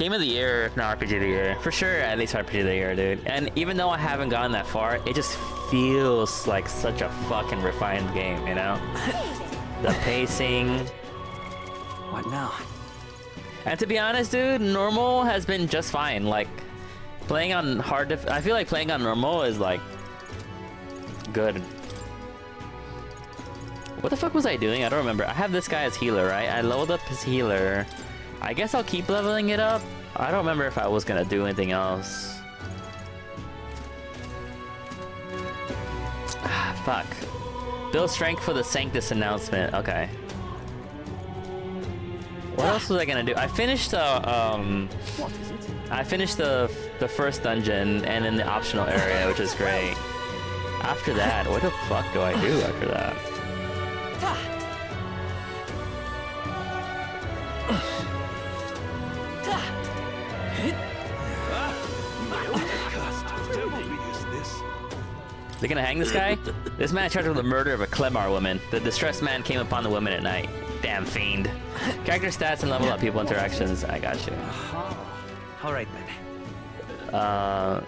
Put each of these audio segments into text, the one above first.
Game of the year, if not RPG of the year. For sure, at least RPG of the year, dude. And even though I haven't gone that far, it just feels like such a fucking refined game, you know? The pacing. What now? And to be honest, dude, normal has been just fine. Like, playing on hard I feel like playing on normal is, like, good. What the fuck was I doing? I don't remember. I have this guy as healer, right? I leveled up his healer. I guess I'll keep leveling it up. I don't remember if I was gonna do anything else. Ah, fuck. Build strength for the Sanctus announcement. Okay. What else was I gonna do? I finished What is it? I finished the first dungeon and in the optional area, which is great. After that, what the fuck do I do after that? They're gonna hang this guy? This man charged with the murder of a Clemar woman. The distressed man came upon the woman at night. Damn fiend. Character stats and level up people interactions. I got you. All right then.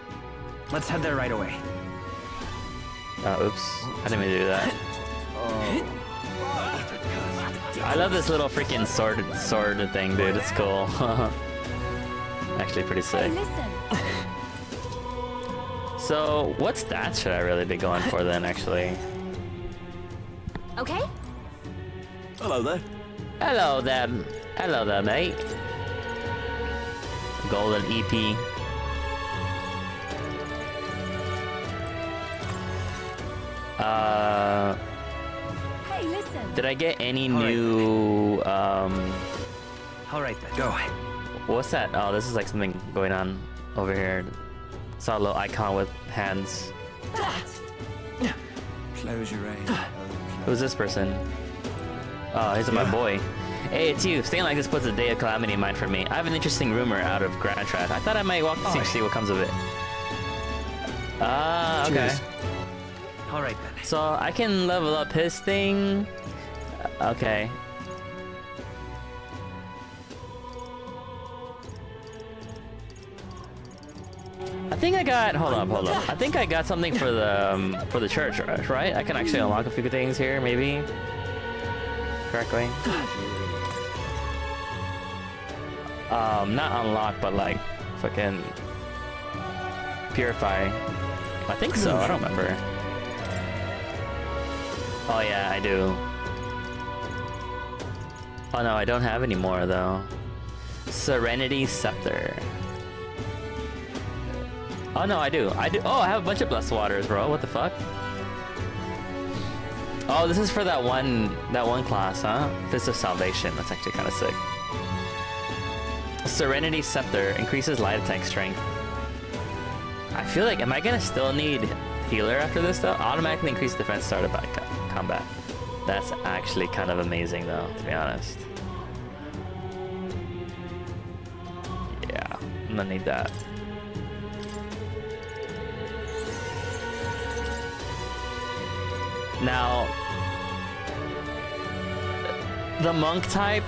Let's head there right away. Oops. I didn't mean to do that. I love this little freaking sword thing, dude. It's cool. Actually pretty sick. Hey, listen. So, what stats should I really be going for then, actually? Okay. Hello there. Hello there. Hello there, mate. Golden EP. Hey, listen. Did I get any new, All right then. Go. what's that? Oh, this is like something going on over here. Saw a little icon with hands. Close your eyes. Who's this person? Oh, he's my boy. Hey, it's you. Staying like this puts a day of calamity in mind for me. I have an interesting rumor out of Grand Track. I thought I might walk the see what comes of it. Okay. Cheers. All right then. So I can level up his thing. Okay. I think I got. Hold up. I think I got something for the church, right? I can actually unlock a few things here, maybe. Correctly. Not unlock, but like, fucking purify. I think so. I don't remember. Oh yeah, I do. Oh no, I don't have any more though. Serenity Scepter. Oh no, I do. Oh, I have a bunch of blessed waters, bro. What the fuck? Oh, this is for that one class, huh? Fist of Salvation. That's actually kind of sick. Serenity Scepter increases light attack strength. I feel like, am I gonna still need healer after this though? Automatically increase defense started by combat. That's actually kind of amazing though, to be honest. Yeah, I'm gonna need that. Now, the monk type,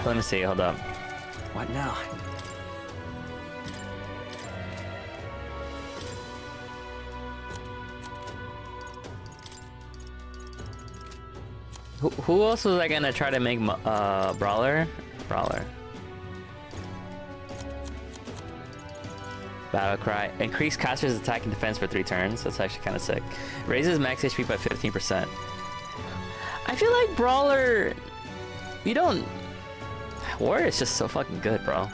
let me see, hold up. What now? Who else was I gonna try to make brawler? Battle cry. Increase caster's attack and defense for 3 turns. That's actually kind of sick. Raises max HP by 15%. I feel like brawler, you don't. Warrior is just so fucking good, bro.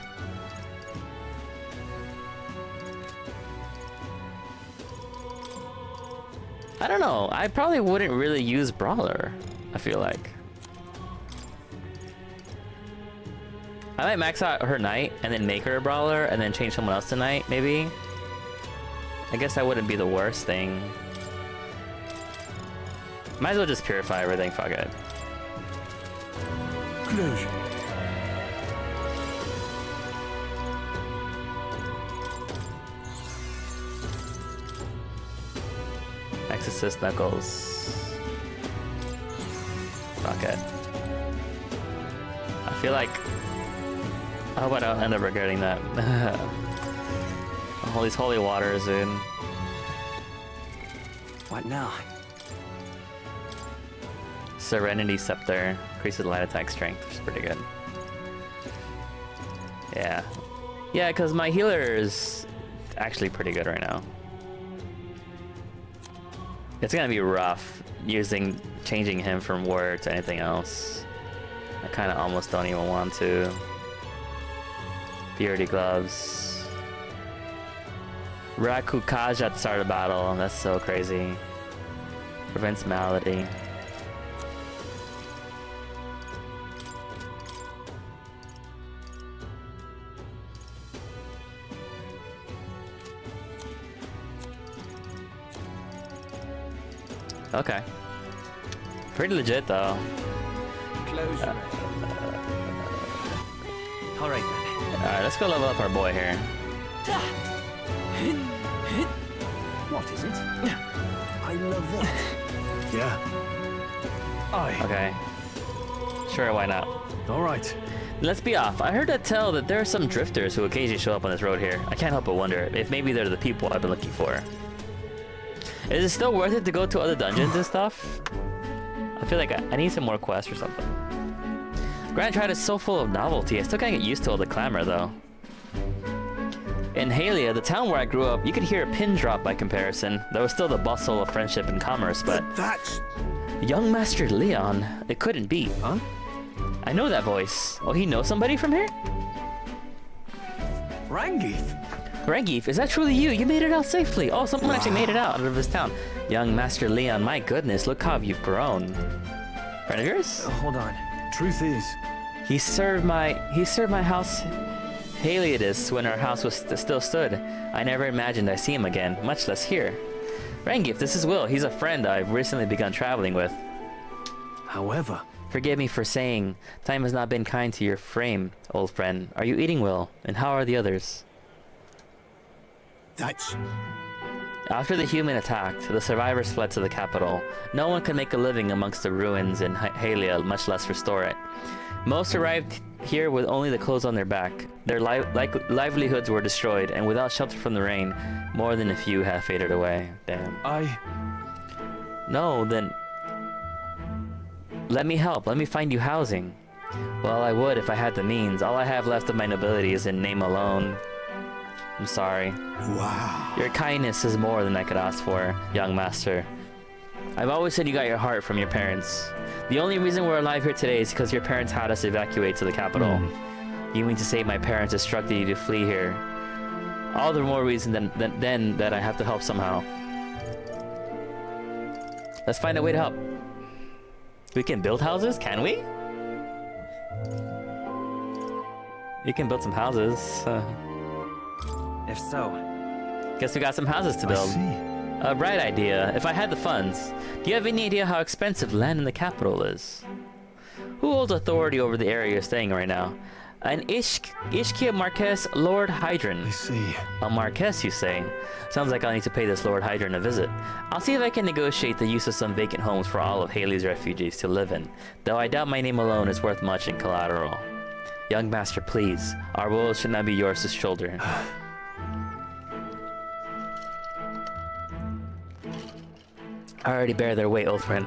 I don't know. I probably wouldn't really use brawler. I feel like I might max out her knight and then make her a brawler and then change someone else to knight, maybe. I guess that wouldn't be the worst thing. Might as well just purify everything, fuck it. Close. Exorcist Knuckles. Fuck it. I feel like I hope I don't end up regretting that. All these holy waters, dude. What now? Serenity Scepter. Increases light attack strength, which is pretty good. Yeah. Yeah, because my healer is actually pretty good right now. It's gonna be rough changing him from warrior to anything else. I kind of almost don't even want to. Purity Gloves. Rakukaja at the start of battle. That's so crazy. Prevents malady. Okay. Pretty legit though. Close your eyes. All right then. Alright, let's go level up our boy here. What is it? I love that. Yeah. Aye. Okay. Sure, why not? All right. Let's be off. I heard tell that there are some drifters who occasionally show up on this road here. I can't help but wonder if maybe they're the people I've been looking for. Is it still worth it to go to other dungeons and stuff? I feel like I need some more quests or something. Grand Trad is so full of novelty, I still can't get used to all the clamor though. In Halia, the town where I grew up, you could hear a pin drop by comparison. There was still the bustle of friendship and commerce, but... That's... Young Master Leon, it couldn't be. Huh? I know that voice. Oh, he knows somebody from here? Rangeeth. Rangeeth, is that truly you? You made it out safely. Oh, someone actually made it out of this town. Young Master Leon, my goodness, look how you've grown. Friend of yours? Hold on. Truth is... He served my house Heliodus when our house was still stood. I never imagined I'd see him again, much less here. Rangeeth, this is Will. He's a friend I've recently begun traveling with. However... Forgive me for saying, time has not been kind to your frame, old friend. Are you eating well? And how are the others? That's... After the human attacked, the survivors fled to the capital. No one could make a living amongst the ruins in Halia, much less restore it. Most arrived here with only the clothes on their back. Their livelihoods were destroyed, and without shelter from the rain, more than a few have faded away. Damn. No, then... Let me help. Let me find you housing. Well, I would if I had the means. All I have left of my nobility is in name alone. I'm sorry. Wow. Your kindness is more than I could ask for, young master. I've always said you got your heart from your parents. The only reason we're alive here today is because your parents had us evacuate to the capital. You mean to say my parents instructed you to flee here? All the more reason then that I have to help somehow. Let's find a way to help. We can build houses, can we? You can build some houses. If so... Guess we got some houses to build. I see. A bright idea, if I had the funds. Do you have any idea how expensive land in the capital is? Who holds authority over the area you're staying in right now? An Ishkia Marquess Lord Hydron. I see. A Marquess, you say? Sounds like I'll need to pay this Lord Hydron a visit. I'll see if I can negotiate the use of some vacant homes for all of Haley's refugees to live in, though I doubt my name alone is worth much in collateral. Young master, please. Our will should not be yours to shoulder. I already bear their weight, old friend.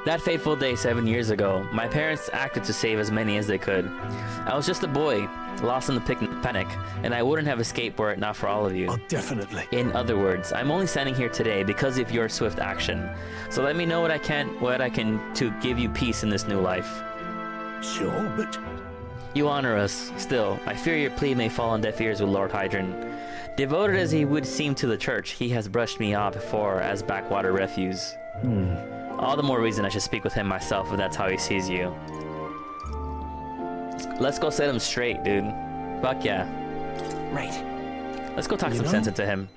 That fateful day 7 years ago, my parents acted to save as many as they could. I was just a boy, lost in the panic, and I wouldn't have escaped were it not for all of you. Oh, definitely. In other words, I'm only standing here today because of your swift action. So let me know what I can to give you peace in this new life. Sure, but... You honor us. Still, I fear your plea may fall on deaf ears with Lord Hydron. Devoted as he would seem to the church, he has brushed me off before as backwater refuse. All the more reason I should speak with him myself if that's how he sees you. Let's go set him straight, dude. Fuck yeah. Right. Let's go talk some sense into him.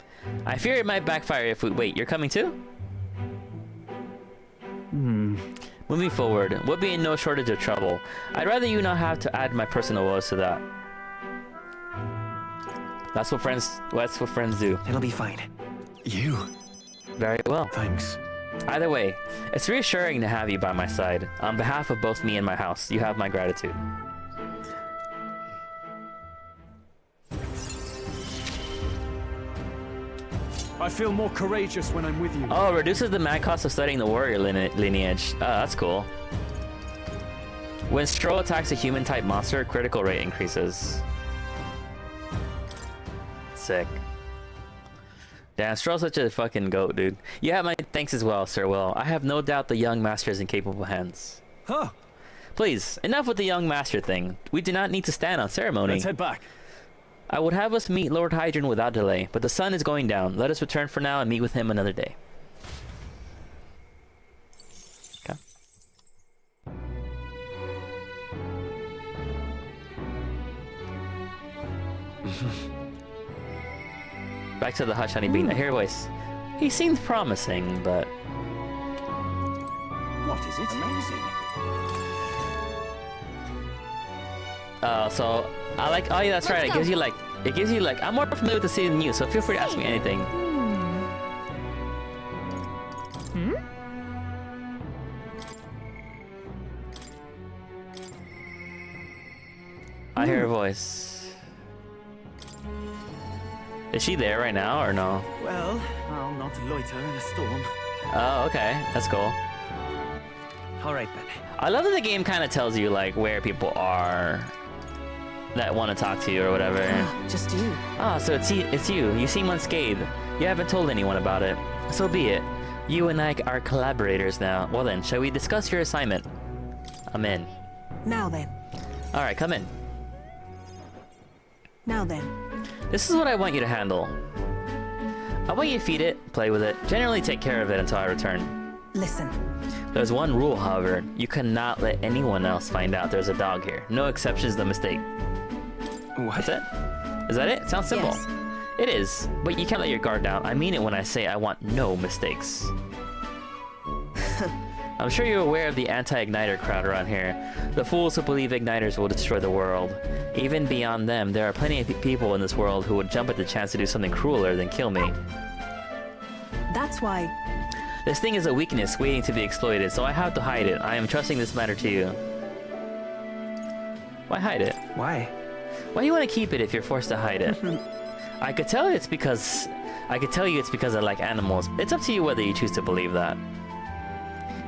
I fear it might backfire if we... Wait, you're coming too? Moving forward, we'll be in no shortage of trouble. I'd rather you not have to add my personal woes to that. That's what friends do. It'll be fine. You. Very well. Thanks. Either way, it's reassuring to have you by my side. On behalf of both me and my house, you have my gratitude. I feel more courageous when I'm with you. Oh, reduces the mag cost of studying the warrior lineage. Oh, that's cool. When Stroll attacks a human-type monster, critical rate increases. Sick. Damn, Stroll's such a fucking goat, dude. You have my thanks as well, Sir Will. I have no doubt the young master is in capable hands. Huh. Please, enough with the young master thing. We do not need to stand on ceremony. Let's head back. I would have us meet Lord Hydron without delay, but the sun is going down. Let us return for now and meet with him another day. Okay. Back to the hush, honeybee. I hear a voice. He seems promising, but... What is it? Amazing. So I like. Oh yeah, that's right. It gives you like. It gives you like. I'm more familiar with the city than you, so feel free to ask me anything. I hear a voice. Is she there right now or no? Well, I'll not loiter in a storm. Oh, okay. That's cool. All right then. I love that the game kind of tells you like where people are that want to talk to you or whatever. Just you. Ah, so it's you. You seem unscathed. You haven't told anyone about it. So be it. You and I are collaborators now. Well then, shall we discuss your assignment? I'm in. Now then. All right, come in. Now then. This is what I want you to handle. I want you to feed it, play with it, generally take care of it until I return. Listen. There's one rule, however. You cannot let anyone else find out there's a dog here. No exceptions to the mistake. What? That's it? Is that it? Sounds simple. Yes. It is, but you can't let your guard down. I mean it when I say I want no mistakes. I'm sure you're aware of the anti-igniter crowd around here. The fools who believe igniters will destroy the world. Even beyond them, there are plenty of people in this world who would jump at the chance to do something crueler than kill me. That's why. This thing is a weakness waiting to be exploited, so I have to hide it. I am trusting this matter to you. Why hide it? Why? Why do you want to keep it if you're forced to hide it? I could tell you it's because I like animals. It's up to you whether you choose to believe that.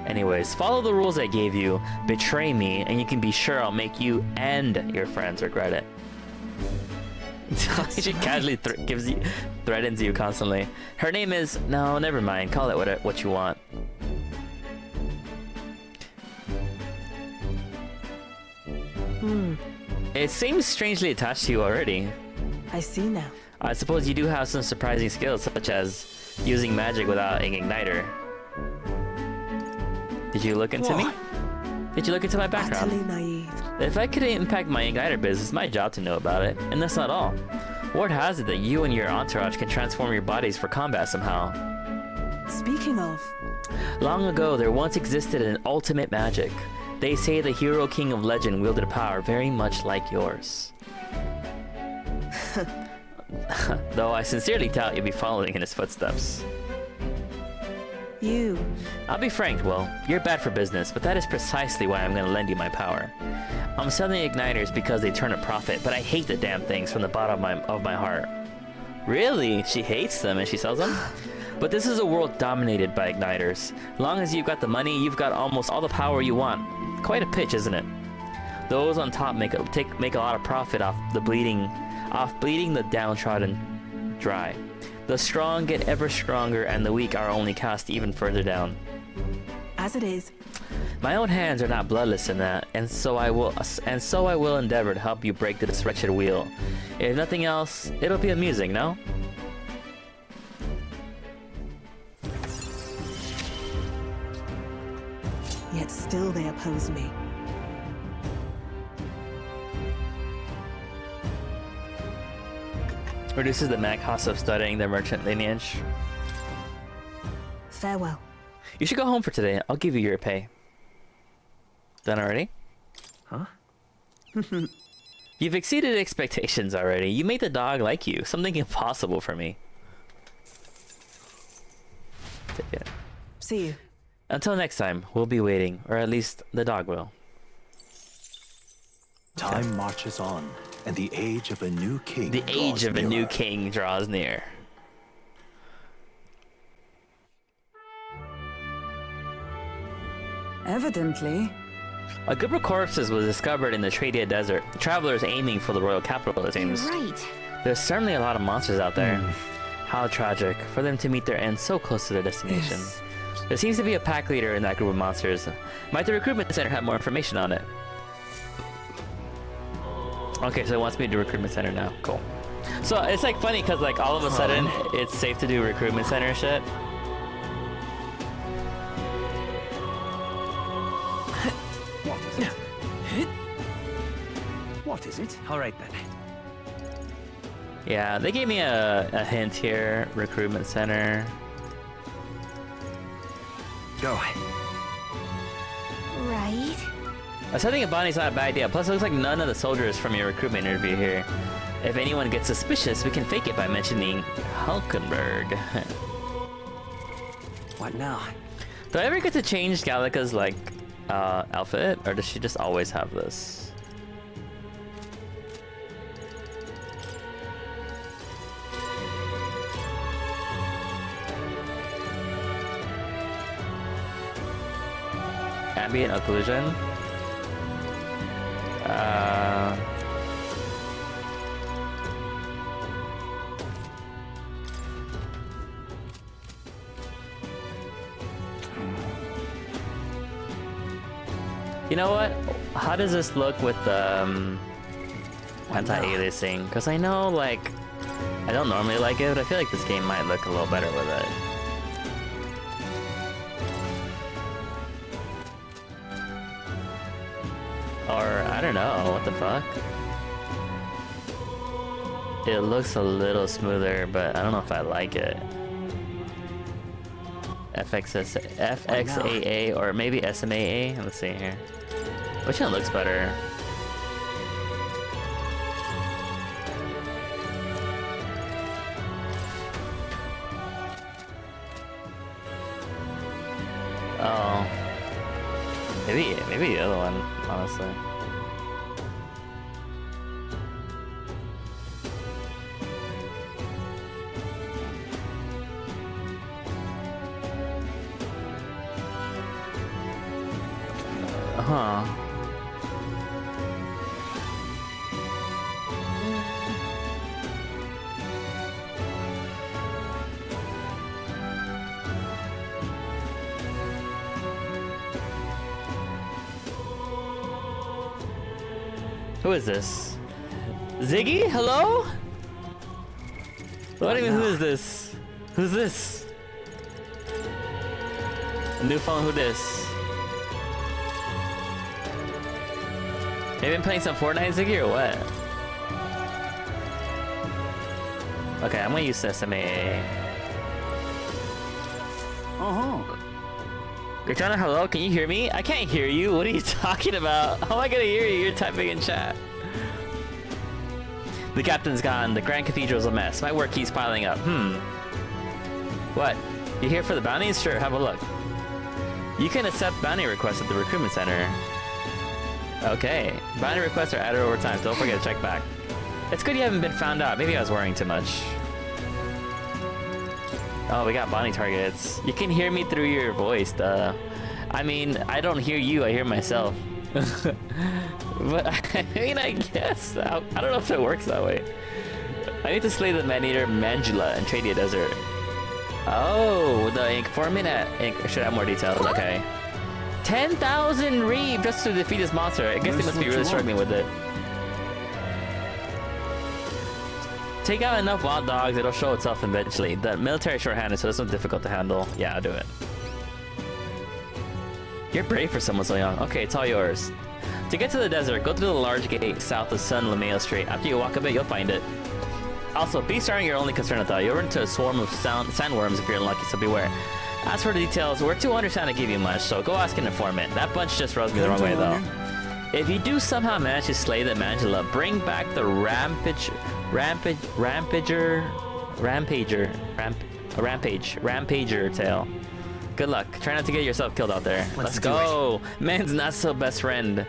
Anyways, follow the rules I gave you, betray me, and you can be sure I'll make you and your friends regret it. She casually threatens you constantly. Her name is... No, never mind. Call it what you want. It seems strangely attached to you already. I see now. I suppose you do have some surprising skills, such as using magic without an igniter. Did you look into me? Did you look into my background? Utterly naive. If I could impact my igniter business, it's my job to know about it. And that's not all. Word has it that you and your entourage can transform your bodies for combat somehow. Speaking of... Long ago, there once existed an ultimate magic. They say the hero king of legend wielded a power very much like yours. Though I sincerely doubt you'll be following in his footsteps. You. I'll be frank, well, you're bad for business, but that is precisely why I'm gonna lend you my power. I'm selling igniters because they turn a profit, but I hate the damn things from the bottom of my heart. Really? She hates them and she sells them? But this is a world dominated by igniters. Long as you've got the money, you've got almost all the power you want. Quite a pitch, isn't it? Those on top make a lot of profit off bleeding the downtrodden dry. The strong get ever stronger, and the weak are only cast even further down. As it is. My own hands are not bloodless in that, and so I will endeavor to help you break this wretched wheel. If nothing else, it'll be amusing, no? Yet still they oppose me. Reduces the mag cost of studying the merchant lineage. Farewell. You should go home for today. I'll give you your pay. Done already? Huh? You've exceeded expectations already. You made the dog like you. Something impossible for me. Take it. See you. Until next time, we'll be waiting. Or at least the dog will. Time marches on, and the age of a new king The age draws of a new nearer. king draws near. Evidently. A group of corpses was discovered in the Tradia Desert. Travelers aiming for the royal capital, it seems. Right. There's certainly a lot of monsters out there. How tragic for them to meet their end so close to their destination. Yes. There seems to be a pack leader in that group of monsters. Might the recruitment center have more information on it? Okay, so it wants me to do recruitment center now. Cool. So it's like funny because like all of a sudden it's safe to do recruitment center shit. What is it? All right then. Yeah, they gave me a hint here. Recruitment center. Go. Right. Setting a bounty's not a bad idea. Plus, it looks like none of the soldiers from your recruitment interview here. If anyone gets suspicious, we can fake it by mentioning Hulkenberg. What now? Do I ever get to change Gallica's like outfit, or does she just always have this? Ambient occlusion. You know what? How does this look with anti-aliasing? Because I know, like, I don't normally like it, but I feel like this game might look a little better with it. Or, I don't know, what the fuck? It looks a little smoother, but I don't know if I like it. FXAA or maybe SMAA? Let's see here. Which one looks better? Oh. Maybe the other one, honestly. Huh. Who is this? Ziggy? Hello? What do you mean, who is this? Who's this? A new phone, who this? Have you been playing some Fortnite, Ziggy, or what? Okay, I'm gonna use SMAA. Gretana, hello, can you hear me? I can't hear you. What are you talking about? How am I gonna hear you? You're typing in chat. The captain's gone. The Grand Cathedral's a mess. My work keeps piling up. What? You here for the bounties? Sure, have a look. You can accept bounty requests at the recruitment center. Okay. Bounty requests are added over time. Don't forget to check back. It's good you haven't been found out. Maybe I was worrying too much. Oh, we got bounty targets. You can hear me through your voice, duh. I mean, I don't hear you, I hear myself. But, I mean, I guess. I don't know if it works that way. I need to slay the man-eater Mangela in Tradia Desert. Oh, the informant at... should have more details, okay. 10,000 Reeve just to defeat this monster. I guess they must be really struggling with it. Take out enough wild dogs, it'll show itself eventually. The military is short-handed, so it's not difficult to handle. Yeah, I'll do it. You're brave for someone so young. Okay, it's all yours. To get to the desert, go through the large gate south of San Lameo Street. After you walk a bit, you'll find it. Also, beasts aren't your only concern, I thought. You'll run into a swarm of sandworms if you're unlucky, so beware. As for the details, we're too understaffed to give you much, so go ask an informant. That bunch just rubs me the wrong way, though. If you do somehow manage to slay the Mangela, bring back the Rampager tail. Good luck. Try not to get yourself killed out there. Let's go. Man's not so best friend.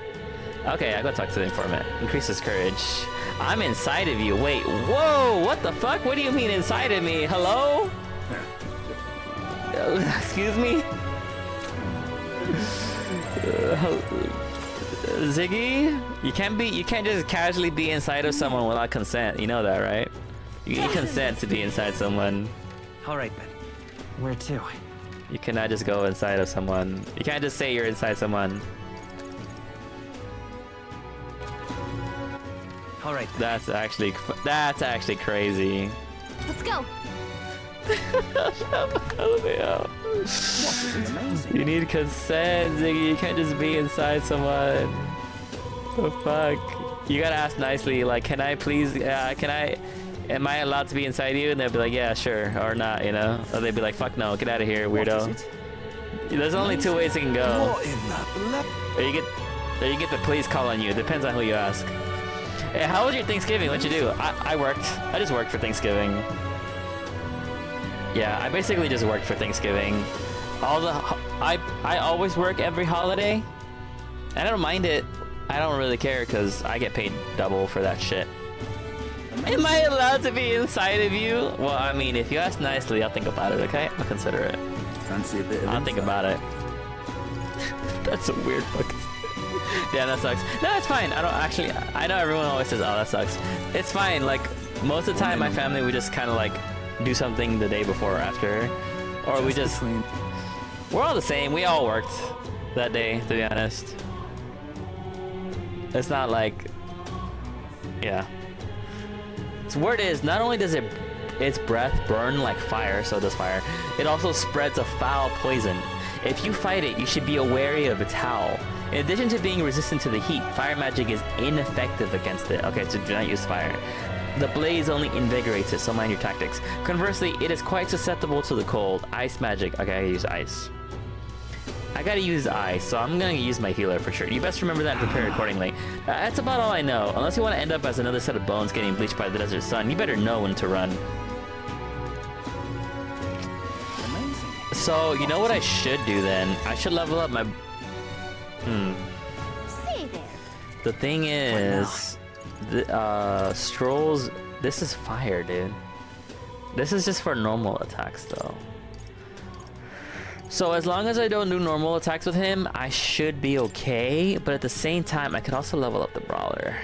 Okay, I go talk to the informant. Increases courage. I'm inside of you. Wait, whoa, what the fuck? What do you mean inside of me? Hello? Excuse me? Ziggy, you can't just casually be inside of someone without consent. You know that, right? You need consent to be inside someone. All right then. Where to? You cannot just go inside of someone. You can't just say you're inside someone. All right. That's actually crazy. Let's go. You need consent, Ziggy. You can't just be inside someone. The fuck? You gotta ask nicely, like, can I please, am I allowed to be inside you? And they'll be like, yeah, sure, or not, you know? Or they'd be like, fuck no, get out of here, weirdo. There's only two ways it can go. Or you get the police call on you. It depends on who you ask. Hey, how was your Thanksgiving? What'd you do? I worked. I just worked for Thanksgiving. Yeah, I basically just worked for Thanksgiving. I always work every holiday. I don't mind it. I don't really care because I get paid double for that shit. Am I allowed to be inside of you? Well, I mean, if you ask nicely, I'll think about it, okay? I'll consider it. Fancy a bit of I'll think about it. That's a weird fucking... Yeah, that sucks. No, it's fine. I know everyone always says, oh, that sucks. It's fine. Like, most of the time, my family, we just kind of like do something the day before or after. Or we just... We're all the same. We all worked that day, to be honest. It's not like... Yeah. So word is, not only does its breath burn like fire, so does fire, it also spreads a foul poison. If you fight it, you should be wary of its howl. In addition to being resistant to the heat, fire magic is ineffective against it. Okay, so do not use fire. The blaze only invigorates it, so mind your tactics. Conversely, it is quite susceptible to the cold. Ice magic. Okay, I use ice. I gotta use ice, so I'm gonna use my healer for sure. You best remember that and prepare accordingly. That's about all I know. Unless you want to end up as another set of bones getting bleached by the desert sun, you better know when to run. So, you know what I should do then? I should level up my... Say there. The thing is... Strolls... This is fire, dude. This is just for normal attacks, though. So as long as I don't do normal attacks with him, I should be okay. But at the same time, I could also level up the brawler.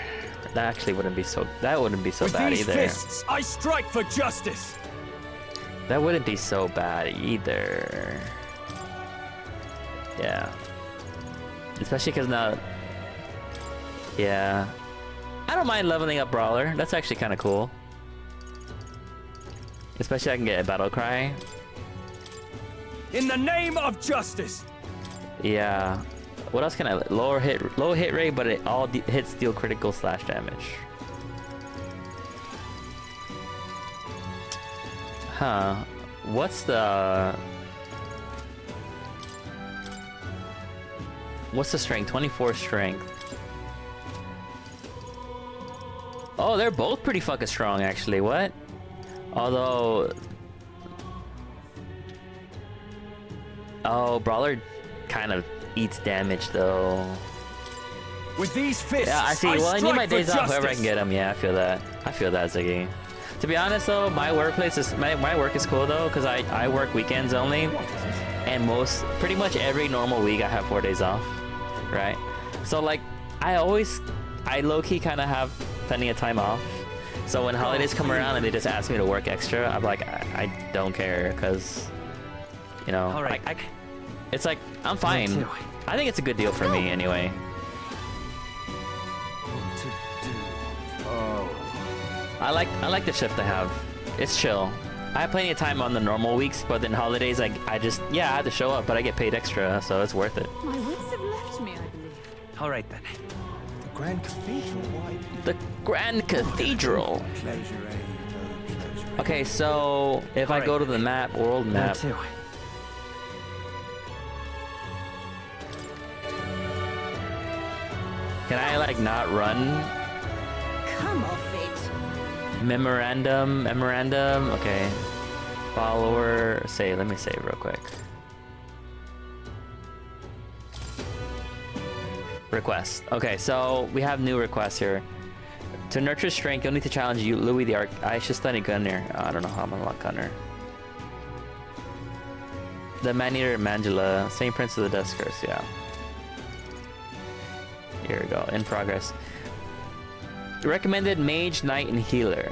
That actually wouldn't be so... That wouldn't be so bad either. With these fists, I strike for justice. That wouldn't be so bad either. Yeah. Especially because now... Yeah. I don't mind leveling up Brawler. That's actually kind of cool. Especially I can get a battle cry. In the name of justice. Yeah. What else can I... Low hit rate, but it all hits deal critical slash damage. Huh. What's the strength? 24 strength. Oh, they're both pretty fucking strong, actually. What? Although... Oh, Brawler kind of eats damage, though. With these fists, yeah, I see. Well, I need my days off wherever I can get them. Yeah, I feel that. I feel that, Ziggy. To be honest, though, my workplace is... My work is cool, though, because I work weekends only. And pretty much every normal week, I have 4 days off. Right? So, like, I low-key kind of have plenty of time off. So when holidays come around and they just ask me to work extra, I'm like, I don't care, because, you know, all right. It's like, I'm fine. I think it's a good deal for me, anyway. I like the shift I have. It's chill. I have plenty of time on the normal weeks, but then holidays, I just, yeah, I have to show up, but I get paid extra, so it's worth it. My wits have left me, I believe. All right, then. The Grand Cathedral, why? The Grand Cathedral. Okay, so if I go to the map, world map. Can I like not run? Come off it. Memorandum. Okay. Follower. Save. Let me save real quick. Request. Okay, so we have new requests here. To nurture strength, you'll need to challenge Louis the Arc. I should study Gunner. I don't know how I'm gonna unlock Gunner. The Man-Eater Mangela. Same Prince of the Death Curse, yeah. Here we go. In progress. Recommended mage, knight, and healer.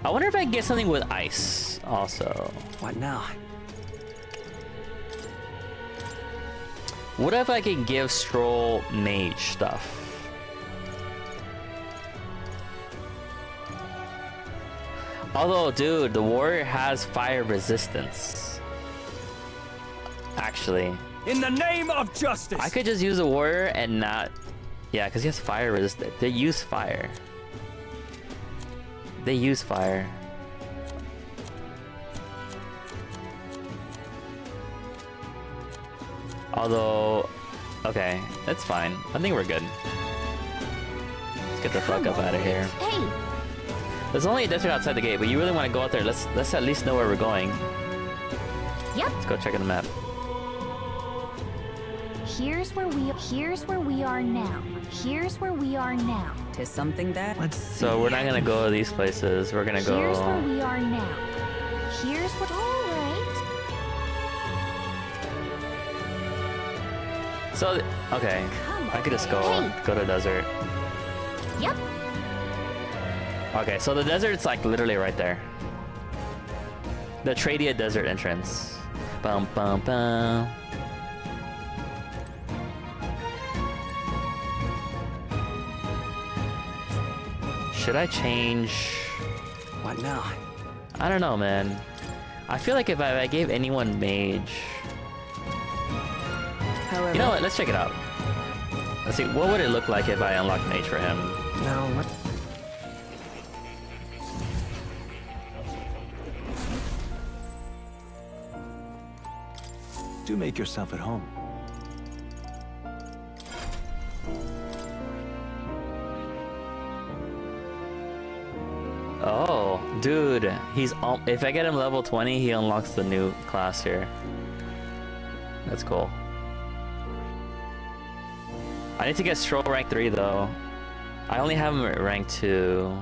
I wonder if I can get something with ice also. What now? What if I could give Stroll mage stuff? Although, dude, the warrior has fire resistance. Actually, In the name of justice. I could just use a warrior and not... Yeah, because he has fire resistance. They use fire. They use fire. Although... Okay, that's fine. I think we're good. Let's get the fuck up out of here. Hey, There's only a desert outside the gate, but you really want to go out there. Let's at least know where we're going. yep. Let's go check on the map. Here's where we are now. Here's where we are now. To something that. Let's see. So we're not gonna go to these places. We're gonna Here's where go... we are now. Here's where. All right. So, okay. Come I could just go Hey. to the desert. Yep. Okay, so the desert's like literally right there. The Tradia Desert entrance. Bum bum bum. Should I change? What now? I don't know, man. I feel like if I gave anyone mage... However, You know what? Let's check it out. Let's see. What would it look like if I unlocked mage for him? No, what? Do make yourself at home. Oh, dude, he's if I get him level 20, he unlocks the new class here. That's cool. I need to get Stroll rank 3 though. I only have him at rank 2.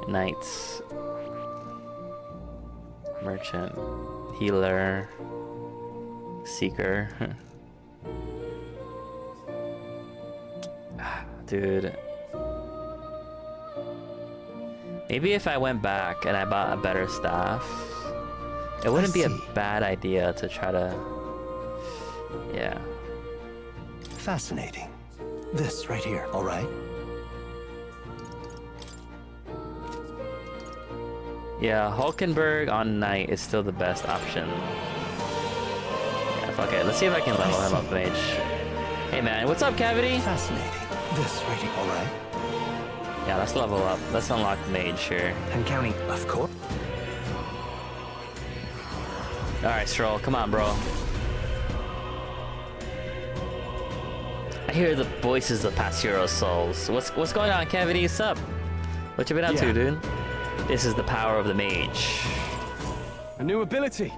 Knights. Merchant. Healer. Seeker. Dude. Maybe if I went back and I bought a better staff, it wouldn't be a see. bad idea to try to... Yeah. Fascinating. This right here, all right? Yeah, Hulkenberg on Knight is still the best option. Yeah, fuck it. Let's see if I can level him up, mage. Hey man, what's up, Cavity? Fascinating. This right here, all right? Yeah, let's level up. Let's unlock mage here. I'm counting. Of course. Alright, Stroll, come on, bro. I hear the voices of Pasiero's souls. What's going on, Cavity? What's up? What you been up to, dude? This is the power of the mage. A new ability.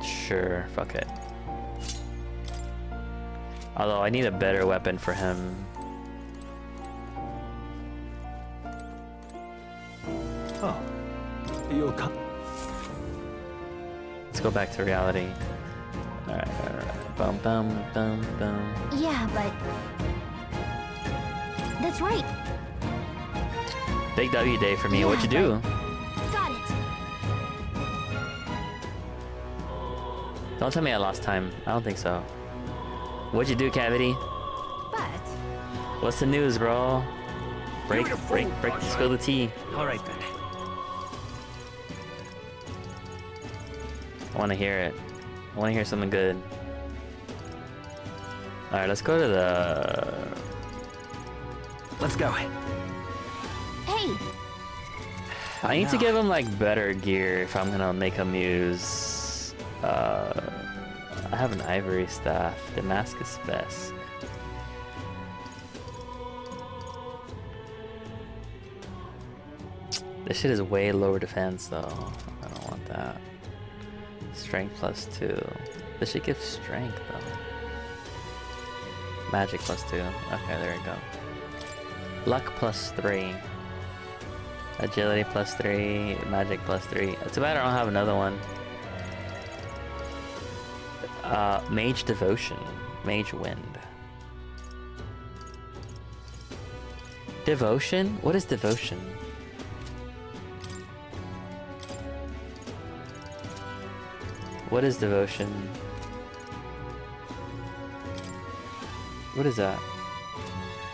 Sure, fuck it. Although I need a better weapon for him. Oh, you'll come. Let's go back to reality. Alright, alright. Bum bum bum bum. Yeah, but that's right. Big W day for me. Yeah, What'd you do? Got it. Don't tell me I lost time. I don't think so. What'd you do, Cavity? But What's the news, bro? Break, spill the tea. All right then. I want to hear it. I want to hear something good. Alright, let's go to the... Let's go. Hey, I need to give him like better gear if I'm gonna make him use... I have an ivory staff. Damascus Vesk. This shit is way lower defense though. I don't want that. Strength +2. This should give strength though. Magic +2. Okay, there we go. Luck +3. Agility +3, magic +3. It's too bad I don't have another one. Mage Devotion, Mage Wind. Devotion? What is devotion? What is devotion? What is that?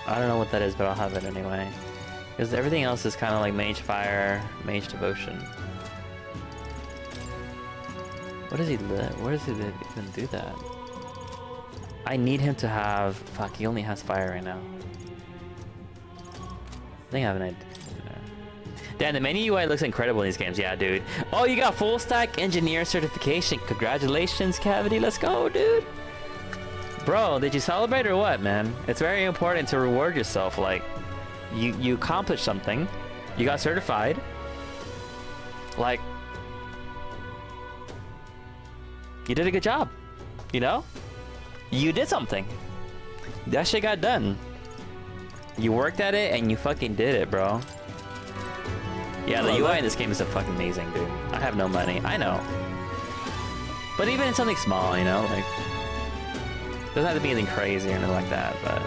I don't know what that is, but I'll have it anyway. Because everything else is kind of like Mage Fire, Mage Devotion. What does he where does he even do that? I need him to have... Fuck, he only has fire right now. I think I have an idea. Damn, the menu UI looks incredible in these games. Yeah, dude. Oh, you got full stack engineer certification. Congratulations, Cavity. Let's go, dude. Bro, did you celebrate or what, man? It's very important to reward yourself. Like, you accomplished something. You got certified. Like, you did a good job. You know? You did something. That shit got done. You worked at it and you fucking did it, bro. Yeah, the UI in this game is fucking amazing, dude. I have no money. I know. But even in something small, you know, like... Doesn't have to be anything crazy or anything like that, but...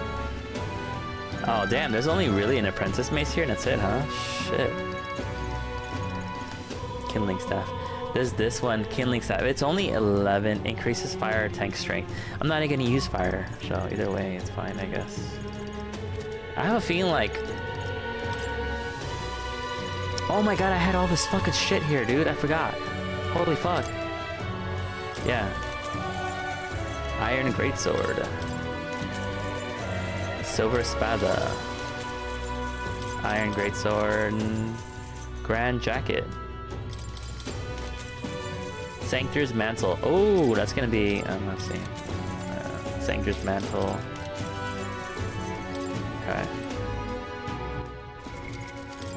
Oh, damn, there's only really an apprentice mace here and that's it, huh? Shit. Kindling staff. There's this one, kindling staff. It's only 11. Increases fire tank strength. I'm not even gonna use fire, so either way, it's fine, I guess. I have a feeling like... Oh my god, I had all this fucking shit here, dude. I forgot. Holy fuck. Yeah. Iron Greatsword. Silver Spada. Iron Greatsword. Grand Jacket. Sanctor's Mantle. Oh, that's gonna be... let's see. Sanctor's Mantle. Okay.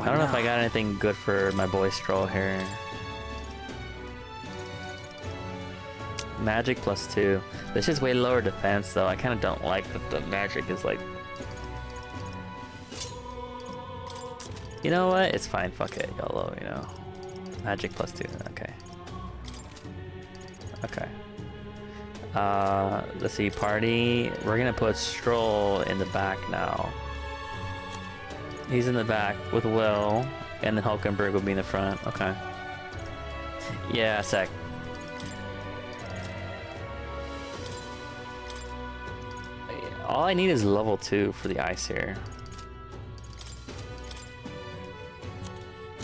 I don't know if I got anything good for my boy Stroll here. Magic +2. This is way lower defense though. I kind of don't like that the magic is like... You know what? It's fine. Fuck it. YOLO, you know. Magic +2. Okay. Okay. Let's see. Party. We're gonna put Stroll in the back now. He's in the back with Will, and then Hulkenberg will be in the front. Okay. Yeah, sec. All I need is level 2 for the ice here.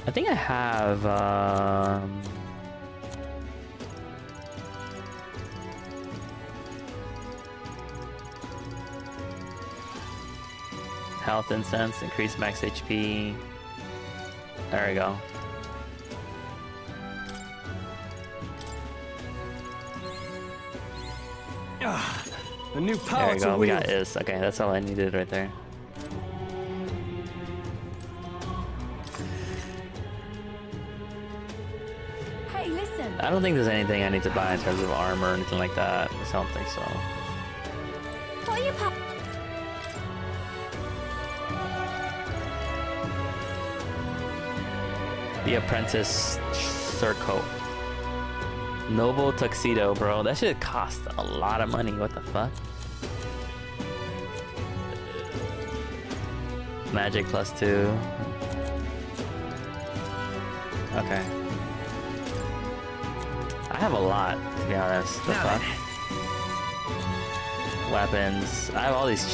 I think I have... Health Incense, increase max HP. There we go. A new power There we go, to we wield. got Is. Okay, that's all I needed right there. Hey, listen. I don't think there's anything I need to buy in terms of armor or anything like that. I don't think so. What are you pop? The Apprentice Surcoat. Noble Tuxedo, bro. That should cost a lot of money. What the fuck? Magic +2. Okay. I have a lot, to be honest. The fuck? Weapons. I have all these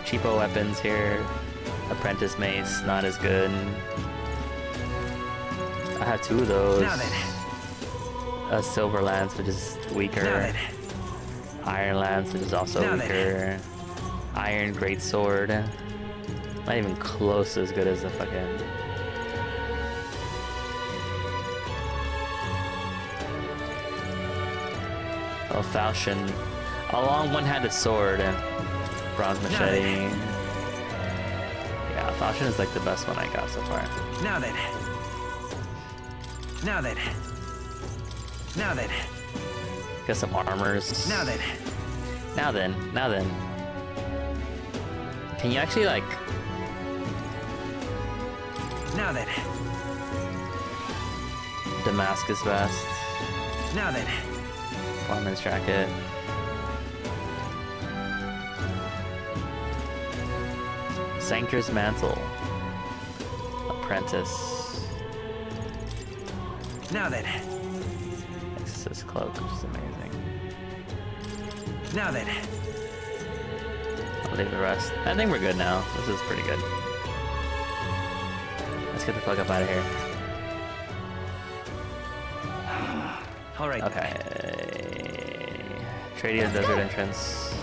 cheapo weapons here. Apprentice Mace, not as good. I have 2 of those. Now then. A Silver Lance, which is weaker. Now then. Iron Lance, which is also Now weaker. Iron Greatsword. Not even close to as good as the fucking... Oh, Falchion. A long one-handed sword. Bronze machete. Yeah, Falchion is like the best one I got so far. Now then. Now then. Now then. Got some armors. Now then. Now then. Now then. Can you actually like... Now then. Damascus vest. Now then. Bomber's jacket. Sanctor's mantle. Apprentice. Now then. Exorcist cloak, which is amazing. Now then. I'll leave the rest. I think we're good now. This is pretty good. Let's get the fuck up out of here. All right. Okay. Tradia desert entrance.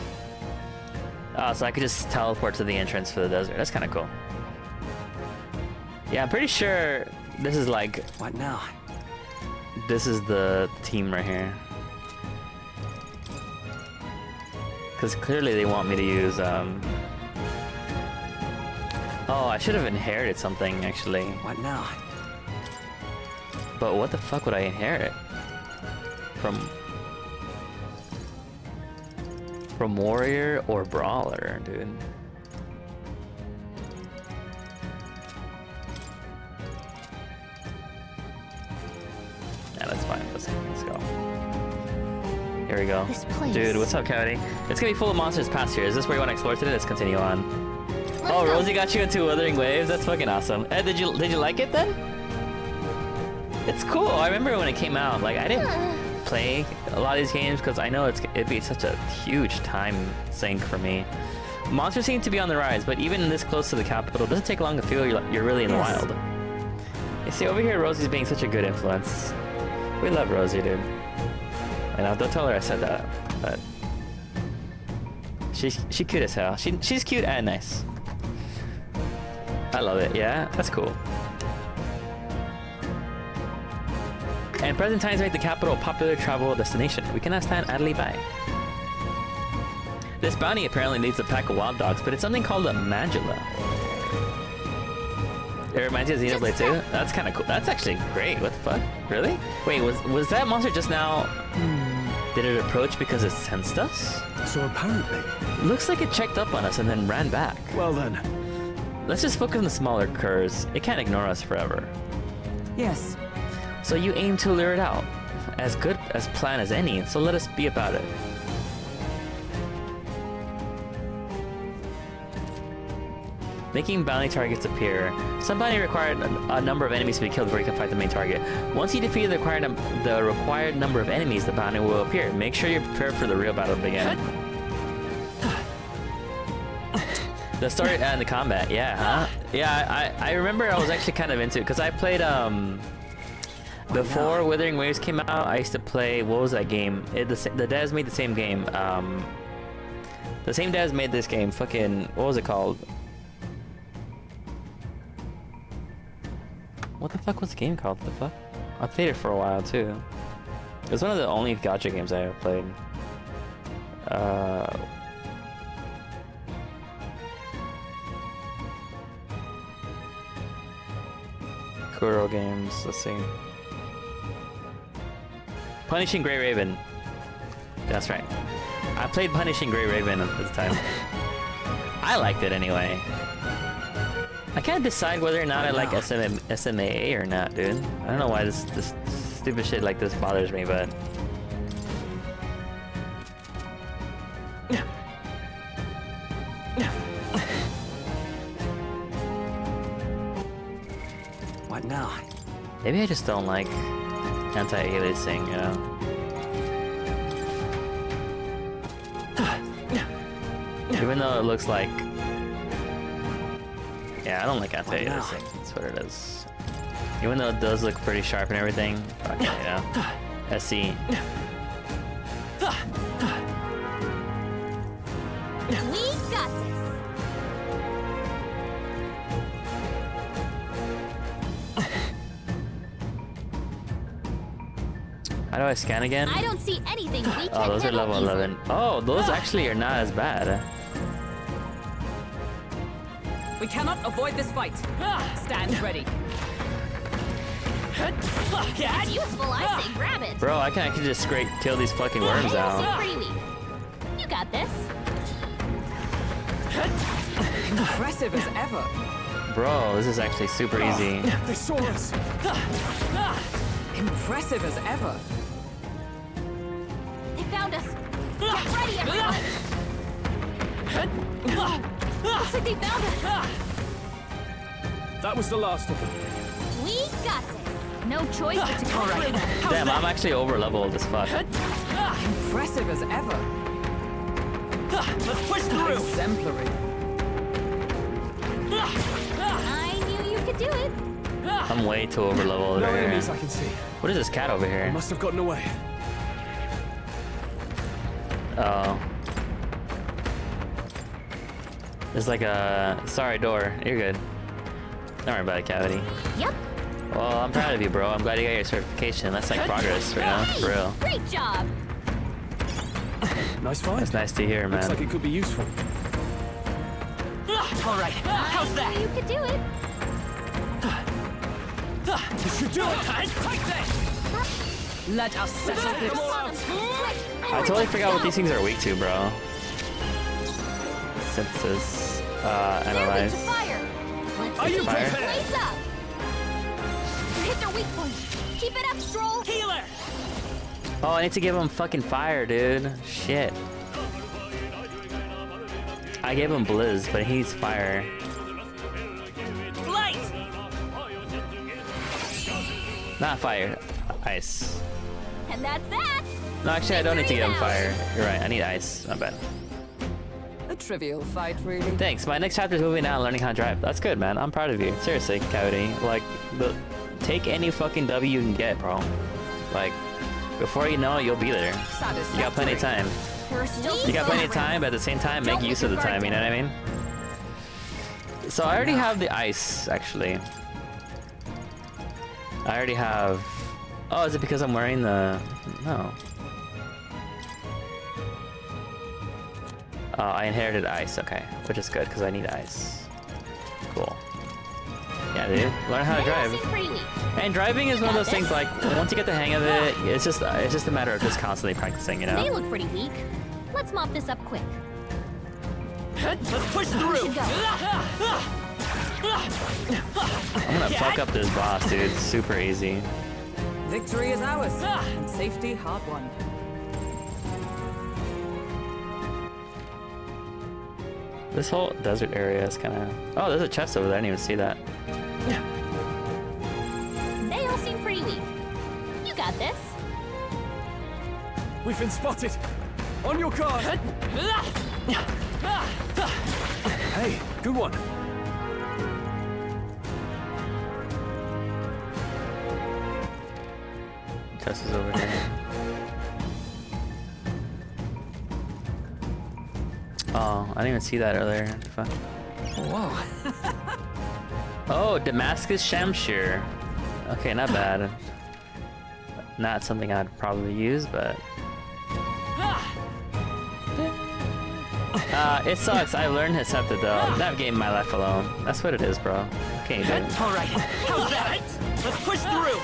Oh, so I could just teleport to the entrance for the desert. That's kind of cool. Yeah, I'm pretty sure this is like... What now? This is the team right here. Because clearly they want me to use... Oh, I should have inherited something, actually. What now? But what the fuck would I inherit? From warrior or brawler, dude? Yeah, that's fine. Let's go. Here we go. This place. Dude, what's up, Cody? It's gonna be full of monsters past here. Is this where you want to explore today? Let's continue on. Oh, go. Rosie got you into Wuthering Waves. That's fucking awesome. Ed, did you like it then? It's cool. I remember when it came out. Like, I didn't play a lot of these games because I know it'd be such a huge time sink for me. Monsters seem to be on the rise, but even this close to the capital, it doesn't take long to feel you're really in the Yes. wild. You see, over here, Rosie's being such a good influence. We love Rosie, dude. I know, don't tell her I said that, but she's cute as hell. She's cute and nice. I love it. Yeah, that's cool. And present times make the capital a popular travel destination. We can ask that Adley by. This bounty apparently needs a pack of wild dogs, but it's something called a Magula. It reminds you of Xenoblade 2? That's kind of cool. That's actually great. What the fuck? Really? Wait, was that monster just now... Did it approach because it sensed us? So apparently. Looks like it checked up on us and then ran back. Well then. Let's just focus on the smaller curs. It can't ignore us forever. Yes. So you aim to lure it out. As good as plan as any, so let us be about it. Making bounty targets appear. Some bounty required a number of enemies to be killed before you can fight the main target. Once you defeat the required number of enemies, the bounty will appear. Make sure you're prepared for the real battle to begin. The story and the combat, yeah, huh? Yeah, I remember I was actually kind of into it because I played before Wuthering Waves came out. I used to play, what was that game? The devs made the same game. The same devs made this game. Fucking, what was it called? What the fuck was the game called? What the fuck? I played it for a while too. It was one of the only gacha games I ever played. Kuro games, let's see. Punishing Grey Raven. That's right. I played Punishing Grey Raven at this time. I liked it anyway. I can't decide whether or not I like SMA or not, dude. I don't know why this stupid shit like this bothers me, but... What now? Maybe I just don't like anti-aliasing, you know? Even though it looks like... Yeah, I don't like anti-aliasing. That's what it is. Even though it does look pretty sharp and everything, fuck it, you know? SC. We got this. How do I scan again? I don't see anything we can't Oh, those are handle level easily. 11. Oh, those actually are not as bad. We cannot avoid this fight. Stand ready. Useful, I say grab it. Bro, I can just straight kill these fucking worms out. Pretty weak. You got this. Impressive as ever. Bro, this is actually super easy. They saw us. Impressive as ever. They found us. Get ready, everyone. Looks like they found us. That was the last of them. We got this. No choice but to go through them. Damn, I'm actually over leveled as fuck. Impressive as ever. Let's push through. Exemplary. I knew you could do it. I'm way too over leveled No over here. enemies I can see. What is this cat over They here? must have gotten away. Oh. There's like a... Sorry, door. You're good. Don't worry about it, Cavity. Yep. Well, I'm proud of you, bro. I'm glad you got your certification. That's like progress right now, for real. Great job. Nice find. That's nice to hear, Looks man. like it could be useful. All right. How's I that? knew you could do it. This should do it. Let us settle this. I totally forgot what these things are weak to, bro. Synthesis. They're weak to Analyze. fire. Let's Are you Fire. prepared? blaze up. You hit their weak point. Keep it up, Stroll. Healer. Oh, I need to give him fucking fire, dude. Shit. I gave him Blizz, but he needs fire. Light. Not fire. Ice. And that's that. No, actually, I don't need to give him fire. You're right. I need ice. My bad. A trivial fight, really. Thanks. My next chapter is moving out and learning how to drive. That's good, man. I'm proud of you. Seriously, Cavity. Like, take any fucking W you can get, bro. Like, before you know it, you'll be there. You got plenty of time. We're still You got plenty of time, but at the same time, make use of the time. You know what I mean? So I already have the ice, actually. I already have... Oh, is it because I'm wearing the... No. Oh, I inherited ice, okay. Which is good, because I need ice. Cool. Yeah, dude. Learn how to drive. Seem pretty weak. And driving is one of those things, like, once you get the hang of it, it's just a matter of just constantly practicing, you They know? look pretty weak. Let's mop this up quick. Let's push We through. should go. I'm gonna fuck up this boss, dude. It's super easy. Victory is ours, and safety hard won. This whole desert area is kind of... Oh, there's a chest over there. I didn't even see that. They all seem pretty weak. You got this. We've been spotted. On your guard. Hey, good one. Chest is over here. Oh, I didn't even see that earlier. Fuck. Whoa. Oh, Damascus Shamshir. Okay, not bad. Not something I'd probably use, but... It sucks. I learned Hesepta though. Navigating my life alone. That's what it is, bro. Okay, dude. All right. How's that? Let's push through.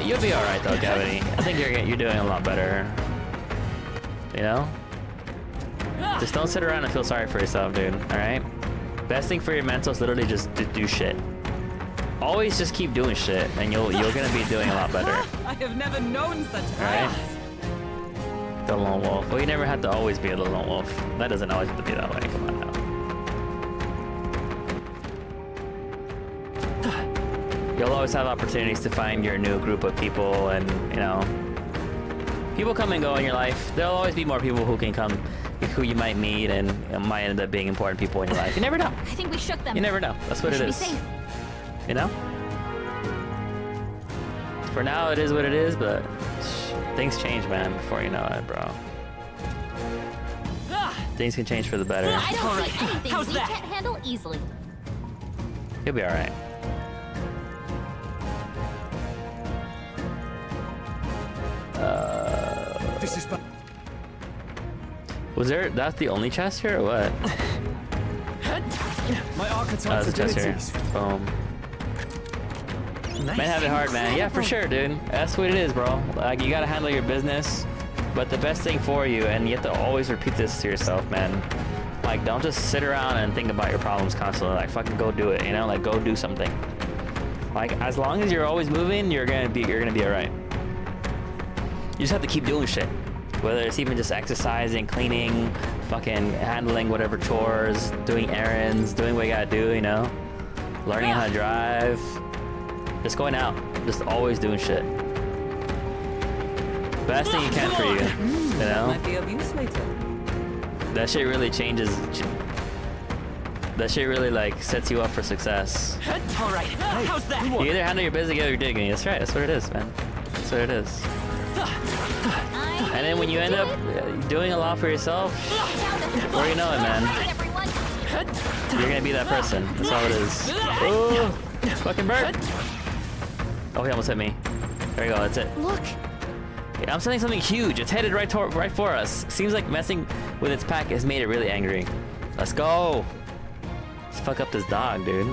You'll be alright though, Gavity. I think you're doing a lot better. You know? Just don't sit around and feel sorry for yourself, dude. Alright? Best thing for your mental is literally just to do shit. Always just keep doing shit, and you're gonna be doing a lot better. I have never known such Alright? grace. The lone wolf. Well, you never have to always be the lone wolf. That doesn't always have to be that way. Come on now. You'll always have opportunities to find your new group of people, and you know, people come and go in your life. There'll always be more people who can come, who you might meet, and it might end up being important people in your life. You never know. I think we shook them. You never know. That's what We it should is. be safe. You know? For now, it is what it is, but things change, man, before you know it, bro. Things can change for the better. I don't see anything How's we that? can't handle easily. You'll be alright. This is bad. Was there... That's the only chest here, or what? My Oh, archetype's there's a chest here. abilities. Boom. Nice. Man, have it hard, man. Yeah, for sure, dude. That's what it is, bro. Like, you gotta handle your business, but the best thing for you, and you have to always repeat this to yourself, man. Like, don't just sit around and think about your problems constantly. Like, fucking go do it, you know? Like, go do something. Like, as long as you're always moving, you're gonna be alright. You just have to keep doing shit. Whether it's even just exercising, cleaning, fucking handling whatever chores, doing errands, doing what you gotta do, you know? Learning how to drive. Just going out. Just always doing shit. Best thing you can for you, you know? Might be of use later. That shit really changes. That shit really like sets you up for success. All right. How's that? You either handle your business or you're digging. That's right. That's what it is, man. That's what it is. And then when you end up doing a lot for yourself, where you know it, man. You're gonna be that person. That's all it is. Oh, fucking bird. Oh, he almost hit me. There you go. That's it. Look. I'm sending something huge. It's headed right for us. Seems like messing with its pack has made it really angry. Let's go. Let's fuck up this dog, dude.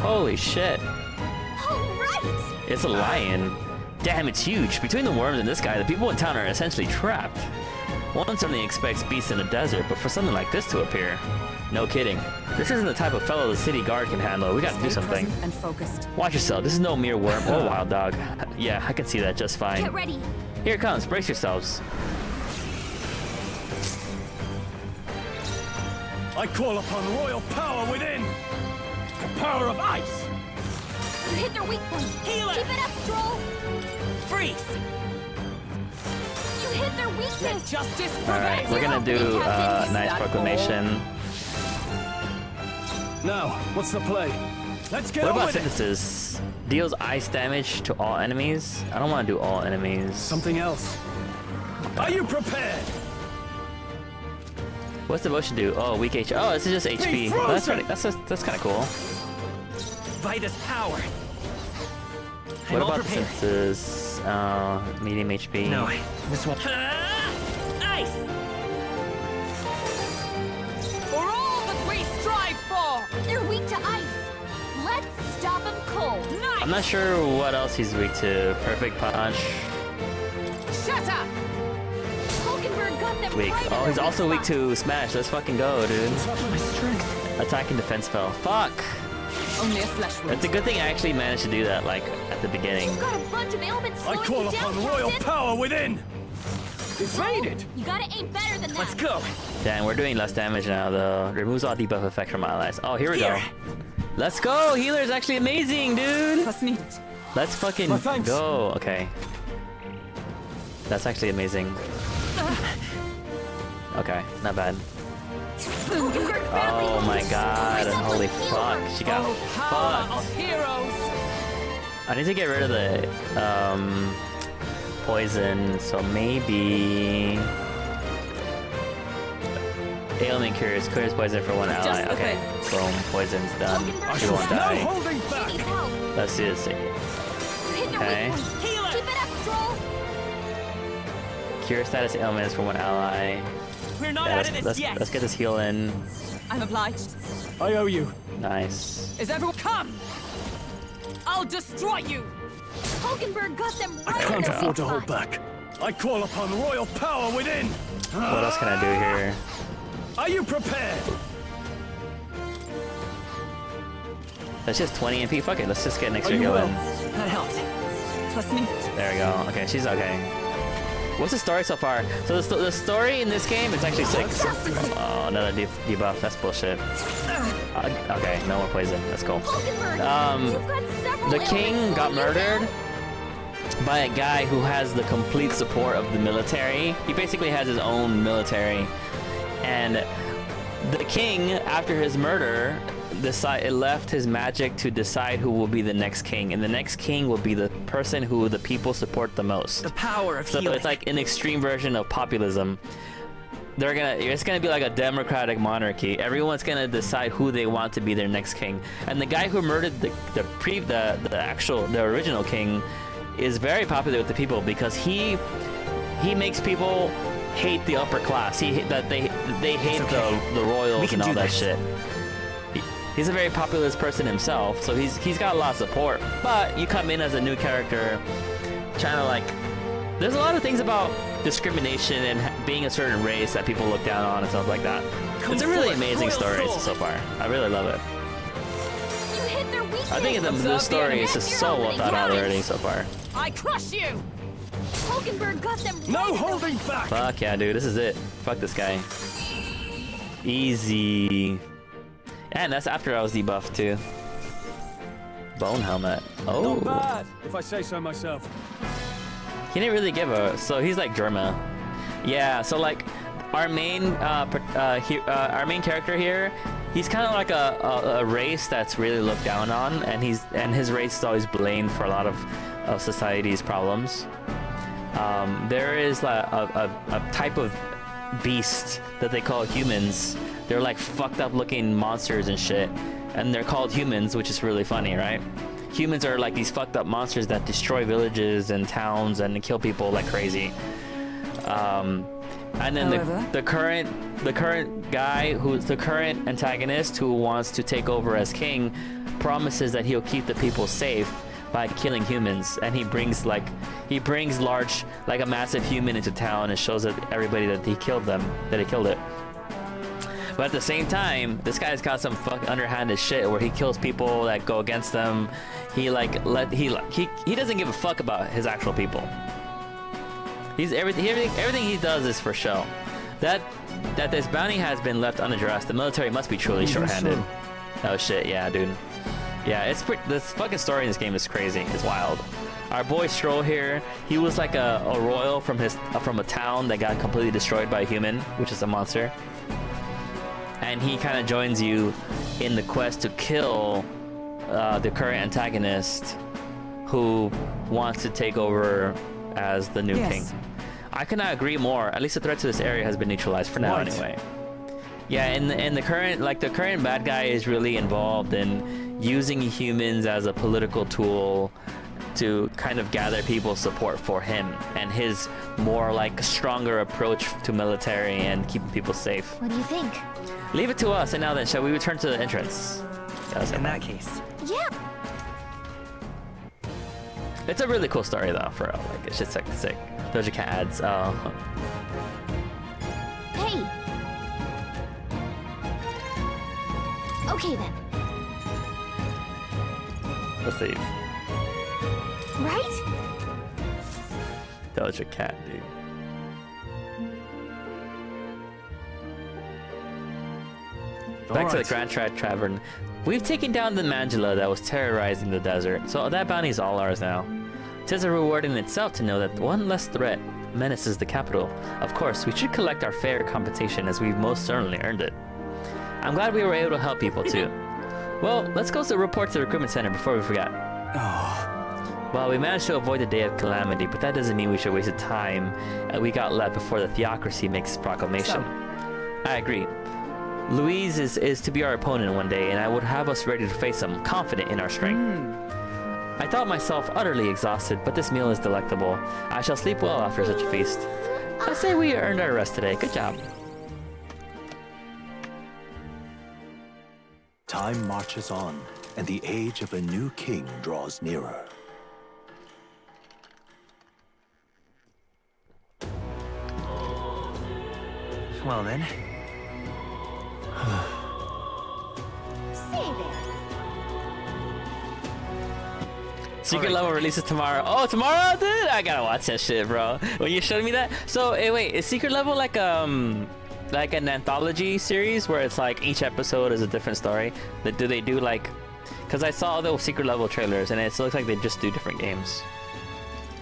Holy shit. All right. It's a lion. Damn, it's huge. Between the worms and this guy, the people in town are essentially trapped. One certainly expects beasts in the desert, but for something like this to appear, no kidding. This isn't the type of fellow the city guard can handle. We gotta do something. Present and focused. Watch yourself. This is no mere worm or wild dog. Yeah, I can see that just fine. Get ready. Here it comes. Brace yourselves. I call upon royal power within. The power of ice. You hit their weak point. Healer! Keep it up, Stroll. Freeze! You hit their weakness. Justice All right, prevails. we're gonna do nice proclamation. Now, what's the play? Let's get What on about with it. synthesis? Deals ice damage to all enemies. I don't want to do all enemies. Something else. Are you prepared? What's devotion do? Oh, weak HP. Oh, this is just HP. frozen! Well, that's kind of cool. By this power. I'm What all about prepared. synthesis? Medium HP. No, this won't. Ice! For all that we strive for. They're weak to ice. Let's stop them cold. Nice. I'm not sure what else he's weak to. Perfect punch. Shatter. Hulkenberg got them Weak. right Oh, in he's their also weak weak to smash. Let's fucking go, dude. My strength. Attack and defense spell. Fuck. Only a flesh wound. It's a good thing I actually managed to do that, like, at the beginning. You've got a bunch of ailments I slowing call you down, upon royal Captain. power within. Evaded. You gotta aim better than that. Let's go. Damn, we're doing less damage now, though. Removes all debuff effect from allies. Oh, here we go. Here. Let's go! Healer is actually amazing, dude! Was neat. Let's fucking My thanks. go. Okay. That's actually amazing. Okay, not bad. Hulkenberg's badly Oh my wounded. god, Someone holy heal fuck. her. She got Power fucked. of heroes. I need to get rid of the poison, so maybe ailment cures poison for one ally. the Okay, boom, poison's done. She won't No die. holding She back. needs help. Let's see this. You hit their Okay. weak point. Healer! Keep it up, Stroll. Cure status ailments for one ally. We're not Yeah, out of this yet. let's get this heal in. I'm obliged. I owe you. Nice. Is everyone come? I'll destroy you. Hulkenberg got them right in Can't their afford to weak hold spot. back. I call upon royal power within. What else can I do here? Are you prepared? That's just 20 MP. Fuck it, let's just get an extra Are you heal well? in. That helped. Was neat. There we go. Okay, she's okay. What's the story so far? So the story in this game is actually sick. Oh, another debuff. That's bullshit. Okay, no more poison. That's cool. Hulkenberg, you've got several The king ailments got slowing you murdered down. by a guy who has the complete support of the military. He basically has his own military. And the king, after his murder, left his magic to decide who will be the next king. And the next king will be the person who the people support the most. The power of So healing. it's like an extreme version of populism. It's gonna be like a democratic monarchy. Everyone's gonna decide who they want to be their next king. And the guy who murdered the original king is very popular with the people because he makes people hate the upper class. They hate the royals We can and all do that this. shit. He's a very populist person himself, so he's got a lot of support. But you come in as a new character, trying to like. There's a lot of things about discrimination and being a certain race that people look down on and stuff like that. Come It's a really forth, amazing royal story soul. so far. I really love it. I think the story is just so well thought out already so far. I crush you! Hulkenberg got them No holding back! Fuck yeah, dude. This is it. Fuck this guy. Easy. And that's after I was debuffed too. Bone helmet. Oh. Not bad, if I say so myself. He didn't really give a. So he's like Germa. Yeah. So like our main our main character here, he's kind of like a race that's really looked down on, and his race is always blamed for a lot of society's problems. There is a type of beast that they call humans. They're like fucked up looking monsters and shit, and they're called humans, which is really funny, right? Humans are like these fucked up monsters that destroy villages and towns and kill people like crazy. And then the current guy, who's the current antagonist, who wants to take over as king, promises that he'll keep the people safe by killing humans, and he brings large, like a massive human into town and shows everybody that he killed it. But at the same time, this guy's got some fucking underhanded shit where he kills people that go against them. He doesn't give a fuck about his actual people. Everything he does is for show. That this bounty has been left unaddressed. The military must be truly short-handed. Oh shit, yeah, dude. Yeah, this fucking story in this game is crazy. It's wild. Our boy Stroll here, he was like a royal from a town that got completely destroyed by a human, which is a monster. And he kind of joins you in the quest to kill the current antagonist, who wants to take over as the new king. I cannot agree more. At least the threat to this area has been neutralized for now, anyway. Yeah, and the current bad guy is really involved in using humans as a political tool to kind of gather people's support for him and his more like stronger approach to military and keeping people safe. What do you think? Leave it to us. And now then, shall we return to the entrance? In that case. Yeah. It's a really cool story though, for real. Like, it's just like sick. Doja Cat ads. Hey. Okay then. Let's leave. Right? Doja Cat, dude. Back to the Grand Tavern. We've taken down the Mandula that was terrorizing the desert, so that bounty's all ours now. 'Tis a reward in itself to know that one less threat menaces the capital. Of course, we should collect our fair compensation, as we've most certainly earned it. I'm glad we were able to help people too. Well, let's go report to the recruitment center before we forget. Well, we managed to avoid the day of calamity, but that doesn't mean we should waste the time we got left before the theocracy makes proclamation. I agree. Louise is to be our opponent one day, and I would have us ready to face him, confident in our strength. I thought myself utterly exhausted, but this meal is delectable. I shall sleep well after such a feast. I say we earned our rest today. Good job. Time marches on, and the age of a new king draws nearer. Well then. Say there. Secret level releases tomorrow. Oh, tomorrow, dude! I gotta watch that shit, bro. When you showed me that. So, wait, is Secret Level like an anthology series where it's like each episode is a different story? Do they do like? Because I saw the Secret Level trailers and it looks like they just do different games.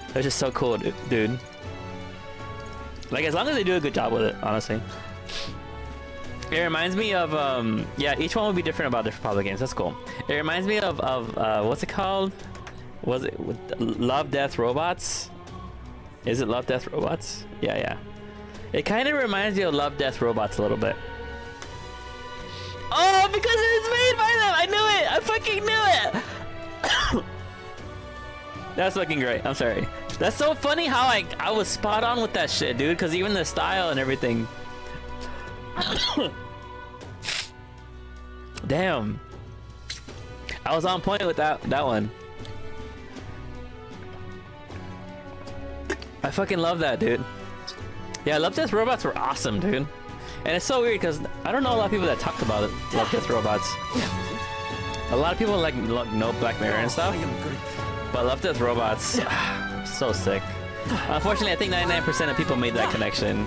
It's just so cool, dude. Like, as long as they do a good job with it, honestly. It reminds me of yeah, each one will be different about different public games. That's cool. It reminds me of what's it called? Was it Love, Death, Robots? Is it Love, Death, Robots? Yeah. It kind of reminds me of Love, Death, Robots a little bit. Oh, because it was made by them! I knew it! I fucking knew it! That's fucking great. I'm sorry. That's so funny how I was spot on with that shit, dude. Because even the style and everything. Damn. I was on point with that one. I fucking love that, dude. Yeah, Love, Death, Robots were awesome, dude. And it's so weird because I don't know a lot of people that talked about it. Love, Death, Robots. A lot of people like know Black Mirror and stuff, but Love, Death, Robots, so sick. Unfortunately, I think 99% of people made that connection.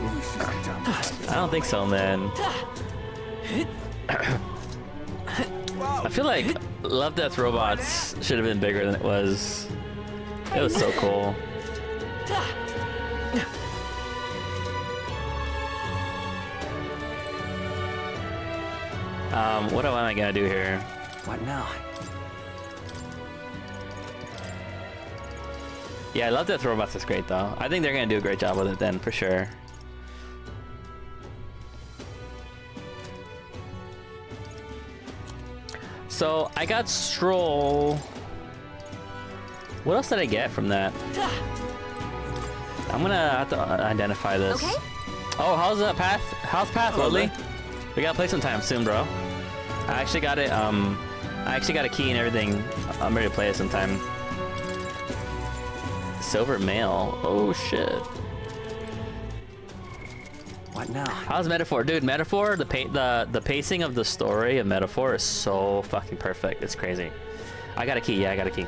I don't think so, man. I feel like Love, Death, Robots should have been bigger than it was. It was so cool. What am I gonna do here? What now? Yeah, I love Death Robots is great though. I think they're gonna do a great job with it then, for sure. So I got Stroll. What else did I get from that? I'm gonna have to identify this. Okay. Oh, how's the path? How's path, Lily? We gotta play sometime soon, bro. I actually got it. I actually got a key and everything. I'm ready to play it sometime. Silver Mail. Oh shit. What now? How's Metaphor, dude? Metaphor. The pacing of the story of Metaphor is so fucking perfect. It's crazy. I got a key. Yeah, I got a key.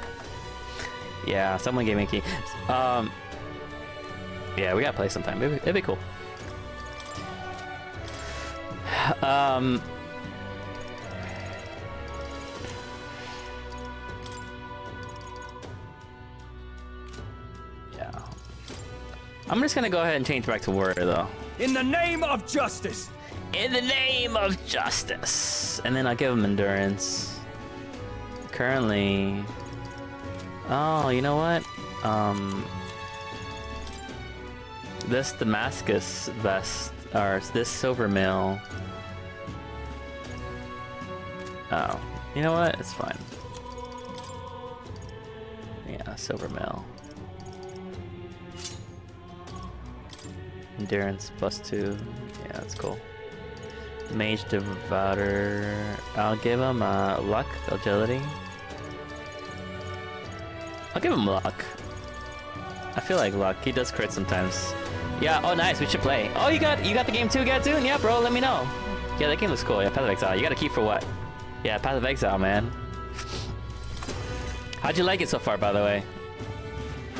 Yeah, someone gave me a key. Yeah, we gotta play sometime. It'd be cool. Yeah. I'm just gonna go ahead and change back to Warrior though. In the name of justice! In the name of justice! And then I'll give him endurance. Currently... Oh, you know what? This Damascus vest, or this silver mail. Oh, you know what? It's fine. Yeah, silver mail. Endurance +2. Yeah, that's cool. Mage Devourer. I'll give him luck, agility. I'll give him luck. I feel like luck. He does crit sometimes. Yeah. Oh, nice. We should play. Oh, you got the game too, Gadzoon? Yeah, bro. Let me know. Yeah, that game looks cool. Yeah, Path of Exile. You got a key for what? Yeah, Path of Exile, man. How'd you like it so far, by the way?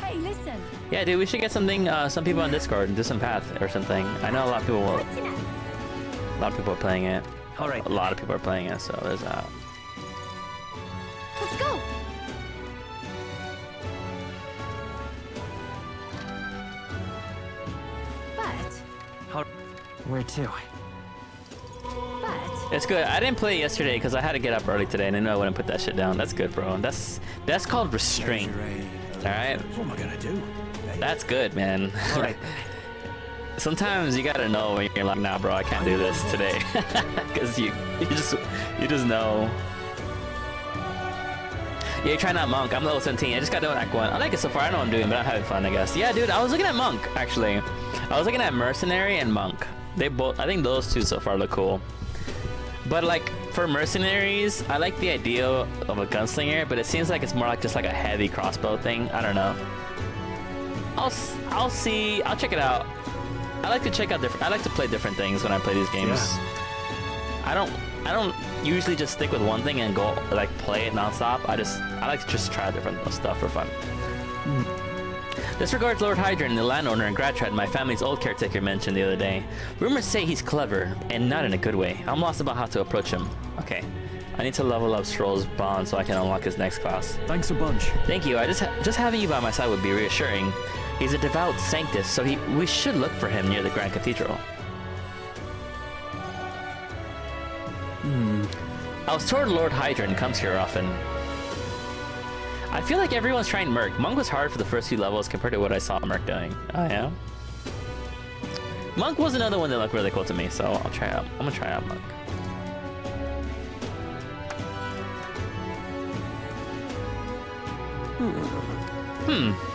Hey, listen. Yeah, dude. We should get something. Some people on Discord and do some Path or something. I know a lot of people will. A lot of people are playing it. All right. A lot of people are playing it. So there's that. Let's go. Where to? But It's good. I didn't play it yesterday because I had to get up early today, and I knew I wouldn't put that shit down. That's good, bro. That's called restraint. All right. What am I gonna do? That's good, man. All right. Sometimes you gotta know when you're like, nah, bro, I can't do this today, because you just know. Yeah, you're trying out Monk. I'm level 17. I just got done with Act 1. I like it so far. I know what I'm doing, but I'm having fun, I guess. Yeah, dude, I was looking at Monk, actually. I was looking at Mercenary and Monk. They both, I think those two so far look cool. But like, for Mercenaries, I like the idea of a gunslinger, but it seems like it's more like just like a heavy crossbow thing. I don't know. I'll see. I'll check it out. I like to check out I like to play different things when I play these games. Yeah. I don't usually just stick with one thing and go like play it nonstop. I like to just try different stuff for fun. This regards Lord Hydron, the landowner in Grattrad my family's old caretaker mentioned the other day. Rumors say he's clever, and not in a good way. I'm lost about how to approach him. Okay. I need to level up Stroll's bond so I can unlock his next class. Thanks a bunch. Thank you. Just having you by my side would be reassuring. He's a devout sanctus, so we should look for him near the Grand Cathedral. I was told Lord Hydron comes here often. I feel like everyone's trying Merc. Monk was hard for the first few levels compared to what I saw Merc doing. Oh yeah? Monk was another one that looked really cool to me, so I'll try out. I'm gonna try out Monk.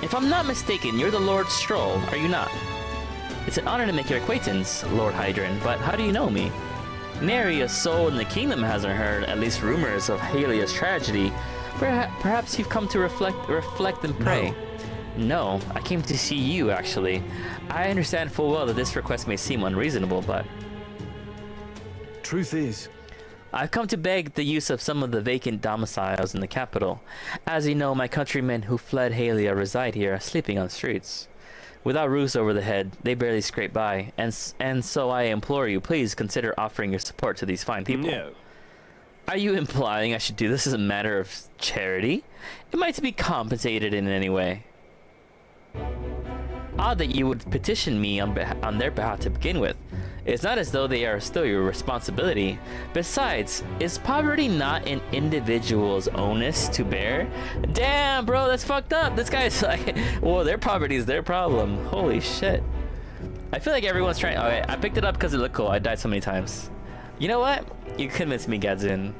If I'm not mistaken, you're the Lord Stroll, are you not? It's an honor to make your acquaintance, Lord Hydron, but how do you know me? Nary a soul in the kingdom hasn't heard at least rumors of Halia's tragedy. Perhaps you've come to reflect and pray. No, I came to see you, actually. I understand full well that this request may seem unreasonable, but... Truth is... I've come to beg the use of some of the vacant domiciles in the capital. As you know, my countrymen who fled Halia reside here, sleeping on streets. Without roofs over the head, they barely scrape by, and so I implore you, please consider offering your support to these fine people. No. Are you implying I should do this as a matter of charity? Am I to be compensated in any way? Odd that you would petition me on their behalf to begin with. It's not as though they are still your responsibility. Besides, is poverty not an individual's onus to bear? Damn, bro, that's fucked up. This guy's like, well, their poverty is their problem. Holy shit. I feel like everyone's trying. Okay, I picked it up because it looked cool. I died so many times. You know what? You convinced me, Gadzin.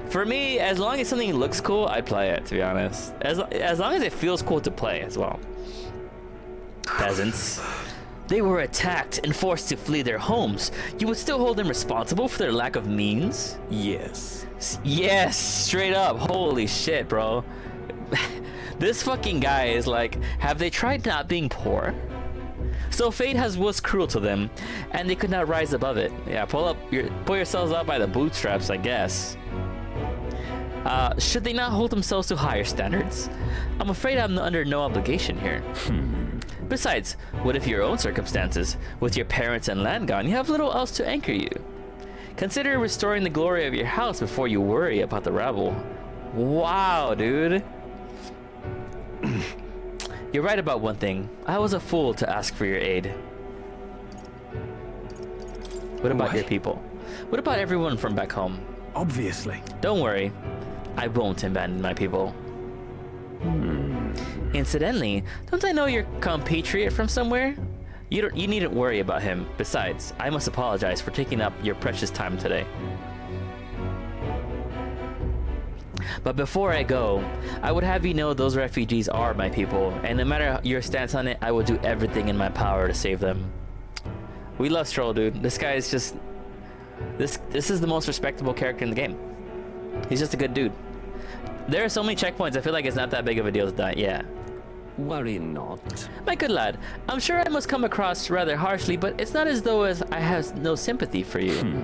For me, as long as something looks cool, I'd play it, to be honest. As long as it feels cool to play as well. Peasants. They were attacked and forced to flee their homes. You would still hold them responsible for their lack of means? Yes. Yes, straight up. Holy shit, bro. This fucking guy is like, have they tried not being poor? So fate was cruel to them, and they could not rise above it. Yeah, pull yourselves up by the bootstraps, I guess. Should they not hold themselves to higher standards? I'm afraid I'm under no obligation here. Besides, what if your own circumstances, with your parents and land gone, you have little else to anchor you? Consider restoring the glory of your house before you worry about the rabble. Wow, dude. You're right about one thing. I was a fool to ask for your aid. What about your people? What about everyone from back home? Obviously. Don't worry. I won't abandon my people. Incidentally, don't I know your compatriot from somewhere? You needn't worry about him. Besides, I must apologize for taking up your precious time today. But before I go, I would have you know those refugees are my people, and no matter your stance on it, I will do everything in my power to save them. We love Stroll, dude. This guy is just... This is the most respectable character in the game. He's just a good dude. There are so many checkpoints, I feel like it's not that big of a deal to die. Yeah. Worry not. My good lad, I'm sure I must come across rather harshly, but it's not as though I have no sympathy for you.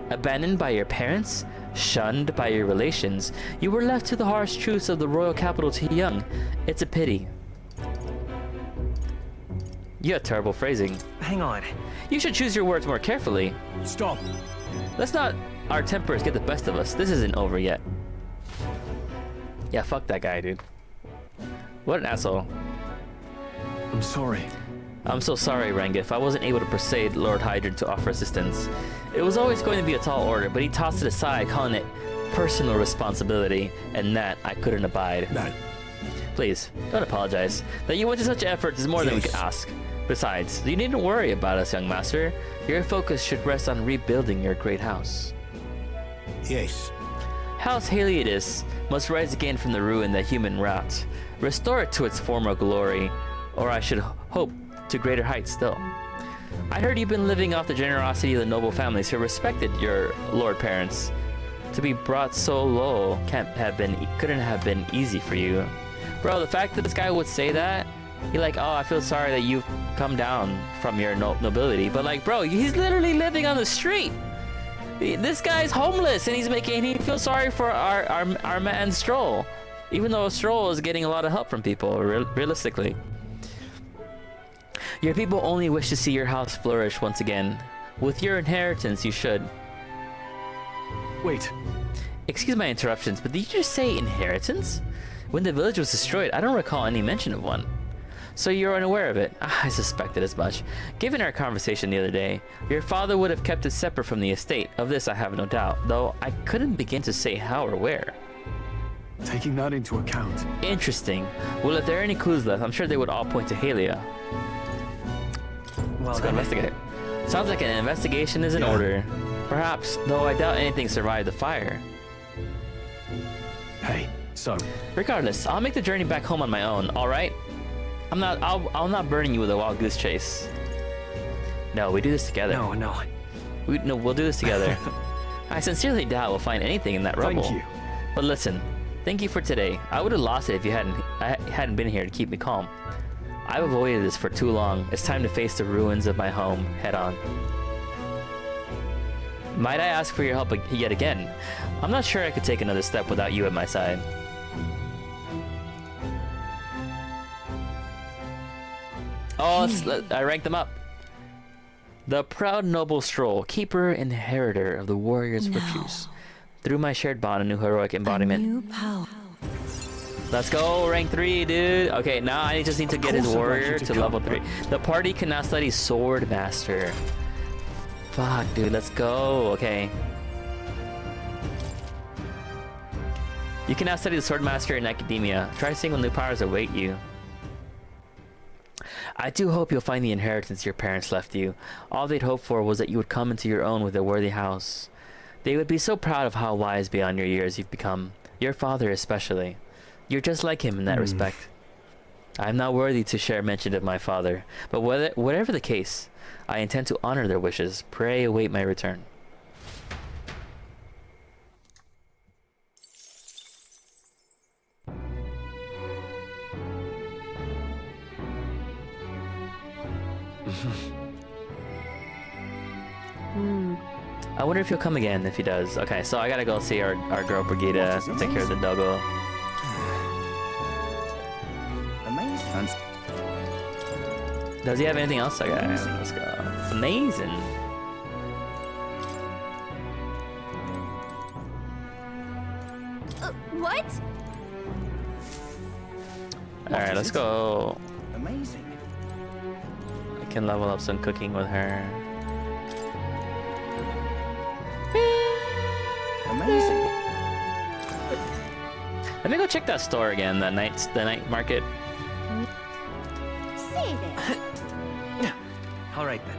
Abandoned by your parents, shunned by your relations, you were left to the harsh truths of the royal capital too young. It's a pity. You have terrible phrasing. Hang on. You should choose your words more carefully. Stop. Let's not our tempers get the best of us. This isn't over yet. Yeah, fuck that guy, dude. What an asshole. I'm sorry. I'm so sorry, Rangif. I wasn't able to persuade Lord Hydrant to offer assistance. It was always going to be a tall order, but he tossed it aside, calling it personal responsibility, and that I couldn't abide. No. Please, don't apologize. That you went to such efforts is more than we could ask. Besides, you needn't worry about us, young master. Your focus should rest on rebuilding your great house. Yes. House Heliodus must rise again from the ruin that human wrought. Restore it to its former glory, or I should hope to greater heights still. I heard you've been living off the generosity of the noble families who respected your lord parents. To be brought so low couldn't have been easy for you. Bro, the fact that this guy would say that, you're like, oh, I feel sorry that you've come down from your nobility. But like, bro, he's literally living on the street. This guy's homeless, and he feels sorry for our man Stroll. Even though Stroll is getting a lot of help from people, realistically. Your people only wish to see your house flourish once again. With your inheritance, you should. Wait. Excuse my interruptions, but did you just say inheritance? When the village was destroyed, I don't recall any mention of one. So you're unaware of it? I suspected as much. Given our conversation the other day, your father would have kept it separate from the estate. Of this I have no doubt, though I couldn't begin to say how or where. Taking that into account. Interesting. Well, if there are any clues left, I'm sure they would all point to Halia. Well, Let's go investigate. Sounds like an investigation is in order. Perhaps, though I doubt anything survived the fire. Hey, so... Regardless, I'll make the journey back home on my own, alright? I'm not burning you with a wild goose chase. No, we do this together. No. We'll do this together. I sincerely doubt we'll find anything in that rubble. Thank you. But listen, thank you for today. I would have lost it if you hadn't been here to keep me calm. I've avoided this for too long. It's time to face the ruins of my home head on. Might I ask for your help yet again? I'm not sure I could take another step without you at my side. Oh, I ranked them up. The proud noble Stroll, keeper and inheritor of the warrior's virtues. Through my shared bond, a new heroic embodiment. New power. Let's go, rank 3, dude. Okay, now I just need to get his warrior to level 3. The party can now study sword master. Fuck, dude, let's go. Okay. You can now study the sword master in academia. Try seeing what new powers await you. I do hope you'll find the inheritance your parents left you. All they'd hoped for was that you would come into your own with a worthy house. They would be so proud of how wise beyond your years you've become. Your father especially. You're just like him in that respect. I'm not worthy to share mention of my father, but whatever the case, I intend to honor their wishes. Pray await my return. I wonder if he'll come again. If he does. Okay, so I gotta go see our girl Brigida take care of the doggo. Amazing. Does he have anything else? Okay, let's go. Amazing. What? Alright, let's go. Amazing. I can level up some cooking with her. Amazing. Let me go check that store again, the night market. Say that. All right then.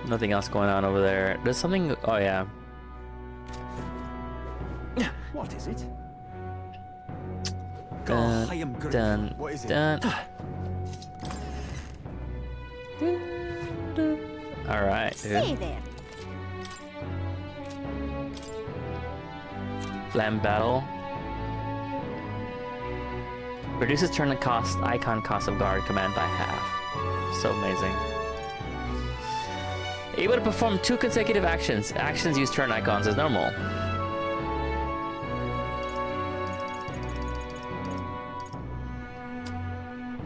Nothing else going on over there. There's something. Oh yeah. What is it? Dun, I am good. dun, What is it? dun. All right, Say dude. that. Flam battle. Reduces turn cost, icon cost of guard command by half. So amazing. Able to perform 2 consecutive actions. Actions use turn icons as normal.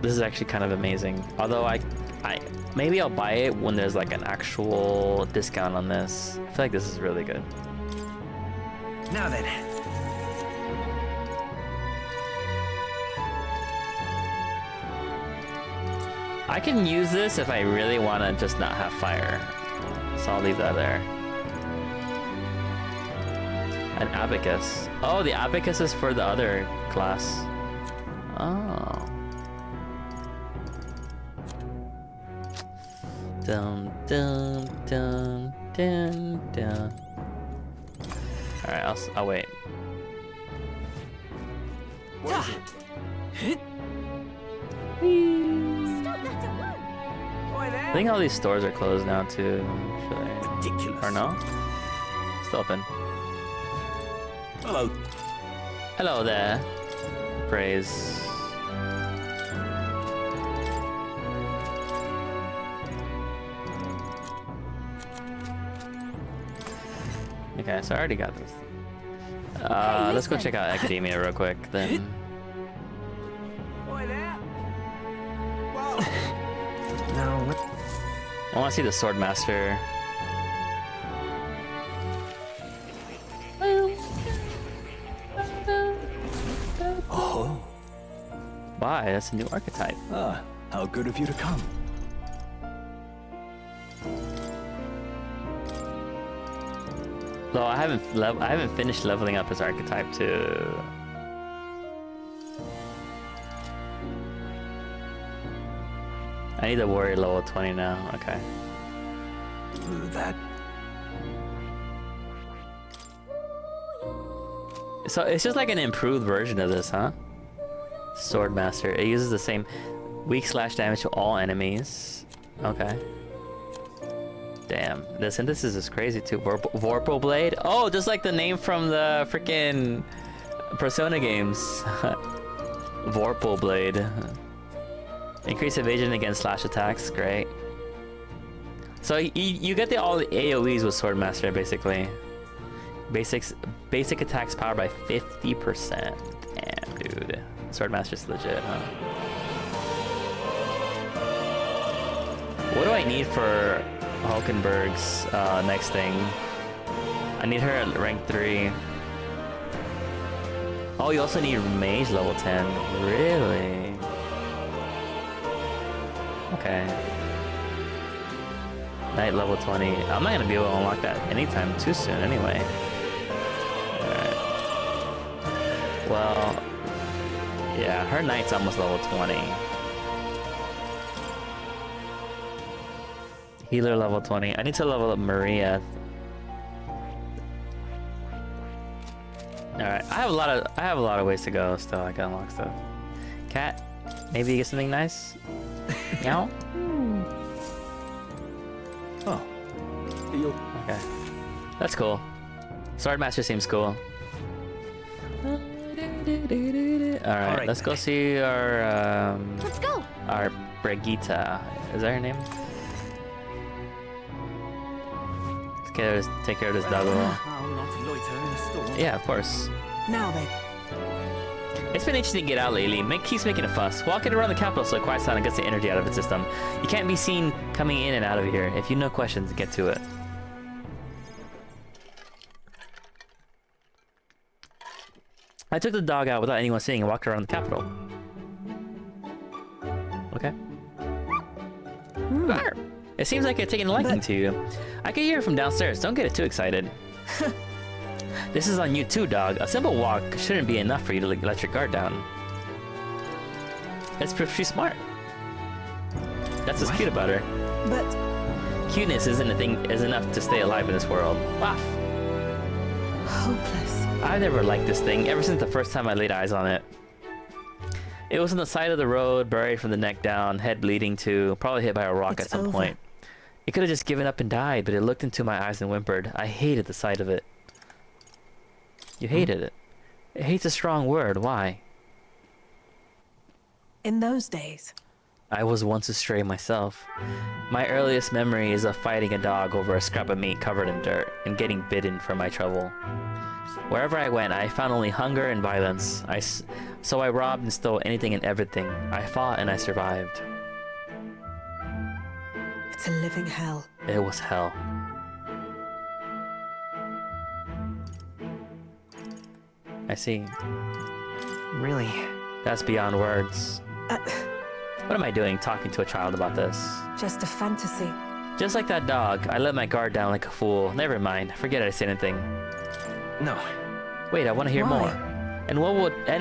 This is actually kind of amazing. Although I maybe I'll buy it when there's like an actual discount on this. I feel like this is really good. Now then. I can use this if I really want to just not have fire. So I'll leave that there. An abacus. Oh, the abacus is for the other class. Oh. Dun dun dun dun dun. All right, I'll wait. What is it? Stop that at once. Boy there. I think all these stores are closed now too. Ridiculous. Or no? Still open. Hello. Hello there. Praise. Okay, so I already got this. Let's go check out Academia real quick then. Boy there. Whoa. No, what? I want to see the Sword Master. Oh. Why? That's a new archetype. Ah, how good of you to come. Though I haven't finished leveling up his archetype too. I need the warrior level 20 now. Okay. That. So it's just like an improved version of this, huh? Sword Master. It uses the same weak slash damage to all enemies. Okay. Damn. The synthesis is crazy too. Vorpal Blade? Oh, just like the name from the freaking Persona games. Vorpal Blade. Increase evasion against slash attacks. Great. So you get all the AoEs with Swordmaster basically. Basic attacks powered by 50%. Damn, dude. Swordmaster's legit, huh? What do I need for Hulkenberg's next thing? I need her at rank 3. Oh, you also need Mage level 10. Really? Okay. Knight level 20. I'm not gonna be able to unlock that anytime too soon anyway. Alright. Well, yeah, her Knight's almost level 20. Healer level 20. I need to level up Maria. Alright, I have a lot of ways to go still. I can unlock stuff. Cat, maybe you get something nice? Meow? Oh. Okay. That's cool. Swordmaster seems cool. Alright, let's go see our Let's go. our Brigitte. Is that her name? Let's take care of this doggo. I'll not loiter in a storm. Yeah, of course. Now then. It's been interesting to get out lately. Keeps making a fuss. Walking around the capital so it quiets down and gets the energy out of its system. You can't be seen coming in and out of here. If you know questions, get to it. I took the dog out without anyone seeing and walked around the capital. Okay. Arr! It seems like it's taking a liking to you. I can hear it from downstairs. Don't get it too excited. This is on you too, dog. A simple walk shouldn't be enough for you to let your guard down. It's pretty smart. That's what's cute about her. But Cuteness is enough to stay alive in this world. Wow. hopeless. I've never liked this thing ever since the first time I laid eyes on it. It was on the side of the road, buried from the neck down, head bleeding too, probably hit by a rock at some point. It could have just given up and died, but it looked into my eyes and whimpered. I hated the sight of it. You hated it. Hate's a strong word. Why? In those days. I was once a stray myself. My earliest memory is of fighting a dog over a scrap of meat covered in dirt and getting bitten for my trouble. Wherever I went, I found only hunger and violence. So I robbed and stole anything and everything. I fought and I survived. It's a living hell. It was hell. I see. Really? That's beyond words. What am I doing talking to a child about this? Just a fantasy. Just like that dog, I let my guard down like a fool. Never mind. Forget I said anything. No. Wait, I want to hear Why? more. And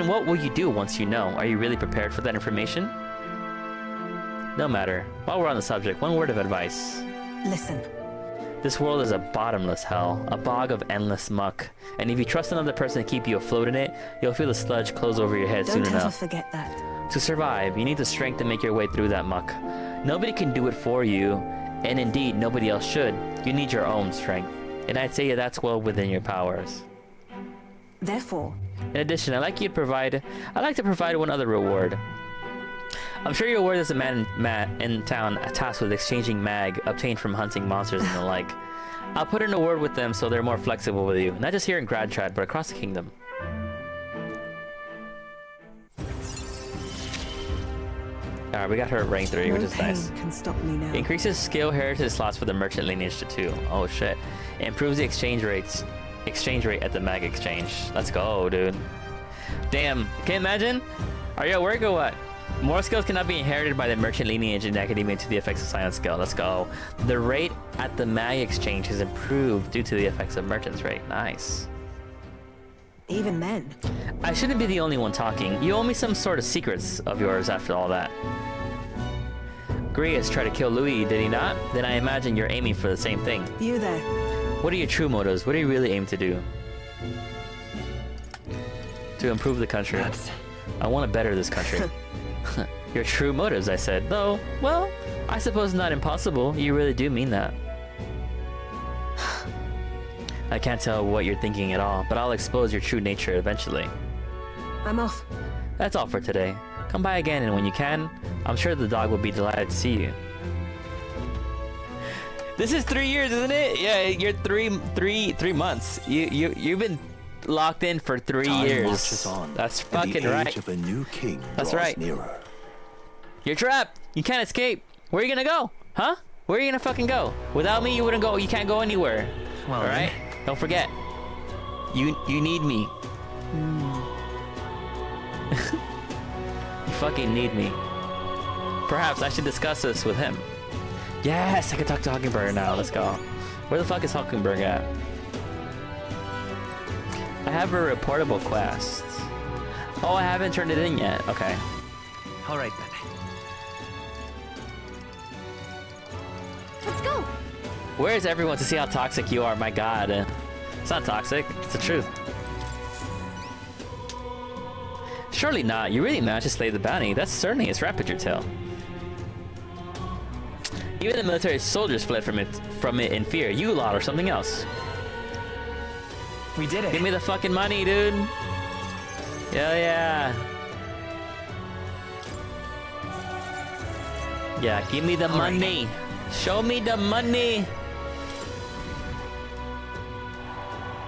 what will you do once you know? Are you really prepared for that information? No matter. While we're on the subject, one word of advice. Listen. This world is a bottomless hell, a bog of endless muck. And if you trust another person to keep you afloat in it, you'll feel the sludge close over your head soon Don't ever enough. forget that. To survive, you need the strength to make your way through that muck. Nobody can do it for you, and indeed, nobody else should. You need your own strength. And I'd say that's well within your powers. Therefore, In addition, I'd like to provide one other reward. I'm sure you're aware there's a man in town tasked with exchanging mag obtained from hunting monsters and the like. I'll put in a word with them so they're more flexible with you, not just here in Gradtrad, but across the kingdom. Alright, we got her at rank 3, which is nice. Can stop me now. Increases skill heritage slots for the merchant lineage to 2. Oh shit. Improves the exchange rate at the mag exchange. Let's go, dude. Damn, can you imagine? Are you at work or what? More skills cannot be inherited by the merchant lineage in academia to the effects of silent skill. Let's go. The rate at the mag exchange has improved due to the effects of merchant's rate. Nice. Even then. I shouldn't be the only one talking. You owe me some sort of secrets of yours after all that. Grius tried to kill Louis, did he not? Then I imagine you're aiming for the same thing. You there. What are your true motives? What do you really aim to do? To improve the country. I want to better this country. Your true motives, I said. Though, well, I suppose not impossible. You really do mean that. I can't tell what you're thinking at all, but I'll expose your true nature eventually. I'm off. That's all for today. Come by again, and when you can, I'm sure the dog will be delighted to see you. This is 3 years, isn't it? Yeah, you're three months. You've been locked in for 3 Time years. marches on, That's and fucking the age right. of a new king That's draws right. nearer. You're trapped. You can't escape. Where are you gonna go? Huh? Where are you gonna fucking go? Without me, you wouldn't go. You can't go anywhere. Well, All right? Don't forget. You need me. You fucking need me. Perhaps I should discuss this with him. Yes, I can talk to Hockenberg now. Let's go. Where the fuck is Hockenberg at? I have a reportable quest. Oh, I haven't turned it in yet. Okay. All right then. Let's go. Where is everyone to see how toxic you are? My god. It's not toxic. It's the truth. Surely not. You really managed to slay the bounty. That's certainly its rapid your tail. Even the military soldiers fled from it in fear. You lot or something else. We did it. Give me the fucking money, dude. Yeah. Yeah, give me the money. Show me the money.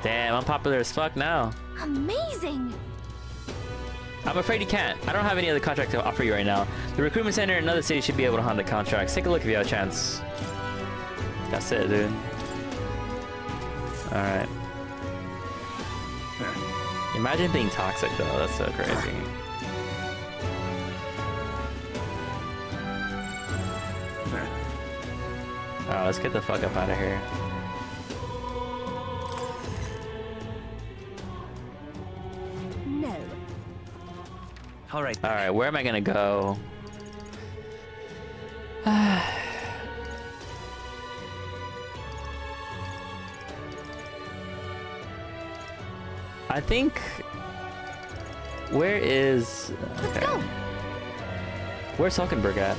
Damn, I'm popular as fuck now. Amazing. I'm afraid you can't. I don't have any other contract to offer you right now. The recruitment center in another city should be able to handle the contracts. Take a look if you have a chance. That's it, dude. Alright. Imagine being toxic, though. That's so crazy. Alright, let's get the fuck up out of here. No. All right. Alright, where am I gonna go? I think... Where is... Let's go. Where's Hulkenberg at?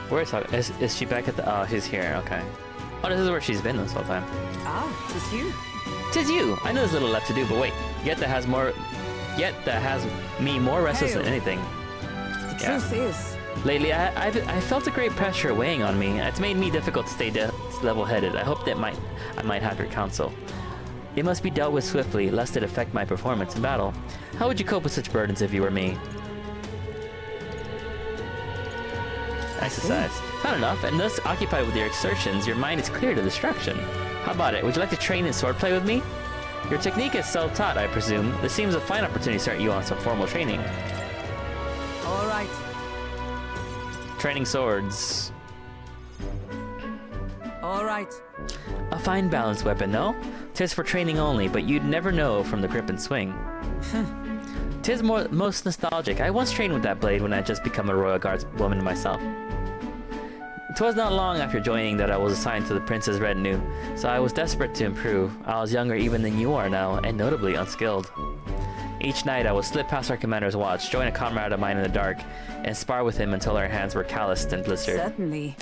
Where's Hulkenberg? Is she back at the... Oh, she's here. Okay. Oh, this is where she's been this whole time. Ah, 'tis you. 'Tis you! I know there's little left to do, but wait. Yet that has me more restless than Hail. anything. The Yeah. truth is, Lately, I felt a great pressure weighing on me. It's made me difficult to stay level-headed. I hope that I might have your counsel. It must be dealt with swiftly, lest it affect my performance in battle. How would you cope with such burdens if you were me? Exercise. Not enough, and thus occupied with your exertions, your mind is clear to distraction. How about it? Would you like to train in swordplay with me? Your technique is self-taught, I presume. This seems a fine opportunity to start you on some formal training. all right. Training swords. All right. A fine balanced weapon, no? 'Tis for training only, but you'd never know from the grip and swing. 'Tis most nostalgic. I once trained with that blade when I had just become a Royal Guards woman myself. 'Twas not long after joining that I was assigned to the prince's retinue, so I was desperate to improve. I was younger even than you are now, and notably unskilled. Each night I would slip past our commander's watch, join a comrade of mine in the dark, and spar with him until our hands were calloused and blistered. Certainly.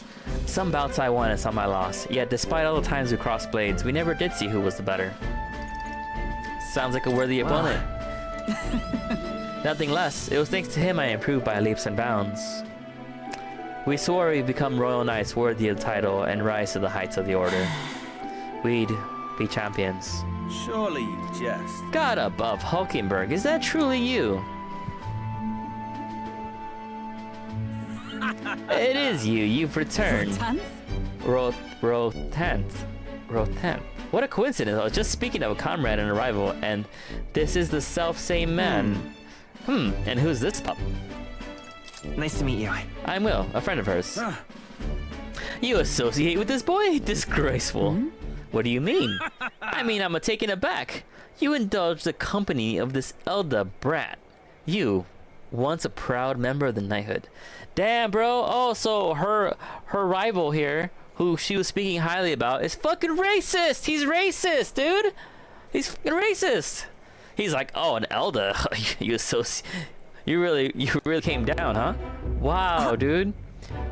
Some bouts I won and some I lost, yet despite all the times we crossed blades, we never did see who was the better. Sounds like a worthy opponent. Nothing less. It was thanks to him I improved by leaps and bounds. We swore we'd become royal knights worthy of the title and rise to the heights of the order. We'd be champions. Surely you jest. God above, Hulkenberg, is that truly you? It is you. You've returned. Rotent. What a coincidence. I was just speaking of a comrade and a rival, and this is the self-same man. And who's this pup? Nice to meet you. I'm Will, a friend of hers. You associate with this boy? Disgraceful. What do you mean? I mean, I'm taken aback. You indulge the company of this elder brat. You, once a proud member of the knighthood. Damn, bro. Oh, so her rival here, who she was speaking highly about, is fucking racist. He's racist, dude. He's fucking racist. He's like, oh, an elder. You really came down, huh? Wow, dude.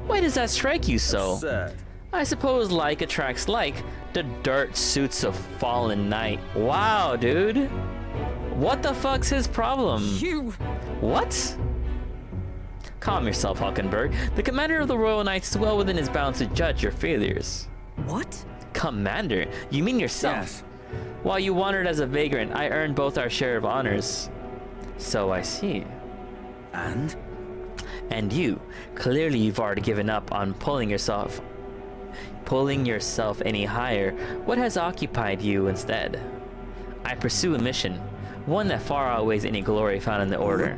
Why does that strike you so? Sad. I suppose like attracts like. The dirt suits a fallen knight. Wow, dude. What the fuck's his problem? You. What? Calm yourself, Hulkenberg. The commander of the Royal Knights is well within his bounds to judge your failures. What? Commander? You mean yourself? Yes. While you wandered as a vagrant, I earned both our share of honors. So I see. And? And you. Clearly you've already given up on pulling yourself any higher. What has occupied you instead? I pursue a mission, one that far outweighs any glory found in the Order.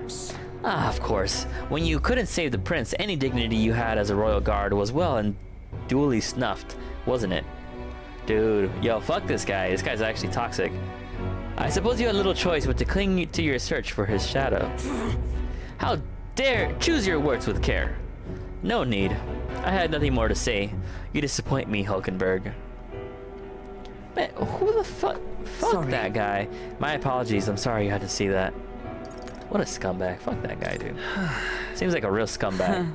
Ah, of course. When you couldn't save the prince, any dignity you had as a royal guard was well and duly snuffed, wasn't it? Dude, yo, fuck this guy. This guy's actually toxic. I suppose you had little choice but to cling to your search for his shadow. How dare choose your words with care. No need. I had nothing more to say. You disappoint me, Hulkenberg. Man, who the fuck? Fuck Sorry. that guy. My apologies. I'm sorry you had to see that. What a scumbag. Fuck that guy, dude. Seems like a real scumbag.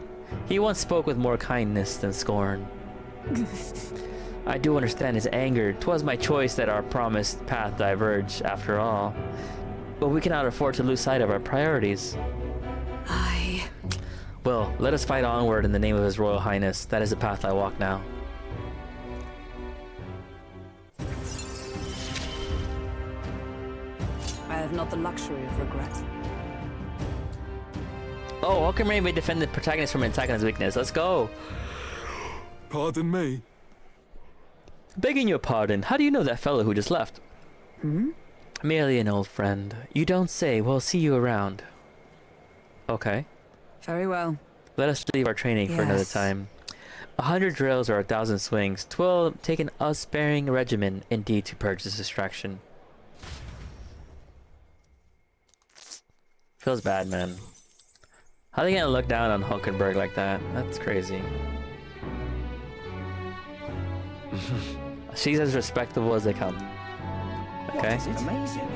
He once spoke with more kindness than scorn. I do understand his anger. 'Twas my choice that our promised path diverged, after all. But we cannot afford to lose sight of our priorities. Well, let us fight onward in the name of His Royal Highness. That is the path I walk now. I have not the luxury of regret. Oh, Hulkenberg may defend the protagonist from an attack on his weakness. Let's go. Pardon me. Begging your pardon, how do you know that fellow who just left? Merely an old friend. You don't say. Well, see you around. Okay. Very well. Let us leave our training for another Yes. time. 100 drills or 1,000 swings. 'Twill take an unsparing regimen indeed to purge this distraction. Feels bad, man. How are they gonna look down on Hulkenberg like that? That's crazy. She's as respectable as they come. Okay. It's amazing.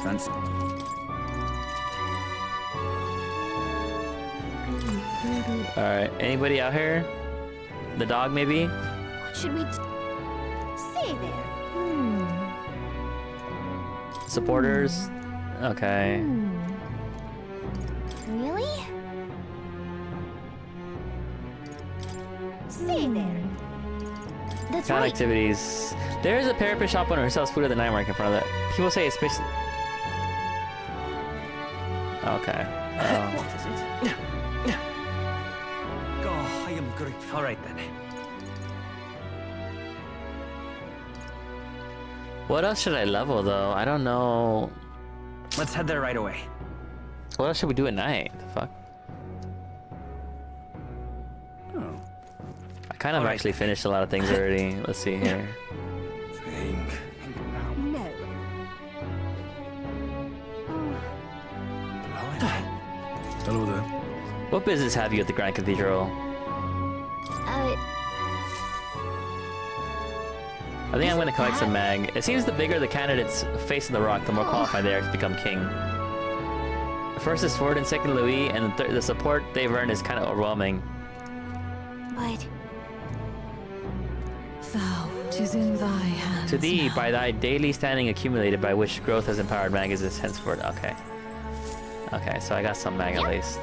Fancy. Alright, anybody out here? The dog, maybe? What should we say there? Supporters? Okay. Really? Say there. That's Town right. activities. There's a parapet shop owner who sells food at the night market in front of that. People say it's basically... Okay. What is it? Oh, I am grateful. All right then. What else should I level though? I don't know. Let's head there right away. What else should we do at night? The fuck? Oh. I kind of Alright. actually finished a lot of things already. Let's see here. No. Hello there. What business have you at the Grand Cathedral? I think I'm going to collect some mag. It seems the bigger the candidates facing the rock, the more qualified they are to become king. First is Ford and second Louis, and the support they've earned is kind of overwhelming. But Thou, 'tis in thy hands. To thee, now. by thy daily standing accumulated, by which growth has empowered mag is henceforth. Okay. Okay, so I got some mag at least.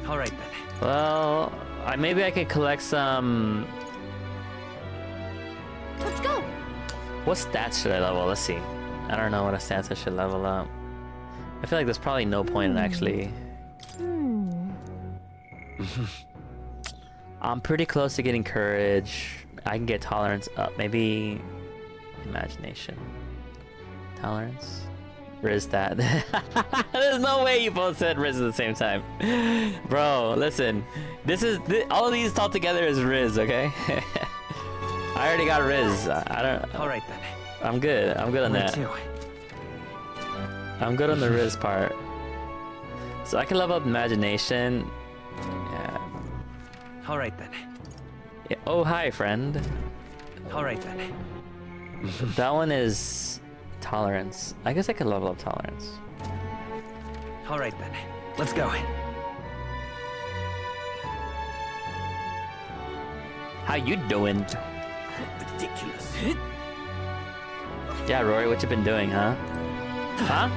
All right then. Well, maybe I could collect some... let's go. What stats should I level? Let's see. I don't know what stats I should level up. I feel like there's probably no point in actually... I'm pretty close to getting courage. I can get tolerance up. Maybe imagination. Tolerance. Riz that. There's no way you both said Riz at the same time. Bro, listen. All of these all together is Riz, okay? I already got Riz. I don't... All right then. I'm good. I'm good on Where that. to? I'm good on the Riz part. So I can level up imagination. Yeah. All right then. Yeah. Oh, hi, friend. All right then. That one is tolerance. I guess I could level up tolerance. All right, then. Let's go. How you doing? Ridiculous. Yeah, Rory, what you been doing, huh? Huh?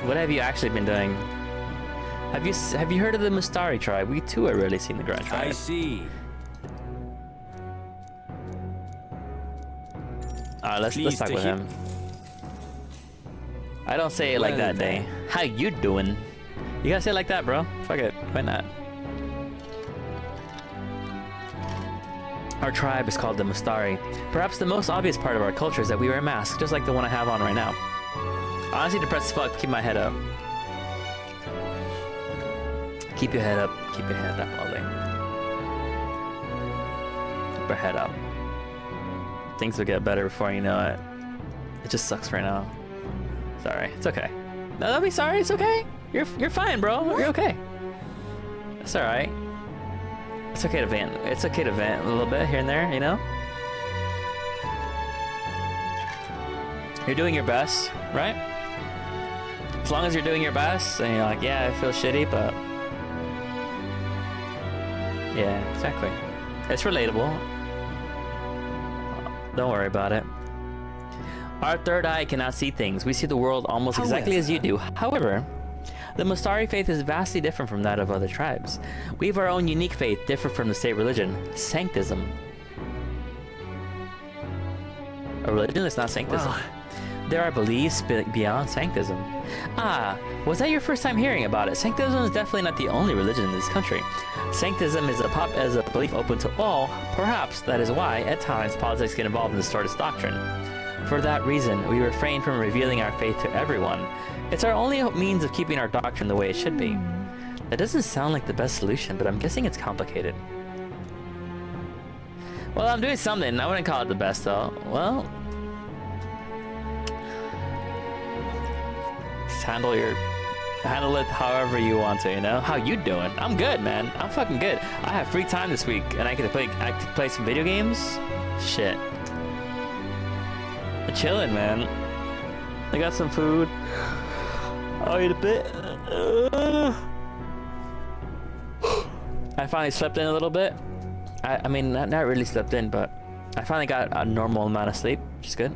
What have you actually been doing? Have you heard of the Mustari tribe? We too are really seeing the Grunt tribe. I see. Alright, let's Pleased talk to with hear- him. I don't say it like Well that, then. Day. How you doing? You gotta say it like that, bro. Fuck it. Why not? Our tribe is called the Mustari. Perhaps the most obvious part of our culture is that we wear masks, just like the one I have on right now. Honestly, depressed as fuck. Keep my head up. Keep your head up. Keep your head up, Ollie. Keep your head up. Things will get better before you know it. It just sucks right now. Sorry. It's okay. No, don't be sorry. It's okay. You're fine, bro. You're okay. It's all right. It's okay to vent. It's okay to vent a little bit here and there, you know? You're doing your best, right? As long as you're doing your best, and you're like, yeah, I feel shitty, but... Yeah, exactly. It's relatable. Don't worry about it. Our third eye cannot see things. We see the world almost exactly as you do. However, the Mustari faith is vastly different from that of other tribes. We have our own unique faith, different from the state religion, Sanctism. A religion that's not Sanctism. Well, there are beliefs beyond Sanctism. Ah, was that your first time hearing about it? Sanctism is definitely not the only religion in this country. Sanctism is a belief open to all. Perhaps that is why, at times, politics get involved in distorted doctrine. For that reason, we refrain from revealing our faith to everyone. It's our only means of keeping our doctrine the way it should be. That doesn't sound like the best solution, but I'm guessing it's complicated. Well, I'm doing something. I wouldn't call it the best, though. Well... just handle it however you want to, you know? How you doing? I'm good, man. I'm fucking good. I have free time this week, and I get to play some video games? Shit. I'm chilling, man. I got some food. I'll eat a bit. I finally slept in a little bit. I mean, not really slept in, but I finally got a normal amount of sleep, which is good.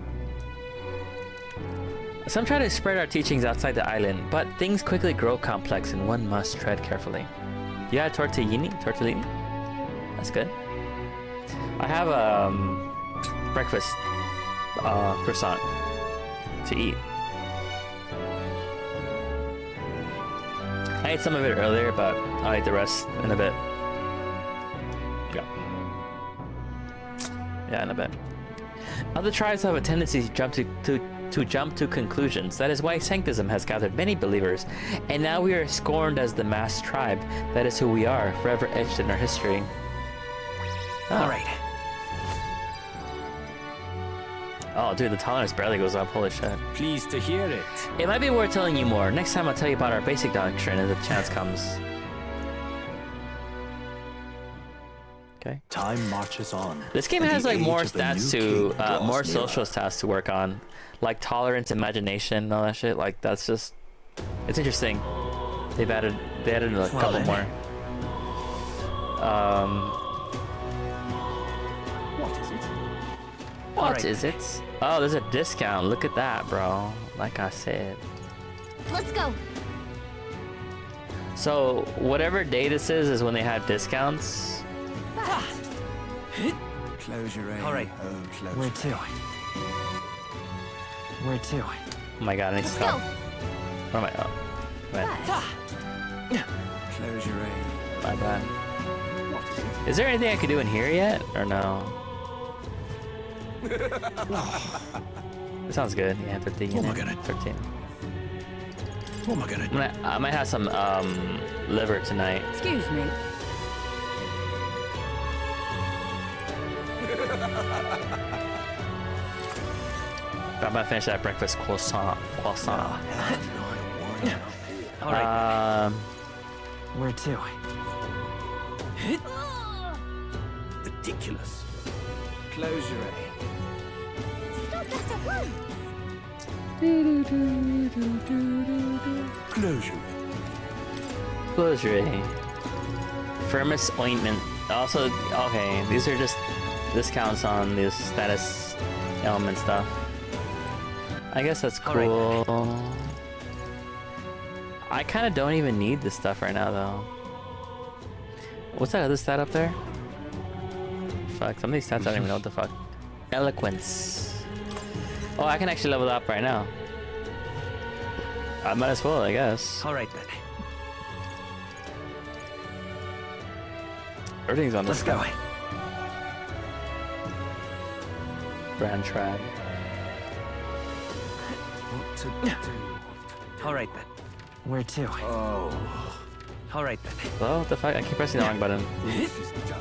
Some try to spread our teachings outside the island, but things quickly grow complex and one must tread carefully. You got tortellini? That's good. I have breakfast croissant to eat. I ate some of it earlier, but I'll eat the rest in a bit. Yeah, in a bit. Other tribes have a tendency to jump to conclusions. That is why Sanctism has gathered many believers, and now we are scorned as the mass tribe. That is who we are, forever etched in our history. Oh. all right. Oh, dude, the tolerance barely goes up. Holy shit. Pleased to hear it. It might be worth telling you more. Next time I'll tell you about our basic doctrine as the chance comes. Okay. Time marches on. This game and has the like age more of a stats new to, king draws more nearer. social stats to work on. Like tolerance, imagination, all that shit. Like that's just, it's interesting. They added a couple then. more. What is it? Oh, there's a discount. Look at that, bro. Like I said. Let's go. So whatever day this is when they have discounts. Close your eyes. All right. Oh, close. Where to? Where to? Oh my god, I need to Let's stop. go. Where am I? Oh, man. Close your eyes. My bad. Is there anything I could do in here yet, or no? It sounds good. Yeah, 13. What am I gonna- 13. What am I gonna do? I might have some liver tonight. Excuse me. I'm gonna finish that breakfast croissant. All right. Where to? Ridiculous. Close your eyes. Stop that at once. Closure. Closure. Firmus ointment. Also, okay, these are just discounts on this status element stuff. I guess that's cool. Alright. I kind of don't even need this stuff right now, though. What's that other stat up there? Fuck, some of these stats I don't even know what the fuck. Eloquence. Oh, I can actually level up right now. I might as well, I guess. All right then. Everything's on this. Let's go. Brand track. What to do? All right then. Where to? Oh. All right then. Well, what the fuck? I keep pressing the wrong button. This is done.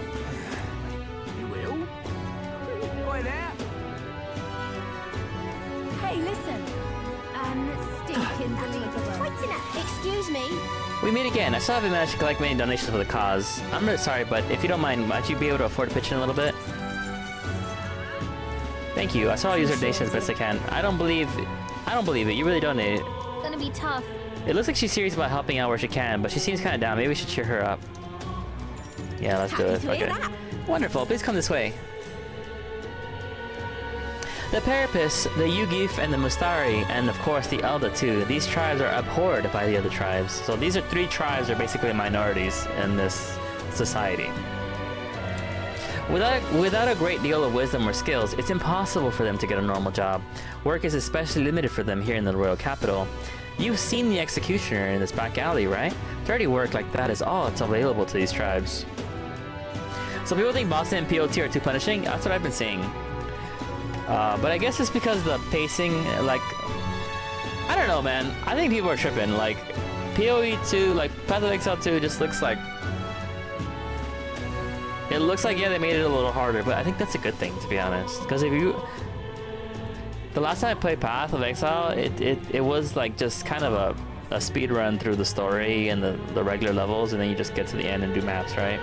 You will? Oi there! Hey, listen. Stinking deleted. Excuse me. We meet again. I still haven't managed to collect many donations for the cause. I'm really sorry, but if you don't mind, might you be able to afford to pitch in a little bit? Thank you. I saw user donations as best I can. I don't believe it. You really donated. Gonna be tough. It looks like she's serious about helping out where she can, but she seems kind of down. Maybe we should cheer her up. Yeah, let's do it. Okay. Wonderful. Please come this way. The Parapis, the Yugif, and the Mustari, and of course the Elda too. These tribes are abhorred by the other tribes. So these are 3 tribes that are basically minorities in this society. Without a great deal of wisdom or skills, it's impossible for them to get a normal job. Work is especially limited for them here in the royal capital. You've seen the executioner in this back alley, right? Dirty work like that is all that's available to these tribes. So people think Boston and POT are too punishing? That's what I've been seeing. But I guess it's because the pacing, like, I don't know, man. I think people are tripping. Like, PoE 2, like, Path of Exile 2 just looks like... It looks like, yeah, they made it a little harder, but I think that's a good thing, to be honest. Because if you... The last time I played Path of Exile, it was, like, just kind of a speed run through the story and the regular levels, and then you just get to the end and do maps, right?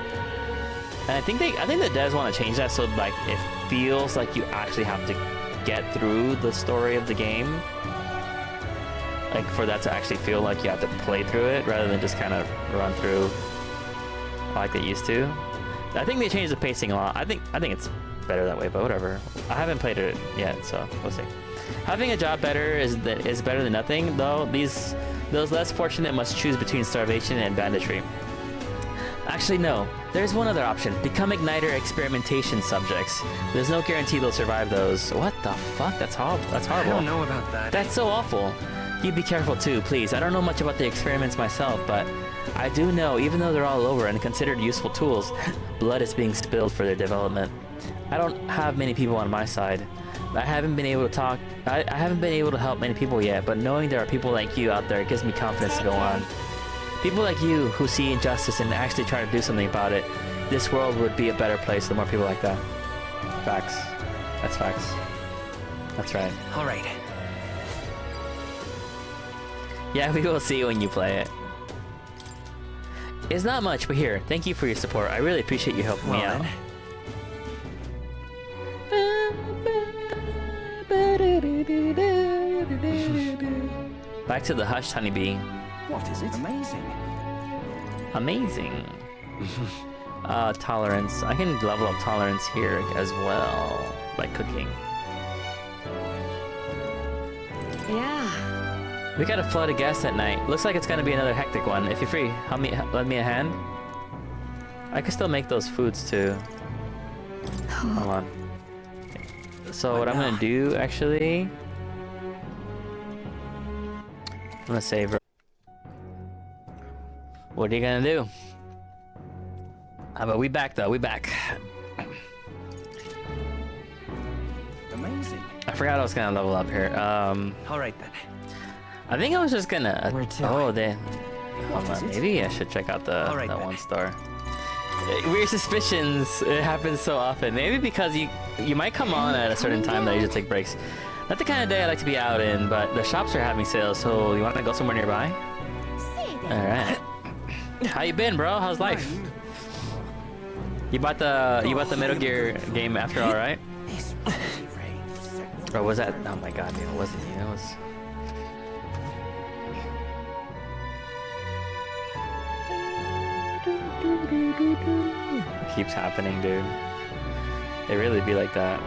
And I think the devs want to change that so, like, it feels like you actually have to get through the story of the game. Like, for that to actually feel like you have to play through it rather than just kind of run through like they used to. I think they changed the pacing a lot. I think it's better that way, but whatever. I haven't played it yet, so we'll see. Having a job better is better than nothing, though. Those less fortunate must choose between starvation and banditry. Actually, no. There's one other option. Become Igniter experimentation subjects. There's no guarantee they'll survive those. What the fuck? That's horrible. That's horrible. I don't know about that. That's so awful. You be careful too, please. I don't know much about the experiments myself, but I do know, even though they're all over and considered useful tools, blood is being spilled for their development. I don't have many people on my side. I haven't been able to help many people yet, but knowing there are people like you out there gives me confidence to go on. People like you who see injustice and actually try to do something about it. This world would be a better place the more people like that. Facts. That's facts. That's right. All right. Yeah, we will see when you play it. It's not much, but here, thank you for your support. I really appreciate you helping me out. Back to the hushed honeybee. What is it? Amazing. Amazing. Tolerance. I can level up tolerance here as well by cooking. Yeah. We got a flood of guests at night. Looks like it's gonna be another hectic one. If you're free, lend me a hand. I can still make those foods too. Hold on. So what I'm gonna do actually, I'm gonna save. What are you gonna do? But we back though. We back. Amazing. I forgot I was gonna level up here. All right then. I think I was just gonna. Where to? Oh, hold on. Maybe I should check out that then. 1 star. Weird suspicions. It happens so often. Maybe because you might come on at a certain time that you just take breaks. Not the kind of day I like to be out in, but the shops are having sales, so you want to go somewhere nearby? All right. How you been, bro? How's life? You bought the Metal Gear game after all, right? Or was that? Oh my god, dude, it wasn't you. It was. It keeps happening, dude. It really be like that.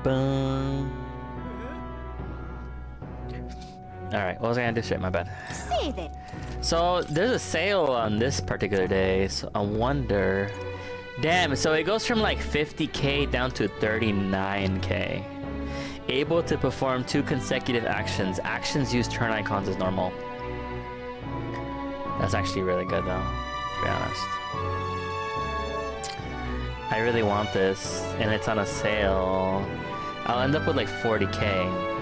Boom. Alright, what was I gonna do? Shit, my bad. Save it. So there's a sale on this particular day, so I wonder. Damn, so it goes from like 50k down to 39k. Able to perform 2 consecutive actions. Actions use turn icons as normal. That's actually really good though, to be honest. I really want this, and it's on a sale. I'll end up with like 40k.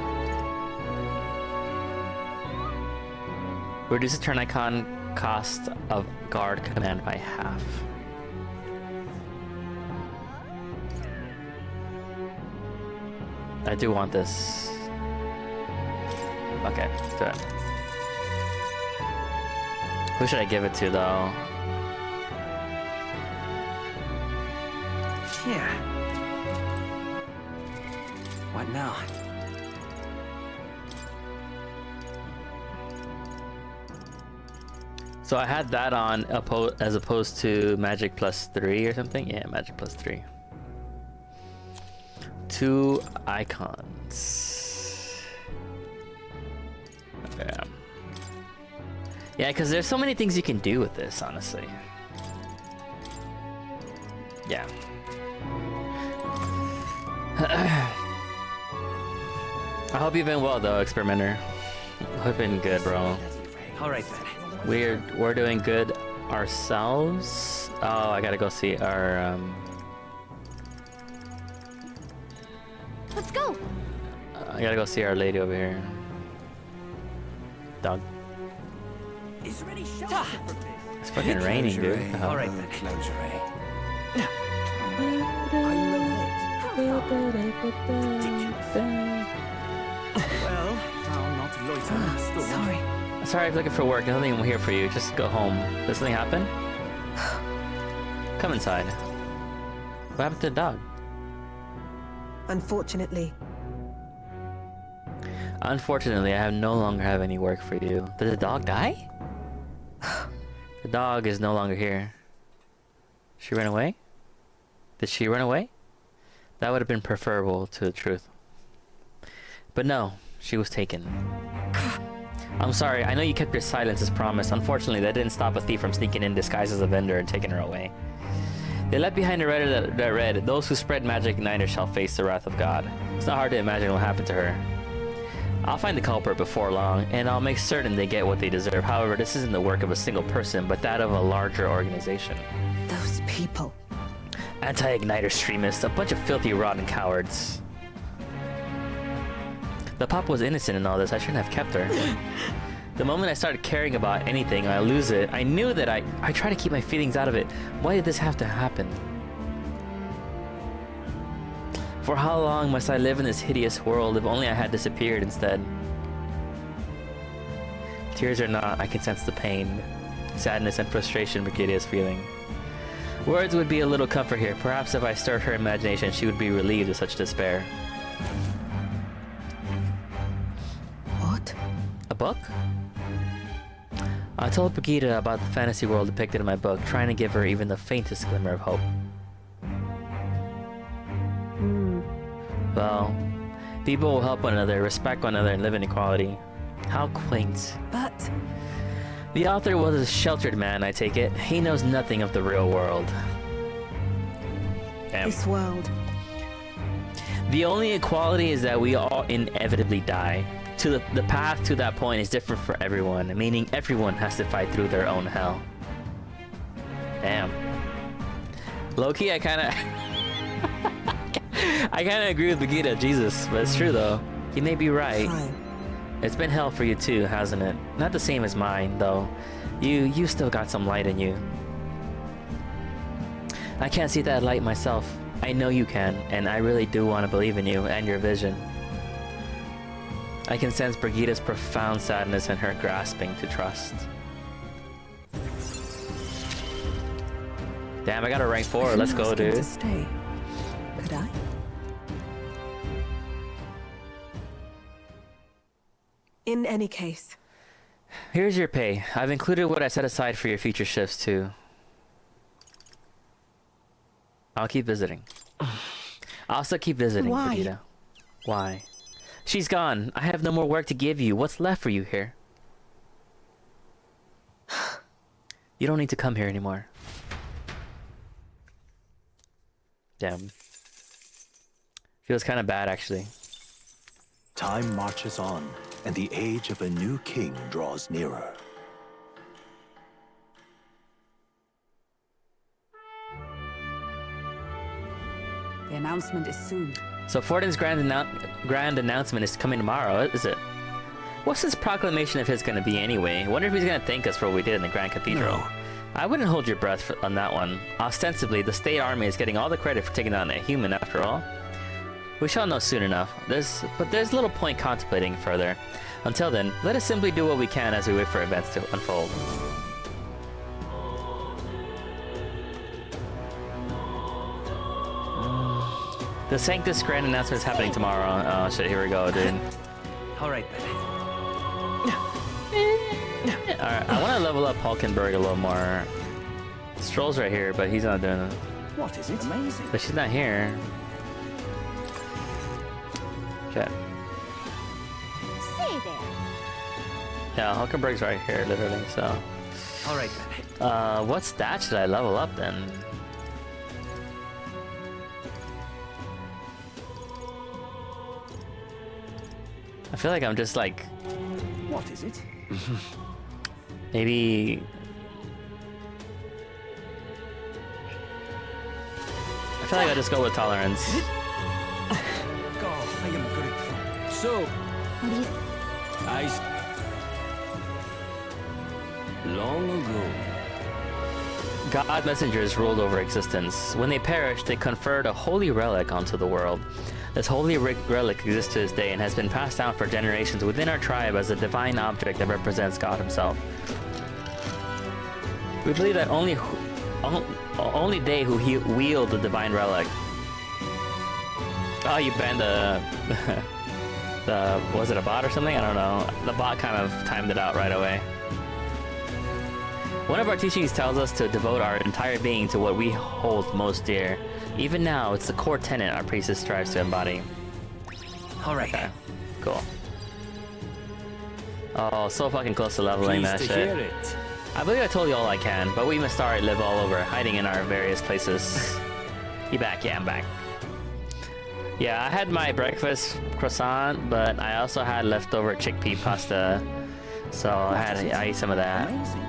Reduces turn icon cost of guard command by half. I do want this. Okay, let's do it. Who should I give it to though? Yeah. What now? So I had that on as opposed to Magic +3 or something. Yeah, Magic +3. 2 icons. Yeah. Yeah, because there's so many things you can do with this, honestly. Yeah. I hope you've been well though, Experimenter. I hope you've been good, bro. All right then. We're doing good ourselves. Oh, I gotta go see our Let's go. I gotta go see our lady over here. Dog. It's fucking raining, dude. All right then. Well, I'll not loiter in the storm. Sorry. Sorry, I'm looking for work. There's nothing here for you. Just go home. Did something happen? Come inside. What happened to the dog? Unfortunately. Unfortunately, I no longer have any work for you. Did the dog die? The dog is no longer here. She ran away? Did she run away? That would have been preferable to the truth. But no, she was taken. I'm sorry, I know you kept your silence as promised. Unfortunately, that didn't stop a thief from sneaking in disguised as a vendor and taking her away. They left behind a letter that read, "Those who spread magic igniter shall face the wrath of God." It's not hard to imagine what happened to her. I'll find the culprit before long, and I'll make certain they get what they deserve. However, this isn't the work of a single person, but that of a larger organization. Those people. Anti-igniter extremists, a bunch of filthy, rotten cowards. The pop was innocent in all this. I shouldn't have kept her. The moment I started caring about anything, I lose it. I knew that I try to keep my feelings out of it. Why did this have to happen? For how long must I live in this hideous world? If only I had disappeared instead. Tears or not, I can sense the pain, sadness, and frustration Brigida is feeling. Words would be a little comfort here. Perhaps if I stirred her imagination, she would be relieved of such despair. What? A book? I told Brigida about the fantasy world depicted in my book, trying to give her even the faintest glimmer of hope. Well, people will help one another, respect one another, and live in equality. How quaint. But... The author was a sheltered man, I take it. He knows nothing of the real world. Damn. this world... The only equality is that we all inevitably die. The path to that point is different for everyone, meaning everyone has to fight through their own hell. Damn. Low-key, I kinda... I kinda agree with Brigida, Jesus, but it's true though. You may be right. Fine. It's been hell for you too, hasn't it? Not the same as mine, though. You still got some light in you. I can't see that light myself. I know you can, and I really do want to believe in you and your vision. I can sense Brigida's profound sadness and her grasping to trust. Damn, I got a rank 4. Let's go, dude. To stay. Could I? In any case, Here's your pay. I've included what I set aside for your future shifts too. I'll keep visiting. I'll still keep visiting, Why? Vegeta. Why? She's gone. I have no more work to give you. What's left for you here? You don't need to come here anymore. Damn. Feels kind of bad, actually. Time marches on, and the age of a new king draws nearer. The announcement is soon. So Fortin's grand announcement is coming tomorrow, is it? What's this proclamation of his gonna be anyway? I wonder if he's gonna thank us for what we did in the Grand Cathedral. No. I wouldn't hold your breath on that one. Ostensibly, the state army is getting all the credit for taking down a human after all. We shall know soon enough. But there's little point contemplating further. Until then, let us simply do what we can as we wait for events to unfold. The Sanctus Grand announcement is happening tomorrow. Oh shit, here we go, dude. All right then. Alright, I want to level up Hulkenberg a little more. Stroll's right here, but he's not doing it. What is it? Amazing. But she's not here. Shit. Say there. Yeah, Hulkenberg's right here, literally, so. All right then. What stat should I level up then? I feel like I'm just like, What is it? maybe... I feel like I'll just go with tolerance. God, I am grateful. So, What do you... long ago. God messengers ruled over existence. When they perished, they conferred a holy relic onto the world. This holy relic exists to this day and has been passed down for generations within our tribe as a divine object that represents God himself. We believe that only they who wield the divine relic. Oh, you banned the was it a bot or something? I don't know. The bot kind of timed it out right away. One of our teachings tells us to devote our entire being to what we hold most dear. Even now, it's the core tenet our priestess strives to embody. All right. Okay, cool. Oh, so fucking close to leveling that shit. it. I believe I told you all I can, but we must start live all over, hiding in our various places. You back? Yeah, I'm back. Yeah, I had my breakfast croissant, but I also had leftover chickpea pasta, so I ate some of that. Amazing.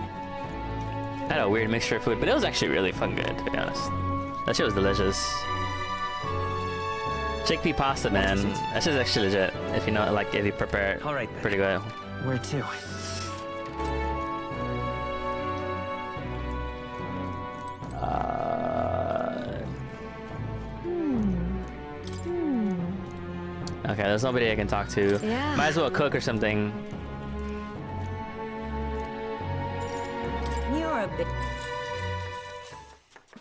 I had a weird mixture of food, but it was actually really fucking good, to be honest. That shit was delicious. Chickpea pasta, man. That shit's actually legit. If you know, like, if you prepare it, All right, then. pretty good. Where to? Okay, there's nobody I can talk to. Yeah. Might as well cook or something. you're a bit.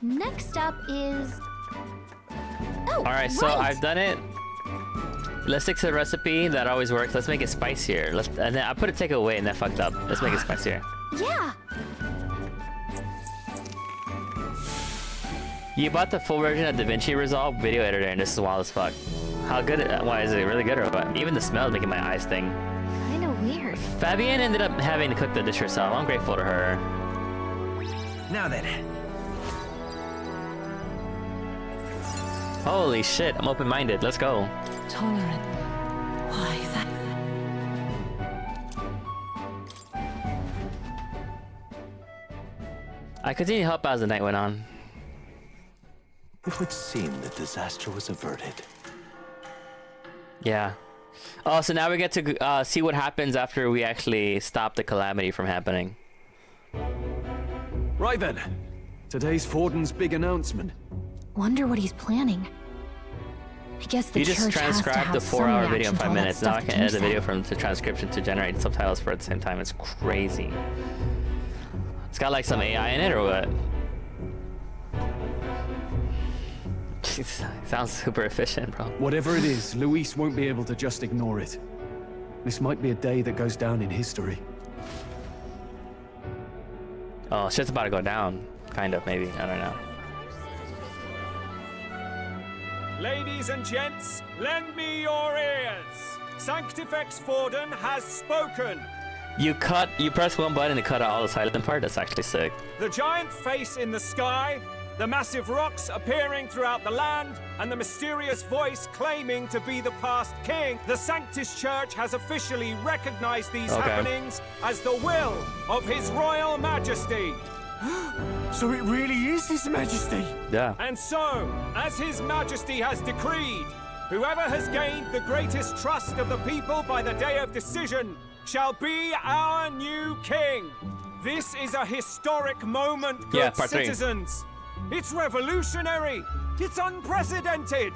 Next up is... Oh, Alright, so right. I've done it. Let's stick to the recipe. That always works. Let's make it spicier. And then I put a takeaway and that fucked up. Let's make it spicier. Yeah. You bought the full version of DaVinci Resolve video editor and this is wild as fuck. How good? Why is it really good or what? Even the smell is making my eyes sting. Kinda weird. Fabienne ended up having to cook the dish herself. I'm grateful to her. Now then. Holy shit, I'm open-minded. Let's go. Tolerant. Why that? I continued to help as the night went on. It would seem that disaster was averted. Yeah. Oh, so now we get to see what happens after we actually stop the calamity from happening. Right then. Today's Fortin's big announcement. Wonder what he's planning. I guess the You just church has to transcribed have the some 4-hour video reaction in to 5 all that minutes. Now stuff I that can edit James the video said. from the transcription to generate subtitles for at the same time. It's crazy. It's got like some AI in it or what? Jeez, sounds super efficient, bro. Whatever it is, Luis won't be able to just ignore it. This might be a day that goes down in history. Oh, shit's about to go down. Kind of, maybe. I don't know. Ladies and gents, lend me your ears. Sanctifex Forden has spoken. You press one button to cut out all the silent part? That's actually sick. The giant face in the sky, the massive rocks appearing throughout the land, and the mysterious voice claiming to be the past king. The Sanctus Church has officially recognized these happenings as the will of His Royal Majesty. So it really is His Majesty? Yeah. And so, as His Majesty has decreed, whoever has gained the greatest trust of the people by the day of decision shall be our new king. This is a historic moment, good citizens. It's revolutionary. It's unprecedented.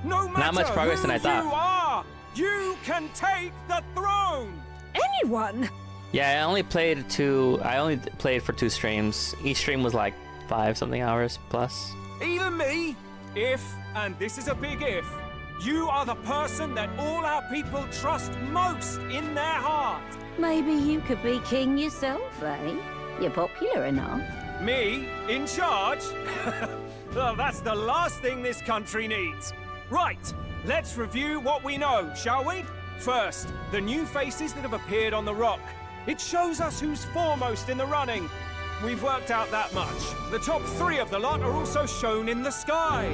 No matter Not much progress than I thought. who you are, you can take the throne. Anyone? Yeah, I only played for 2 streams. Each stream was like 5-something hours plus. Even me, if, and this is a big if, you are the person that all our people trust most in their heart. Maybe you could be king yourself, eh? You're popular enough. Me, in charge? Well, that's the last thing this country needs. Right, let's review what we know, shall we? First, the new faces that have appeared on the rock. It shows us who's foremost in the running. We've worked out that much. The top 3 of the lot are also shown in the sky.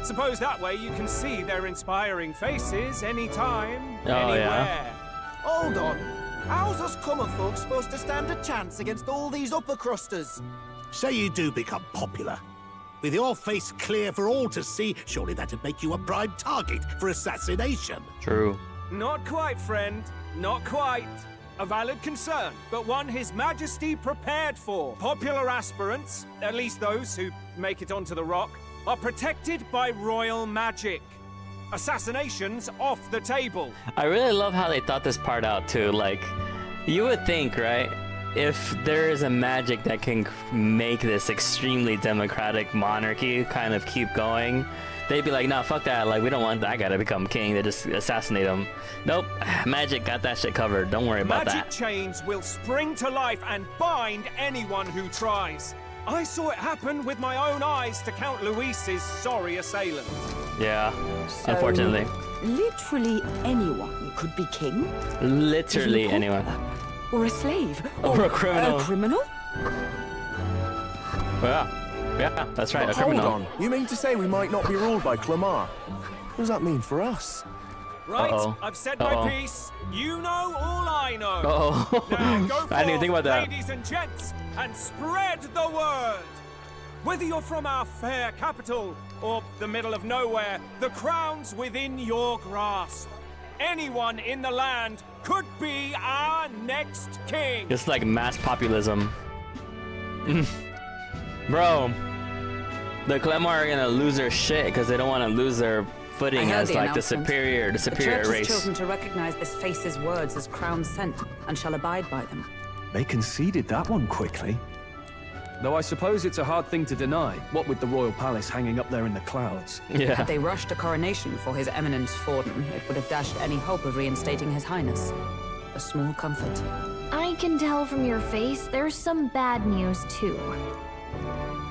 Suppose that way you can see their inspiring faces anytime, anywhere. Yeah. Hold on. How's us common folk supposed to stand a chance against all these upper crusters? Say you do become popular. With your face clear for all to see, surely that'd make you a prime target for assassination. True. Not quite, friend. Not quite. A valid concern, but one His Majesty prepared for. Popular aspirants, at least those who make it onto the rock, are protected by royal magic. Assassinations off the table. I really love how they thought this part out too. Like, you would think, right? If there is a magic that can make this extremely democratic monarchy kind of keep going, they'd be like, nah, fuck that. Like, we don't want that guy to become king. They just assassinate him. Nope. Magic got that shit covered. Don't worry about that. Magic chains will spring to life and bind anyone who tries. I saw it happen with my own eyes to Count Luis's sorry assailant. Yeah, So, unfortunately. Literally anyone could be king? Literally Even a anyone. pauper, or a slave? Or a criminal. A criminal? Yeah, that's right, But a criminal. hold on. You mean to say we might not be ruled by Clamar? What does that mean for us? Right, Uh-oh. I've said my piece. You know all I know. Uh-oh. Now go forth, I didn't even think about that. ladies and gents, and spread the word. Whether you're from our fair capital or the middle of nowhere, the crown's within your grasp. Anyone in the land could be our next king. It's like mass populism. Bro, the Clemar are gonna lose their shit because they don't want to lose their footing as like the superior The church race. has chosen to recognize this face's words as crown sent and shall abide by them. They conceded that one quickly. Though I suppose it's a hard thing to deny, what with the royal palace hanging up there in the clouds. Yeah. Had they rushed a coronation for His Eminence Forden, it would have dashed any hope of reinstating His Highness. A small comfort. I can tell from your face there's some bad news too.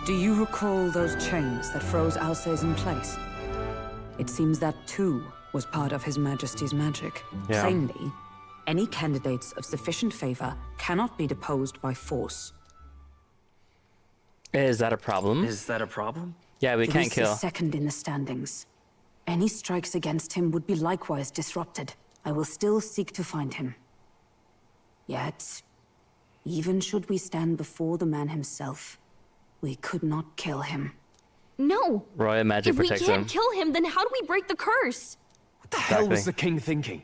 Do you recall those chains that froze Alsace in place? It seems that too was part of His Majesty's magic. Yeah. Plainly, any candidates of sufficient favor cannot be deposed by force. Is that a problem? Is that a problem? Yeah, we can't Luis kill. is second in the standings. Any strikes against him would be likewise disrupted. I will still seek to find him. Yet, even should we stand before the man himself, we could not kill him. No! Royal magic If we protects can't him. kill him, then how do we break the curse? What the hell was Exactly. the king thinking?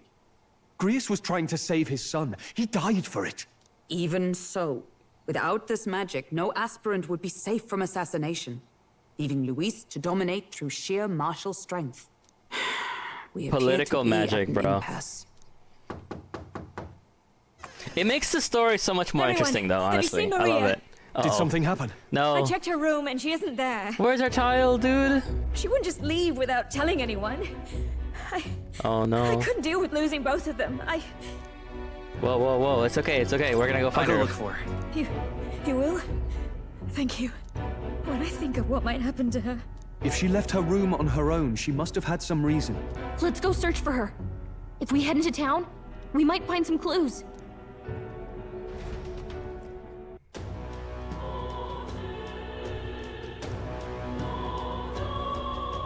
Grius was trying to save his son. He died for it. Even so, without this magic, no aspirant would be safe from assassination, leaving Luis to dominate through sheer martial strength. We appear Political to be magic, at an bro. impasse. It makes the story so much more Everyone, interesting, though. have you Honestly, seen I love Maria? it. Did Uh-oh. something happen? No. I checked her room and she isn't there. Where's our child, dude? She wouldn't just leave without telling anyone. Oh I no. couldn't deal with losing both of them. Whoa, whoa, whoa. It's okay, it's okay. We're gonna go find I'll go her. look for her. You will? Thank you. When I think of what might happen to her. If she left her room on her own, she must have had some reason. Let's go search for her. If we head into town, we might find some clues.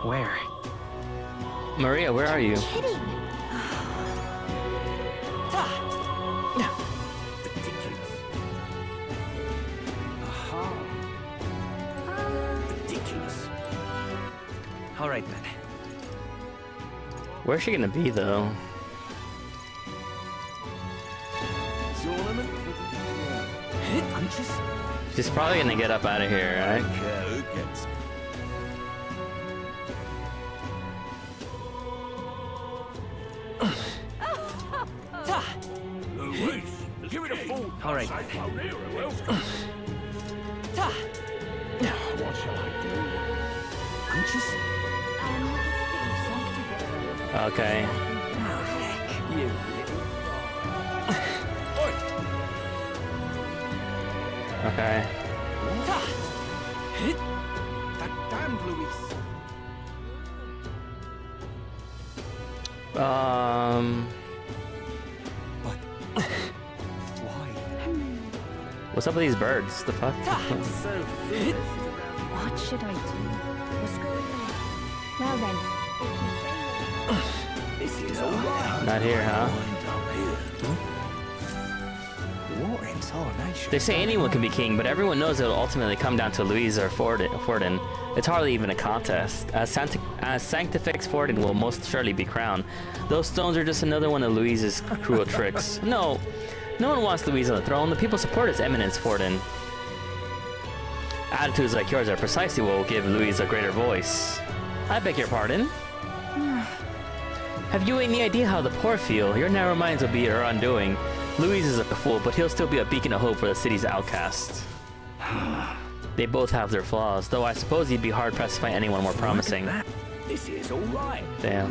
Where? Maria, where are you? Kidding. Ridiculous. All right then. Where's she gonna be though? Tournament for the punches. She's probably gonna get up out of here, right? Care who gets me. Give it a full. All right. What shall I do? Punches? Okay. You Okay. that damned Luis. Why? What's up with these birds? The fuck? So foolish. What should I do? What's going on? Well then. This is all right. Not here, huh? What in tarnation? They say anyone can be king, but everyone knows it'll ultimately come down to Louise or Forden. It's hardly even a contest, as Sanctifex Forden will most surely be crowned. Those stones are just another one of Louise's cruel tricks. No one wants Louise on the throne. The people support His Eminence Forden. Attitudes like yours are precisely what will give Louise a greater voice. I beg your pardon? Have you any idea how the poor feel? Your narrow minds will be your undoing. Louise is a fool, but he'll still be a beacon of hope for the city's outcasts. They both have their flaws, though I suppose he'd be hard-pressed to find anyone more promising. This is all right. Damn.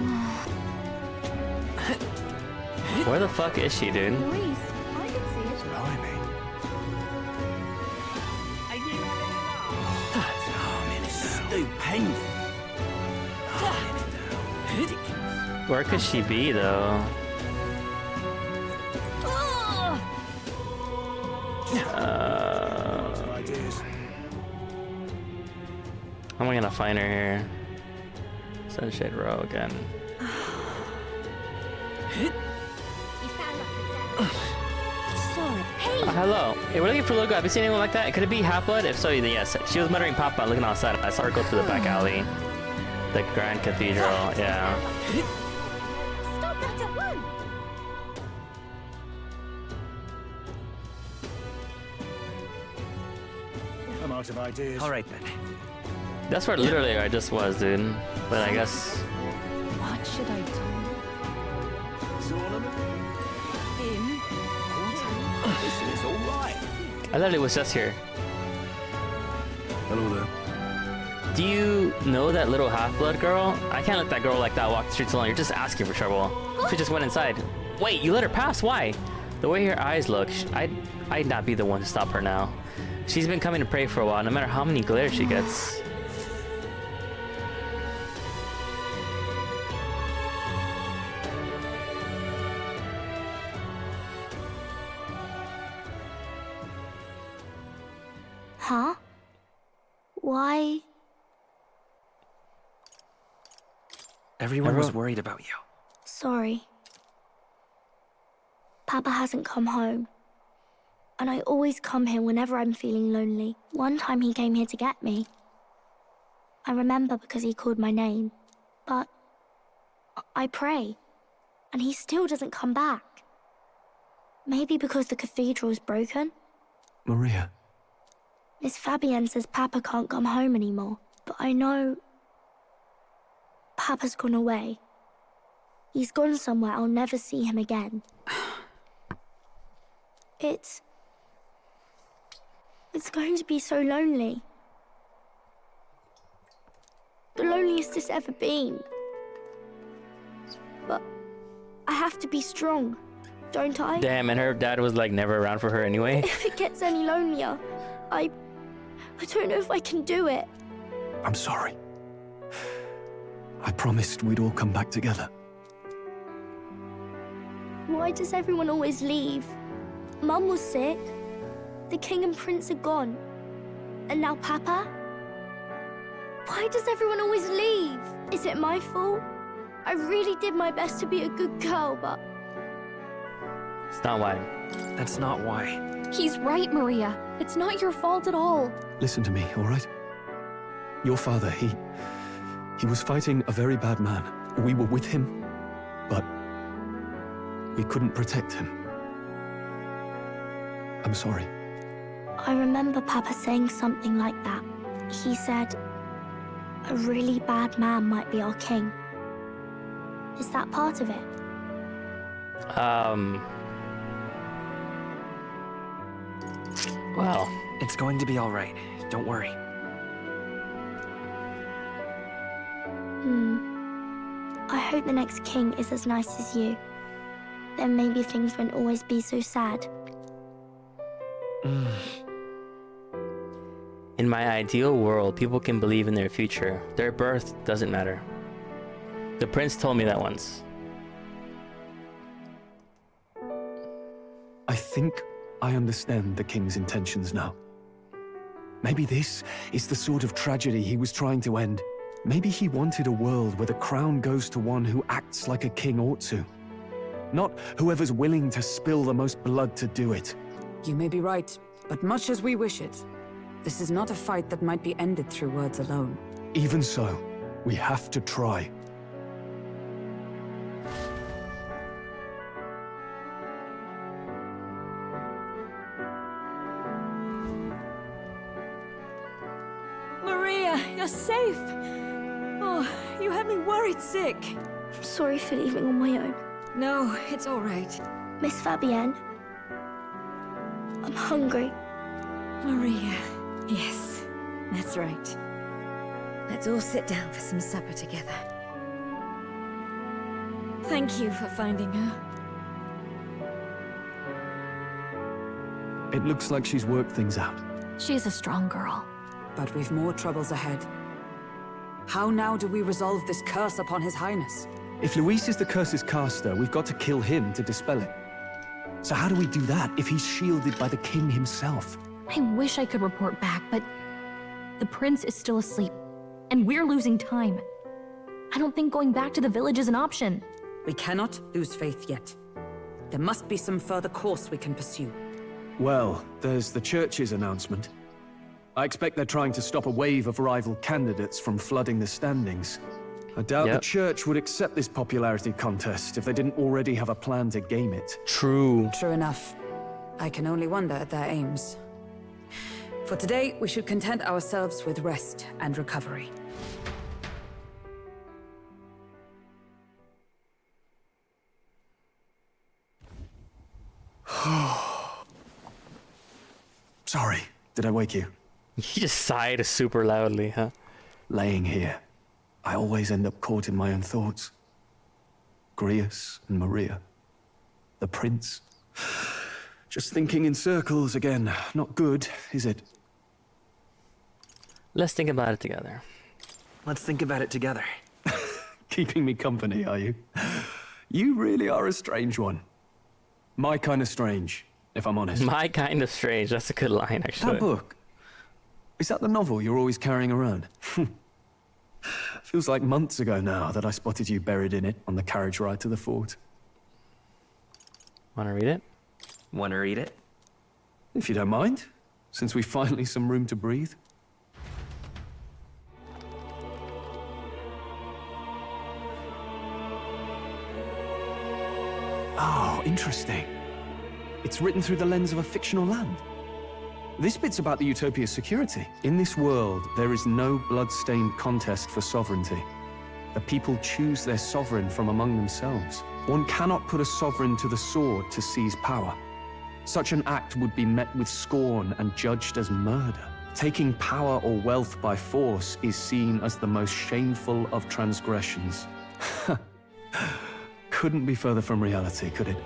Where the fuck is she, dude? Louise, I can see it. Blimey. Stupendous. Where could she be, though? How am I gonna find her here? Sunshade Row again. Sorry. Hey! Hello. Hey, we're looking for Logo. Have you seen anyone like that? Could it be Half-Blood? If so, then yes. She was muttering Papa looking outside. I saw her go through the back alley. The Grand Cathedral, yeah. Stop that at once! I'm out of ideas. All right then. That's where literally I just was, dude. But I guess... What should I do? Tournament? This is all right. I literally was just here. Hello there. Do you know that little Half-Blood girl? I can't let that girl like that walk the streets alone. You're just asking for trouble. She just went inside. Wait, you let her pass? Why? The way her eyes look, I'd not be the one to stop her now. She's been coming to pray for a while, no matter how many glares she gets. Huh? Why? Everyone was worried about you. Sorry. Papa hasn't come home. And I always come here whenever I'm feeling lonely. One time he came here to get me. I remember because he called my name. But I pray. And he still doesn't come back. Maybe because the cathedral's broken? Maria. Miss Fabienne says Papa can't come home anymore. But I know... Papa's gone away. He's gone somewhere I'll never see him again. It's going to be so lonely. The loneliest it's ever been. But I have to be strong. don't I? Damn, and her dad was like never around for her anyway. If it gets any lonelier, I don't know if I can do it. I'm sorry. I promised we'd all come back together. Why does everyone always leave? Mum was sick. The king and prince are gone. And now Papa? Why does everyone always leave? Is it my fault? I really did my best to be a good girl, but... It's not why. That's not why. He's right, Maria. It's not your fault at all. Listen to me, all right? Your father, he was fighting a very bad man. We were with him, but we couldn't protect him. I'm sorry. I remember Papa saying something like that. He said, a really bad man might be our king. Is that part of it? Well, It's going to be all right. Don't worry. I hope the next king is as nice as you. Then maybe things won't always be so sad. in my ideal world, people can believe in their future. Their birth doesn't matter. The prince told me that once. I think I understand the king's intentions now. Maybe this is the sort of tragedy he was trying to end. Maybe he wanted a world where the crown goes to one who acts like a king ought to. Not whoever's willing to spill the most blood to do it. You may be right, but much as we wish it, this is not a fight that might be ended through words alone. Even so, we have to try. Maria, you're safe. Oh, you had me worried sick. I'm sorry for leaving on my own. No, it's all right. Miss Fabienne, I'm hungry. Maria, yes, that's right. Let's all sit down for some supper together. Thank you for finding her. It looks like she's worked things out. She's a strong girl. But we've more troubles ahead. How now do we resolve this curse upon His Highness? If Luis is the curse's caster, we've got to kill him to dispel it. So how do we do that if he's shielded by the king himself? I wish I could report back, but the prince is still asleep, and we're losing time. I don't think going back to the village is an option. We cannot lose faith yet. There must be some further course we can pursue. Well, there's the church's announcement. I expect they're trying to stop a wave of rival candidates from flooding the standings. I doubt the church would accept this popularity contest if they didn't already have a plan to game it. True. True enough. I can only wonder at their aims. For today, we should content ourselves with rest and recovery. Sorry, did I wake you? He just sighed super loudly, huh? Laying here, I always end up caught in my own thoughts. Grius and Maria. The prince. Just thinking in circles again. Not good, is it? Let's think about it together. Let's think about it together. Keeping me company, are you? You really are a strange one. My kind of strange, if I'm honest. My kind of strange. That's a good line, actually. That book. Is that the novel you're always carrying around? Feels like months ago now that I spotted you buried in it on the carriage ride to the fort. Want to read it? Want to read it? If you don't mind, since we've finally some room to breathe. Oh, interesting. It's written through the lens of a fictional land. This bit's about the Utopia's security. In this world, there is no blood-stained contest for sovereignty. The people choose their sovereign from among themselves. One cannot put a sovereign to the sword to seize power. Such an act would be met with scorn and judged as murder. Taking power or wealth by force is seen as the most shameful of transgressions. Couldn't be further from reality, could it?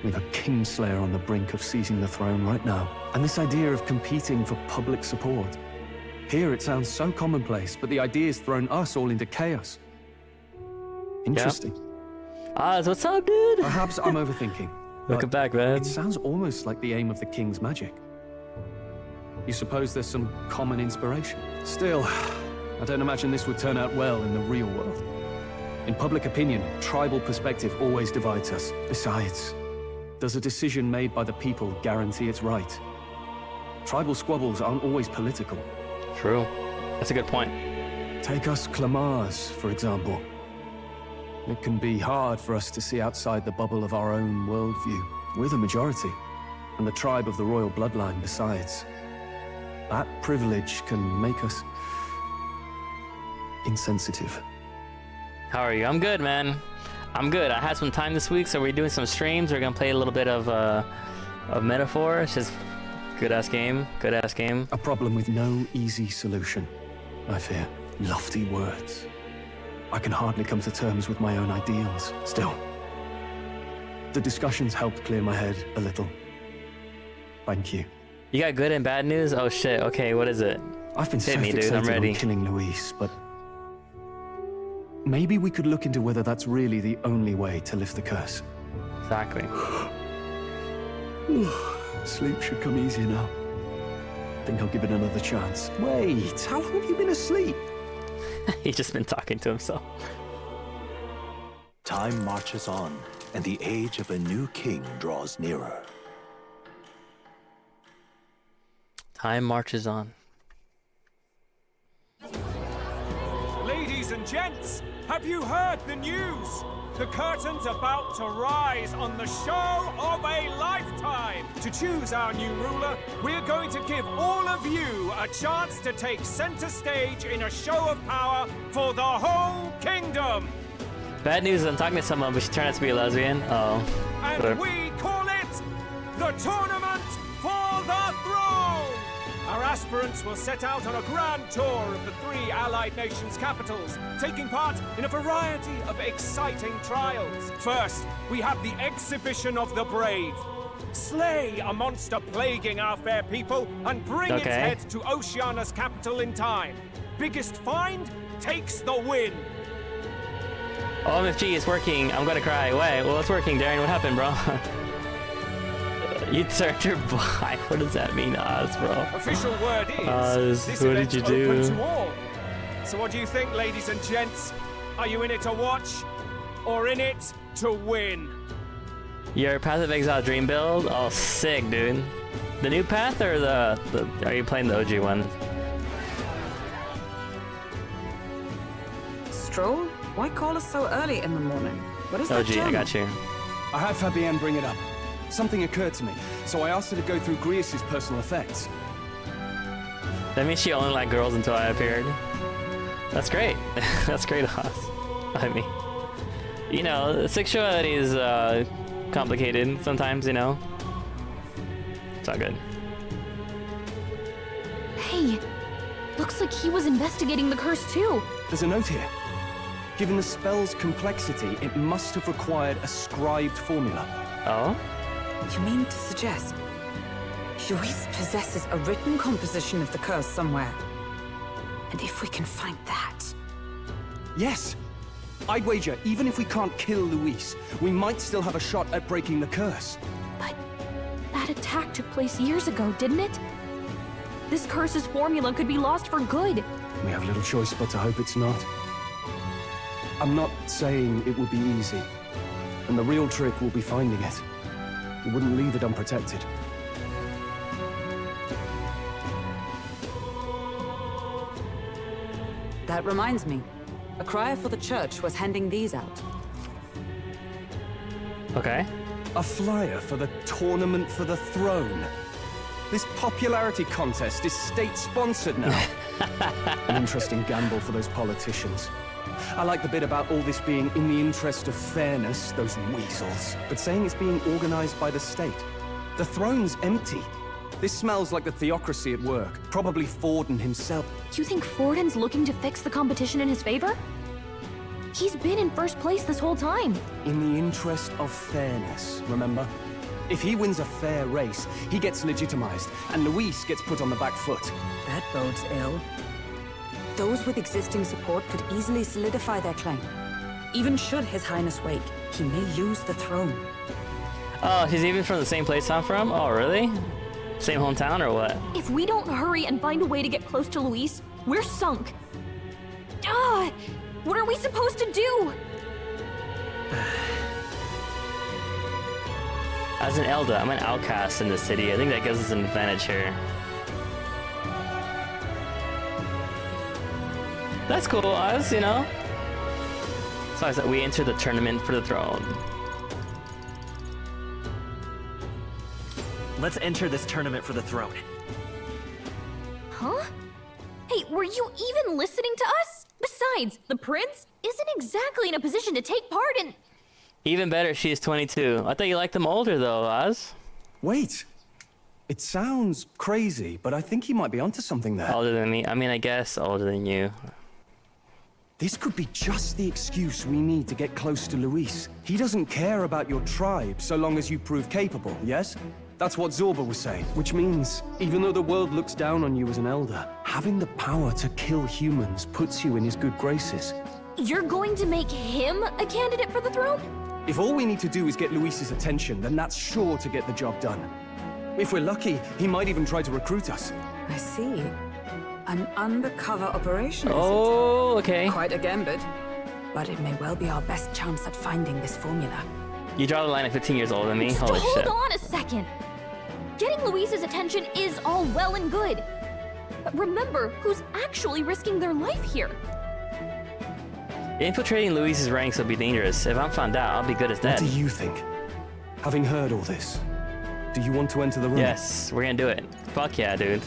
We've a Kingslayer on the brink of seizing the throne right now. And this idea of competing for public support. Here it sounds so commonplace, but the idea's thrown us all into chaos. Interesting. Oz, what's up, dude? Perhaps I'm overthinking. Welcome back, man. It sounds almost like the aim of the king's magic. You suppose there's some common inspiration? Still, I don't imagine this would turn out well in the real world. In public opinion, tribal perspective always divides us. Besides, does a decision made by the people guarantee it's right? Tribal squabbles aren't always political. True. That's a good point. Take us Clamars, for example. It can be hard for us to see outside the bubble of our own worldview. We're the majority, and the tribe of the royal bloodline besides. That privilege can make us insensitive. How are you? I'm good, man. I'm good. I had some time this week, so we're doing some streams. We're gonna play a little bit of Metaphor. It's just good-ass game. Good-ass game. A problem with no easy solution, I fear. Lofty words. I can hardly come to terms with my own ideals. Still, the discussions helped clear my head a little. Thank you. You got good and bad news? Oh shit. Okay, what is it? I've been so Hit me, dude. fixated I'm ready. on killing Luis, but maybe we could look into whether that's really the only way to lift the curse. Exactly. Sleep should come easier now. Think I'll give it another chance. Wait, how long have you been asleep? He's just been talking to himself. Time marches on, and the age of a new king draws nearer. Time marches on. Ladies and gents, have you heard the news? The curtain's about to rise on the show of a lifetime. To choose our new ruler, we're going to give all of you a chance to take center stage in a show of power for the whole kingdom. Bad news, I'm talking to someone, but she turned out to be a lesbian. Oh. And Whatever. we call it the Tournament for the Throne. Our aspirants will set out on a grand tour of the 3 allied nations' capitals, taking part in a variety of exciting trials. First, we have the Exhibition of the Brave. Slay a monster plaguing our fair people and bring its head to Oceania's capital in time. Biggest find takes the win. OMFG, it's working. I'm gonna cry. Wait, well, it's working, Darren. What happened, bro? You turned your blind. What does that mean, Oz, bro? Official word is, Oz, this what event's did you open do? to all. So what do you think, ladies and gents? Are you in it to watch or in it to win? Your Path of Exile dream build? Oh, sick, dude. The new path or the are you playing the OG one? Stroll? Why call us so early in the morning? What is that OG, I journal? got you. I had Fabienne bring it up. Something occurred to me, so I asked her to go through Grius' personal effects. That means she only liked girls until I appeared. That's great. That's great, Oz. I mean, you know, sexuality is complicated sometimes, you know. It's all good. Hey, looks like he was investigating the curse too. There's a note here. Given the spell's complexity, it must have required a scribed formula. Oh? You mean to suggest Luis possesses a written composition of the curse somewhere? And if we can find that... Yes! I'd wager, even if we can't kill Luis, we might still have a shot at breaking the curse. But that attack took place years ago, didn't it? This curse's formula could be lost for good. We have little choice but to hope it's not. I'm not saying it would be easy, and the real trick will be finding it. We wouldn't leave it unprotected. That reminds me. A crier for the church was handing these out. Okay. A flyer for the Tournament for the Throne. This popularity contest is state-sponsored now. An interesting gamble for those politicians. I like the bit about all this being in the interest of fairness, those weasels. But saying it's being organized by the state. The throne's empty. This smells like the theocracy at work. Probably Forden himself. You think Forden's looking to fix the competition in his favor? He's been in first place this whole time. In the interest of fairness, remember? If he wins a fair race, he gets legitimized, and Luis gets put on the back foot. That bodes ill. Those with existing support could easily solidify their claim. Even should His Highness wake, he may lose the throne. Oh, he's even from the same place I'm from? Oh, really? Same hometown or what? If we don't hurry and find a way to get close to Luis, we're sunk. What are we supposed to do? As an Elder, I'm an outcast in this city. I think that gives us an advantage here. That's cool, us, you know? So I said we enter the tournament for the throne. Let's enter this tournament for the throne. Huh? Hey, were you even listening to us? Besides, the prince isn't exactly in a position to take part in... Even better, she is 22. I thought you liked them older though, Oz. Wait. It sounds crazy, but I think he might be onto something there. Older than me. I mean, I guess older than you. This could be just the excuse we need to get close to Luis. He doesn't care about your tribe so long as you prove capable, yes? That's what Zorba was saying, which means, even though the world looks down on you as an elder, having the power to kill humans puts you in his good graces. You're going to make him a candidate for the throne? If all we need to do is get Luis's attention, then that's sure to get the job done. If we're lucky, he might even try to recruit us. I see. An undercover operation, is Oh, okay. Quite a gambit. But it may well be our best chance at finding this formula. You draw the line at 15 years older than me? Just Holy hold shit. on a second. Getting Luis's attention is all well and good. But remember who's actually risking their life here. Infiltrating Luis's ranks will be dangerous. If I'm found out, I'll be good as What dead. do you think? Having heard all this, do you want to enter the room? Yes, we're gonna do it. Fuck yeah, dude.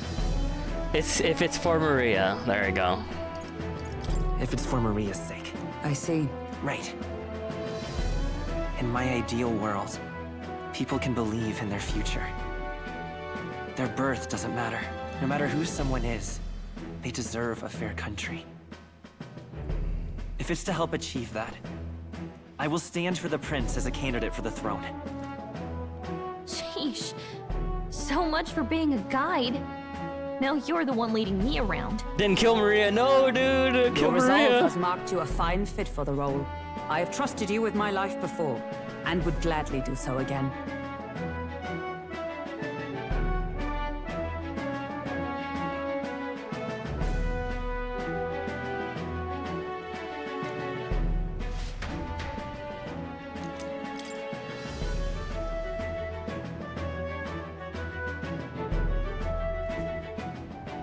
If it's for Maria, there you go. If it's for Maria's sake. I see. Right. In my ideal world, people can believe in their future. Their birth doesn't matter. No matter who someone is, they deserve a fair country. If it's to help achieve that, I will stand for the prince as a candidate for the throne. Sheesh. So much for being a guide. Now you're the one leading me around. Didn't kill Maria. No, dude. Kill Your resolve Maria. has marked you a fine fit for the role. I have trusted you with my life before, and would gladly do so again.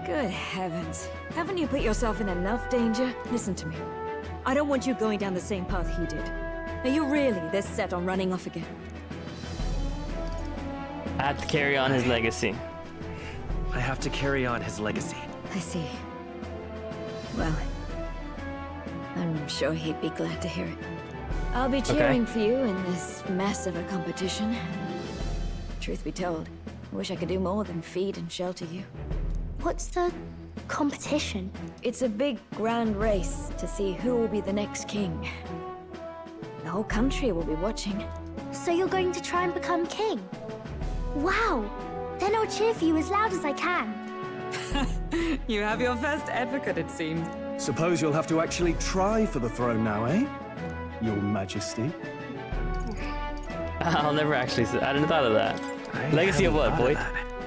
Good heavens. Haven't you put yourself in enough danger? Listen to me. I don't want you going down the same path he did. Are you really this set on running off again? I have to carry on his legacy. I have to carry on his legacy. I see. Well, I'm sure he'd be glad to hear it. I'll be cheering for you in this mess of a competition. Truth be told, I wish I could do more than feed and shelter you. What's the competition? It's a big, grand race to see who will be the next king. The whole country will be watching. So you're going to try and become king? Wow! Then I'll cheer for you as loud as I can. You have your first advocate, it seems. Suppose you'll have to actually try for the throne now, eh? Your Majesty. I'll never actually say. I didn't thought of that. Legacy of what, boy?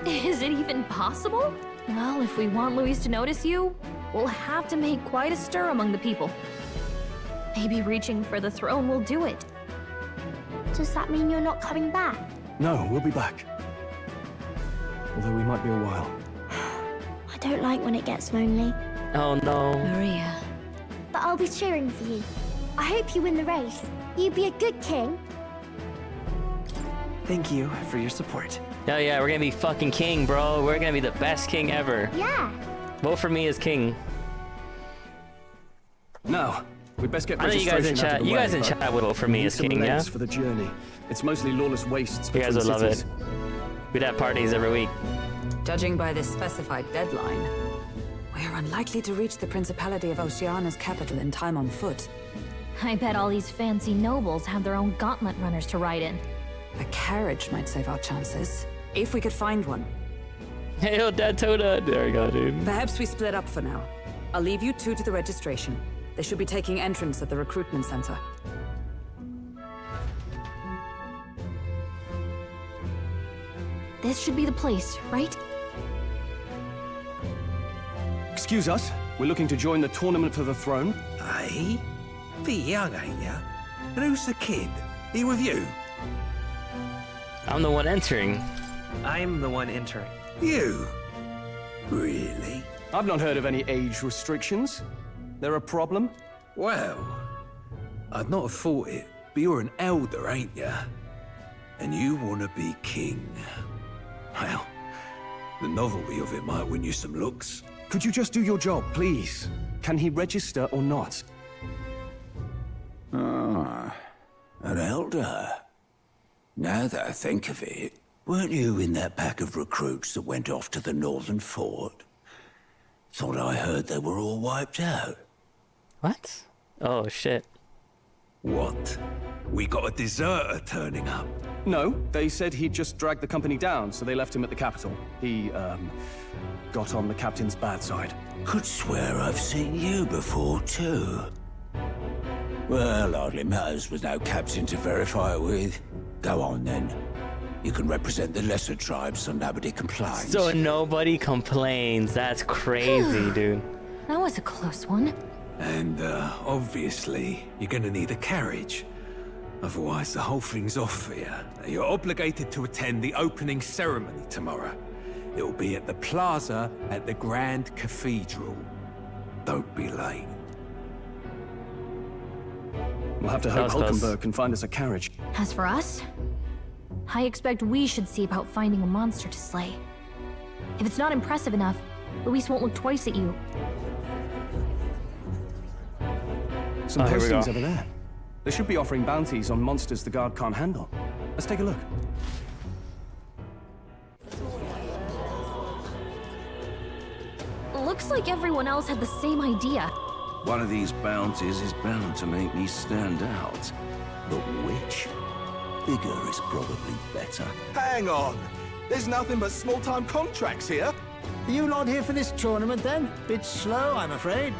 Is it even possible? Well, if we want Luis to notice you, we'll have to make quite a stir among the people. Maybe reaching for the throne will do it. Does that mean you're not coming back? No, we'll be back. Although we might be a while. I don't like when it gets lonely. Oh no. Maria. But I'll be cheering for you. I hope you win the race. You'd be a good king. Thank you for your support. Hell yeah, we're gonna be fucking king, bro. We're gonna be the best king ever. Yeah. Vote for me as king. Now, we'd best get I know you guys in registration out chat. of the You way, guys in but chat would vote for me we as need king, some yeah? legs for the journey. It's mostly lawless wastes You between guys would love it. cities. We'd have parties every week. Judging by this specified deadline, we are unlikely to reach the Principality of Oceana's capital in time on foot. I bet all these fancy nobles have their own gauntlet runners to ride in. A carriage might save our chances, if we could find one. Hey, yo, Dad Toda. There we go, dude. Perhaps we split up for now. I'll leave you two to the registration. They should be taking entrance at the recruitment center. This should be the place, right? Excuse us, we're looking to join the tournament for the throne. Eh? Bit young, ain't ya? And who's the kid? He with you? I'm the one entering. I'm the one entering. You? Really? I've not heard of any age restrictions. There a problem? Well, I'd not have thought it, but you're an elder, ain't ya? And you want to be king. Well, the novelty of it might win you some looks. Could you just do your job, please? Can he register or not? Ah, an elder. Now that I think of it, weren't you in that pack of recruits that went off to the northern fort? Thought I heard they were all wiped out. What? Oh, shit. What? We got a deserter turning up. No, they said he'd just dragged the company down, so they left him at the capital. He, got on the captain's bad side. Could swear I've seen you before, too. Well, hardly matters with no captain to verify it with. Go on, then. You can represent the lesser tribes so nobody complains. So nobody complains. That's crazy, dude. That was a close one. And, obviously, you're gonna need a carriage. Otherwise, the whole thing's off for you. You're obligated to attend the opening ceremony tomorrow. It'll be at the plaza at the Grand Cathedral. Don't be late. We'll have to hope Hulkenberg can find us a carriage. As for us, I expect we should see about finding a monster to slay. If it's not impressive enough, Luis won't look twice at you. Some postings over there. They should be offering bounties on monsters the guard can't handle. Let's take a look. Looks like everyone else had the same idea. One of these bounties is bound to make me stand out. But which? Bigger is probably better. Hang on! There's nothing but small-time contracts here. Are you lot here for this tournament, then? Bit slow, I'm afraid.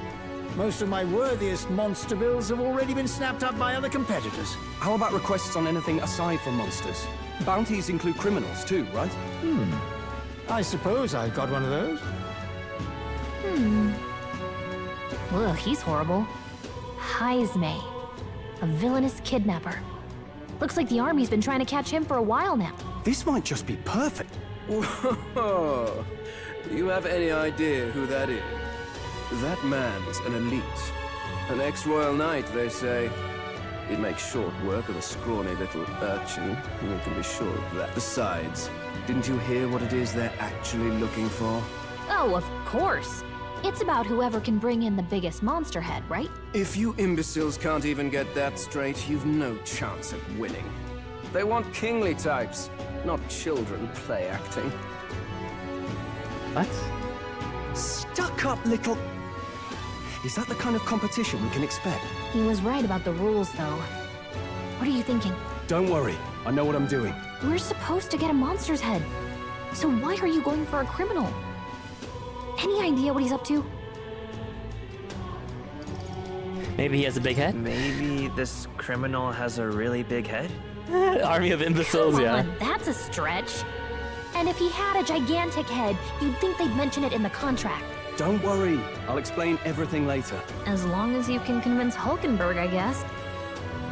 Most of my worthiest monster bills have already been snapped up by other competitors. How about requests on anything aside from monsters? Bounties include criminals too, right? I suppose I've got one of those. Well, he's horrible. Heisme, a villainous kidnapper. Looks like the army's been trying to catch him for a while now. This might just be perfect. Whoa! Do you have any idea who that is? That man's an elite. An ex-royal knight, they say. He'd make short work of a scrawny little urchin. You can be sure of that. Besides, didn't you hear what it is they're actually looking for? Oh, of course. It's about whoever can bring in the biggest monster head, right? If you imbeciles can't even get that straight, you've no chance at winning. They want kingly types, not children play acting. What? Stuck-up little... Is that the kind of competition we can expect? He was right about the rules, though. What are you thinking? Don't worry, I know what I'm doing. We're supposed to get a monster's head. So why are you going for a criminal? Any idea what he's up to? Maybe he has a big head? Maybe this criminal has a really big head? Army of imbeciles, Come yeah. on, that's a stretch. And if he had a gigantic head, you'd think they'd mention it in the contract. Don't worry, I'll explain everything later. As long as you can convince Hulkenberg, I guess.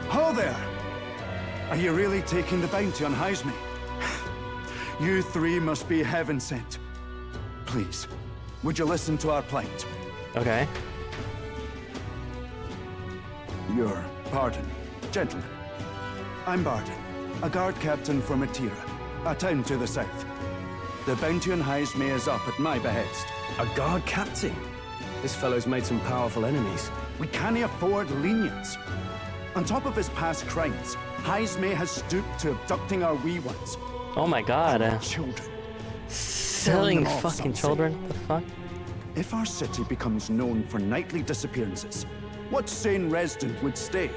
Ho there! Are you really taking the bounty on Heisme? You three must be heaven sent. Please, would you listen to our plight? Okay. Your pardon, gentlemen. I'm Barden, a guard captain from Atira, a town to the south. The bounty on Heisme is up at my behest. A guard captain? This fellow's made some powerful enemies. We can't afford lenience. On top of his past crimes, Heisme has stooped to abducting our wee ones. Oh my god. Children. Selling fucking children? What the fuck? If our city becomes known for nightly disappearances, What sane resident would stay?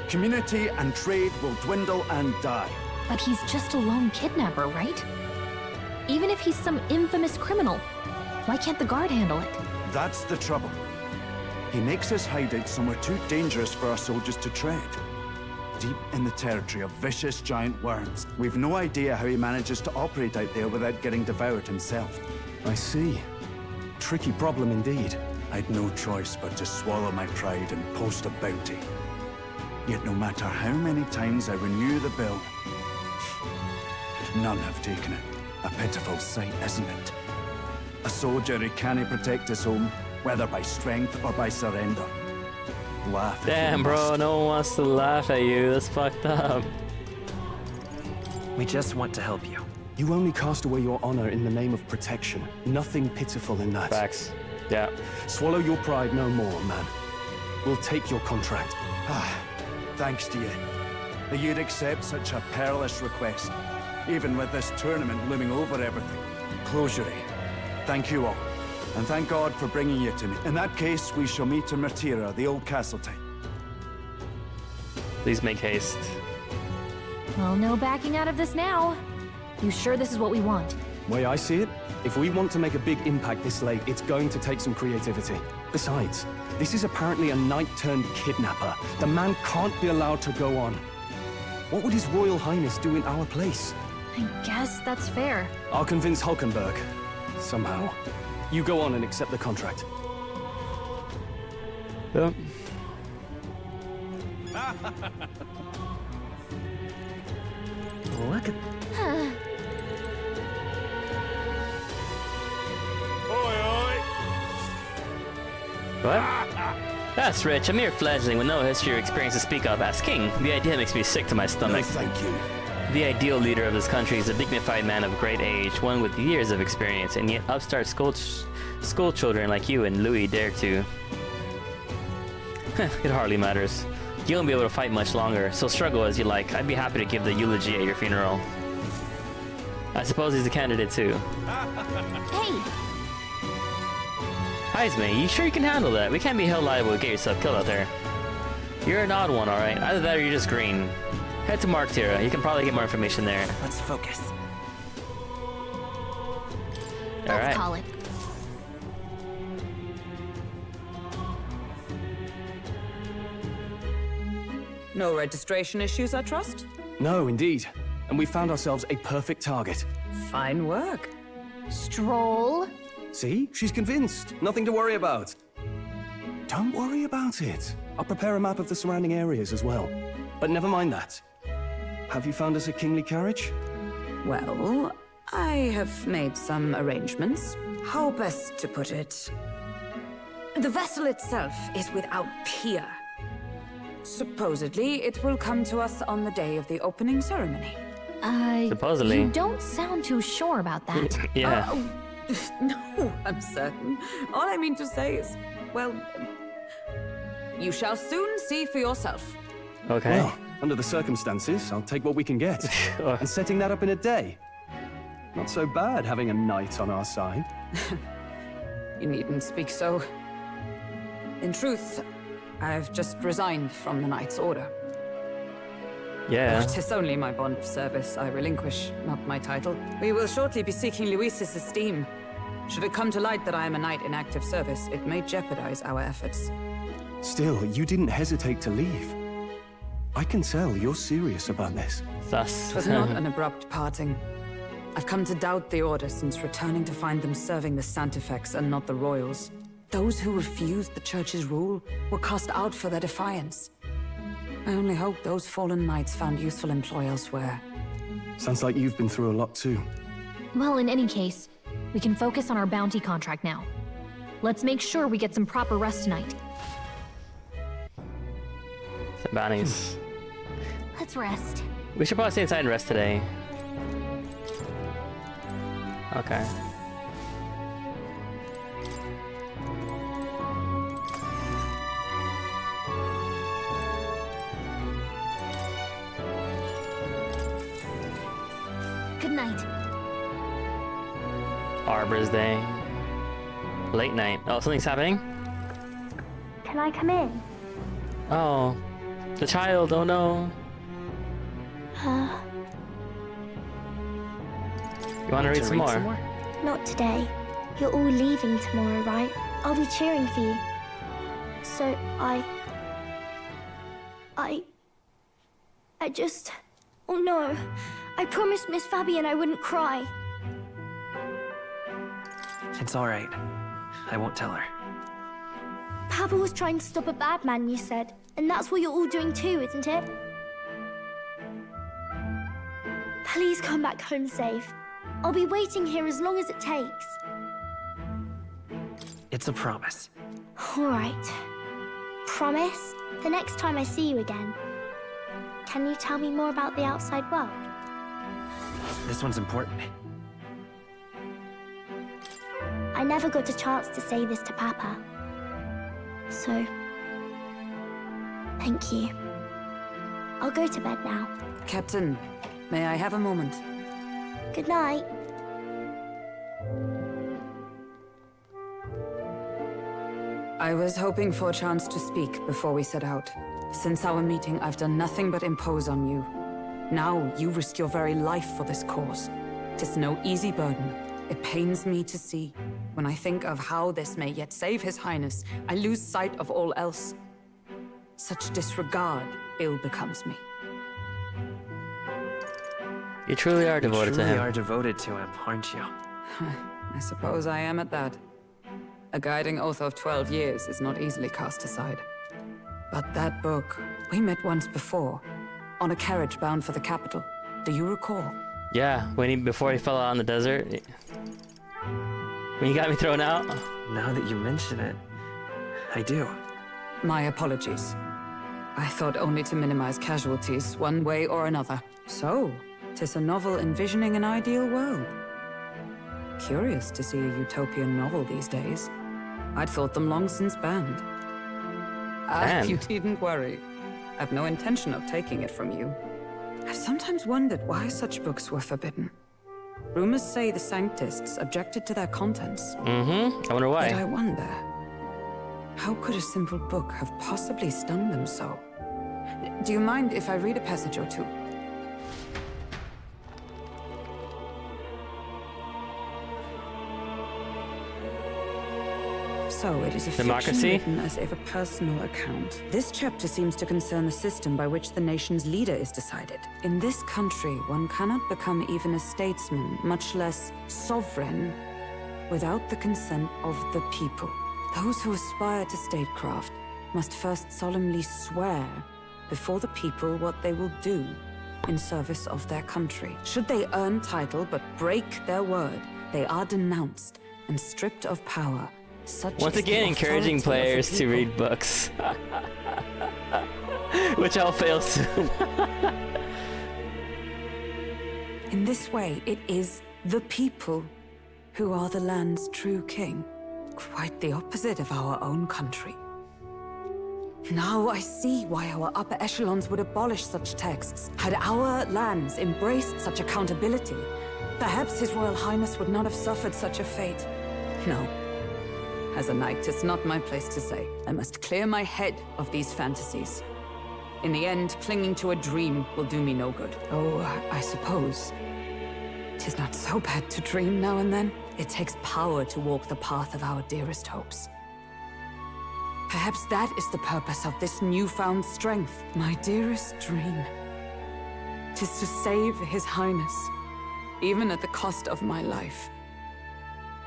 Community and trade will dwindle and die. But he's just a lone kidnapper, right? Even if he's some infamous criminal, why can't the guard handle it? That's the trouble. He makes his hideout somewhere too dangerous for our soldiers to tread. Deep in the territory of vicious giant worms. We've no idea how he manages to operate out there without getting devoured himself. I see. Tricky problem indeed. I'd no choice but to swallow my pride and post a bounty. Yet no matter how many times I renew the bill, none have taken it. A pitiful sight, isn't it? A soldier who can't protect his home, whether by strength or by surrender. Laugh if you Damn, bro, must. no one wants to laugh at you. That's fucked up. We just want to help you. You only cast away your honor in the name of protection. Nothing pitiful in that. Facts. Yeah. Swallow your pride no more, man. We'll take your contract. Thanks to you. That you'd accept such a perilous request, even with this tournament looming over everything. Closure. Thank you all. And thank God for bringing you to me. In that case, we shall meet in Martira, the old castle type. Please make haste. Well, no backing out of this now. You sure this is what we want? Way I see it, if we want to make a big impact this late, it's going to take some creativity. Besides, this is apparently a knight-turned-kidnapper. The man can't be allowed to go on. What would His Royal Highness do in our place? I guess that's fair. I'll convince Hulkenberg. Somehow. You go on and accept the contract. Yep. Look at... What? That's rich. A mere fledgling with no history or experience to speak of as king. The idea makes me sick to my stomach. No, thank you. The ideal leader of this country is a dignified man of great age, one with years of experience, and yet upstart school children like you and Louis dare to. It hardly matters. You won't be able to fight much longer, so struggle as you like. I'd be happy to give the eulogy at your funeral. I suppose he's a candidate too. Hey! Heisman, you sure you can handle that? We can't be held liable to get yourself killed out there. You're an odd one, alright? Either that or you're just green. Head to Martira. You can probably get more information there. Let's focus. Let's call it. No registration issues, I trust? No, indeed. And we found ourselves a perfect target. Fine work. Stroll. See? She's convinced. Nothing to worry about. Don't worry about it. I'll prepare a map of the surrounding areas as well. But never mind that. Have you found us a kingly carriage? Well, I have made some arrangements. How best to put it? The vessel itself is without peer. Supposedly, it will come to us on the day of the opening ceremony. Supposedly. You don't sound too sure about that. Yeah. No, I'm certain. All I mean to say is, well, you shall soon see for yourself. Okay. Well, under the circumstances, I'll take what we can get. And setting that up in a day. Not so bad having a knight on our side. You needn't speak so. In truth, I've just resigned from the Knight's Order. Yeah. But 'tis only my bond of service I relinquish, not my title. We will shortly be seeking Luis's esteem. Should it come to light that I am a knight in active service, it may jeopardize our efforts. Still, you didn't hesitate to leave. I can tell you're serious about this. Thus. It was not an abrupt parting. I've come to doubt the Order since returning to find them serving the Santifex and not the Royals. Those who refused the Church's rule were cast out for their defiance. I only hope those fallen knights found useful employ elsewhere. Sounds like you've been through a lot too. Well, in any case, we can focus on our bounty contract now. Let's make sure we get some proper rest tonight. The bounties. Let's rest. We should probably stay inside and rest today. Okay. Good night. Arbor's Day. Late night. Oh, something's happening? Can I come in? Oh, the child. Oh no. You want to read some more? Not today. You're all leaving tomorrow, right? I'll be cheering for you. So I just... Oh no. I promised Miss Fabian I wouldn't cry. It's all right. I won't tell her. Papa was trying to stop a bad man, you said. And that's what you're all doing too, isn't it? Please come back home safe. I'll be waiting here as long as it takes. It's a promise. All right. Promise? The next time I see you again. Can you tell me more about the outside world? This one's important. I never got a chance to say this to Papa. So, thank you. I'll go to bed now. Captain, may I have a moment? Good night. I was hoping for a chance to speak before we set out. Since our meeting, I've done nothing but impose on you. Now, you risk your very life for this cause. 'Tis no easy burden. It pains me to see. When I think of how this may yet save His Highness, I lose sight of all else. Such disregard ill becomes me. You truly are devoted to him. You are devoted to him, aren't you? I suppose I am at that. A guiding oath of 12 years is not easily cast aside. But that book, we met once before, on a carriage bound for the capital. Do you recall? Yeah, before he fell out in the desert. When you got me thrown out. Now that you mention it, I do. My apologies. I thought only to minimize casualties, one way or another. So, 'tis a novel envisioning an ideal world. Curious to see a utopian novel these days. I'd thought them long since banned. You needn't worry. I've no intention of taking it from you. I've sometimes wondered why such books were forbidden. Rumors say the Sanctists objected to their contents. I wonder why. But I wonder, how could a simple book have possibly stunned them so? Do you mind if I read a passage or two? So it is a Democracy? fiction written as if a personal account. This chapter seems to concern the system by which the nation's leader is decided. In this country, one cannot become even a statesman, much less sovereign, without the consent of the people. Those who aspire to statecraft must first solemnly swear before the people what they will do in service of their country. Should they earn title but break their word, they are denounced and stripped of power. Once again, encouraging players to read books. Which I'll fail soon. In this way, it is the people who are the land's true king. Quite the opposite of our own country. Now I see why our upper echelons would abolish such texts. Had our lands embraced such accountability, perhaps His Royal Highness would not have suffered such a fate. No. As a knight, it's not my place to say. I must clear my head of these fantasies. In the end, clinging to a dream will do me no good. Oh, I suppose 'tis not so bad to dream now and then. It takes power to walk the path of our dearest hopes. Perhaps that is the purpose of this newfound strength. My dearest dream 'tis to save His Highness, even at the cost of my life.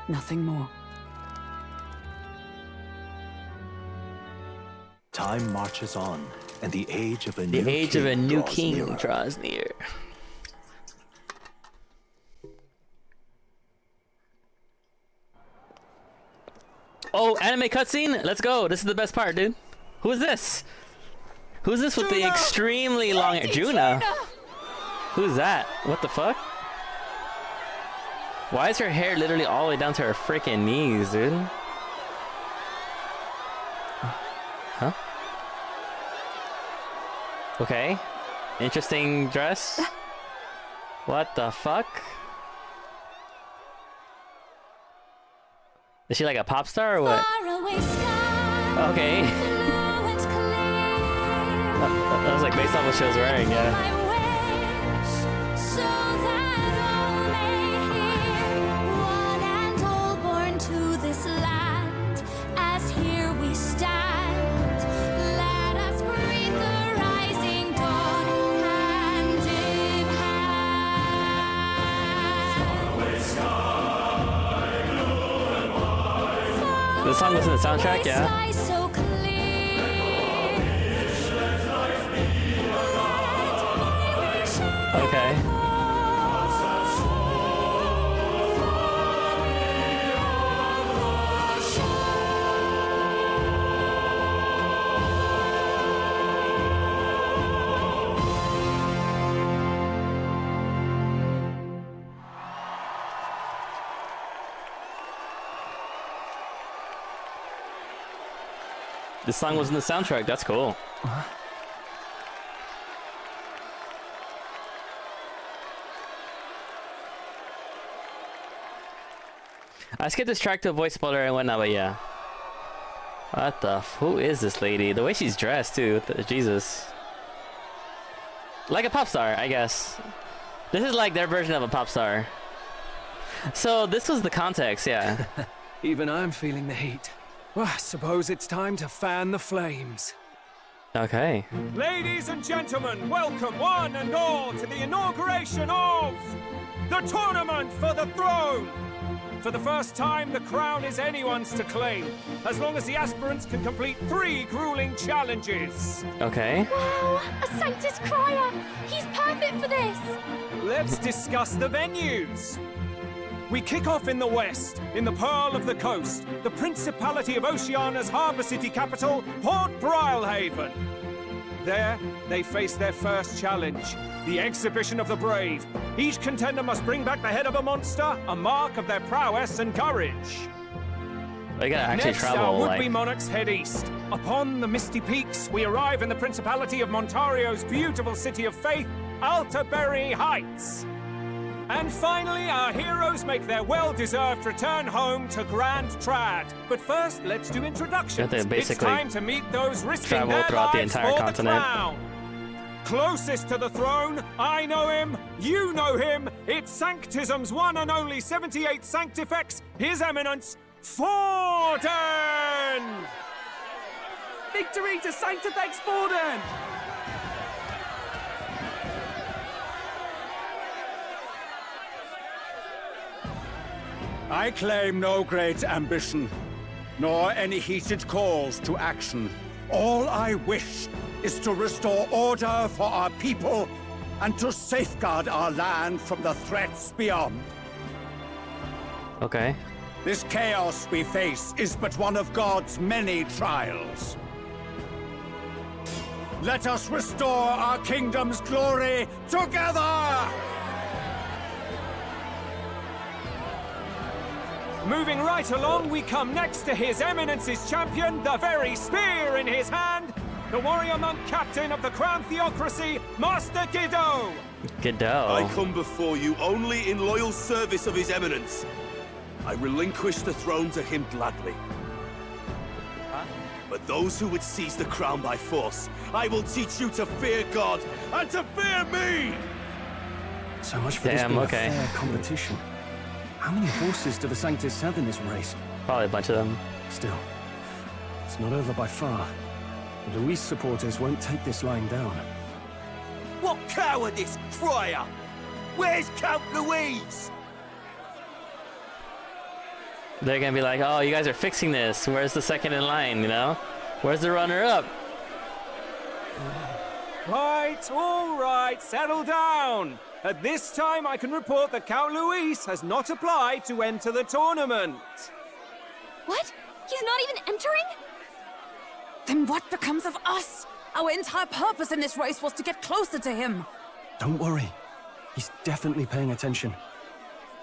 Nothing more. Time marches on, and the age of a new king draws near. Oh, anime cutscene? Let's go. This is the best part, dude. Who is this? Who's this with the extremely long hair? Juna? Who's that? What the fuck? Why is her hair literally all the way down to her freaking knees, dude? Huh? Okay. Interesting dress. What the fuck? Is she like a pop star or what? Okay. That was like based on what she was wearing, yeah. The song was in the soundtrack, yeah. Okay. This song was in the soundtrack. That's cool. I skipped this track to avoid spoiler and whatnot, but yeah. What the who is this lady? The way she's dressed too. Jesus. Like a pop star, I guess. This is like their version of a pop star. So this was the context, yeah. Even I'm feeling the heat. Well, I suppose it's time to fan the flames. Okay. Ladies and gentlemen, welcome one and all to the inauguration of the Tournament for the Throne! For the first time, the crown is anyone's to claim, as long as the aspirants can complete 3 grueling challenges. Okay. Wow, a Sanctus Crier! He's perfect for this! Let's discuss the venues. We kick off in the west, in the Pearl of the Coast, the Principality of Oceania's harbour city capital, Port Brilehaven. There, they face their first challenge, the Exhibition of the Brave. Each contender must bring back the head of a monster, a mark of their prowess and courage. They gotta actually Next, travel, our would-be like... monarchs head east. Upon the misty peaks, we arrive in the Principality of Montario's beautiful city of faith, Altaberry Heights. And finally, our heroes make their well-deserved return home to Grand Trad. But first, let's do introductions. It's time to meet those risking their lives for the crown. Closest to the throne, I know him, you know him. It's Sanctism's one and only 78th Sanctifex, His Eminence, Forden! Victory to Sanctifex Forden! I claim no great ambition, nor any heated calls to action. All I wish is to restore order for our people and to safeguard our land from the threats beyond. Okay. This chaos we face is but one of God's many trials. Let us restore our kingdom's glory together! Moving right along, we come next to His Eminence's champion, the very spear in his hand, the warrior monk captain of the Crown Theocracy, Master Giddo! Giddo. I come before you only in loyal service of His Eminence. I relinquish the throne to him gladly. But those who would seize the crown by force, I will teach you to fear God and to fear me! So much for this being a fair competition. How many horses do the Sanctus have in this race? Probably a bunch of them. Still, it's not over by far. The Luis supporters won't take this lying down. What cowardice, Crier! Where's Count Louise? They're gonna be like, oh, you guys are fixing this. Where's the second in line, you know? Where's the runner-up? Right, all right, settle down. At this time, I can report that Count Luis has not applied to enter the tournament. What? He's not even entering? Then what becomes of us? Our entire purpose in this race was to get closer to him. Don't worry. He's definitely paying attention.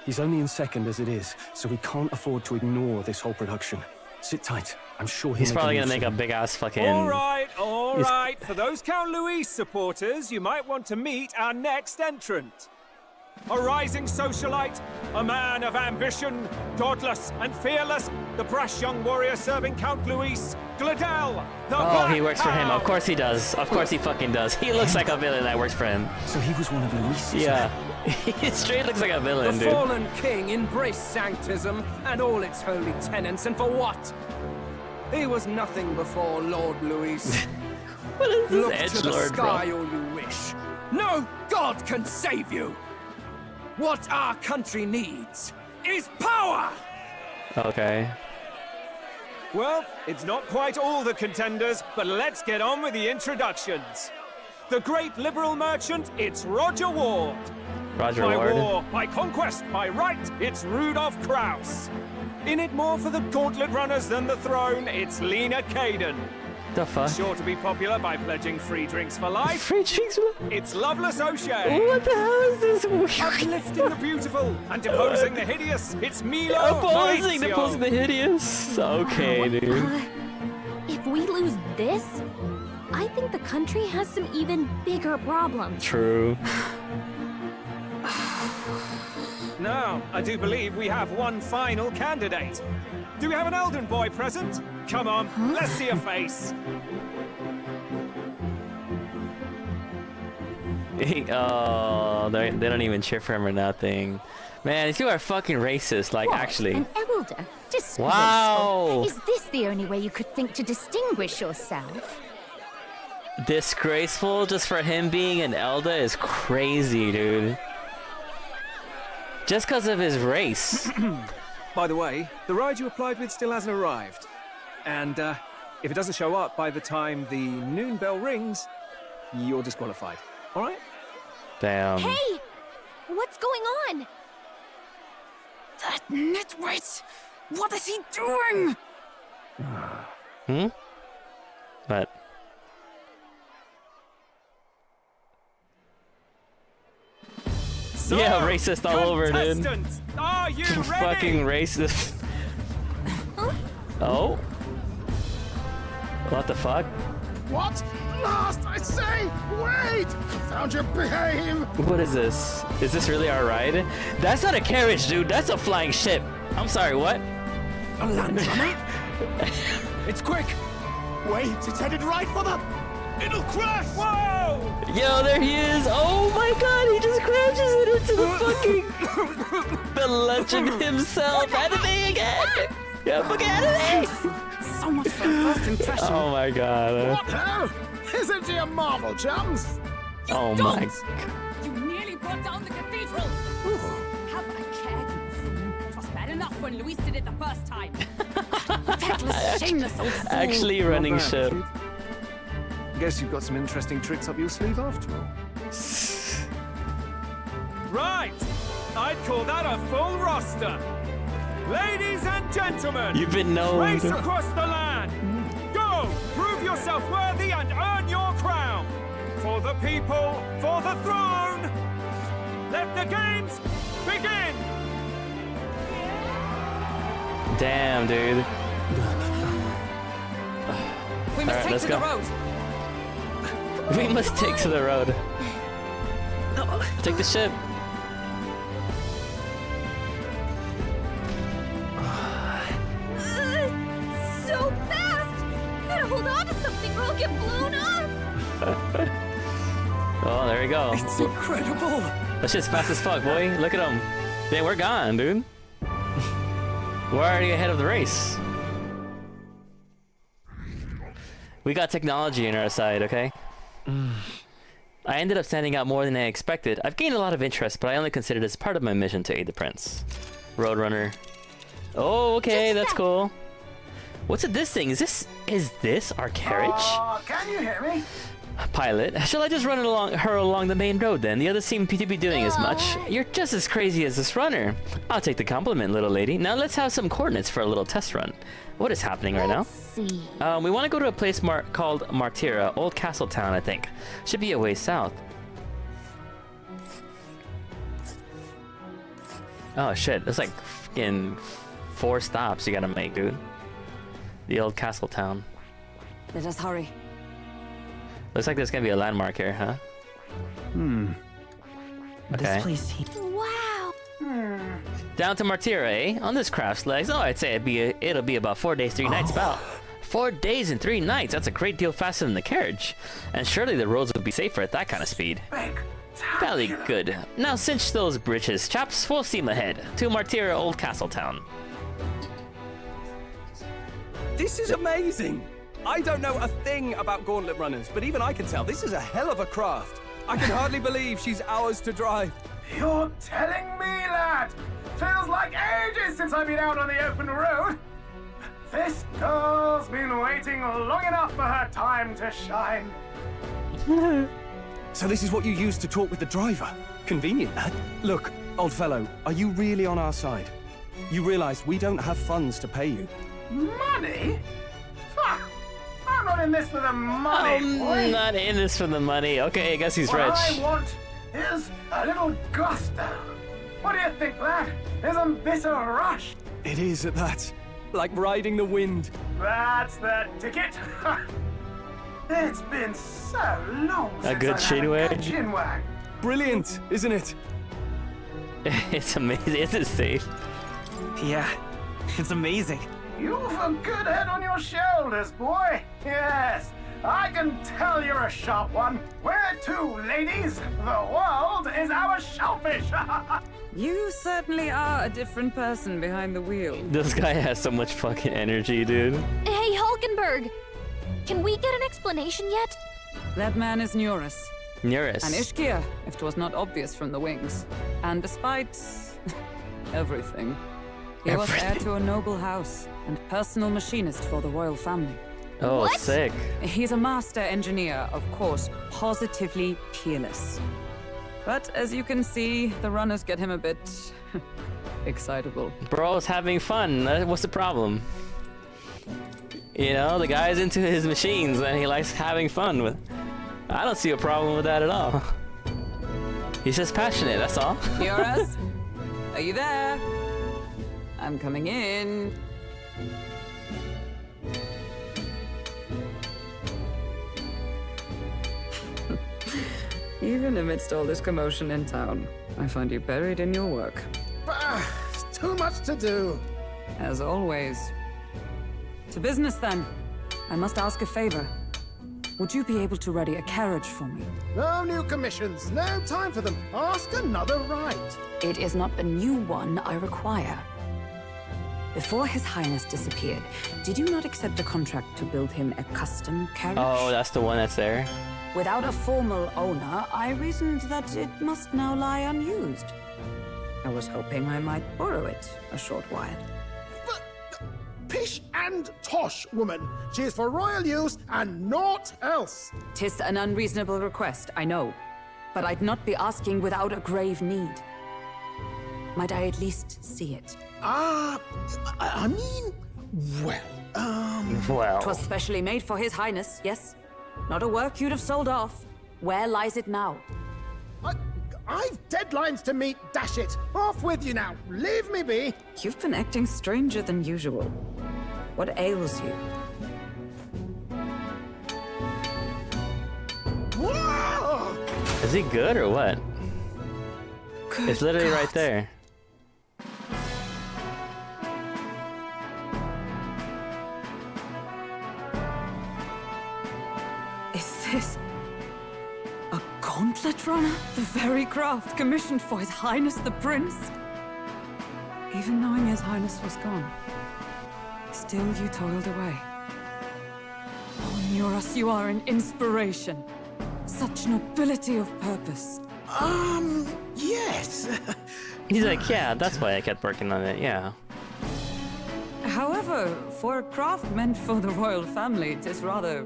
He's only in second as it is, so we can't afford to ignore this whole production. Sit tight. I'm sure he's probably gonna make a big-ass fucking... All right. For those Count Luis supporters, you might want to meet our next entrant. a rising socialite, a man of ambition, godless and fearless, the brash young warrior serving Count Luis, Gladel, the Oh, he Black works for him. Of Hound. course he does. Of course he fucking does. He looks like a villain that works for him. So he was one of Luis's Yeah. He straight looks like a villain, The dude. fallen king embraced sanctism and all its holy tenets, and for what? He was nothing before Lord Luis. What is this Look to the edgelord, sky bro? all you wish. No god can save you. What our country needs is power. Okay. Well, it's not quite all the contenders, but let's get on with the introductions. The great liberal merchant, it's Roger Ward. Roger By Ward. war, by conquest, by right, it's Rudolph Kraus. In it more for the gauntlet runners than the throne, it's Lena Caden. The fuck? Sure to be popular by pledging free drinks for life. Free drinks for life? It's Loveless O'Shea. What the hell is this? Uplifting the beautiful and deposing the hideous, it's Milo Opposing Maurizio. the hideous. Okay, dude. If we lose this, I think the country has some even bigger problems. True. Now, I do believe we have one final candidate. Do we have an Elden boy present? Come on, let's see a face. Oh, they don't even cheer for him or nothing. Man, these people are fucking racist, like, What? actually. An elder? Disgraceful. Wow. Is this the only way you could think to distinguish yourself? Disgraceful just for him being an elder is crazy, dude. Just because of his race. By the way, the ride you applied with still hasn't arrived. And if it doesn't show up by the time the noon bell rings, you're disqualified. All right? Damn. Hey! What's going on? That nitwit! What is he doing? Hmm? But So, yeah, racist all over, dude. contestants, are you ready? Fucking racist. Oh? What the fuck? What? Last, I say! Wait! Found your behave! What is this? Is this really our ride? That's not a carriage, dude. That's a flying ship. I'm sorry, what? A land runner? It's quick! Wait, it's headed right for them! It'll crash! Whoa! Yo, there he is! Oh my god, he just crashes it into the fucking... the legend himself! Anime again! Yeah, fucking anime! So much for a first impression. Oh my god. What hell? Isn't he a marvel, chums? Oh my... You nearly brought down the cathedral! Have a care, you fool. It was bad enough when Luis did it the first time. Feckless, shameless old fool. Actually running Not bad, ship. kid. Guess you've got some interesting tricks up your sleeve after all. Right! I'd call that a full roster. Ladies and gentlemen, You've been known. race across the land. Go, prove yourself worthy and earn your crown. For the people, for the throne. Let the games begin. Damn, dude. We must Alright, take let's to go. the road. We must take to the road. Take the ship. So fast! Gotta hold on to something or I'll get blown up! Oh, there we go. It's incredible! That shit's fast as fuck, boy. Look at him. Damn, we're gone, dude. We're already ahead of the race. We got technology on our side, okay? I ended up standing out more than I expected. I've gained a lot of interest, but I only consider this part of my mission to aid the prince. Roadrunner. Oh, okay, that's cool. What's it, this thing? Is this our carriage? Can you hear me? Pilot, shall I just run it along the main road then? The others seem to be doing as much. You're just as crazy as this runner. I'll take the compliment, little lady. Now let's have some coordinates for a little test run. What is happening right now? See. We want to go to a place called Martira, Old Castle Town, I think. Should be a way south. Oh shit, there's like fucking 4 stops you gotta make, dude. The Old Castle Town. Let us hurry. Looks like there's gonna be a landmark here, huh? Okay. This place. Wow. Down to Martyra, eh? On this craft's legs. Oh, I'd say it'll be about 4 days, 3 nights. About 4 days and 3 nights. That's a great deal faster than the carriage. And surely the roads would be safer at that kind of speed. Valley good. Now cinch those britches, chaps. Full steam ahead to Martyra, Old Castle Town. This is amazing! I don't know a thing about Gauntlet runners, but even I can tell this is a hell of a craft. I can hardly believe she's ours to drive. You're telling me, lad? Feels like ages since I've been out on the open road. This girl's been waiting long enough for her time to shine. So this is what you used to talk with the driver? Convenient, lad. Look, old fellow, are you really on our side? You realize we don't have funds to pay you. Money? Ha! I'm not in this for the money, boy. Not in this for the money. Okay, I guess he's What rich. I want is a little gusto. What do you think, lad? Isn't this a rush? It is at that. Like riding the wind. That's the ticket. It's been so long since A good I've had chinwag? good chinwag. Brilliant, isn't it? It's amazing. Is it safe? Yeah, it's amazing. You've a good head on your shoulders, boy. Yes, I can tell you're a sharp one. Where to, ladies? The world is our shellfish. You certainly are a different person behind the wheel. This guy has so much fucking energy, dude. Hey, Hulkenberg! Can we get an explanation yet? That man is Neurus. Neurus. An Ishkia, if 'twas not obvious from the wings. And despite everything, he was heir to a noble house and personal machinist for the royal family. Oh, What? sick. He's a master engineer, of course, positively peerless. But as you can see, the runners get him a bit excitable. Bro's having fun. What's the problem? You know, the guy's into his machines and he likes having fun with. I don't see a problem with that at all. He's just passionate, that's all. Neurus? Are you there? I'm coming in. Even amidst all this commotion in town, I find you buried in your work. It's too much to do. As always. To business then. I must ask a favor. Would you be able to ready a carriage for me? No new commissions. No time for them. Ask another right. It is not a new one I require. Before His Highness disappeared, did you not accept a contract to build him a custom carriage? Oh, that's the one that's there. Without a formal owner, I reasoned that it must now lie unused. I was hoping I might borrow it a short while. Pish and tosh, woman. She is for royal use and naught else. 'Tis an unreasonable request, I know. But I'd not be asking without a grave need. Might I at least see it? I mean, well, 'Twas specially made for His Highness, yes? Not a work you'd have sold off. Where lies it now? I've deadlines to meet, dash it. Off with you now. Leave me be. You've been acting stranger than usual. What ails you? Whoa! Is he good or what? Good It's literally God. right there. Is this a gauntlet runner? The very craft commissioned for His Highness the Prince? Even knowing His Highness was gone, still you toiled away. Oh, Neurus, you are an inspiration. Such nobility of purpose. Yes. He's like, yeah, that's why I kept working on it, yeah. However, for a craft meant for the royal family, it is rather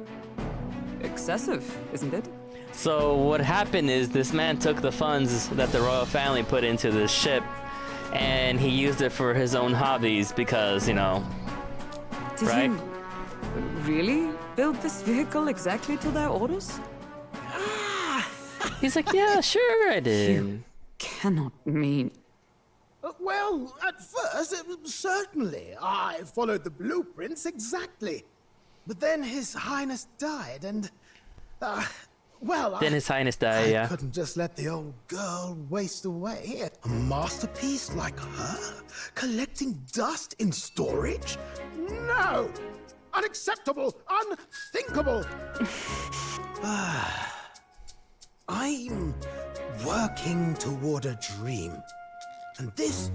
excessive, isn't it? So what happened is this man took the funds that the royal family put into this ship and he used it for his own hobbies because, you know, Did right? you really build this vehicle exactly to their orders? He's like, yeah, sure I did. You cannot mean... Well, at first, certainly. I followed the blueprints exactly. But then His Highness died, and... Well, Then His Highness die, I yeah. couldn't just let the old girl waste away. A masterpiece like her, collecting dust in storage? No! Unacceptable! Unthinkable! I'm working toward a dream. And this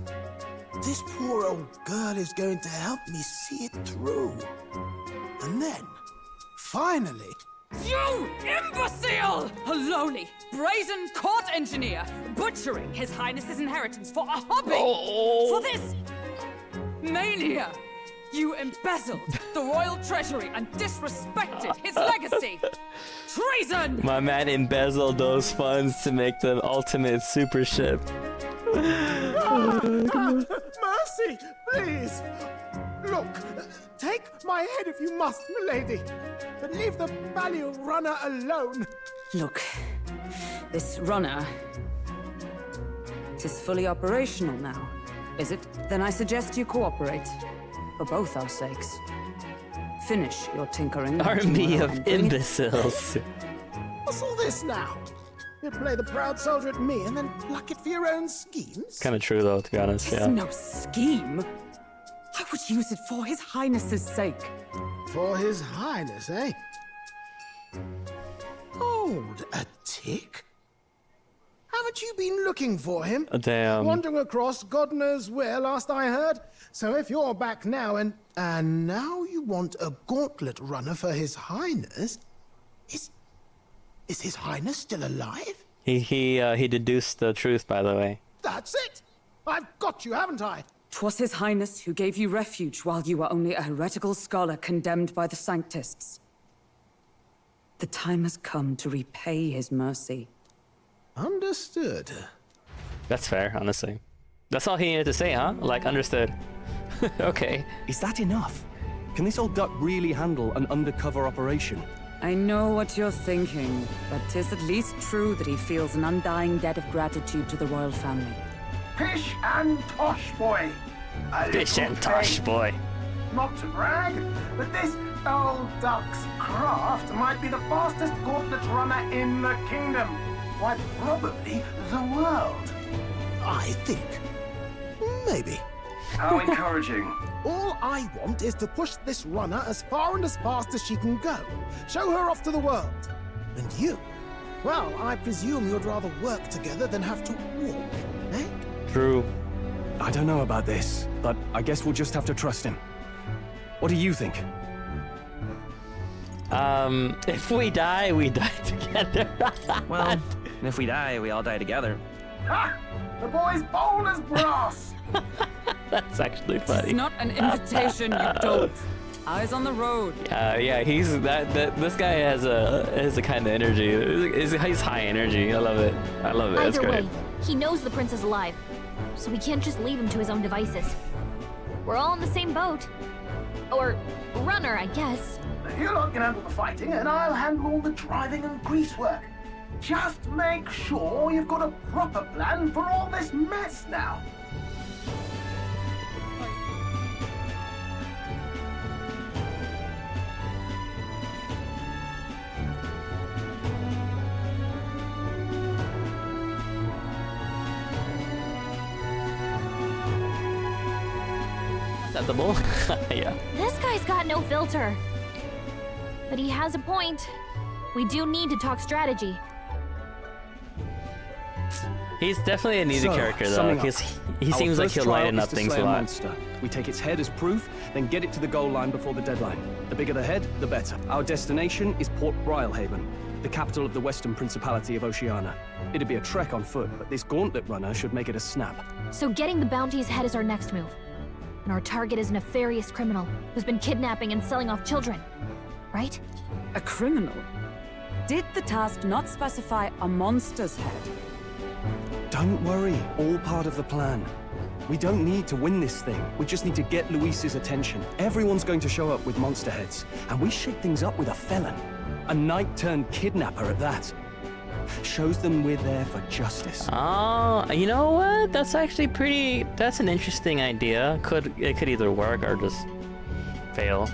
poor old girl is going to help me see it through. And then, finally... You imbecile! A lowly, brazen court engineer, butchering His Highness's inheritance for a hobby! For this mania! You embezzled the royal treasury and disrespected his legacy! Treason! My man embezzled those funds to make the ultimate super ship. Mercy, please! Look, take my head if you must, milady, but leave the Balliol runner alone. Look, this runner... it is fully operational now, is it? Then I suggest you cooperate. For both our sakes. Finish your tinkering. Army of imbeciles. What's all this now? You play the proud soldier at me and then pluck it for your own schemes? Kind of true though, to be honest. It's Yeah. no scheme. I would use it for His Highness's sake. For His Highness, eh? Hold a tick. Haven't you been looking for him? Damn. Wandering across God knows where, last I heard. So if you're back now and now you want a gauntlet runner for His Highness, is His Highness still alive? He deduced the truth, by the way. That's it. I've got you, haven't I? 'Twas His Highness who gave you refuge while you were only a heretical scholar condemned by the Sanctists. The time has come to repay His mercy. Understood. That's fair, honestly. That's all he needed to say, huh? Like, understood. Okay. Is that enough? Can this old duck really handle an undercover operation? I know what you're thinking, but 'tis at least true that he feels an undying debt of gratitude to the royal family. Pish and tosh, boy. A Pish little and tosh, thing. boy. Not to brag, but this old duck's craft might be the fastest gauntlet runner in the kingdom. Why, probably the world. I think. Maybe. How encouraging. All I want is to push this runner as far and as fast as she can go. Show her off to the world. And you? Well, I presume you'd rather work together than have to walk, eh? True. I don't know about this, but I guess we'll just have to trust him. What do you think? If we die, we die together. Well, if we die, we all die together. Ha! The boy's bold as brass. That's actually funny. It's not an invitation, you dolt. Eyes on the road. Yeah, he's this guy has a kind of energy. He's high energy. I love it. I love it. That's Either great. way, he knows the prince is alive, so we can't just leave him to his own devices. We're all in the same boat. Or runner, I guess. You lot can handle the fighting, and I'll handle all the driving and greasework. Just make sure you've got a proper plan for all this mess now. Acceptable. Yeah. This guy's got no filter. But he has a point. We do need to talk strategy. He's definitely a needed character though. summing up, He our seems like first he'll trial lighten is up to things slay a lot. monster. We take its head as proof, then get it to the goal line before the deadline. The bigger the head, the better. Our destination is Port Brylehaven, the capital of the Western Principality of Oceania. It'd be a trek on foot, but this gauntlet runner should make it a snap. So getting the bounty's head is our next move. And our target is a nefarious criminal who's been kidnapping and selling off children. Right? A criminal? Did the task not specify a monster's head? Don't worry, all part of the plan. We don't need to win this thing. We just need to get Luis's attention. Everyone's going to show up with monster heads, and we shake things up with a felon. A knight-turned-kidnapper at that. Shows them we're there for justice. Oh, you know what? That's actually that's an interesting idea. It could either work or just fail.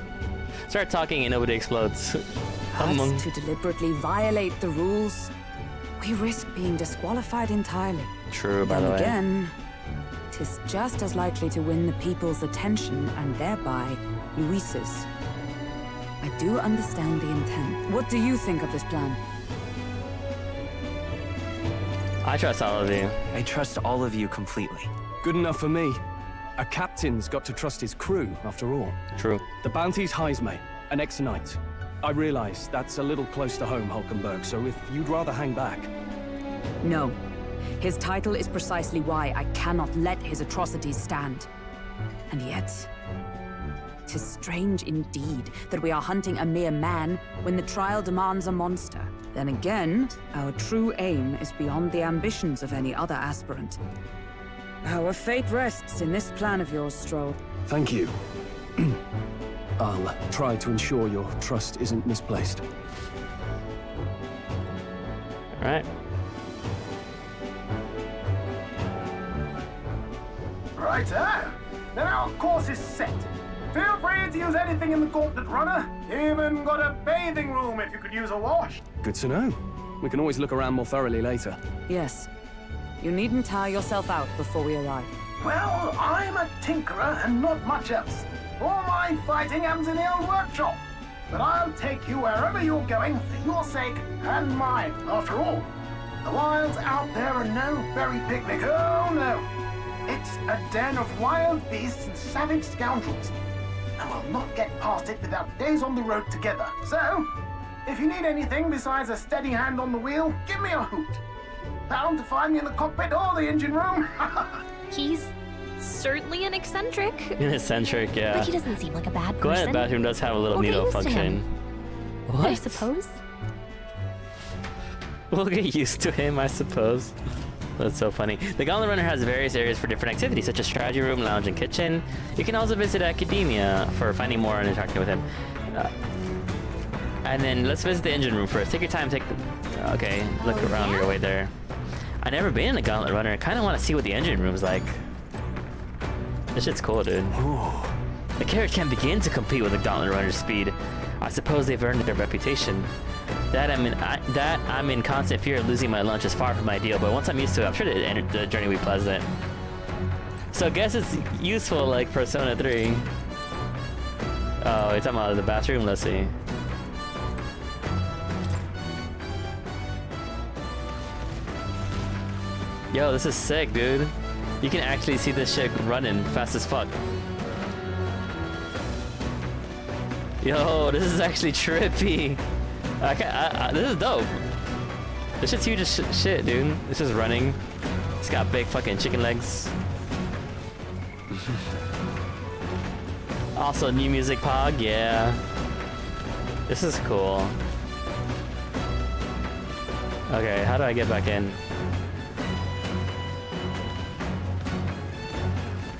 Start talking and nobody explodes. But to deliberately violate the rules, we risk being disqualified entirely. True, by the way. Again, 'tis just as likely to win the people's attention and thereby Luis's. I do understand the intent. What do you think of this plan? I trust all of you. I trust all of you completely. Good enough for me. A captain's got to trust his crew, after all. True. The bounty's highs, mate. An ex-knight. I realize that's a little close to home, Hulkenberg, so if you'd rather hang back... No. His title is precisely why I cannot let his atrocities stand. And yet... 'tis strange indeed that we are hunting a mere man when the trial demands a monster. Then again, our true aim is beyond the ambitions of any other aspirant. Our fate rests in this plan of yours, Stroll. Thank you. I'll try to ensure your trust isn't misplaced. All right. Righto. Then our course is set. Feel free to use anything in the Gauntlet Runner. Even got a bathing room if you could use a wash. Good to know. We can always look around more thoroughly later. Yes. You needn't tire yourself out before we arrive. Well, I'm a tinkerer and not much else. All my fighting happens in the old workshop. But I'll take you wherever you're going for your sake and mine. After all, the wilds out there are no berry picnic. Oh, no. It's a den of wild beasts and savage scoundrels. And we'll not get past it without days on the road together. So, if you need anything besides a steady hand on the wheel, give me a hoot. Bound to find me in the cockpit or the engine room. He's certainly an eccentric. An eccentric, yeah. But he doesn't seem like a bad person. Go ahead, the bathroom does have a little We'll get needle used to function. him. What? I suppose. We'll get used to him, I suppose. That's so funny. The Gauntlet Runner has various areas for different activities, such as strategy room, lounge, and kitchen. You can also visit academia for finding more and interacting with him. And then let's visit the engine room first. Take your time, okay, look around your way there. I've never been in a Gauntlet Runner. I kind of want to see what the engine room's like. This shit's cool, dude. The carriage can't begin to compete with the Gauntlet Runner's speed. I suppose they've earned their reputation. That I'm in constant fear of losing my lunch is far from ideal, but once I'm used to it, I'm sure the journey will be pleasant. So I guess it's useful like Persona 3. Oh, you're talking about the bathroom? Let's see. Yo, this is sick, dude. You can actually see this shit running fast as fuck. Yo, this is actually trippy. This is dope. This shit's huge as shit, dude. This is running. It's got big fucking chicken legs. Also, new music pog, yeah. This is cool. Okay, how do I get back in?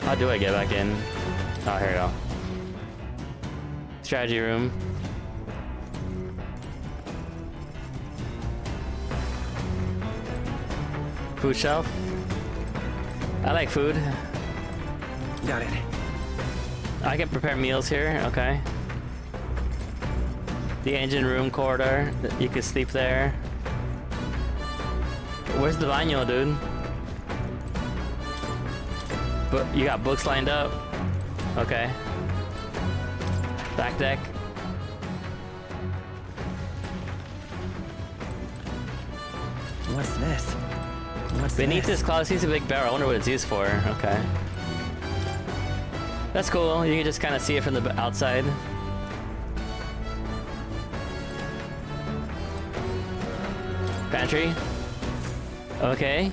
How do I get back in? Oh, here we go. Strategy room. Food shelf. I like food. Got it. I can prepare meals here, okay. The engine room corridor, you can sleep there. Where's the baño, dude? But you got books lined up? Okay. Back deck. What's this? Beneath this cloud seems a big barrel. I wonder what it's used for. Okay. That's cool. You can just kind of see it from the outside. Pantry. Okay.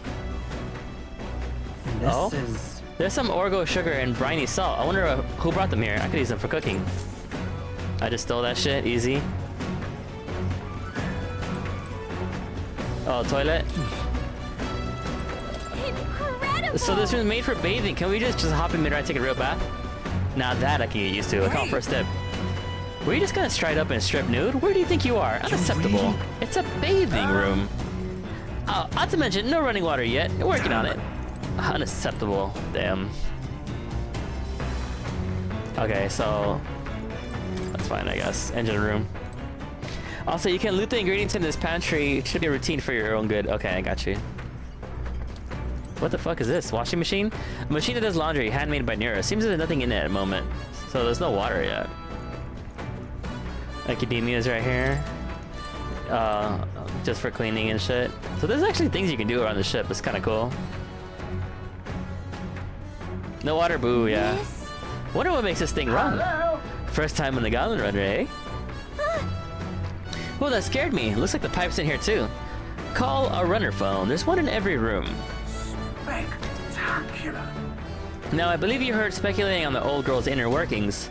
This is... There's some Orgo sugar and briny salt. I wonder who brought them here. I could use them for cooking. I just stole that shit. Easy. Oh, toilet. Incredible. So this room's made for bathing. Can we just hop in mid-ride, take a real bath? Now that I can get used to. I call it first step. Were you just gonna stride up and strip nude? Where do you think you are? Unacceptable. Really? It's a bathing room. Oh, not to mention, no running water yet. We're working on it. Unacceptable. Damn. Okay, so that's fine, I guess. Engine room. Also, you can loot the ingredients in this pantry. It should be a routine for your own good. Okay, I got you. What the fuck is this? Washing machine? A machine that does laundry, handmade by Nira. Seems there's nothing in it at the moment. So there's no water yet. Academia's right here. Just for cleaning and shit. So there's actually things you can do around the ship. It's kind of cool. No water, boo, yeah. Yes. Wonder what makes this thing run. Hello? First time on the Gauntlet runner, eh? Oh, that scared me. Looks like the pipe's in here too. Call a runner phone. There's one in every room. Spectacular. Now, I believe you heard speculating on the old girl's inner workings.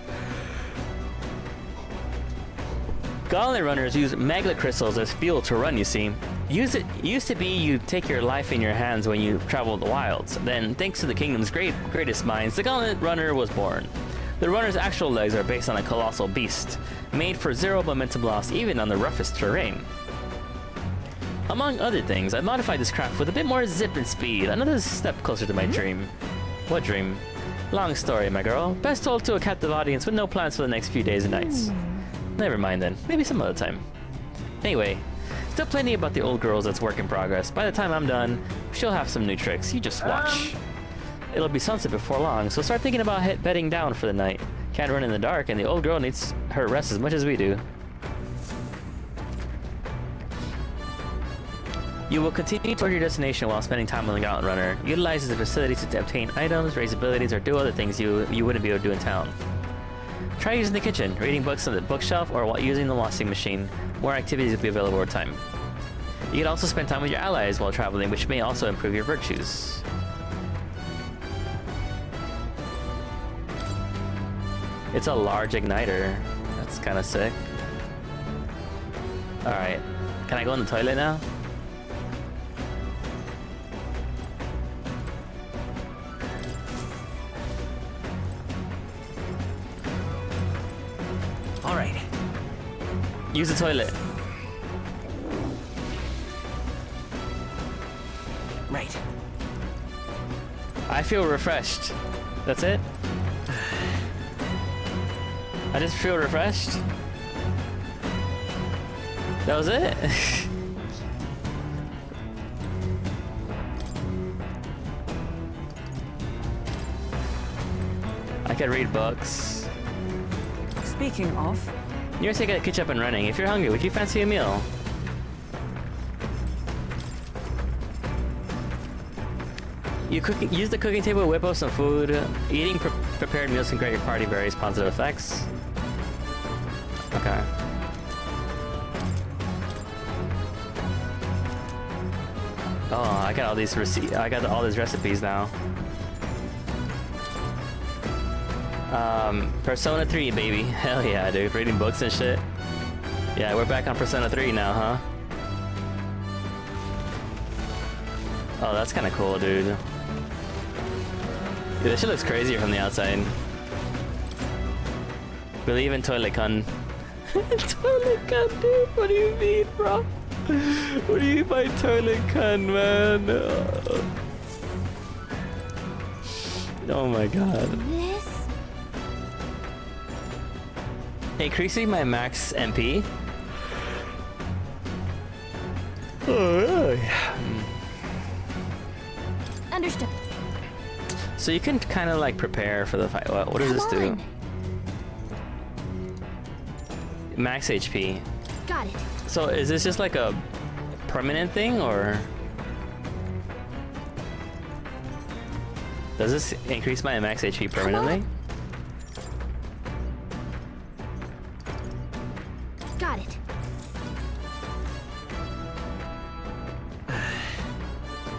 Gauntlet runners use magnet crystals as fuel to run, you see. Used to be you take your life in your hands when you travel the wilds. Then, thanks to the kingdom's greatest minds, the Gauntlet runner was born. The runner's actual legs are based on a colossal beast, made for zero momentum loss even on the roughest terrain. Among other things, I modified this craft with a bit more zip and speed, another step closer to my dream. What dream? Long story, my girl. Best told to a captive audience with no plans for the next few days and nights. Never mind then, maybe some other time. Anyway, still plenty about the old girls that's work in progress. By the time I'm done, she'll have some new tricks, you just watch. It'll be sunset before long, so start thinking about bedding down for the night. Can't run in the dark, and the old girl needs her rest as much as we do. You will continue toward your destination while spending time on the Gauntlet Runner. Utilizes the facilities to obtain items, raise abilities, or do other things you wouldn't be able to do in town. Try using the kitchen, reading books on the bookshelf, or while using the washing machine. More activities will be available over time. You can also spend time with your allies while traveling, which may also improve your virtues. It's a large igniter. That's kind of sick. Alright. Can I go in the toilet now? Alright. Use the toilet. Right. I feel refreshed. That's it? I just feel refreshed. That was it? I can read books. Speaking of... You're sick of catch up and running. If you're hungry, would you fancy a meal? Use the cooking table to whip up some food. Eating prepared meals can grant your party various positive effects. Okay. Oh, I got all these all these recipes now. Persona 3, baby. Hell yeah, dude. Reading books and shit. Yeah, we're back on Persona 3 now, huh? Oh, that's kind of cool, dude. Dude, this shit looks crazier from the outside. Believe in toilet con. Toilet con, dude? What do you mean, bro? What do you mean by toilet con, man? Oh my god. Increasing my max MP. Oh, really? Understood. So you can kind of like prepare for the fight. What does this do? Max HP. Got it. So is this just like a permanent thing, or does this increase my max HP permanently? Got it.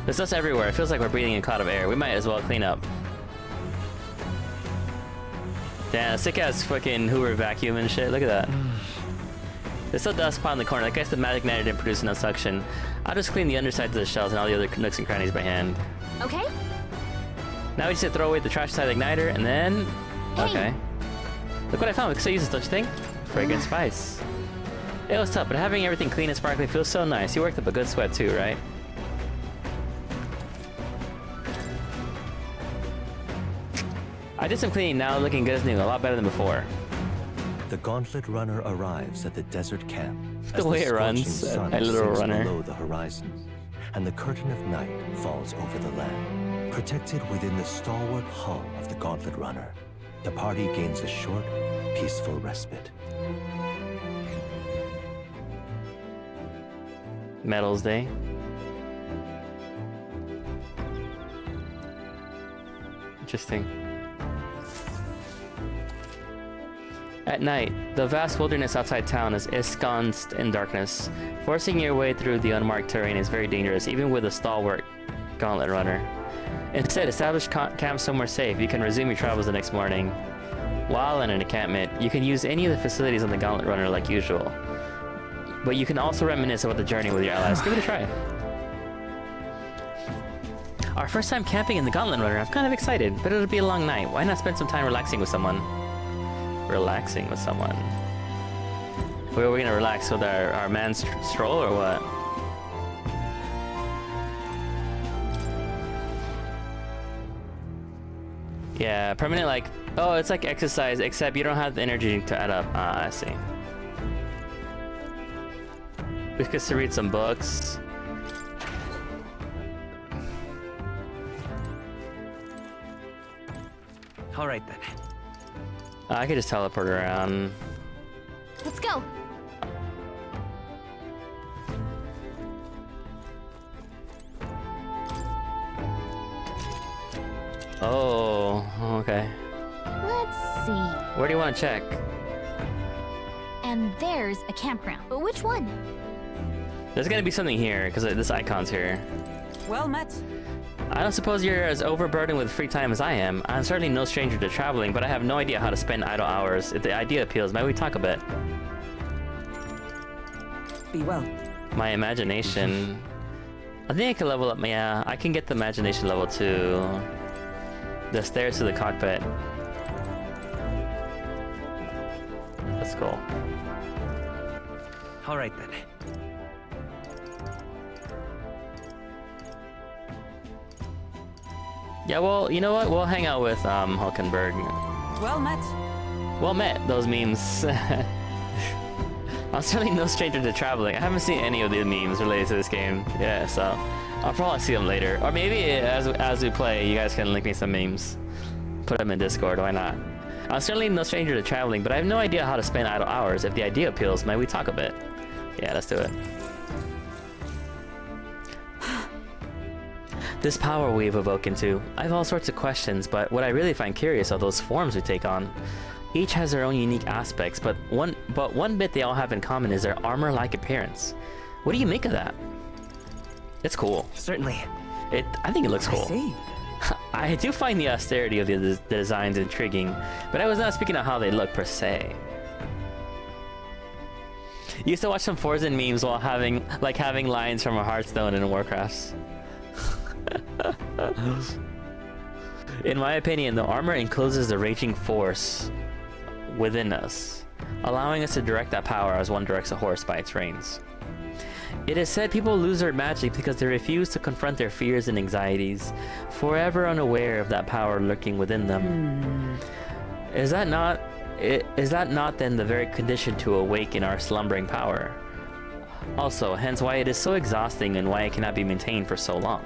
There's dust everywhere. It feels like we're breathing in a cloud of air. We might as well clean up. Damn, sick ass fucking Hoover vacuum and shit. Look at that. There's still dust pot in the corner. I guess the magic igniter didn't produce enough suction. I'll just clean the undersides of the shells and all the other nooks and crannies by hand. Okay. Now we just have to throw away the trash side of the igniter and then... Okay. Look what I found. We can still use such thing. Fragrant spice. It was tough, but having everything clean and sparkly feels so nice. You worked up a good sweat too, right? I did some cleaning now, looking good as new, a lot better than before. The Gauntlet Runner arrives at the desert camp, as The way it scorching runs, sun a little sinks runner. below the horizon, and the curtain of night falls over the land. Protected within the stalwart hull of the Gauntlet Runner, the party gains a short, peaceful respite. Medals Day. Interesting. At night, the vast wilderness outside town is ensconced in darkness. Forcing your way through the unmarked terrain is very dangerous, even with a stalwart Gauntlet Runner. Instead, establish camp somewhere safe. You can resume your travels the next morning. While in an encampment, you can use any of the facilities on the Gauntlet Runner like usual. But you can also reminisce about the journey with your allies. Give it a try. Our first time camping in the Gauntlet Runner. I'm kind of excited, but it'll be a long night. Why not spend some time relaxing with someone? Relaxing with someone. Where are we gonna relax with our man's stroll or what? Yeah, permanent like, oh, it's like exercise, except you don't have the energy to add up. Ah, I see. We could read some books. All right then. I could just teleport around. Let's go. Oh, okay. Let's see. Where do you want to check? And there's a campground. But which one? There's gonna be something here, because this icon's here. Well met. I don't suppose you're as overburdened with free time as I am. I'm certainly no stranger to traveling, but I have no idea how to spend idle hours. If the idea appeals, might we talk a bit? Be well. My imagination. I think I can level up. Yeah, I can get the imagination level to the stairs to the cockpit. Let's go. All right then. Yeah, well, you know what? We'll hang out with Hulkenberg. Well met. Well met, those memes. I'm certainly no stranger to traveling. I haven't seen any of the memes related to this game. Yeah, so I'll probably see them later. Or maybe as we play, you guys can link me some memes. Put them in Discord, why not? I'm certainly no stranger to traveling, but I have no idea how to spend idle hours. If the idea appeals, might we talk a bit? Yeah, let's do it. This power we've awoken to. I have all sorts of questions, but what I really find curious are those forms we take on. Each has their own unique aspects, but one bit they all have in common is their armor-like appearance. What do you make of that? It's cool. Certainly. I think it looks cool. I see. I do find the austerity of the designs intriguing, but I was not speaking of how they look per se. You used to watch some Forza memes while having lines from a Hearthstone and Warcraft. In my opinion, the armor encloses the raging force within us, allowing us to direct that power as one directs a horse by its reins. It is said people lose their magic because they refuse to confront their fears and anxieties, forever unaware of that power lurking within them. Is that not then the very condition to awaken our slumbering power? Also, hence why it is so exhausting and why it cannot be maintained for so long.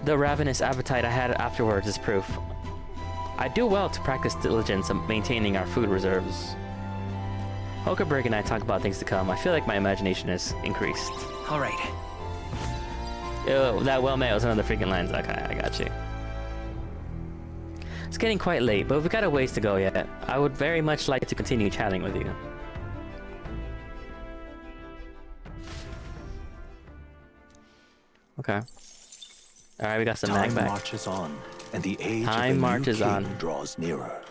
The ravenous appetite I had afterwards is proof. I do well to practice diligence in maintaining our food reserves. Hulkenberg and I talk about things to come. I feel like my imagination has increased. All right. That well met was one of the freaking lines. Okay, I got you. It's getting quite late, but we've got a ways to go yet. I would very much like to continue chatting with you. Okay. Alright, we got some mag back. Time marches on, and the age of Time the marches new king on. draws nearer.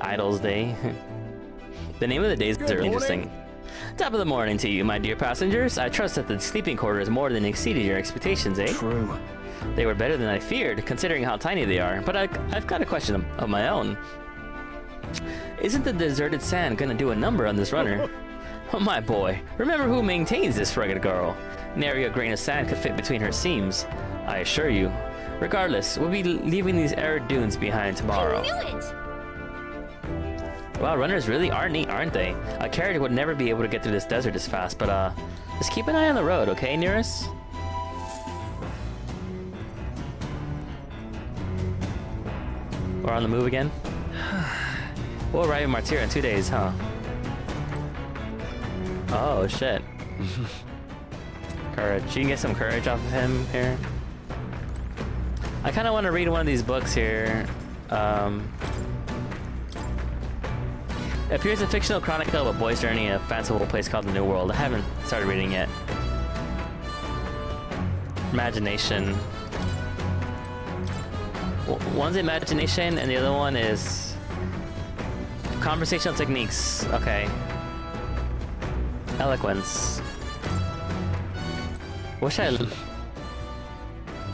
Idols Day. The name of the days are interesting. Top of the morning to you, my dear passengers. I trust that the sleeping quarters more than exceeded your expectations, eh? True. They were better than I feared, considering how tiny they are. But I've got a question of my own. Isn't the deserted sand gonna do a number on this runner? Oh my boy, remember who maintains this rugged girl. Nary a grain of sand could fit between her seams, I assure you. Regardless, we'll be leaving these arid dunes behind tomorrow. I knew it! Wow, runners really are neat, aren't they? A carriage would never be able to get through this desert as fast, but just keep an eye on the road, okay, Nearest? We're on the move again? We'll arrive in Martyr in 2 days, huh? Oh, shit. Courage. You can get some courage off of him here. I kind of want to read one of these books here. It appears a fictional chronicle of a boy's journey in a fanciful place called the New World. I haven't started reading yet. Imagination. One's imagination and the other one is conversational techniques. Okay. Eloquence.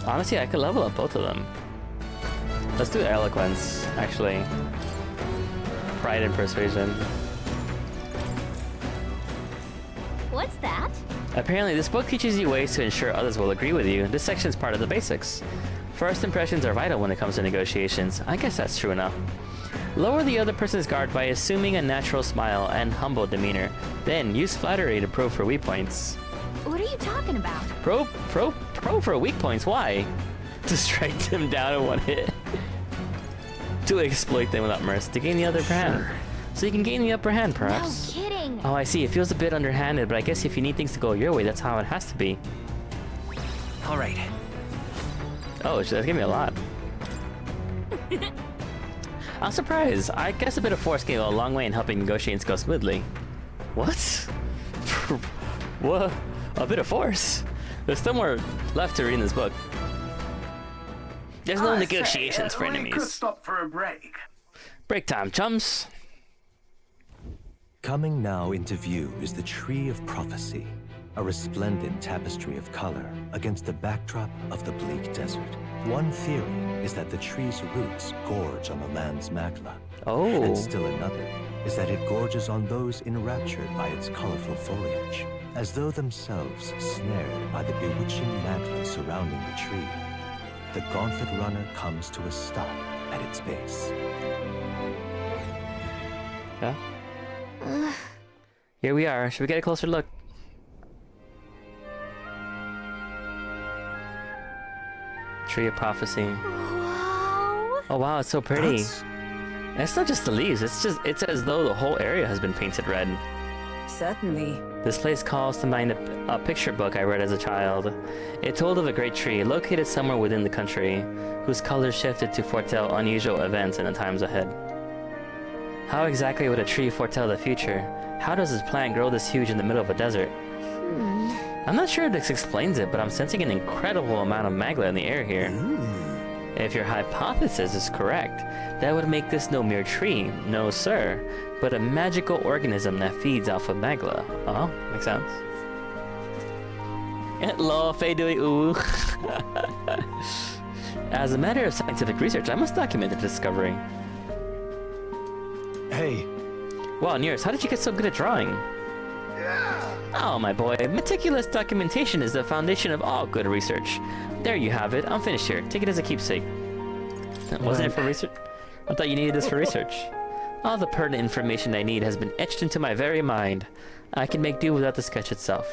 Honestly, I could level up both of them. Let's do eloquence, actually. Pride and persuasion. What's that? Apparently, this book teaches you ways to ensure others will agree with you. This section is part of the basics. First impressions are vital when it comes to negotiations. I guess that's true enough. Lower the other person's guard by assuming a natural smile and humble demeanor. Then use flattery to probe for weak points. What are you talking about? Probe for weak points. Why? To strike them down in one hit. To exploit them without mercy. To gain the upper hand. So you can gain the upper hand, perhaps. No kidding. Oh, I see. It feels a bit underhanded, but I guess if you need things to go your way, that's how it has to be. All right. Oh, that's giving me a lot. I'm surprised. I guess a bit of force can go a long way in helping negotiations go smoothly. What? What? A bit of force? There's still more left to read in this book. There's no negotiations for enemies. We could stop for a break. Break time, chums. Coming now into view is the Tree of Prophecy, a resplendent tapestry of color against the backdrop of the bleak desert. One theory is that the tree's roots gorge on the land's magla. Oh. And still another is that it gorges on those enraptured by its colorful foliage, as though themselves snared by the bewitching magla surrounding the tree. The Gauntlet runner comes to a stop at its base. Yeah. Here we are. Should we get a closer look? Tree of Prophecy. Wow. Oh wow, it's so pretty. And it's not just the leaves, it's as though the whole area has been painted red. Certainly. This place calls to mind a picture book I read as a child. It told of a great tree located somewhere within the country, whose colors shifted to foretell unusual events in the times ahead. How exactly would a tree foretell the future? How does this plant grow this huge in the middle of a desert? I'm not sure if this explains it, but I'm sensing an incredible amount of magla in the air here. If your hypothesis is correct, that would make this no mere tree, no sir, but a magical organism that feeds off of magla. Oh, makes sense. Lol, fei dui ooh. As a matter of scientific research, I must document the discovery. Hey. Wow, Nearest, how did you get so good at drawing? Oh, my boy, meticulous documentation is the foundation of all good research. There you have it. I'm finished here. Take it as a keepsake. Wasn't it for research? I thought you needed this for research. All the pertinent information I need has been etched into my very mind. I can make do without the sketch itself.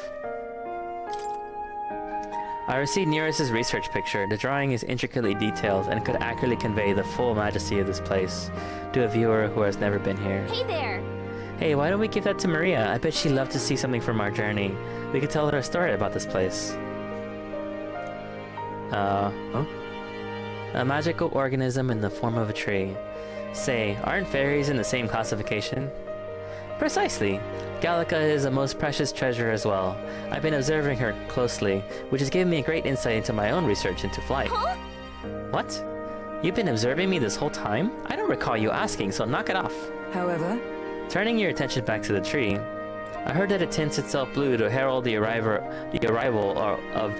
I received Nearest's research picture. The drawing is intricately detailed and could accurately convey the full majesty of this place to a viewer who has never been here. Hey there! Hey, why don't we give that to Maria? I bet she'd love to see something from our journey. We could tell her a story about this place. A magical organism in the form of a tree. Say, aren't fairies in the same classification? Precisely. Gallica is a most precious treasure as well. I've been observing her closely, which has given me a great insight into my own research into flight. Huh? What? You've been observing me this whole time? I don't recall you asking, so knock it off. However, turning your attention back to the tree, I heard that it tints itself blue to herald the arrival of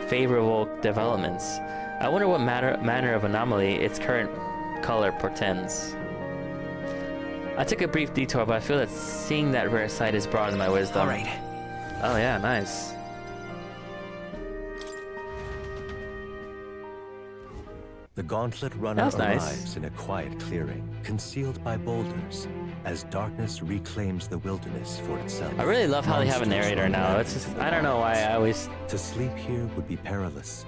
favorable developments. I wonder what manner of anomaly its current color portends. I took a brief detour, but I feel that seeing that rare sight has broadened my wisdom. All right. Oh yeah, nice. The Gauntlet Runner That's nice. arrives in a quiet clearing, concealed by boulders, as darkness reclaims the wilderness for itself. I really love how they have a Monsters narrator run now. rampant It's just, through the I don't know why I always... To sleep here would be perilous,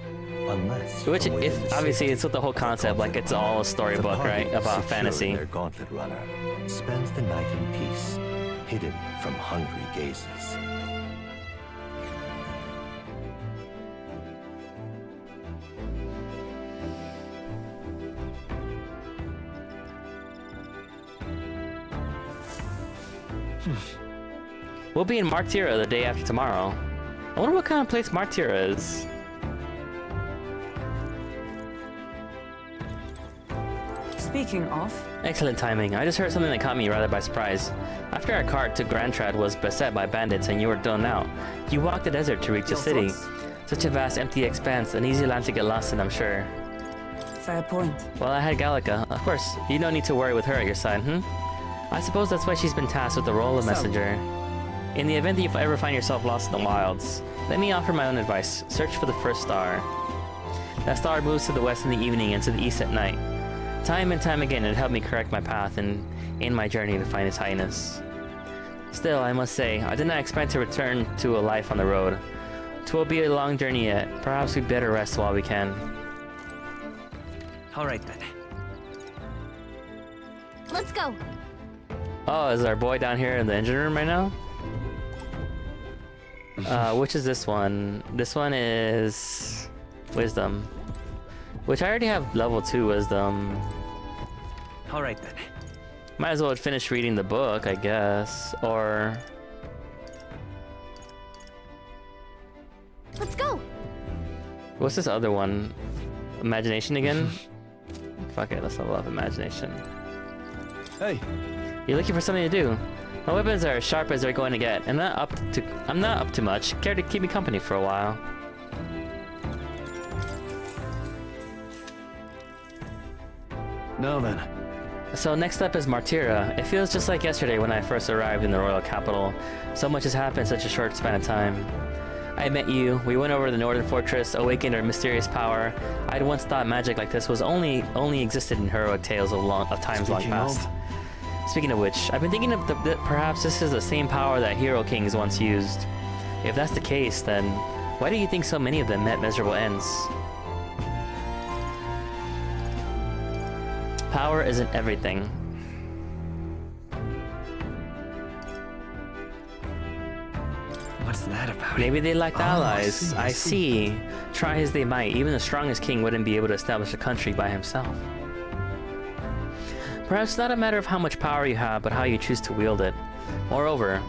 unless... Which, from within if the obviously city, it's with the whole concept, like it's all a storybook, right? About fantasy. Their Gauntlet Runner spends the night in peace, hidden from hungry gazes. We'll be in Martira the day after tomorrow. I wonder what kind of place Martira is. Speaking of... Excellent timing. I just heard something that caught me rather by surprise. After our cart to Grand Trad was beset by bandits and you were done out, you walked the desert to reach the city. Such a vast empty expanse, an easy land to get lost in, I'm sure. Fair point. Well, I had Gallica. Of course, you don't need to worry with her at your side, I suppose that's why she's been tasked with the role of messenger. In the event that you ever find yourself lost in the wilds, let me offer my own advice. Search for the first star. That star moves to the west in the evening and to the east at night. Time and time again, it helped me correct my path in my journey to find His Highness. Still, I must say, I did not expect to return to a life on the road. 'Twill be a long journey yet. Perhaps we'd better rest while we can. All right then. Let's go. Oh, is our boy down here in the engine room right now? Which is this one? This one is Wisdom. Which I already have level 2 Wisdom. All right then. Might as well finish reading the book, I guess. Or... Let's go. what's this other one? Imagination again? Fuck it, let's level up Imagination. Hey. You're looking for something to do. My weapons are as sharp as they're going to get, and I'm not up to much. Care to keep me company for a while? Now then. So next up is Martira. It feels just like yesterday when I first arrived in the royal capital. So much has happened in such a short span of time. I met you, we went over the northern fortress, awakened our mysterious power. I'd once thought magic like this was only existed in heroic tales of times long past. Speaking of which, I've been thinking that perhaps this is the same power that hero kings once used. If that's the case, then why do you think so many of them met miserable ends? Power isn't everything. What's that about? Maybe they lacked allies. I see. Try as they might, even the strongest king wouldn't be able to establish a country by himself. Perhaps it's not a matter of how much power you have, but how you choose to wield it. Moreover,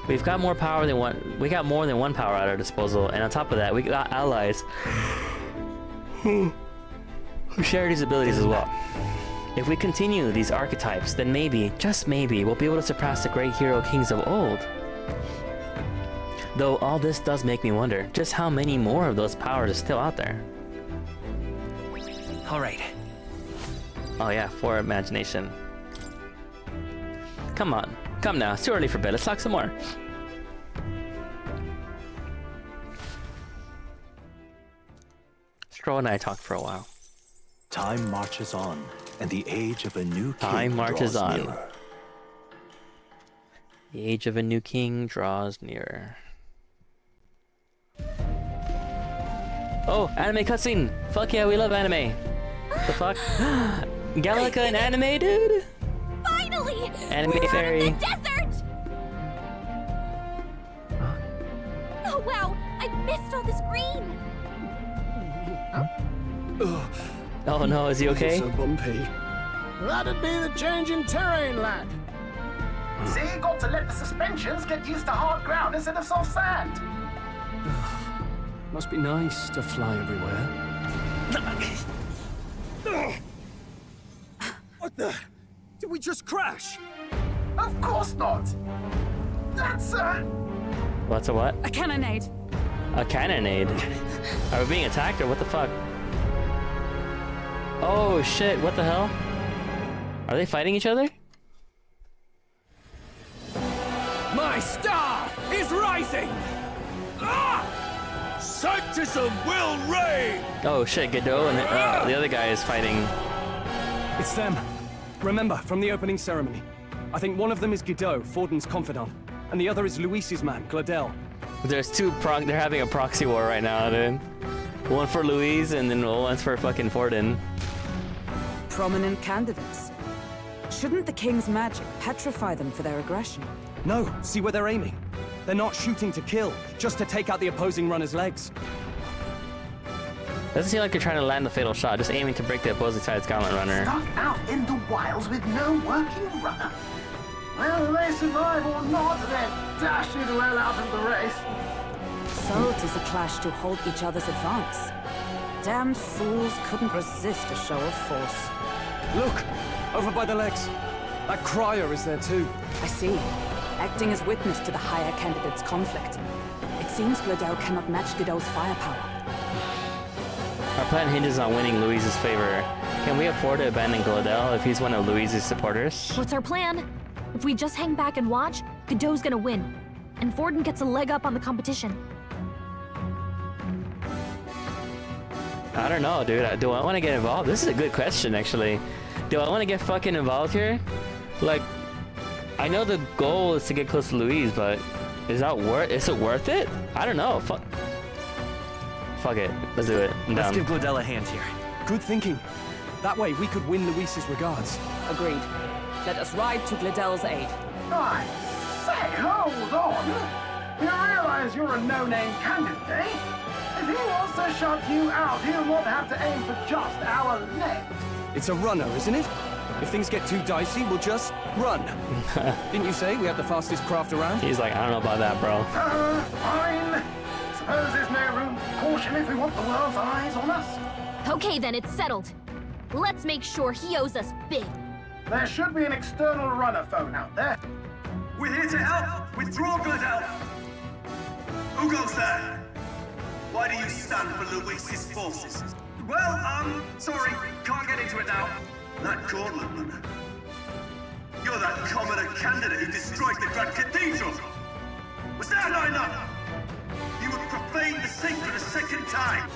we got more than one power at our disposal, and on top of that, we got allies who share these abilities as well. If we continue these archetypes, then maybe, just maybe, we'll be able to surpass the great hero kings of old. Though all this does make me wonder, just how many more of those powers are still out there? All right. Oh yeah, for Imagination. Come on, come now, it's too early for bed, let's talk some more. Stroll and I talked for a while. Time marches on, and the age of a new king Time marches draws on. nearer. The age of a new king draws nearer. Oh, anime cutscene! Fuck yeah, we love anime! The fuck? Gallica and anime, dude? Finally! Anime We're fairy. out of the desert! Oh wow, I missed all this green! Oh no, is he okay? So bumpy. That'd be the change in terrain, lad. See, you got to let the suspensions get used to hard ground instead of soft sand. Must be nice to fly everywhere. What the? Did we just crash? Of course not. That's What's a what? A cannonade. A cannonade? Are we being attacked or what the fuck? Oh shit, what the hell? Are they fighting each other? My star is rising! Ah! Sanctism will reign! Oh shit, Godot and the other guy is fighting. It's them. Remember, from the opening ceremony. I think one of them is Godot, Forden's confidant, and the other is Luis's man, Gladel. There's they're having a proxy war right now, dude. One for Luis and then one's for fucking Forden. Prominent candidates. Shouldn't the king's magic petrify them for their aggression? No, see where they're aiming. They're not shooting to kill, just to take out the opposing runner's legs. Doesn't seem like you're trying to land the fatal shot, just aiming to break the opposing side's Gauntlet runner. Stuck out in the wilds with no working runner. Whether they survive or not, they're dashing well out of the race. So it is a clash to halt each other's advance. Damned fools couldn't resist a show of force. Look! Over by the legs. That crier is there too. I see. Acting as witness to the higher candidate's conflict. It seems Gladel cannot match Godot's firepower. Our plan hinges on winning Luis's favor. Can we afford to abandon Gladel if he's one of Luis's supporters? What's our plan? If we just hang back and watch, Godot's gonna win. And Forden gets a leg up on the competition. I don't know, dude. Do I want to get involved? This is a good question, actually. Do I want to get fucking involved here? Like, I know the goal is to get close to Luis, but is it worth it? I don't know. Fuck it. Let's do it. I'm Let's down. give Gladel a hand here. Good thinking. That way we could win Luis's regards. Agreed. Let us ride to Gladel's aid. I say, hold on. You realize you're a no-name candidate, eh? If he wants to shut you out, he'll not have to aim for just our legs. It's a runner, isn't it? If things get too dicey, we'll just run. Didn't you say we have the fastest craft around? He's like, I don't know about that, bro. Fine. Suppose there's no room for caution if we want the world's eyes on us. Okay then, it's settled. Let's make sure he owes us big. There should be an external runner phone out there. We're here to help! Withdraw, Gladel! Who goes there? Why do you stand for Luis's forces? Well, sorry, can't get into it now. That Gauntlet runner. You're that commoner candidate who destroyed the Grand Cathedral! Was that not enough? You would profane the sacred a second time!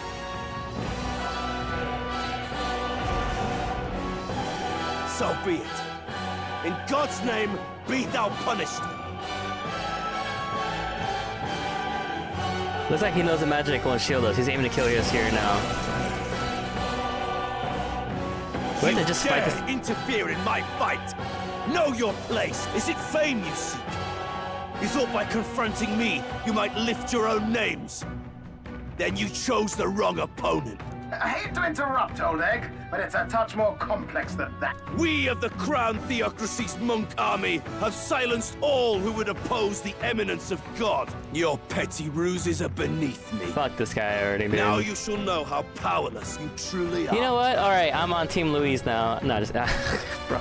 So be it. In God's name, be thou punished! Looks like he knows the magic won't shield us. He's aiming to kill us here now. Wait, they just fight this. Interfere in my fight! Know your place! Is it fame you seek? You thought by confronting me, you might lift your own names? Then you chose the wrong opponent. I hate to interrupt, old egg, but it's a touch more complex than that. We of the Crown Theocracy's monk army have silenced all who would oppose the eminence of God. Your petty ruses are beneath me. Fuck this guy already, dude. Now you shall know how powerless you truly are. You know what? Alright, I'm on Team Luis now. No, just... bro.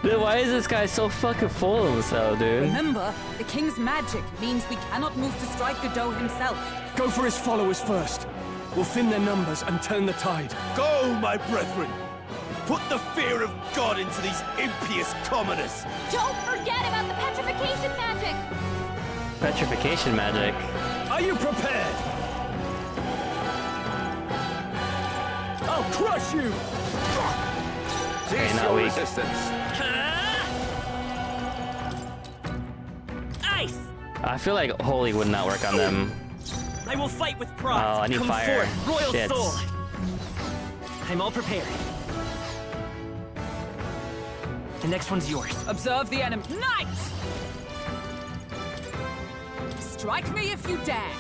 Dude, why is this guy so fucking full of himself, dude? Remember, the king's magic means we cannot move to strike Godot himself. Go for his followers first. We'll thin their numbers and turn the tide. Go, my brethren! Put the fear of God into these impious commoners! Don't forget about the petrification magic! Petrification magic? Are you prepared? I'll crush you! Okay, not weak. Resistance. Ice! I feel like Holy would not work on them. I will fight with pride. Oh, I need Come fire. forth, royal Shit. soul. I'm all prepared. The next one's yours. Observe the enemy. Knight! Strike me if you dare.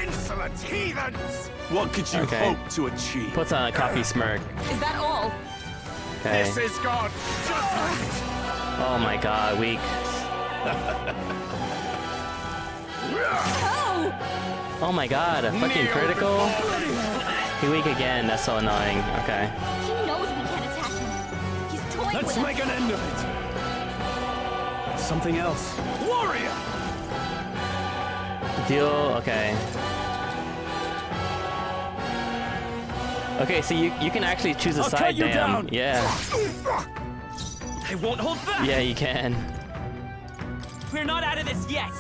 Insolent heathens! What could you hope to achieve? Puts on a cocky smirk. Is that all? Okay. This is God's judgment! Oh my god, weak. Oh my god, a fucking critical? He weak again, that's so annoying. Okay. He knows we can't attack him. He's toying Let's with make us. an end of it. Something else. Warrior! Deal, okay. Okay, so you can actually choose a I'll side, cut you damn. down. Yeah. I won't hold back. Yeah, you can. We're not out of this yet.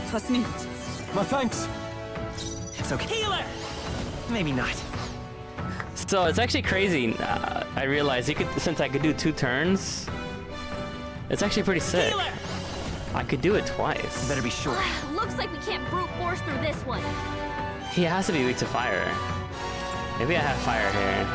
'Twas neat. My thanks. It's okay. Healer! Maybe not. So it's actually crazy. I realized since I could do 2 turns, it's actually pretty sick. Healer! I could do it twice. Better be sure. Looks like we can't brute force through this one. He has to be weak to fire. Maybe I have fire here.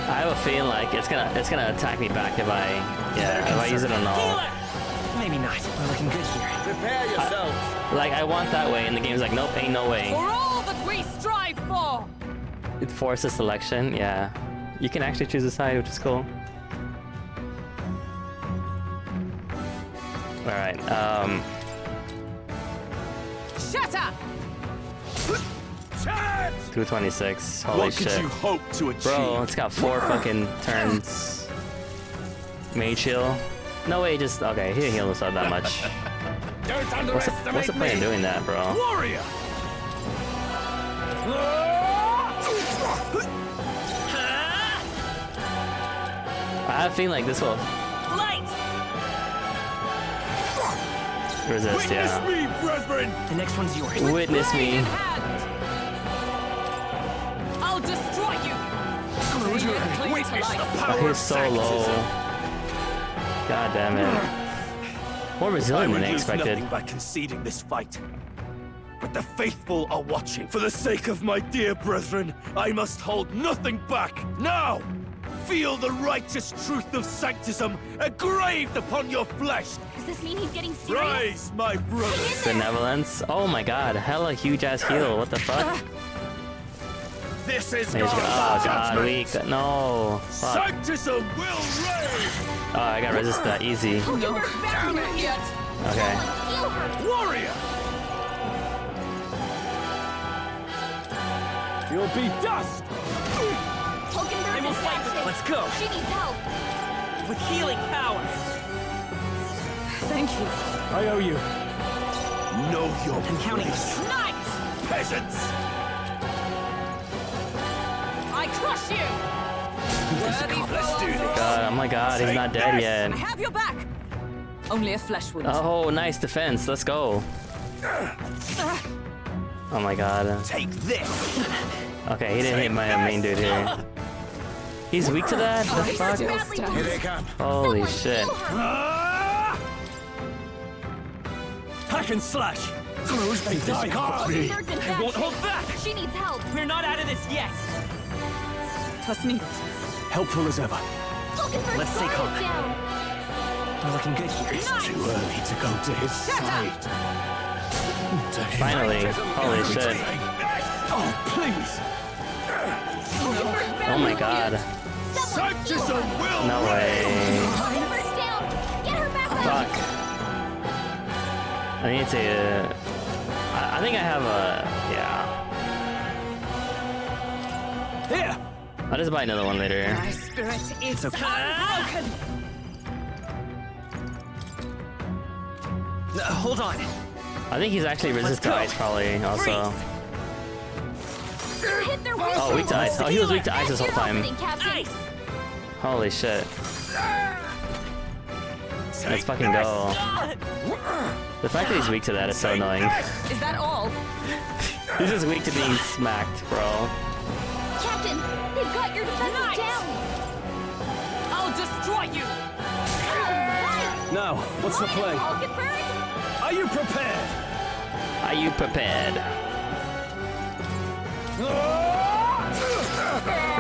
I have a feeling like it's gonna attack me back if I use it on all. Maybe not. We're looking good here. Prepare yourselves. Like I want that way, and the game's like, nope, ain't no way. For all that we strive for! It forces selection, yeah. You can actually choose a side, which is cool. Alright, Shatter! 226, holy What shit. could you hope to achieve? Bro, it's got 4 fucking turns. Mage heal. No way, just, okay, he didn't heal himself that much. Don't What's the point of doing that, bro? Warrior! I have a feeling like this will Light! resist, Witness yeah. me, brethren! The next one's yours. Witness me. I'll destroy you! Witness the power He's of so low. God damn it. More resilient than I lose expected. nothing by conceding this fight. But the faithful are watching. For the sake of my dear brethren, I must hold nothing back. Now! Feel the righteous truth of sanctism engraved upon your flesh. Does this mean he's getting serious? Rise, my brothers. Benevolence? Oh my god, hella huge ass heal. What the fuck? This is He's God's oh god, judgment. weak. No. Fuck. Sanctism will reign. Oh, I gotta resist that easy. No, damn it yet! Okay. Warrior! You'll be dust! They will fight with us. Let's go. She needs help. With healing power. Thank you. I owe you. Know your I'm counting on place, you. Nice! peasants. I crush you! Worthy Let's do this. God, oh my god, he's not dead yet. I have your back! Only a flesh wound. Oh, nice defense. Let's go. Oh my god. Take this. Okay, he didn't hit my main dude here. He's weak to that? The fuck? Here they come. Holy shit. Hack and slash. They die hard. I won't hold back. She needs help. We're not out of this yet. Trust me. Helpful as ever. Let's stay calm. down. We're looking good here. It's too early to go to his side. Finally. Holy shit. Oh, please. Oh my god. Sanctism will No way. Get down. Get her back up. Fuck. I need to... I think I have a... Yeah. Here! I'll just buy another one later. My spirit is unbroken! Hold on. I think he's actually resistant to ice probably also. Hit their Oh, weak to ice. Oh, he was weak to ice this whole time. Captain. Holy shit. Let's fucking go. The fact that he's weak to that is so annoying. Is that all? He's just weak to being smacked, bro. Captain, they've got your defenses down. I'll destroy you! Now, what's the play? Hulkenberg? Are you prepared? Are you prepared?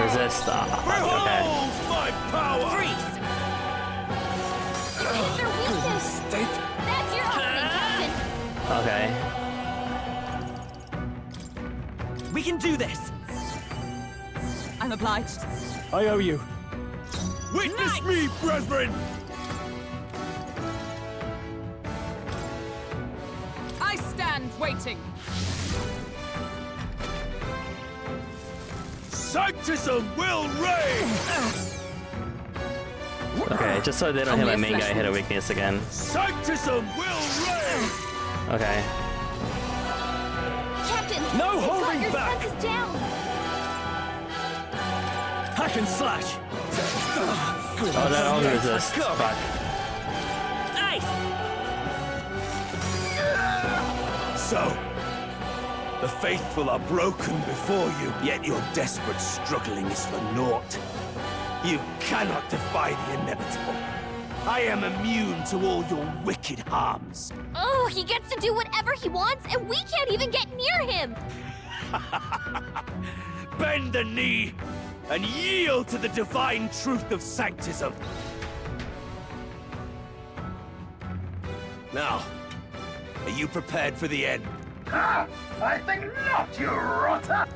Resist. Okay. Behold my power. Freeze. Hit their weakness. That's your opening, Captain. Okay. We can do this. I'm obliged. I owe you. Witness me, brethren. I stand waiting. Sanctism will reign. Okay, just so they don't hit my main guy, hit a weakness again. Sanctism will reign. Okay. Captain, No holding your back! defenses down! Hack and slash! Oh, that only resists. Fuck. Nice! So, the faithful are broken before you, yet your desperate struggling is for naught. You cannot defy the inevitable. I am immune to all your wicked harms. Oh, he gets to do whatever he wants, and we can't even get near him! Bend the knee and yield to the divine truth of sanctism. Now, are you prepared for the end? Ah, I think not, you rotter!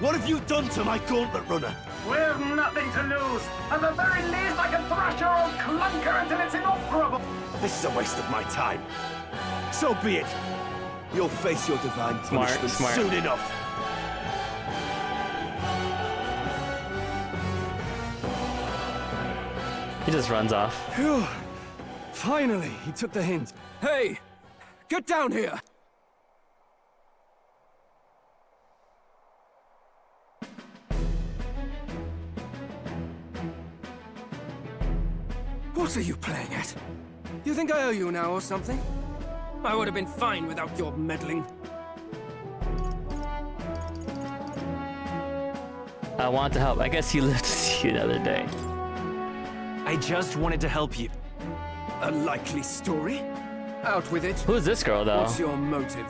What have you done to my Gauntlet Runner? We've nothing to lose. At the very least, I can thrash your old clunker until it's inoperable. This is a waste of my time. So be it. You'll face your divine punishment soon enough. He just runs off. Phew. Finally, he took the hint. Hey, get down here! What are you playing at? You think I owe you now or something? I would have been fine without your meddling. I want to help. I guess he lived to see you the other day. I just wanted to help you. A likely story? Out with it. Who's this girl, though? What's your motive?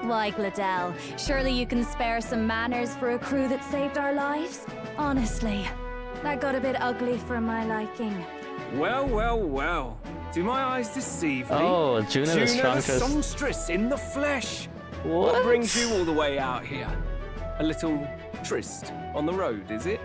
Why, Gladell, surely you can spare some manners for a crew that saved our lives? Honestly, that got a bit ugly for my liking. Well, well, well. Do my eyes deceive me? Oh, Juno the Songstress. Songstress in the flesh. What? brings you all the way out here? A little tryst on the road, is it?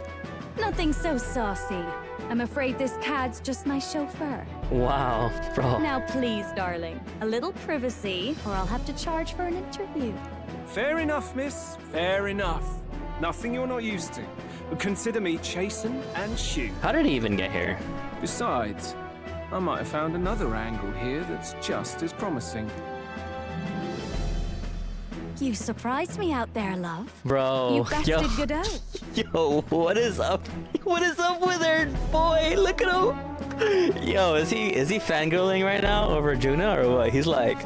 Nothing so saucy. I'm afraid this cad's just my chauffeur. Wow, bro. Now please, darling, a little privacy, or I'll have to charge for an interview. Fair enough, miss. Fair enough. Nothing you're not used to. But consider me chasten and shoot. How did he even get here? Besides, I might have found another angle here that's just as promising. You surprised me out there, love. Bro, You bested Godot. Yo, what is up? What is up with her, boy? Look at him. Yo, is he fangirling right now over Juno or what? He's like,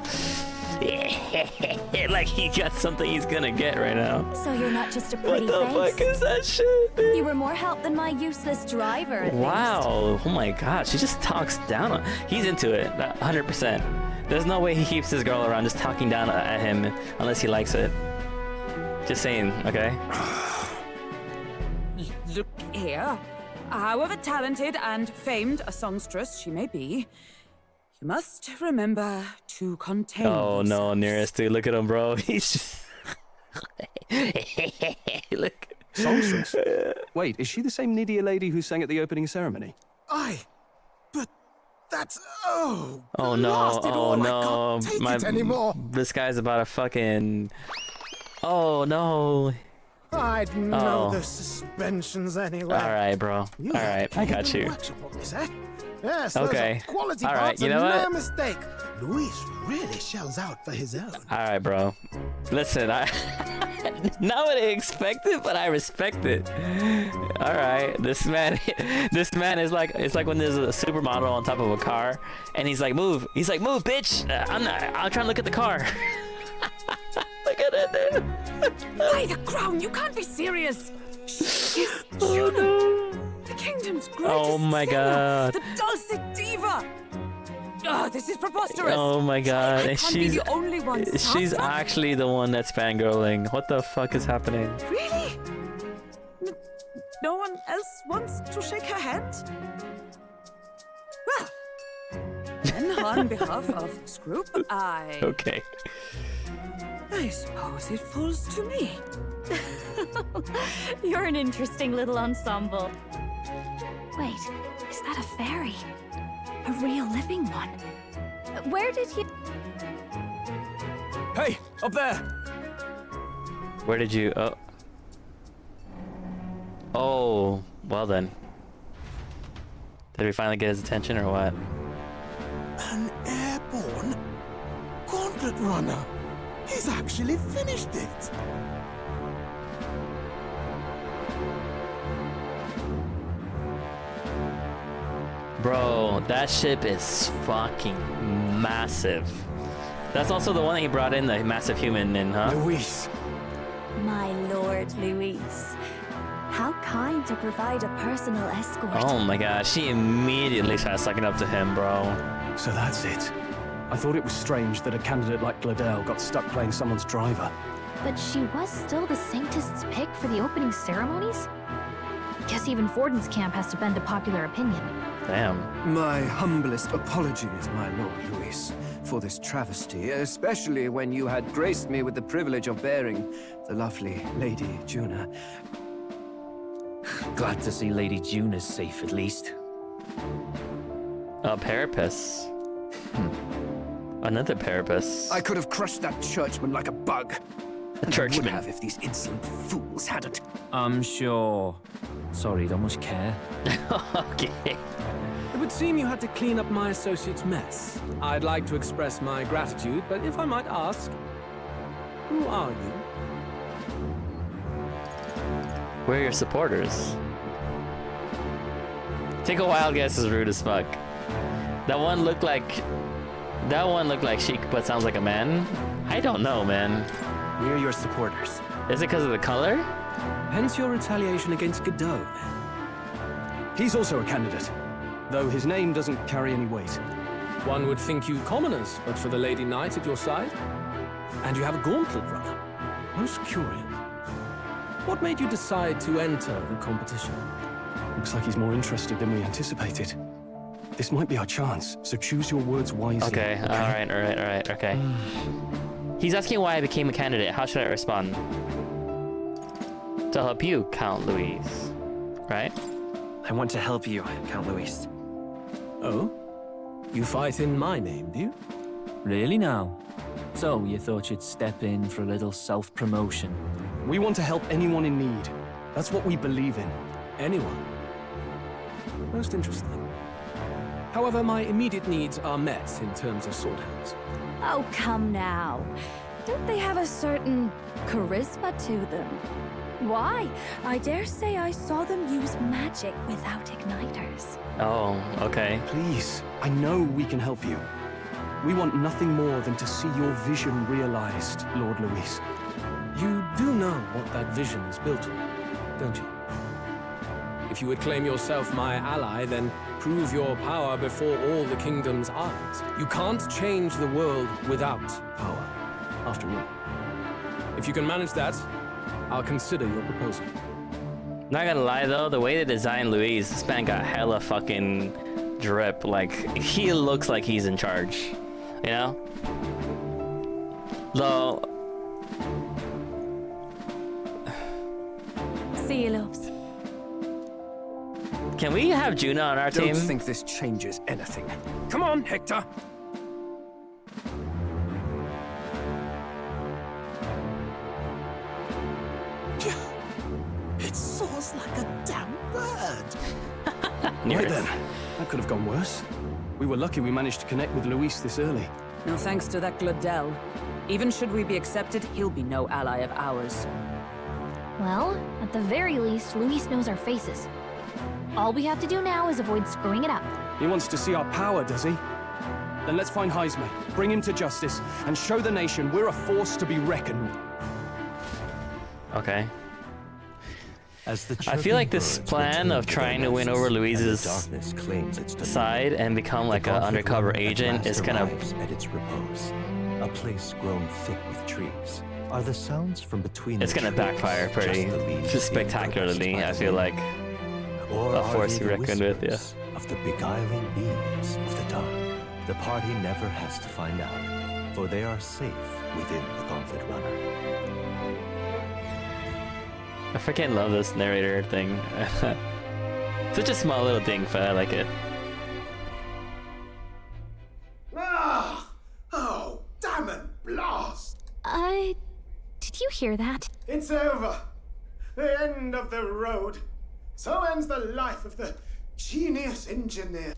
like he got something he's gonna get right now. So you're not just a pretty What the face. fuck is that shit, dude? You were more help than my useless driver, at least. Wow. Oh my god, she just talks down on. He's into it, 100%. There's no way he keeps this girl around just talking down at him unless he likes it. Just saying, okay? Look here. However talented and famed a songstress she may be, you must remember to contain Oh no, Nearest, dude, look at him, bro. He's just... Look. Songstress? Wait, is she the same Nidia lady who sang at the opening ceremony? But that's... Oh Oh no, blast it oh all, no. I can't take it anymore. This guy's about to fucking... Oh no. I'd know Oh. the suspensions anyway. Alright, bro. Alright, I got you. Yes, Okay. those are quality All right, parts you know and what? no mistake. Luis really shells out for his own. Alright, bro. Listen, I... Not what I expected, but I respect it. Alright, this man is like, it's like when there's a supermodel on top of a car, and he's like, move. He's like, move, bitch. I'm trying to look at the car. Look at it, dude. By the crown, you can't be serious. She is Juno, the kingdom's greatest Oh my singer, god. the dulcet diva. Oh, this is preposterous. Oh my god. I And can't be the only one. she's Stop. actually the one that's fangirling. What the fuck is happening? Really? No one else wants to shake her hand? Well, then on behalf of Scroop, Okay. I suppose it falls to me. You're an interesting little ensemble. Wait, is that a fairy? A real living one? Where did he... Hey, up there! Where did you... Oh. Oh, well then. Did we finally get his attention or what? An airborne Gauntlet Gauntlet runner. He's actually finished it. Bro, that ship is fucking massive. That's also the one that he brought in, the massive human in, huh? Luis. My lord, Luis. How kind to provide a personal escort. Oh my god, she immediately started sucking up to him, bro. So that's it. I thought it was strange that a candidate like Gladel got stuck playing someone's driver. But she was still the Saintist's pick for the opening ceremonies? Guess even Forden's camp has to bend to popular opinion. Damn. My humblest apologies, my Lord Luis, for this travesty, especially when you had graced me with the privilege of bearing the lovely Lady Juna. Glad to see Lady Juna's safe, at least. A Parapus. Another Parapus. I could have crushed that churchman like a bug. Churchman. I would have if these insolent fools hadn't. I'm sure. Sorry, don't much care. Okay. It would seem you had to clean up my associate's mess. I'd like to express my gratitude, but if I might ask, who are you? We're your supporters. Take a wild guess is rude as fuck. That one looked like Sheik, but sounds like a man. I don't know, man. We're your supporters. Is it because of the color? Hence your retaliation against Godot. He's also a candidate, though his name doesn't carry any weight. One would think you commoners, but for the Lady Knight at your side. And you have a Gauntlet runner. Most curious. What made you decide to enter the competition? Looks like he's more interested than we anticipated. This might be our chance, so choose your words wisely. Okay, alright, okay. He's asking why I became a candidate. How should I respond? To help you, Count Luis. Right? I want to help you, Count Luis. Oh? You fight in my name, do you? Really now? So, you thought you'd step in for a little self-promotion? We want to help anyone in need. That's what we believe in. Anyone? Most interesting. However, my immediate needs are met in terms of sword hands. Oh, come now. Don't they have a certain charisma to them? Why? I dare say I saw them use magic without igniters. Oh, okay. Please, I know we can help you. We want nothing more than to see your vision realized, Lord Luis. You do know what that vision is built on, don't you? If you would claim yourself my ally, then prove your power before all the kingdom's eyes. You can't change the world without power, after all. If you can manage that, I'll consider your proposal. Not gonna lie though, the way they designed Luis, this man got hella fucking drip. Like, he looks like he's in charge, you know? Though... See you, loves. Can we have Juna on our team? I don't think this changes anything. Come on, Hector! It soars like a damn bird. Right then, that could have gone worse. We were lucky we managed to connect with Luis this early. No thanks to that Gladel. Even should we be accepted, he'll be no ally of ours. Well, at the very least, Luis knows our faces. All we have to do now is avoid screwing it up. He wants to see our power, does he? Then let's find Heisme, bring him to justice, and show the nation we're a force to be reckoned with. Okay. As the I feel like this plan of trying to win over Luis's side and become like an undercover agent is kind of... At its repose, a place grown thick with trees, are the sounds from between It's gonna backfire pretty spectacularly, I feel like. Or a force to be reckoned with, yeah. Of the beguiling beams of the dark. The party never has to find out, for they are safe within the Gauntlet Runner. I freaking love this narrator thing. Such a small little thing, but I like it. Ah! Oh, damn it, blast! Did you hear that? It's over. The end of the road. So ends the life of the genius engineer.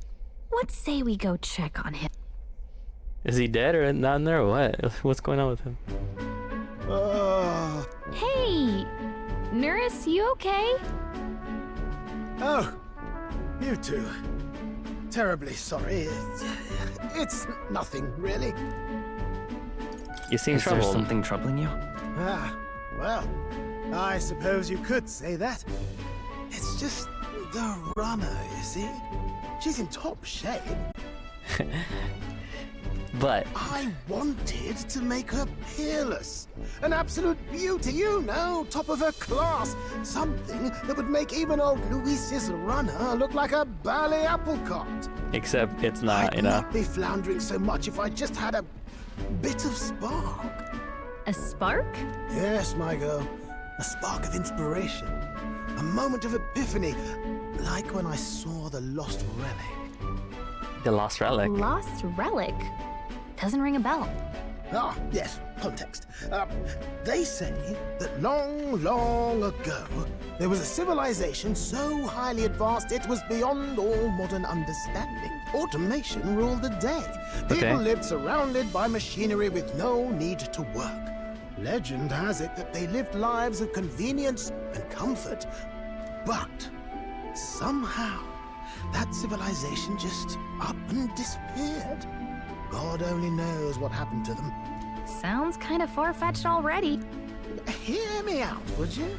Let's say we go check on him. Is he dead or not in there or what? What's going on with him? Hey! Nurse, you okay? Oh, you two. Terribly sorry. It's nothing, really. You seem Is troubled. there something troubling you? Ah, well, I suppose you could say that. It's just the runner, you see? She's in top shape. But I wanted to make her peerless. An absolute beauty, you know, top of her class. Something that would make even old Luis's runner look like a ballet apple cart. except it's not, I'd you know. not be floundering so much if I just had a bit of spark. A spark? Yes, my girl. A spark of inspiration. A moment of epiphany. Like when I saw the lost relic. The lost relic. Lost relic? Doesn't ring a bell. Ah, yes, context. They say that long, long ago, there was a civilization so highly advanced it was beyond all modern understanding. Automation ruled the day. People lived surrounded by machinery with no need to work. Legend has it that they lived lives of convenience and comfort. But somehow, that civilization just up and disappeared. God only knows what happened to them. Sounds kind of far-fetched already. Hear me out, would you?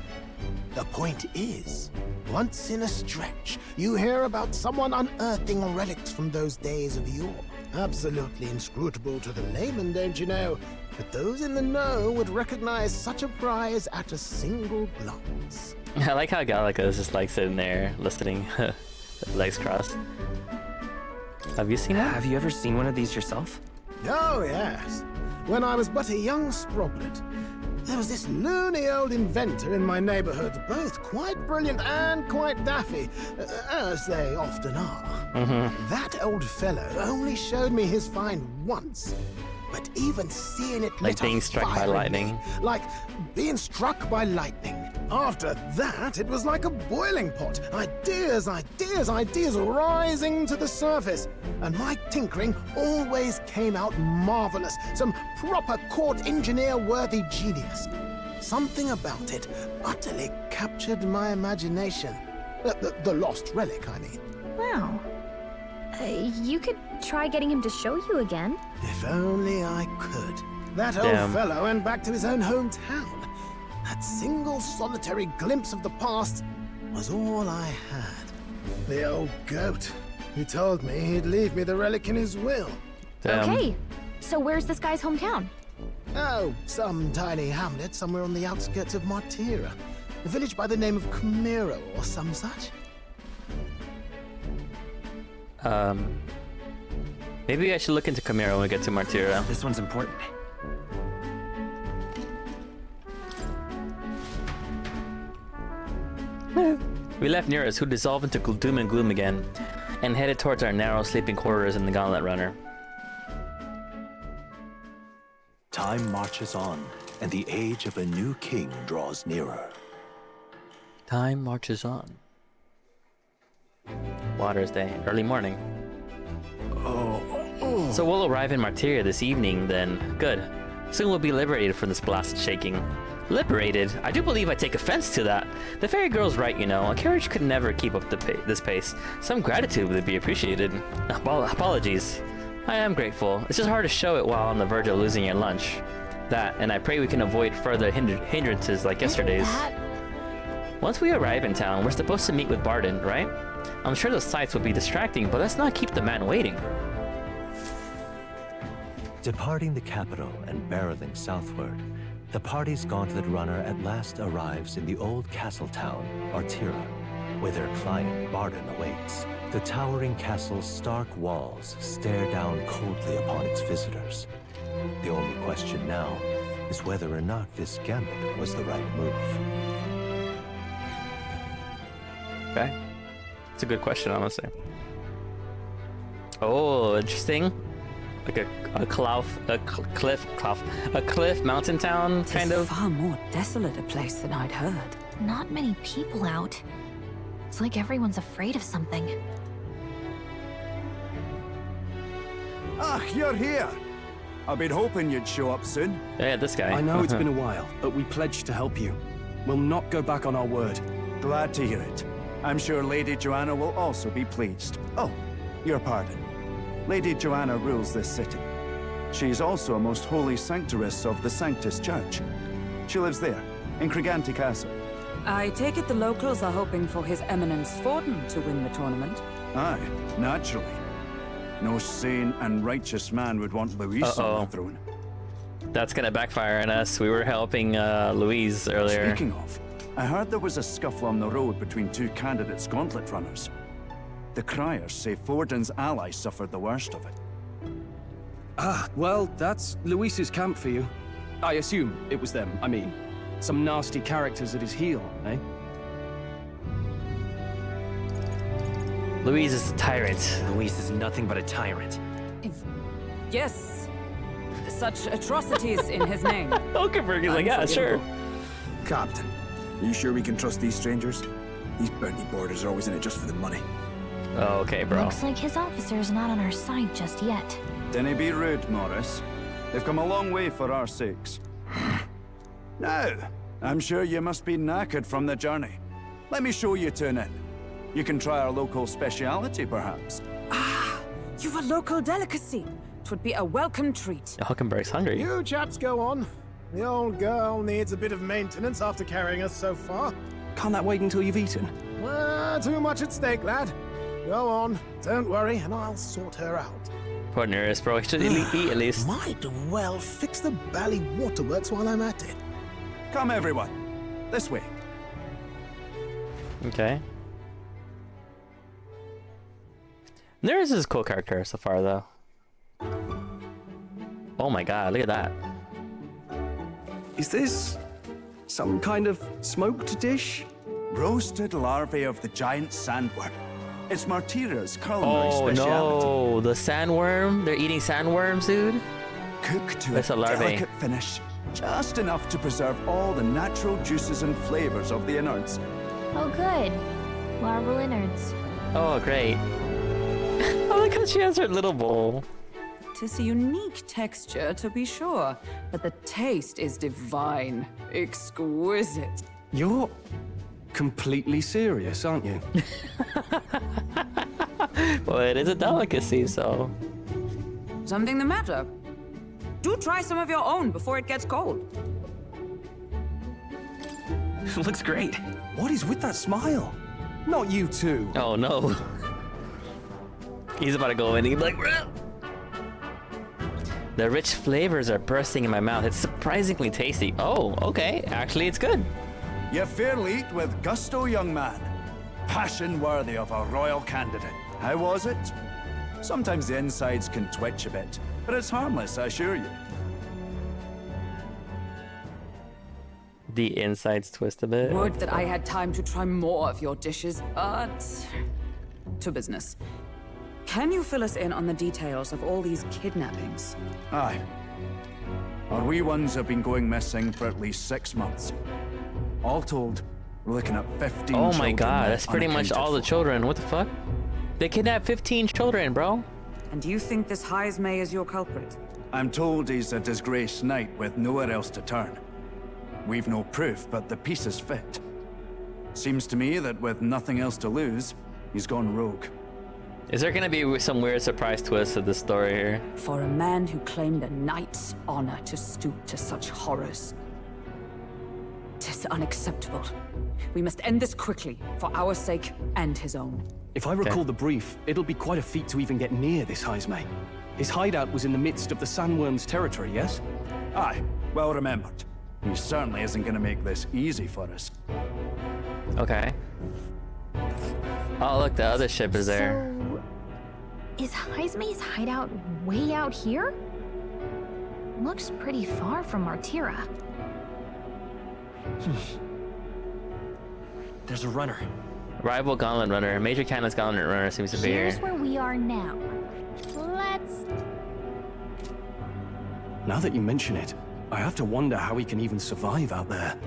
The point is, once in a stretch, you hear about someone unearthing relics from those days of yore. Absolutely inscrutable to the layman, don't you know? But those in the know would recognize such a prize at a single glance. I like how Gallica is just like sitting there listening, legs crossed. Have you seen that? Have you ever seen one of these yourself? Oh, yes. When I was but a young sproglet, there was this loony old inventor in my neighborhood, both quite brilliant and quite daffy, as they often are. That old fellow only showed me his find once, but even seeing it Like being struck by lightning. Like being struck by lightning. After that, it was like a boiling pot. Ideas, ideas, ideas rising to the surface. And my tinkering always came out marvelous. Some proper court engineer-worthy genius. Something about it utterly captured my imagination. The lost relic, I mean. Wow. You could try getting him to show you again. If only I could. That Damn. old fellow went back to his own hometown. That single solitary glimpse of the past was all I had. The old goat. He told me he'd leave me the relic in his will. Damn. Okay, so where's this guy's hometown? Oh, some tiny hamlet somewhere on the outskirts of Martira. A village by the name of Camiro or some such. Maybe I should look into Camiro when we get to Martira. This one's important. We left Nearest, who dissolved into doom and gloom again, and headed towards our narrow sleeping quarters in the Gauntlet Runner. Time marches on, and the age of a new king draws nearer. Time marches on. Water's Day, early morning. So we'll arrive in Martyria this evening, then. Good. Soon we'll be liberated from this blasted shaking. Liberated? I do believe I take offense to that. The fairy girl's right, you know. A carriage could never keep up this pace. Some gratitude would be appreciated. Apologies. I am grateful. It's just hard to show it while on the verge of losing your lunch. That, and I pray we can avoid further hindrances like yesterday's. Once we arrive in town, we're supposed to meet with Barden, right? I'm sure the sights will be distracting, but let's not keep the man waiting. Departing the capital and barreling southward, the party's Gauntlet Runner at last arrives in the old castle town, Artira, where their client Barden awaits. The towering castle's stark walls stare down coldly upon its visitors. The only question now is whether or not this gambit was the right move. Okay. It's a good question, honestly. Oh, interesting. Like a cliff mountain town, kind of. Far more desolate a place than I'd heard. Not many people out. It's like everyone's afraid of something. Ah, you're here. I've been hoping you'd show up soon. Yeah, this guy. I know it's been a while, but we pledged to help you. We'll not go back on our word. Glad to hear it. I'm sure Lady Joanna will also be pleased. Oh, your pardon. Lady Joanna rules this city. She's also a most holy sanctoress of the Sanctus Church. She lives there, in Criganti Castle. I take it the locals are hoping for His Eminence Forden to win the tournament? Aye, naturally. No sane and righteous man would want Louise on the throne. That's gonna backfire on us. We were helping Louise earlier. Speaking of, I heard there was a scuffle on the road between two candidates' Gauntlet runners. The criers say Forden's ally suffered the worst of it. Ah, well, that's Luis's camp for you. I assume it was them, I mean. Some nasty characters at his heel, eh? Louise is a tyrant. Louise is nothing but a tyrant. Yes. Such atrocities in his name. Hulkenberg is like, yeah, sure. Captain, are you sure we can trust these strangers? These bounty boarders are always in it just for the money. Oh, okay, bro. Looks like his officer's not on our side just yet. Dinna be rude, Morris. They've come a long way for our sakes. Now, I'm sure you must be knackered from the journey. Let me show you to an inn. You can try our local speciality, perhaps. Ah, you've a local delicacy. 'Twould be a welcome treat. Hulkenberg's hungry. You chaps go on. The old girl needs a bit of maintenance after carrying us so far. Can't that wait until you've eaten? Too much at stake, lad. Go on, don't worry, and I'll sort her out. Poor Nearest, bro. He should eat at least. Might well fix the Bally Waterworks while I'm at it. Come, everyone. This way. Okay. Nearest is a cool character so far, though. Oh my god, look at that. Is this some kind of smoked dish? Roasted larvae of the giant sandworm. It's Martira's culinary speciality. Oh no, the sandworm? They're eating sandworms, dude? Cooked to That's a a larvae. delicate finish. Just enough to preserve all the natural juices and flavors of the innards. Oh, good. Larval innards. Oh, great. I like how she has her little bowl. Tis a unique texture, to be sure, but the taste is divine. Exquisite. You're completely serious, aren't you? Well, it is a delicacy, so... Something the matter? Do try some of your own before it gets cold. Looks great. What is with that smile? Not you too. Oh no. He's about to go in and he's like, "Bruh." The rich flavors are bursting in my mouth. It's surprisingly tasty. Oh, okay. Actually, it's good. You fairly eat with gusto, young man. Passion worthy of a royal candidate. How was it? Sometimes the insides can twitch a bit, but it's harmless, I assure you. The insides twist a bit. Would that I had time to try more of your dishes, but... to business. Can you fill us in on the details of all these kidnappings? Aye. Our wee ones have been going missing for at least 6 months. All told, we're looking at 15 Oh children. my god, now that's pretty much unaccounted all the for. children. What the fuck? They kidnapped 15 children, bro. And do you think this Heismay is your culprit? I'm told he's a disgraced knight with nowhere else to turn. We've no proof, but the pieces fit. Seems to me that with nothing else to lose, he's gone rogue. Is there gonna be some weird surprise twist to this story here? For a man who claimed a knight's honor to stoop to such horrors. 'Tis unacceptable. We must end this quickly, for our sake and his own. If I recall the brief, it'll be quite a feat to even get near this Heismay. His hideout was in the midst of the Sandworm's territory, yes? Aye, well remembered. He certainly isn't going to make this easy for us. Okay. Oh, look, the other ship is there. So, is Heismay's hideout way out here? Looks pretty far from Martira. There's a runner. Rival Gauntlet Runner. Major Cannon's Gauntlet Runner seems to be Here's here. where we are now. Let's... Now that you mention it, I have to wonder how he can even survive out there.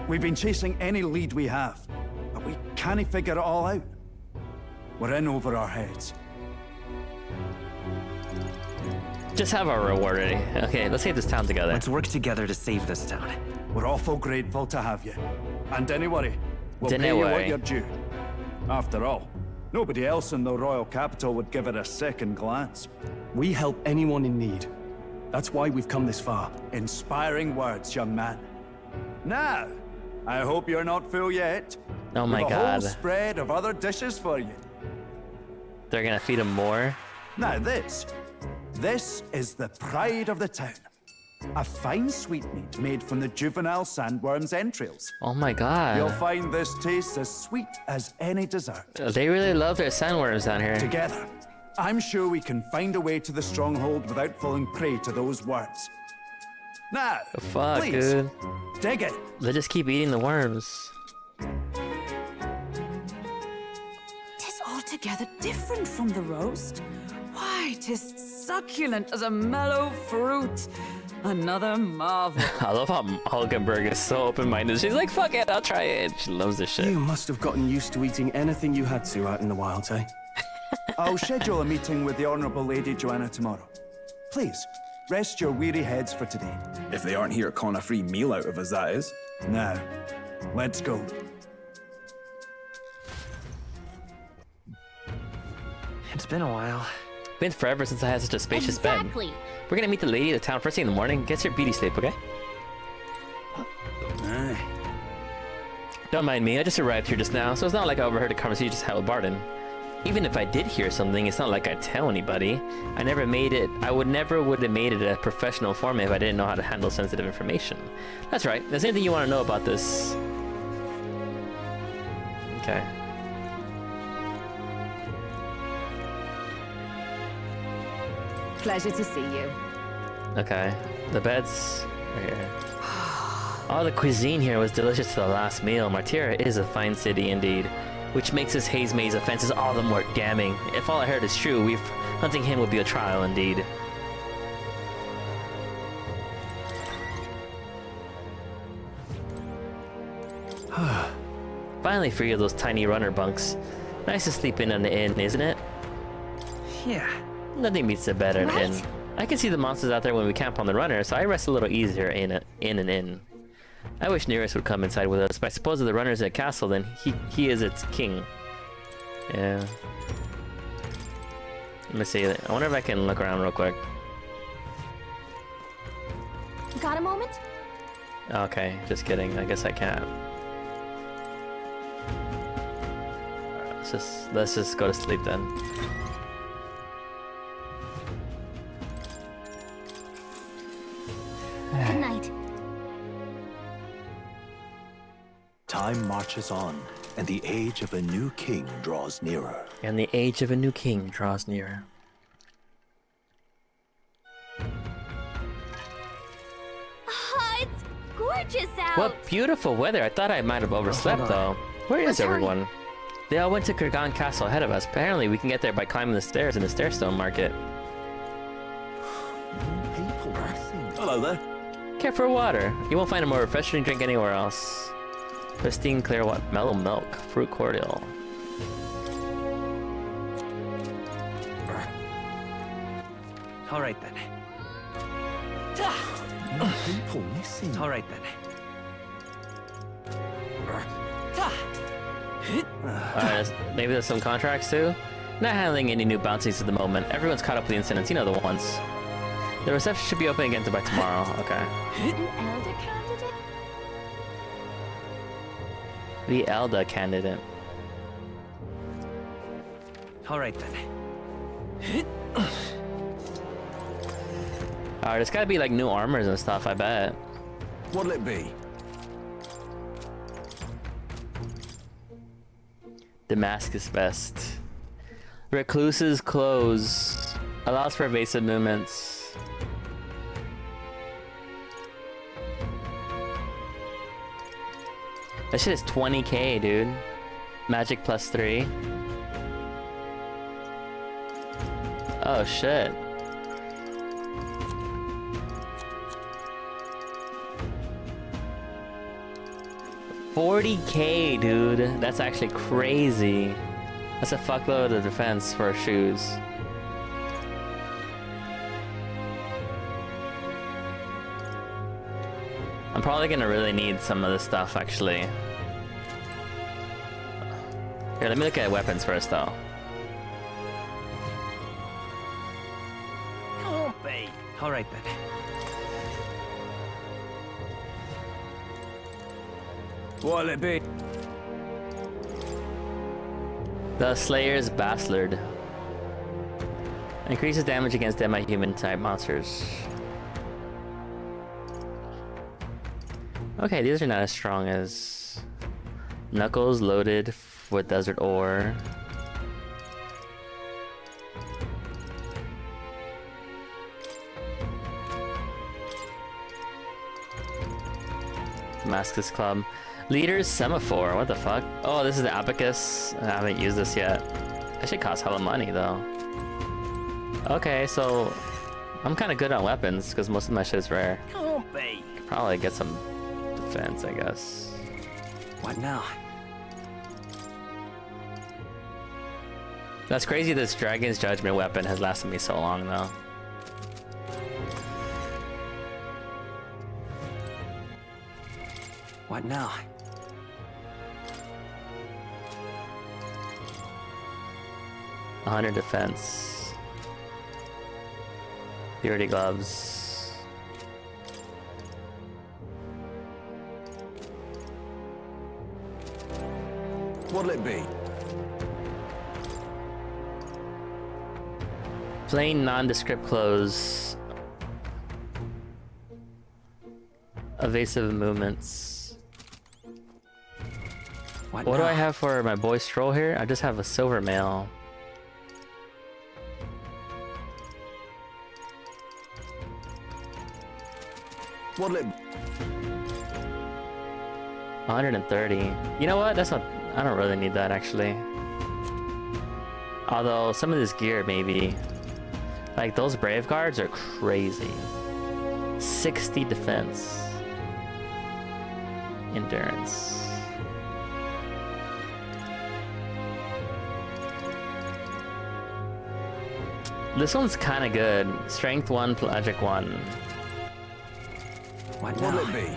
We've been chasing any lead we have, but we can't figure it all out. We're in over our heads. Just have our reward ready. Okay, let's save this town together. Let's work together to save this town. We're awful grateful to have you. And don't worry, we'll pay you what you're due. After all, nobody else in the royal capital would give it a second glance. We help anyone in need. That's why we've come this far. Inspiring words, young man. Now, I hope you're not full yet. Oh my We've a God. whole spread of other dishes for you. They're gonna feed him more? Now this is the pride of the town. A fine sweetmeat made from the juvenile sandworm's entrails. Oh my God. You'll find this tastes as sweet as any dessert. They really love their sandworms down here. Together, I'm sure we can find a way to the stronghold without falling prey to those worms. Now, Fuck, please, dude. dig it. They just keep eating the worms. Tis altogether different from the roast. Why, tis succulent as a mellow fruit. Another marvel. I love how Hulkenberg is so open-minded. She's like, fuck it, I'll try it. She loves this shit. You must have gotten used to eating anything you had to out in the wild, eh? I'll schedule a meeting with the Honourable Lady Joanna tomorrow. Please, rest your weary heads for today. If they aren't here con a free meal out of us, that is. Now, let's go. It's been a while. Been forever since I had such a spacious bed. We're gonna meet the lady of the town first thing in the morning. Get your beauty sleep, okay? Don't mind me, I just arrived here just now, so it's not like I overheard a conversation you just had with Barton. Even if I did hear something, it's not like I'd tell anybody. I would never have made it a professional format if I didn't know how to handle sensitive information. That's right, if there's anything you want to know about this. Okay. Pleasure to see you. Okay, the beds are here. All the cuisine here was delicious to the last meal. Martira is a fine city indeed, which makes this Haze Maze offenses all the more damning. If all I heard is true, hunting him would be a trial indeed. Finally free of those tiny runner bunks. Nice to sleep in an inn, isn't it? Yeah. Nothing beats a bed at an inn. I can see the monsters out there when we camp on the runner, so I rest a little easier in an inn. I wish Nearest would come inside with us, but I suppose if the runner's at castle, then he is its king. Yeah. Let me see. I wonder if I can look around real quick. Got a moment? Okay, just kidding. I guess I can't. Let's just go to sleep then. Good night. Time marches on, and the age of a new king draws nearer. And the age of a new king draws nearer. It's gorgeous out. What beautiful weather. I thought I might have overslept though. Where is everyone? They all went to Kurgan Castle ahead of us. Apparently we can get there by climbing the stairs in the Stairstone Market. Hello there. Care for water? You won't find a more refreshing drink anywhere else. Pristine clear mellow milk, fruit cordial. All right then. People missing. All right then. Alright, maybe there's some contracts too? Not handling any new bounties at the moment. Everyone's caught up with the incidents, you know the ones. The reception should be open again by tomorrow. Okay. Elder candidate? The Elder candidate. All right then. Alright, there's gotta be like new armors and stuff, I bet. What'll it be? Damascus vest. Recluse's clothes. Allows for evasive movements. That shit is 20k, dude. Magic +3. Oh shit. $40k, dude. That's actually crazy. That's a fuckload of defense for shoes. I'm probably gonna really need some of this stuff, actually. Here, let me look at weapons first, though. Can't be. All right, then. What'll it be? The Slayer's Bastard. Increases damage against demi-human type monsters. Okay, these are not as strong as Knuckles loaded with desert ore. Damascus Club. Leader's Semaphore, what the fuck? Oh, this is the Abacus. I haven't used this yet. That should cost hella money though. Okay, so I'm kind of good on weapons because most of my shit is rare. Can't be. Could probably get some defense, I guess. What now? That's crazy. This Dragon's Judgment weapon has lasted me so long though. What now? $100 defense. Purity gloves. What'll it be? Plain nondescript clothes. Evasive movements. What do I have for my boy Stroll here? I just have a silver mail. What'll it be? 130. You know what? That's not. I don't really need that actually. Although some of this gear maybe. Like those Brave Guards are crazy. 60 defense. Endurance. This one's kind of good. Strength 1, Pelagic 1. What What'll now? it be?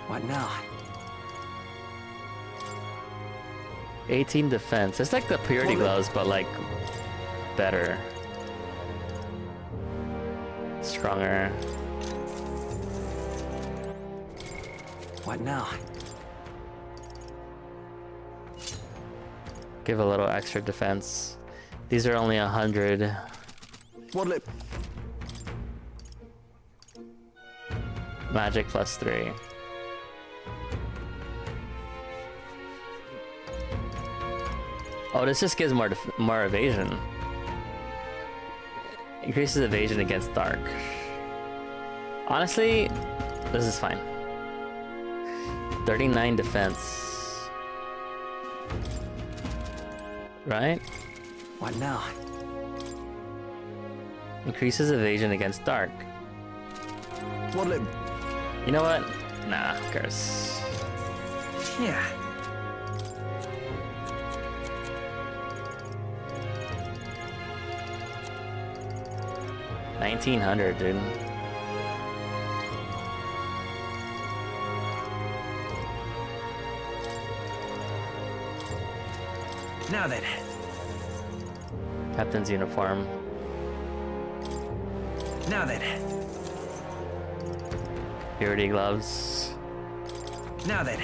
What now? 18 defense. It's like the Purity Gloves, but like better. Stronger. What now? Give a little extra defense. These are only 100. What'll it? Magic +3. Oh, this just gives more evasion. Increases evasion against dark. Honestly, this is fine. 39 defense. Right? What now? Increases evasion against dark. What'll it? You know what? Nah, who cares? Yeah. $1,900, dude. Now then. Captain's uniform. Now then. Purity gloves. Now then.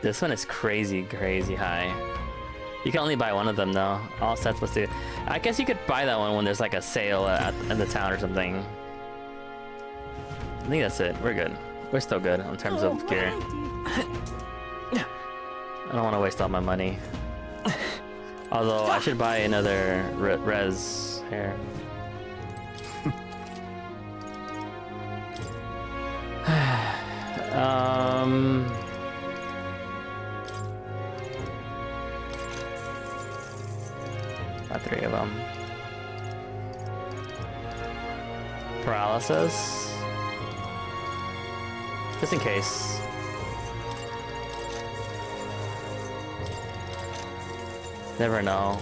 This one is crazy high. You can only buy one of them though. All sets was 2. I guess you could buy that one when there's like a sale in the town or something. I think that's it. We're good. We're still good in terms of gear. I don't want to waste all my money. Although I should buy another res here. Got 3 of them. Paralysis. Just in case. Never know.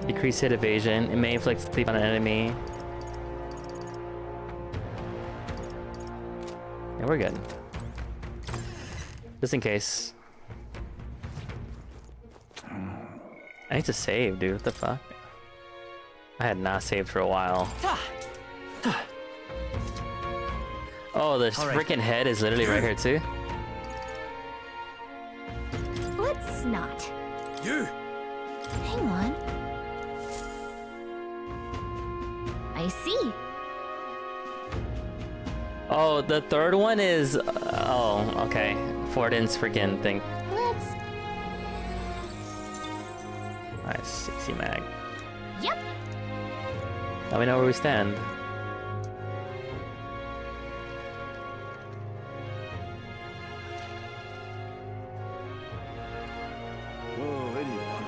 Decrease hit evasion. It may inflict sleep on an enemy. Yeah, we're good. Just in case. I need to save, dude. What the fuck? I had not saved for a while. Oh, the freaking head is literally right here too. Let's not. You! Hang on. I see. Oh, the third one is... oh, okay. Fortin's freaking thing. Let's... Nice, 60 mag. Yep. Now we know where we stand. Whoa, anyone.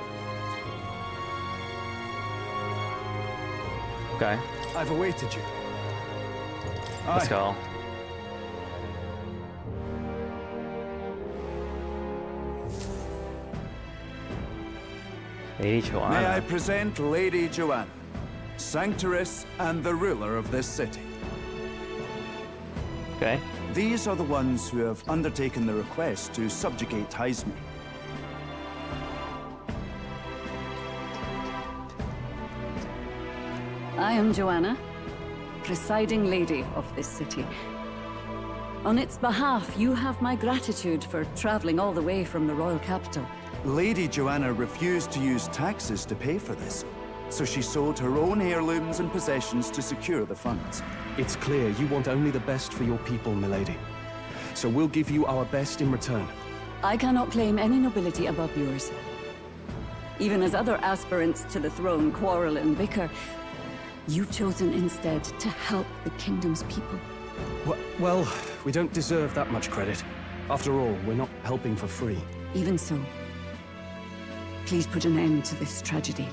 Okay. I've awaited you. Let's go. Lady Joanna. May I present Lady Joanna, Sanctoress and the ruler of this city. Okay. These are the ones who have undertaken the request to subjugate Heisme. I am Joanna, presiding lady of this city. On its behalf, you have my gratitude for traveling all the way from the royal capital. Lady Joanna refused to use taxes to pay for this, so she sold her own heirlooms and possessions to secure the funds. It's clear you want only the best for your people, milady. So we'll give you our best in return. I cannot claim any nobility above yours. Even as other aspirants to the throne quarrel and bicker, you've chosen instead to help the kingdom's people. Well, we don't deserve that much credit. After all, we're not helping for free. Even so, please put an end to this tragedy.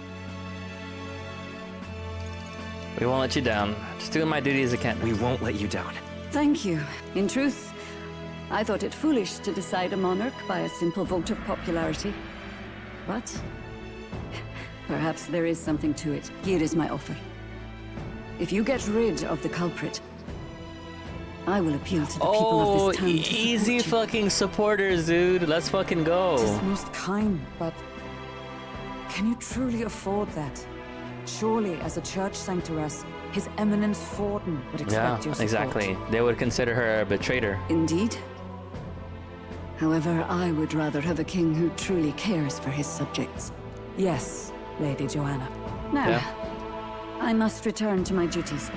We won't let you down. Just doing my duty as a Kent. We won't let you down. Thank you. In truth, I thought it foolish to decide a monarch by a simple vote of popularity. But perhaps there is something to it. Here is my offer. If you get rid of the culprit, I will appeal to the people of this town to easy support fucking supporters, dude. Let's fucking go. you. It is most kind, but can you truly afford that? Surely, as a church sanctoress, His Eminence Forden would expect your support. Exactly. They would consider her a betrayer. Indeed. However, I would rather have a king who truly cares for his subjects. Yes, Lady Joanna. Now, I must return to my duties.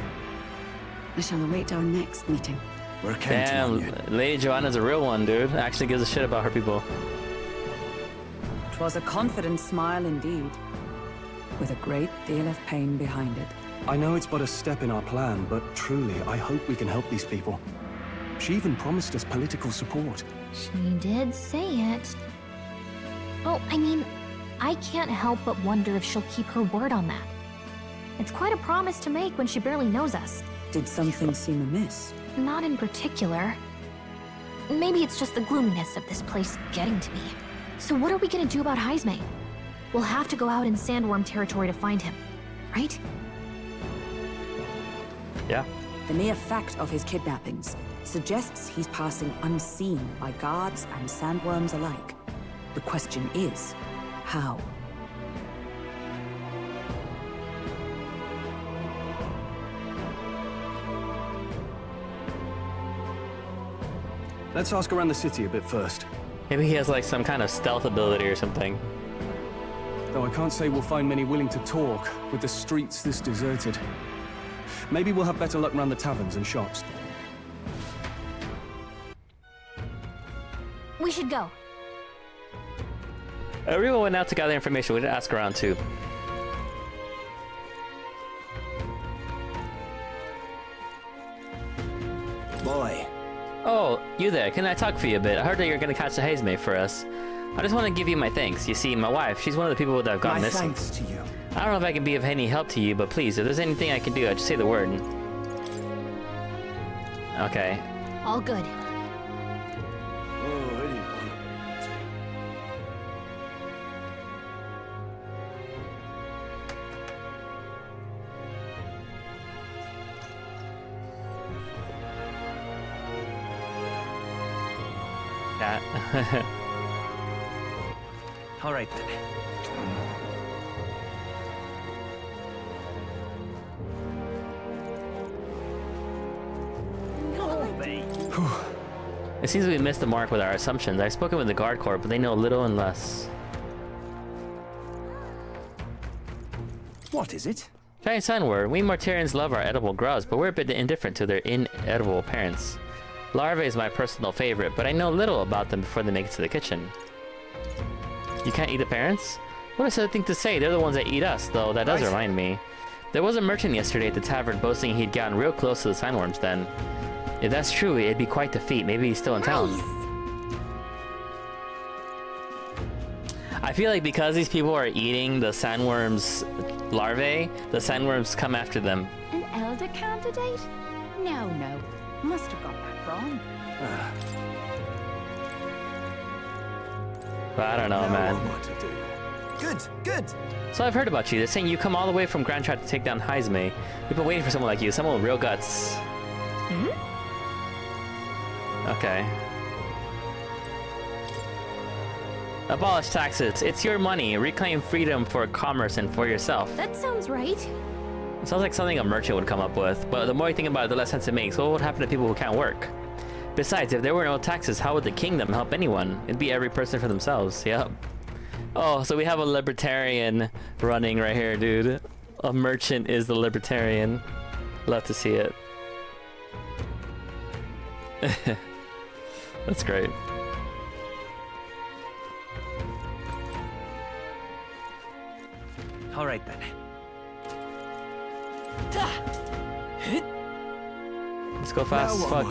I shall await our next meeting. We're counting on you. Lady Joanna's a real one, dude. Actually gives a shit about her people. 'Twas a confident smile indeed, with a great deal of pain behind it. I know it's but a step in our plan, but truly, I hope we can help these people. She even promised us political support. She did say it. Oh, I mean, I can't help but wonder if she'll keep her word on that. It's quite a promise to make when she barely knows us. Did something seem amiss? Not in particular. Maybe it's just the gloominess of this place getting to me. So what are we gonna do about Heisme? We'll have to go out in Sandworm territory to find him, right? Yeah. The mere fact of his kidnappings suggests he's passing unseen by guards and sandworms alike. The question is, how? Let's ask around the city a bit first. Maybe he has like some kind of stealth ability or something. Though I can't say we'll find many willing to talk with the streets this deserted. Maybe we'll have better luck around the taverns and shops. We should go. Everyone went out to gather information. We didn't ask around too. Boy. Oh, you there. Can I talk for you a bit? I heard that you're gonna catch the Heisme for us. I just want to give you my thanks. You see, my wife, she's one of the people that have gone missing. My thanks to you. I don't know if I can be of any help to you, but please, if there's anything I can do, just say the word. Okay. All good. Oh, anyone. All right then. It seems we missed the mark with our assumptions. I've spoken with the Guard Corps, but they know little and less. What is it? Giant Sandworm. We Mortarians love our edible grubs, but we're a bit indifferent to their inedible parents. Larvae is my personal favorite, but I know little about them before they make it to the kitchen. You can't eat the parents? What a silly thing to say. They're the ones that eat us, though. That does remind me. There was a merchant yesterday at the tavern boasting he'd gotten real close to the sandworms then. If that's true, it'd be quite the feat. Maybe he's still in town. I feel like because these people are eating the sandworms' larvae, the sandworms come after them. An elder candidate? No. Must have got that wrong. But I don't know, man. Good. So I've heard about you. They're saying you come all the way from Grand Trap to take down Heisme. We've been waiting for someone like you, someone with real guts. Okay. Abolish taxes. It's your money. Reclaim freedom for commerce and for yourself. That sounds right. It sounds like something a merchant would come up with, but the more you think about it, the less sense it makes. What would happen to people who can't work? Besides, if there were no taxes, how would the kingdom help anyone? It'd be every person for themselves. Yep. Oh, so we have a libertarian running right here, dude. A merchant is the libertarian. Love to see it. That's great. All right then. Let's go fast as fuck.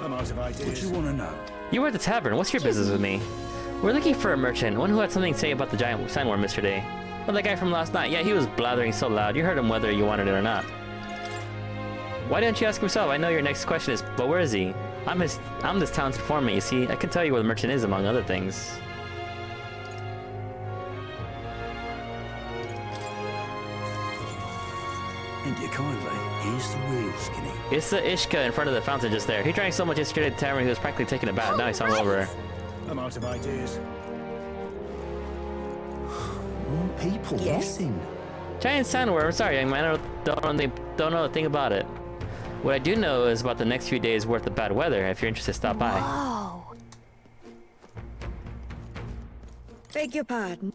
I'm out of ideas. What do you want to know? You were at the tavern. What's your business with me? We're looking for a merchant, one who had something to say about the giant sandworm yesterday. Well, that guy from last night. Yeah, he was blathering so loud. You heard him whether you wanted it or not. Why don't you ask himself? I know your next question is, but where is he? I'm this town's informant, you see. I can tell you where the merchant is, among other things. Thank you kindly. Here's the real skinny. It's the Ishka in front of the fountain just there. He drank so much yesterday at the tavern he was practically taking a bath. Now he's hungover. I'm out of ideas. More people missing. Giant sandworm. Sorry, young man. I don't know a thing about it. What I do know is about the next few days worth of bad weather. If you're interested, stop by. Whoa. Beg your pardon.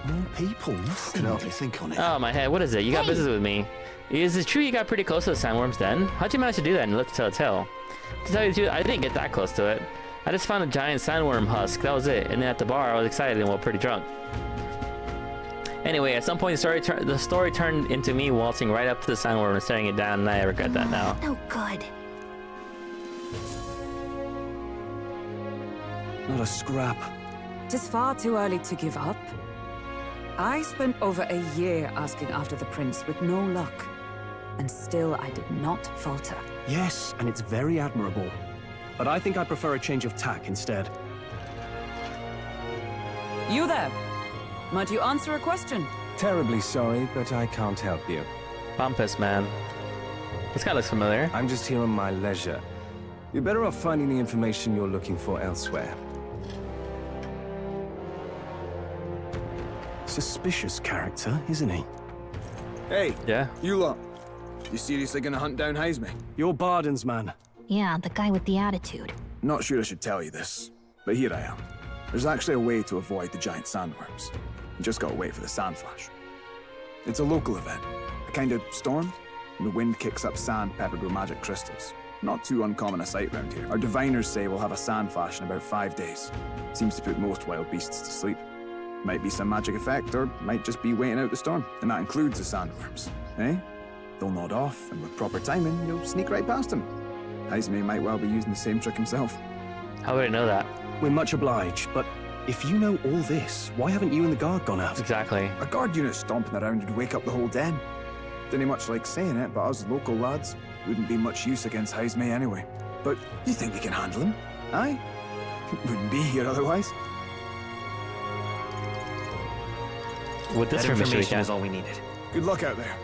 More people. Can help you think on it. Oh, my head. What is it? You got business with me. Is it true you got pretty close to the sandworms then? How'd you manage to do that and live to tell a tale? To tell you the truth, I didn't get that close to it. I just found a giant sandworm husk. That was it. And then at the bar, I was excited and pretty drunk. Anyway, at some point, the story turned into me waltzing right up to the sandworm and staring it down, and I regret that now. Oh, good. Not a scrap. It is far too early to give up. I spent over a year asking after the prince with no luck. And still I did not falter. Yes, and it's very admirable. But I think I prefer a change of tack instead. You there? Might you answer a question? Terribly sorry, but I can't help you. Bumpus, man. This guy looks familiar. I'm just here on my leisure. You're better off finding the information you're looking for elsewhere. Suspicious character, isn't he? Hey, yeah. You lot. You seriously gonna hunt down Heisme? You're Barden's man. Yeah, the guy with the attitude. Not sure I should tell you this, but here I am. There's actually a way to avoid the giant sandworms. You just gotta wait for the sand flash. It's a local event, a kind of storm, and the wind kicks up sand peppered with magic crystals. Not too uncommon a sight round here. Our diviners say we'll have a sand flash in about 5 days. Seems to put most wild beasts to sleep. Might be some magic effect, or might just be waiting out the storm, and that includes the sandworms, eh? They'll nod off, and with proper timing, you'll sneak right past them. Heisme might well be using the same trick himself. How would I know that? We're much obliged, but if you know all this, why haven't you and the guard gone out? Exactly. A guard unit stomping around would wake up the whole den. Didn't much like saying it, but us local lads wouldn't be much use against Heisme anyway. But you think we can handle him? Aye? Wouldn't be here otherwise. With this That information we is all we needed. Good luck out there.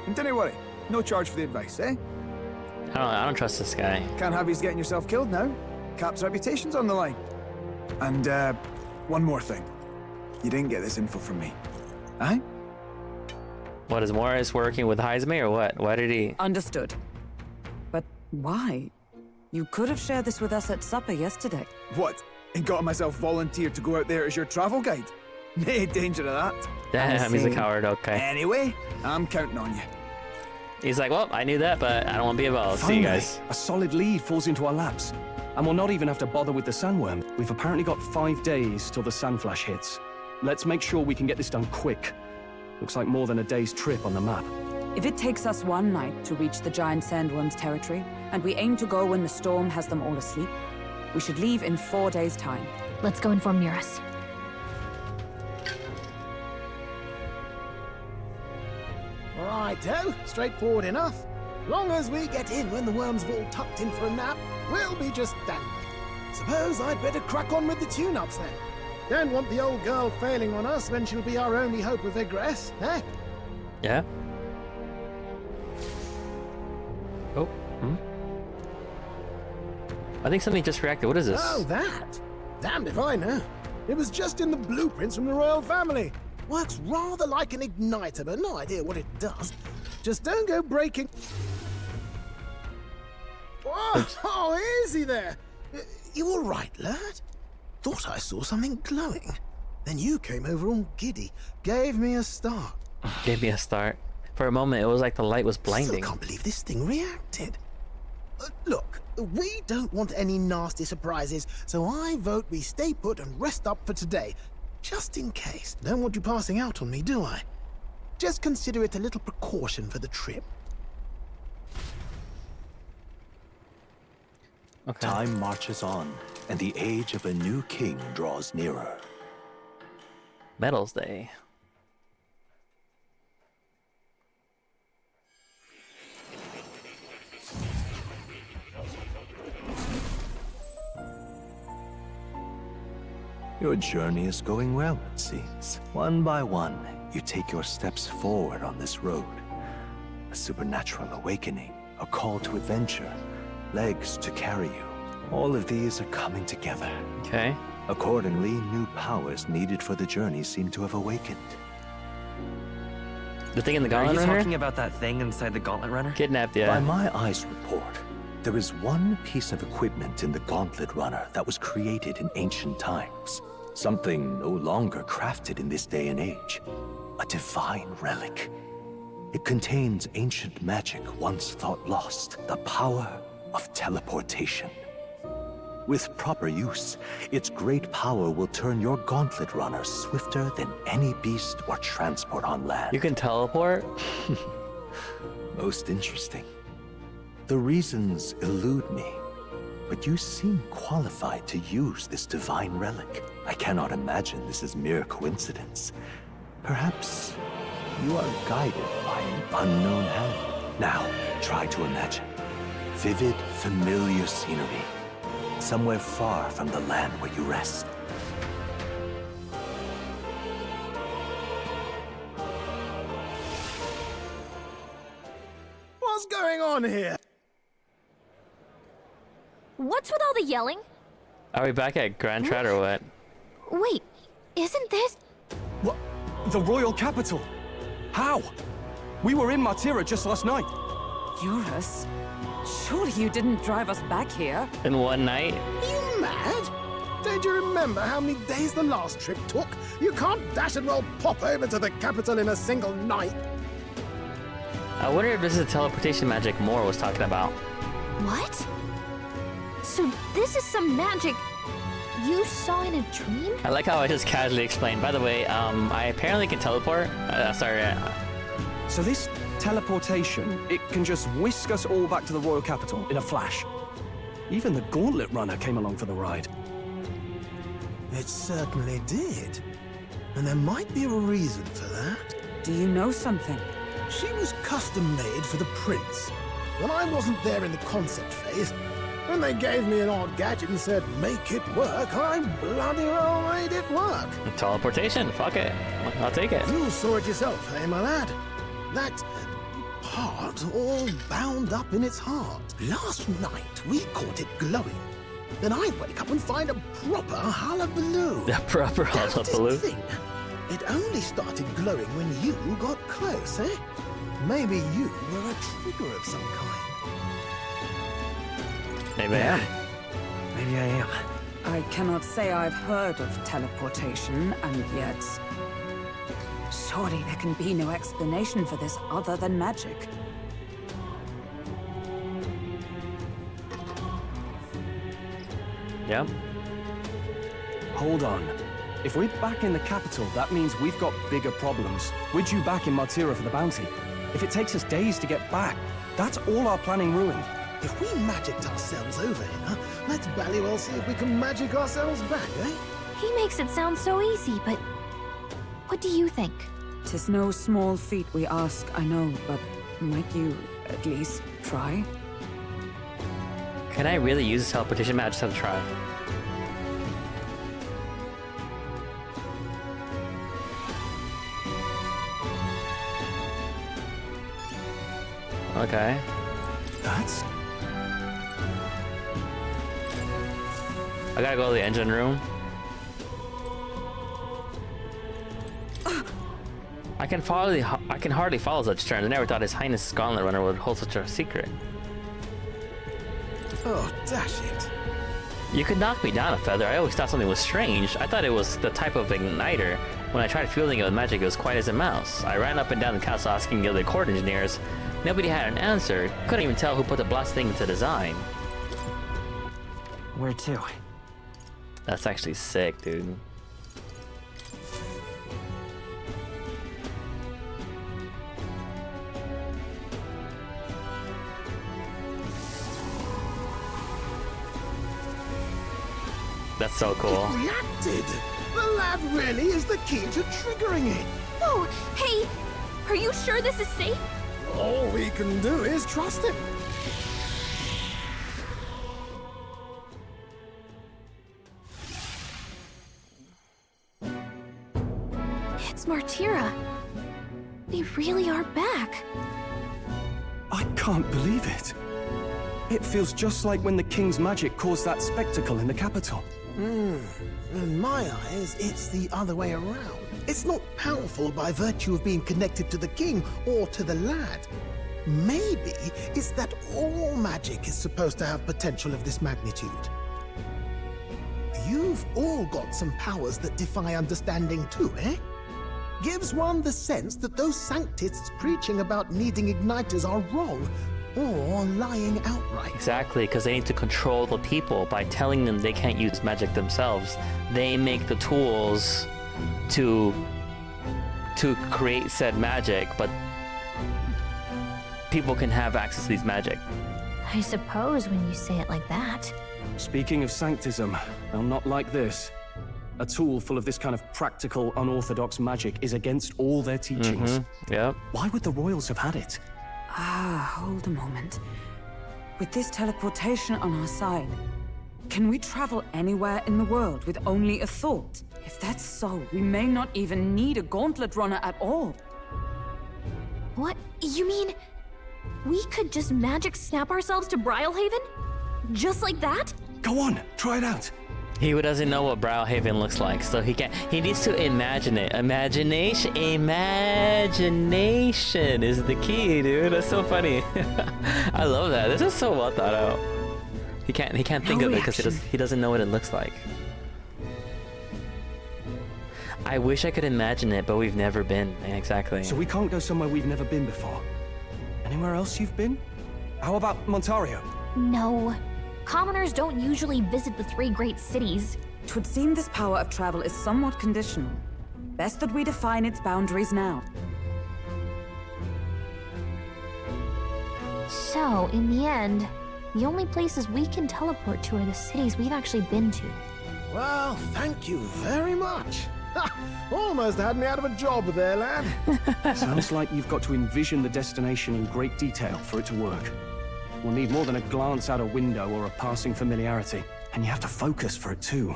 And don't worry, no charge for the advice, eh? I don't trust this guy. Can't have you getting yourself killed now. Cap's reputation's on the line. And, one more thing. You didn't get this info from me. Eh? What, is Morris working with Heisme or what? Why did he... Understood. But why? You could have shared this with us at supper yesterday. What? And got myself volunteered to go out there as your travel guide? No danger of that. Damn, he's a coward, okay. Anyway, I'm counting on you. He's like, well, I knew that, but I don't want to be involved. See you guys. A solid lead falls into our laps. And we'll not even have to bother with the sandworm. We've apparently got 5 days till the sandflash hits. Let's make sure we can get this done quick. Looks like more than a day's trip on the map. If it takes us one night to reach the giant sandworm's territory, and we aim to go when the storm has them all asleep, we should leave in 4 days' time. Let's go inform Nearest. Righto, straightforward enough. Long as we get in when the worms have all tucked in for a nap, we'll be just dandy. Suppose I'd better crack on with the tune-ups then. Don't want the old girl failing on us when she'll be our only hope of egress, eh? Yeah. Oh. I think something just reacted. What is this? Oh, that? Damned if I know. It was just in the blueprints from the royal family. Works rather like an igniter, but no idea what it does. Just don't go breaking... Oh, easy there. You all right, lad? Thought I saw something glowing. Then you came over all giddy. Gave me a start. Gave me a start. For a moment, it was like the light was blinding. Still can't believe this thing reacted. Look, we don't want any nasty surprises, so I vote we stay put and rest up for today. Just in case. Don't want you passing out on me, do I? Just consider it a little precaution for the trip. Okay. Time marches on, and the age of a new king draws nearer. Medals Day. Your journey is going well, it seems. One by one, you take your steps forward on this road. A supernatural awakening, a call to adventure, legs to carry you. All of these are coming together. Okay. Accordingly, new powers needed for the journey seem to have awakened. The thing in the Gauntlet Are you Runner? talking about that thing inside the Gauntlet Runner? Kidnapped, yeah. By my eyes report, there is one piece of equipment in the Gauntlet Runner that was created in ancient times. Something no longer crafted in this day and age. A divine relic. It contains ancient magic once thought lost. The power of teleportation. With proper use, its great power will turn your Gauntlet Runner swifter than any beast or transport on land. You can teleport? Most interesting. The reasons elude me, but you seem qualified to use this divine relic. I cannot imagine this is mere coincidence. Perhaps you are guided by an unknown hand. Now, try to imagine. Vivid, familiar scenery. Somewhere far from the land where you rest. What's going on here? What's with all the yelling? Are we back at Grand Trad or what? Wait, isn't this... What? The royal capital? How? We were in Martira just last night. Eurus? Surely you didn't drive us back here? In one night? Are you mad? Don't you remember how many days the last trip took? You can't dash and roll pop over to the capital in a single night. I wonder if this is the teleportation magic Moore was talking about. What? So this is some magic you saw in a dream? I like how I just casually explained. By the way, I apparently can teleport. So this teleportation, it can just whisk us all back to the royal capital in a flash. Even the Gauntlet Runner came along for the ride. It certainly did. And there might be a reason for that. Do you know something? She was custom-made for the prince. When I wasn't there in the concept phase, when they gave me an odd gadget and said, make it work, I bloody well made it work. Teleportation, fuck it. I'll take it. You saw it yourself, eh, my lad? That part all bound up in its heart. Last night, we caught it glowing. then I wake up and find a proper hullabaloo. A proper hullabaloo? Thing. It only started glowing when you got close, eh? Maybe you were a trigger of some kind. Maybe I am. Maybe I am. I cannot say I've heard of teleportation, and yet... surely there can be no explanation for this other than magic. Yep. Hold on. If we're back in the capital, that means we've got bigger problems. We're due back in Martira for the bounty. If it takes us days to get back, that's all our planning ruined. If we magicked ourselves over here, let's ballywell see if we can magic ourselves back, eh? He makes it sound so easy, but what do you think? 'Tis no small feat we ask, I know, but might you at least try? Can I really use this teleportation? I just have to try. Okay. That's... I gotta go to the engine room. I can hardly follow such turns. I never thought His Highness Gauntlet Runner would hold such a secret. Oh, dash it. You could knock me down a feather. I always thought something was strange. I thought it was the type of igniter. When I tried fielding it with magic, it was quiet as a mouse. I ran up and down the castle asking the other court engineers. Nobody had an answer. Couldn't even tell who put the blast thing into design. Where to? That's actually sick, dude. That's so cool. It reacted! The lad really is the key to triggering it! Whoa! Hey! Are you sure this is safe? All we can do is trust him. It's Martira. They really are back. I can't believe it. It feels just like when the king's magic caused that spectacle in the capital. In my eyes, it's the other way around. It's not powerful by virtue of being connected to the king or to the lad. Maybe it's that all magic is supposed to have potential of this magnitude. You've all got some powers that defy understanding too, eh? Gives one the sense that those sanctists preaching about needing igniters are wrong, or lying outright. Exactly, because they need to control the people by telling them they can't use magic themselves. They make the tools to create said magic, but people can have access to these magic. I suppose when you say it like that. Speaking of sanctism, well, not like this. A tool full of this kind of practical, unorthodox magic is against all their teachings. Yeah. Why would the royals have had it? Hold a moment. With this teleportation on our side, can we travel anywhere in the world with only a thought? If that's so, we may not even need a Gauntlet Runner at all. What? You mean we could just magic snap ourselves to Brylehaven? Just like that? Go on, try it out. He doesn't know what Brylehaven looks like, so he needs to imagine it. Imagination is the key, dude. That's so funny. I love that. This is so well thought out. He can't think of it because he doesn't know what it looks like. I wish I could imagine it, but we've never been. Yeah, exactly. So we can't go somewhere we've never been before. Anywhere else you've been? How about Montario? No. Commoners don't usually visit the 3 great cities. 'Twould seem this power of travel is somewhat conditional. Best that we define its boundaries now. So, in the end, the only places we can teleport to are the cities we've actually been to. Well, thank you very much. Almost had me out of a job there, lad. Sounds like you've got to envision the destination in great detail for it to work. We'll need more than a glance out a window or a passing familiarity. And you have to focus for it too.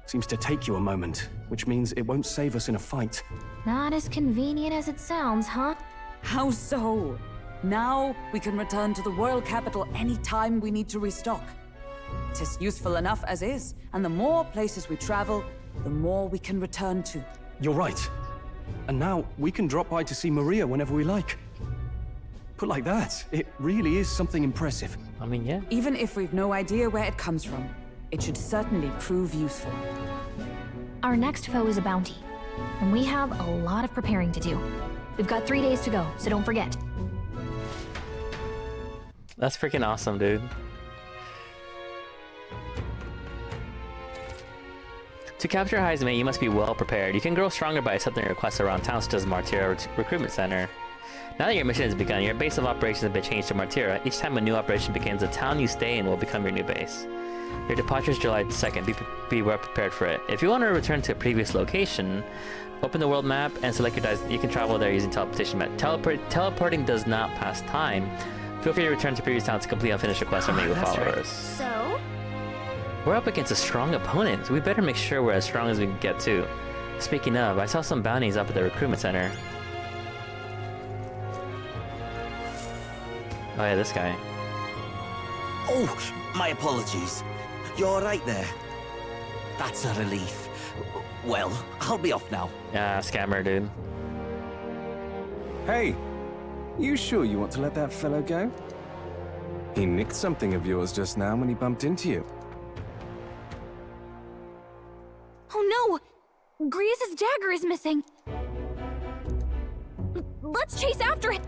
Seems to take you a moment, which means it won't save us in a fight. Not as convenient as it sounds, huh? How so? Now we can return to the royal capital any time we need to restock. It is useful enough as is, and the more places we travel, the more we can return to. You're right. And now we can drop by to see Maria whenever we like. Put like that, it really is something impressive. I mean, yeah. Even if we've no idea where it comes from, it should certainly prove useful. Our next foe is a bounty, and we have a lot of preparing to do. We've got 3 days to go, so don't forget. That's freaking awesome, dude. To capture Heismate, you must be well prepared. You can grow stronger by accepting requests around town such as Martira Recruitment Center. Now that your mission has begun, your base of operations has been changed to Martira. Each time a new operation begins, the town you stay in will become your new base. Your departure is July 2nd. Be well prepared for it. If you want to return to a previous location, open the world map and select your dice. You can travel there using teleportation map. Teleporting does not pass time. Feel free to return to previous town to complete unfinished requests from your followers. Right. So? We're up against a strong opponent, so we better make sure we're as strong as we can get too. Speaking of, I saw some bounties up at the recruitment center. Oh yeah, this guy. Oh, my apologies. You're all right there? That's a relief. Well, I'll be off now. Yeah, scammer, dude. Hey, you sure you want to let that fellow go? He nicked something of yours just now when he bumped into you. Oh no! Griez's dagger is missing! Let's chase after it!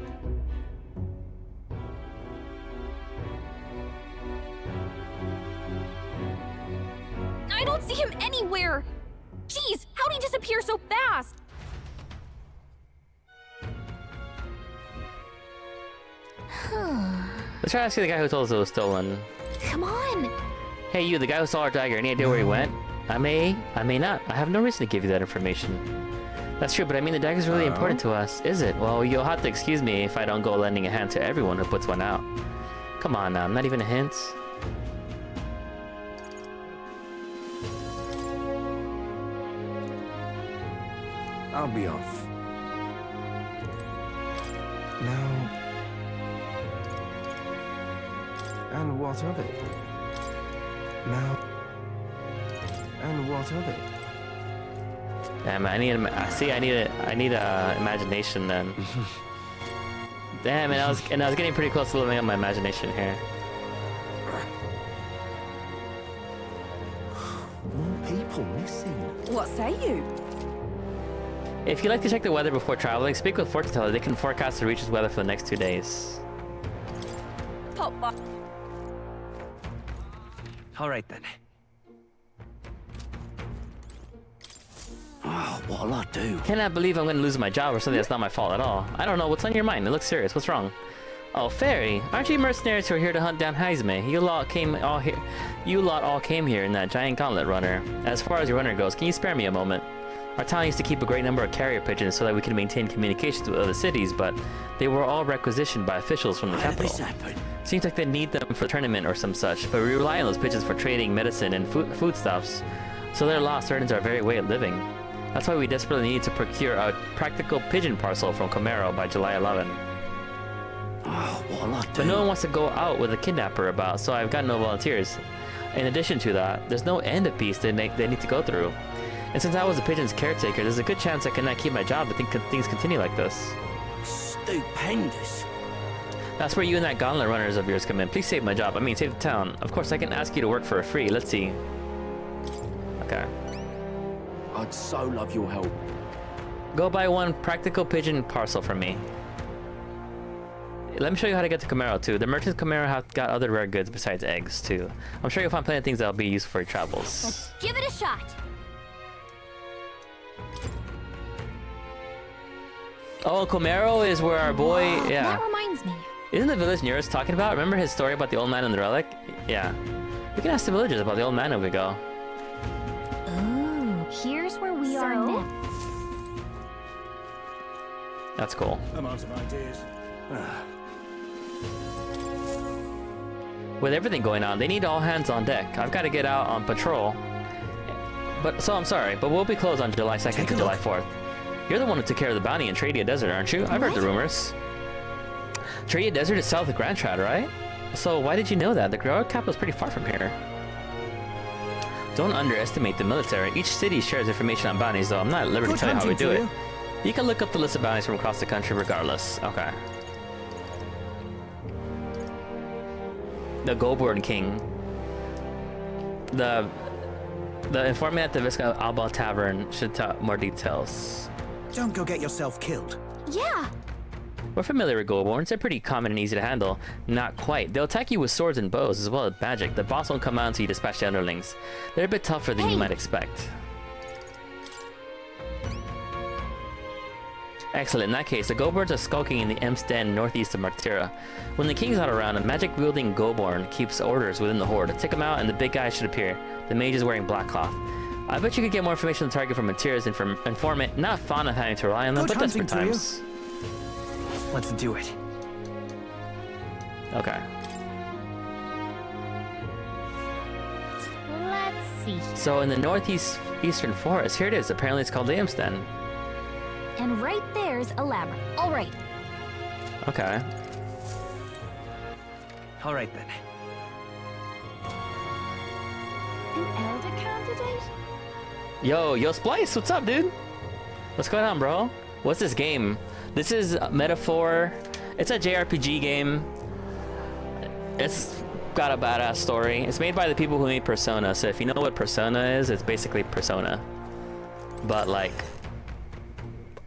I don't see him anywhere! Jeez, how'd he disappear so fast? Let's try to see the guy who told us it was stolen. Come on! Hey you, the guy who saw our dagger, any idea where he went? I may not. I have no reason to give you that information. That's true, but I mean the dagger's really important to us, is it? Well, you'll have to excuse me if I don't go lending a hand to everyone who puts one out. Come on now, not even a hint? I'll be off. Now... And what of it? Now... And what of it? Damn, I need imagination then. Damn, and I was getting pretty close to living up my imagination here. More people missing. What say you? If you like to check the weather before traveling, speak with fortune teller. They can forecast the region's weather for the next 2 days. Pop up. All right then. Oh, what'll I do? Cannot believe I'm gonna lose my job or something that's not my fault at all. I don't know, what's on your mind? It looks serious, what's wrong? Oh, Fairy, aren't you mercenaries who are here to hunt down Heismate? You lot all came here in that giant gauntlet runner. As far as your runner goes, can you spare me a moment? Our town used to keep a great number of carrier pigeons so that we could maintain communications with other cities, but they were all requisitioned by officials from the capital. Seems like they need them for a tournament or some such, but we rely on those pigeons for trading medicine and foodstuffs, so their lost earnings our very way of living. That's why we desperately need to procure a practical pigeon parcel from Camaro by July 11. Oh, what'll I do? But no one wants to go out with a kidnapper about, so I've got no volunteers. In addition to that, there's no end of peace they need to go through. And since I was the pigeon's caretaker, there's a good chance I cannot keep my job if things continue like this. Stupendous. That's where you and that gauntlet runners of yours come in. Please save my job. I mean, save the town. Of course, I can ask you to work for free. Let's see. Okay. I'd so love your help. Go buy one practical pigeon parcel from me. Let me show you how to get to Camaro too. The merchants Camaro have got other rare goods besides eggs too. I'm sure you'll find plenty of things that'll be useful for your travels. Let's give it a shot. Oh, Camaro is where our boy, yeah. That reminds me. Isn't the village near us talking about? Remember his story about the old man and the relic? Yeah. We can ask the villagers about the old man if we go. Ooh, here's where we are next. That's cool. I'm out of ideas. With everything going on, they need all hands on deck. I've got to get out on patrol. So I'm sorry, but we'll be closed on July 2nd to July 4th. You're the one who took care of the bounty in Tradia Desert, aren't you? I've heard the rumors. Tradia Desert is south of Grand Trad, right? So why did you know that? The Grower capital is pretty far from here. Don't underestimate the military. Each city shares information on bounties, though I'm not at liberty to tell you how we do it. You can look up the list of bounties from across the country regardless. Okay. The Goldborn King. The informant at the Visca Alba Tavern should tell more details. Don't go get yourself killed. Yeah. We're familiar with Goldborns. They're pretty common and easy to handle. Not quite. They'll attack you with swords and bows as well as magic. The boss won't come out until you dispatch the underlings. They're a bit tougher than you might expect. Excellent. In that case, the Goldborns are skulking in the Emps Den northeast of Martira. When the king's not around, a magic-wielding Goldborn keeps orders within the horde. Take him out and the big guy should appear. The mage is wearing black cloth. I bet you could get more information on the target from Martira's informant. Not fond of having to rely on them, but desperate times. Let's do it. Okay. Let's see. So in the northeastern forest, here it is. Apparently it's called the Emps Den. And right there's a labyrinth. All right. Okay. All right then. An elder candidate? Yo, Splice, what's up, dude? What's going on, bro? What's this game? This is Metaphor. It's a JRPG game. It's got a badass story. It's made by the people who made Persona, so if you know what Persona is, it's basically Persona. But like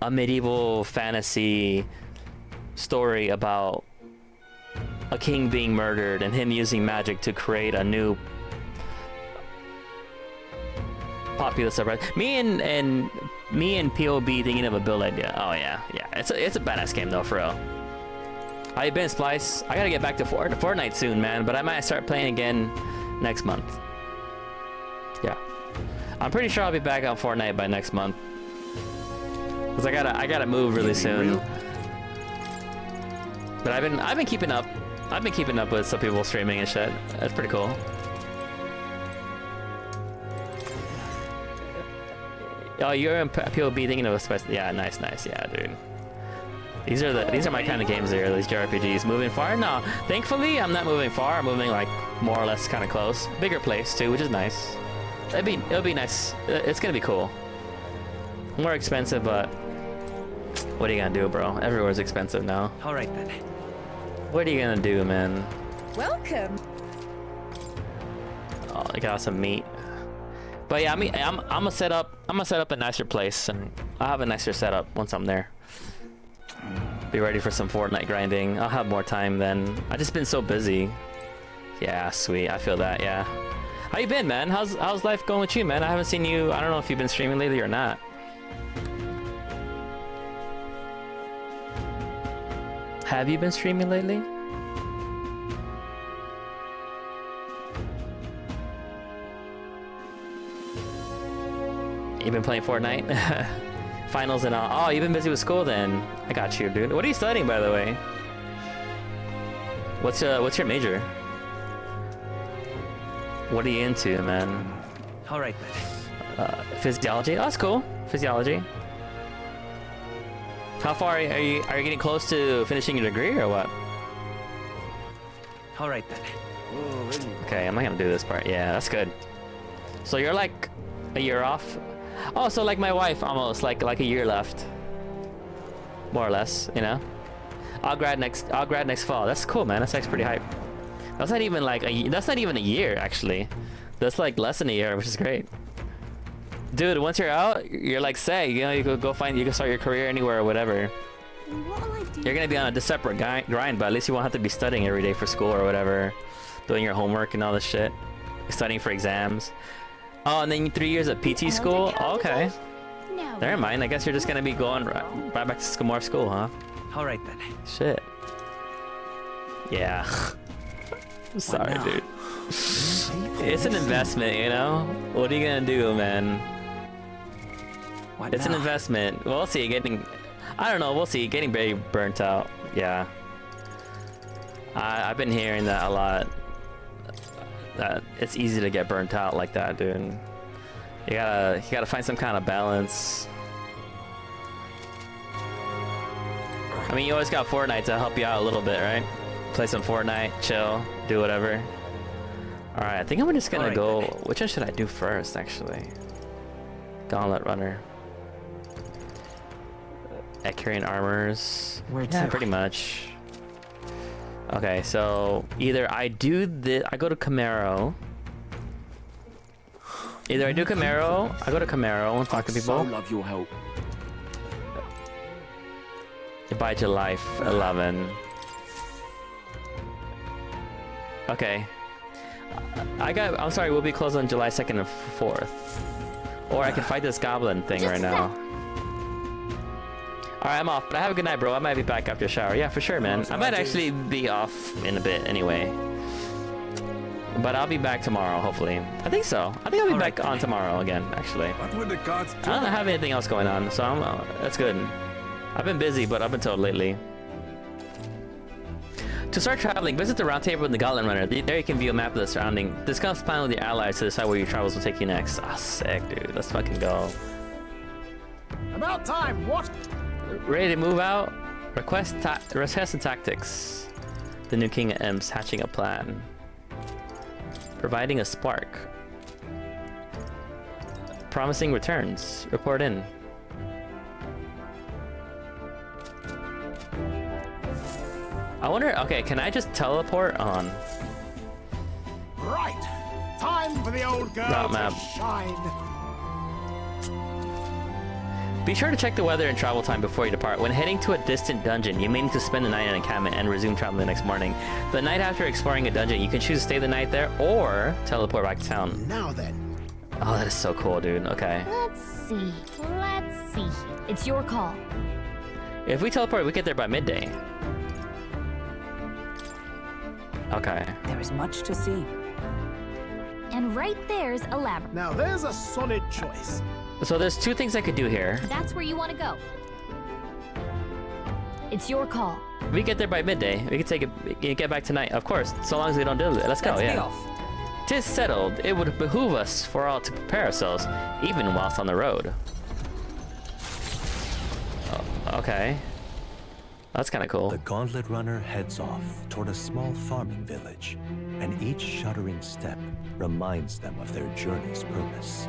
a medieval fantasy story about a king being murdered and him using magic to create a new populace of me and POB thinking of a build idea. Oh yeah. It's a badass game though, for real. How you been, Splice? I gotta get back to Fortnite soon, man, but I might start playing again next month. Yeah, I'm pretty sure I'll be back on Fortnite by next month. Cause I gotta move really soon. But I've been keeping up. I've been keeping up with some people streaming and shit. That's pretty cool. Oh, you're in POB thinking of a special. Yeah, nice. Yeah, dude. These are my kind of games here. These JRPGs. Moving far? No, thankfully I'm not moving far. I'm moving like more or less kind of close. Bigger place too, which is nice. It'll be nice. It's gonna be cool. More expensive, but what are you gonna do, bro? Everywhere's expensive now. All right then. What are you gonna do, man? Welcome. Oh, I got some meat. But yeah, I'm gonna set up a nicer place, and I'll have a nicer setup once I'm there. Be ready for some Fortnite grinding. I'll have more time then. I've just been so busy. Yeah, sweet. I feel that. Yeah. How you been, man? How's life going with you, man? I haven't seen you. I don't know if you've been streaming lately or not. Have you been streaming lately? You've been playing Fortnite? Finals and all. Oh, you've been busy with school then. I got you, dude. What are you studying, by the way? What's your major? What are you into, man? All right then. Physiology. Oh, that's cool. Physiology. How far are you getting close to finishing your degree or what? All right then. Okay, I'm not gonna do this part. Yeah, that's good. So you're like a year off. Oh, so like my wife, almost like a year left, more or less. You know, I'll grad next fall. That's cool, man. That's actually pretty hype. That's not even like that's not even a year actually. That's like less than a year, which is great. Dude, once you're out, you're like, say, you know, you can start your career anywhere or whatever. You're gonna be on a separate grind, but at least you won't have to be studying every day for school or whatever, doing your homework and all this shit, studying for exams. Oh, and then 3 years of PT school. Oh, okay. Never mind. I guess you're just gonna be going right back to more school, huh? All right then. Shit. Yeah. I'm sorry, dude. It's an investment, you know. What are you gonna do, man? It's an investment. We'll see. I don't know. We'll see. Getting very burnt out. Yeah. I've been hearing that a lot. That it's easy to get burnt out like that, dude. You gotta find some kind of balance. I mean, you always got Fortnite to help you out a little bit, right? Play some Fortnite, chill, do whatever. Alright, I think I'm just gonna go... Which one should I do first, actually? Gauntlet Runner. Ecurian Armors. Where Yeah, to? pretty much. Okay, so either I do this... I go to Camaro. Either I do Camaro, I go to Camaro and talk to people. I love your help. By July 11. Okay. I'm sorry, we'll be closed on July 2nd and 4th. Or I can fight this goblin thing right now. Alright, I'm off, but have a good night, bro. I might be back after a shower. Yeah, for sure, man. I might actually be off in a bit anyway. But I'll be back tomorrow, hopefully. I think so. I think I'll be back on tomorrow again, actually. What would the gods do? I don't have anything else going on, so that's good. I've been busy, but up until lately. To start traveling, visit the round table in the Gauntlet Runner. There you can view a map of the surrounding. Discuss plan with your allies to decide where your travels will take you next. Ah, sick, dude. Let's fucking go. About time, what? Ready to move out? Request and tactics. The new king of Imps hatching a plan. Providing a spark. Promising returns. Report in. I wonder, okay, can I just teleport on? Right. Time for the old girl Route to map. shine. Be sure to check the weather and travel time before you depart. When heading to a distant dungeon, you may need to spend the night in encampment and resume traveling the next morning. The night after exploring a dungeon, you can choose to stay the night there or teleport back to town. Now then. Oh, that is so cool, dude. Okay. Let's see. Let's see. It's your call. If we teleport, we get there by midday. Okay. There is much to see. And right there's a lab. Now there's a solid choice. So there's two things I could do here. That's where you want to go. It's your call. We get there by midday. We can take it, get back tonight. Of course, so long as we don't do it. Let's go, Let's be yeah. off. 'Tis settled. It would behoove us for all to prepare ourselves, even whilst on the road. Oh, okay. That's kind of cool. The Gauntlet Runner heads off toward a small farming village, and each shuddering step reminds them of their journey's purpose.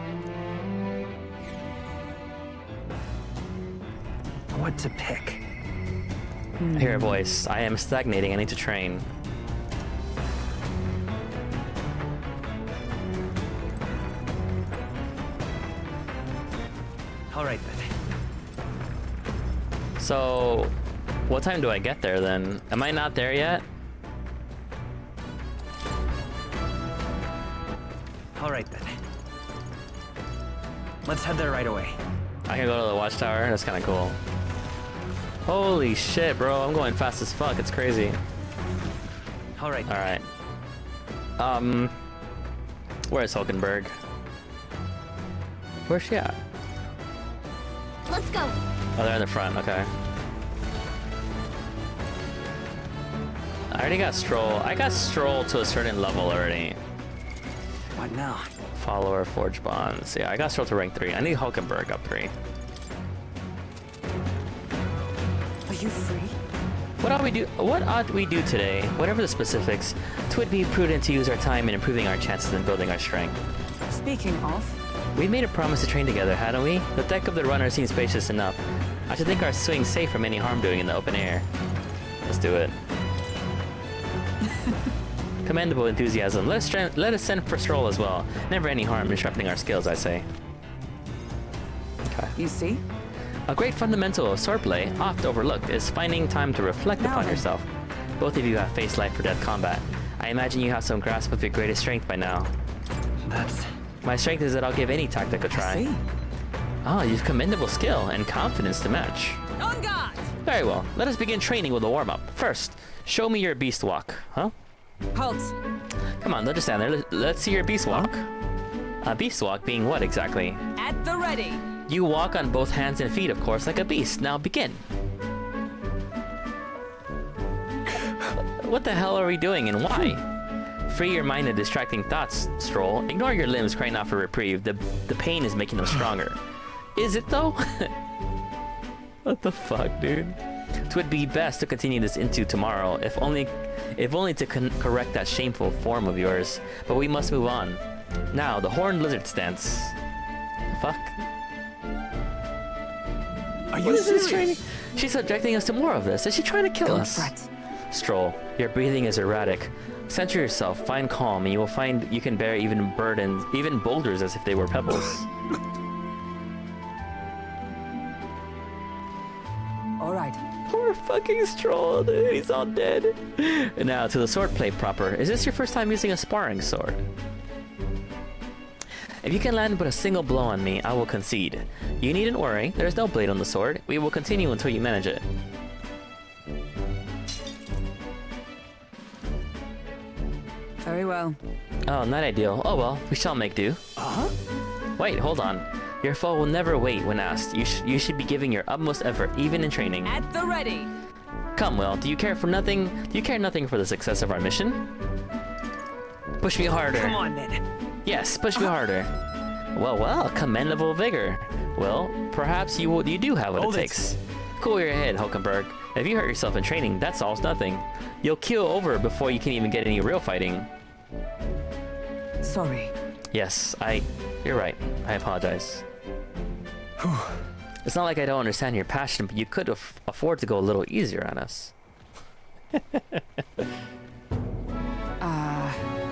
What to pick? I hear a voice. I am stagnating. I need to train. All right then. So, what time do I get there then? Am I not there yet? All right then. Let's head there right away. I can go to the watchtower. That's kind of cool. Holy shit, bro. I'm going fast as fuck. It's crazy. All right. All right. Where's Hulkenberg? Where's she at? Let's go. Oh, they're in the front. Okay. I already got Stroll. I got Stroll to a certain level already. What now? Follower, Forge Bonds. Yeah, I got Stroll to rank 3. I need Hulkenberg up 3. Are you free? What ought we do today? Whatever the specifics, 'twould be prudent to use our time in improving our chances in building our strength. Speaking of, We made a promise to train together, hadn't we? The deck of the runner seems spacious enough. I should think our swing's safe from any harm doing in the open air. Let's do it. Commendable enthusiasm. Let us send for Stroll as well. Never any harm in sharpening our skills, I say. Okay. You see? A great fundamental of swordplay, oft overlooked, is finding time to reflect upon yourself. Both of you have faced life or death combat. I imagine you have some grasp of your greatest strength by now. My strength is that I'll give any tactic a try. Ah, you've commendable skill and confidence to match. On guard! Very well. Let us begin training with a warm-up. First, show me your beast walk. Huh? Halt! Come on, don't just stand there. Let's see your beast walk. A beast walk being what exactly? At the ready! You walk on both hands and feet, of course, like a beast. Now begin. What the hell are we doing and why? Free your mind of distracting thoughts, Stroll. Ignore your limbs crying out for reprieve. The pain is making them stronger. Is it though? What the fuck, dude? 'Twould be best to continue this into tomorrow, if only to correct that shameful form of yours. But we must move on. Now, the horned lizard stance. Fuck. Are you serious? She's subjecting us to more of this. Is she trying to kill us? Don't fret. Stroll, your breathing is erratic. Center yourself, find calm, and you will find you can bear even burdens, even boulders as if they were pebbles. All right. Poor fucking Stroll, dude. He's all dead. And now to the swordplay proper. Is this your first time using a sparring sword? If you can land but a single blow on me, I will concede. You needn't worry. There's no blade on the sword. We will continue until you manage it. Very well. Oh, not ideal. Oh well, we shall make do. Wait, hold on. Your foe will never wait when asked. You should be giving your utmost effort, even in training. At the ready. Come, Will. Do you care nothing for the success of our mission? Push me harder. Come on, then. Yes, push me harder. Well, commendable vigor. Well, perhaps you do have what it takes. Cool your head, Hulkenberg. If you hurt yourself in training, that solves nothing. You'll keel over before you can even get any real fighting. Sorry. Yes, you're right. I apologize. It's not like I don't understand your passion, but you could afford to go a little easier on us.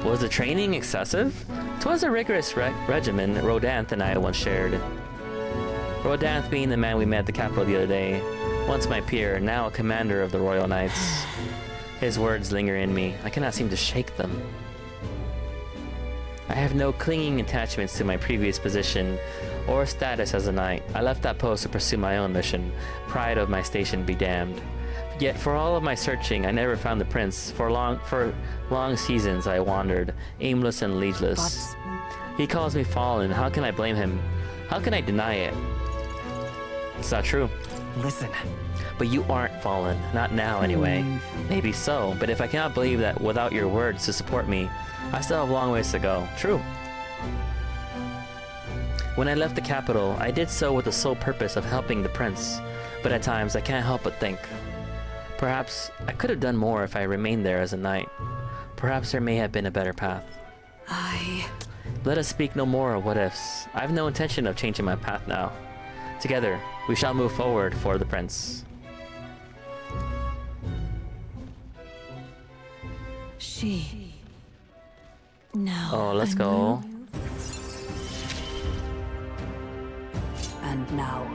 Was the training excessive? 'Twas a rigorous regimen Rodanth and I once shared. Rodanth being the man we met at the capital the other day. Once my peer, now a commander of the Royal Knights. His words linger in me. I cannot seem to shake them. I have no clinging attachments to my previous position or status as a knight. I left that post to pursue my own mission. Pride of my station be damned. Yet for all of my searching, I never found the prince. For long seasons I wandered, aimless and leadless. He calls me fallen. How can I blame him? How can I deny it? It's not true. Listen. But you aren't fallen. Not now, anyway. Maybe so, but if I cannot believe that without your words to support me, I still have a long ways to go. True. When I left the capital, I did so with the sole purpose of helping the prince. But at times, I can't help but think. Perhaps I could have done more if I remained there as a knight. Perhaps there may have been a better path. Let us speak no more of what-ifs. I have no intention of changing my path now. Together, we shall move forward for the prince. No. Oh, let's go. And now,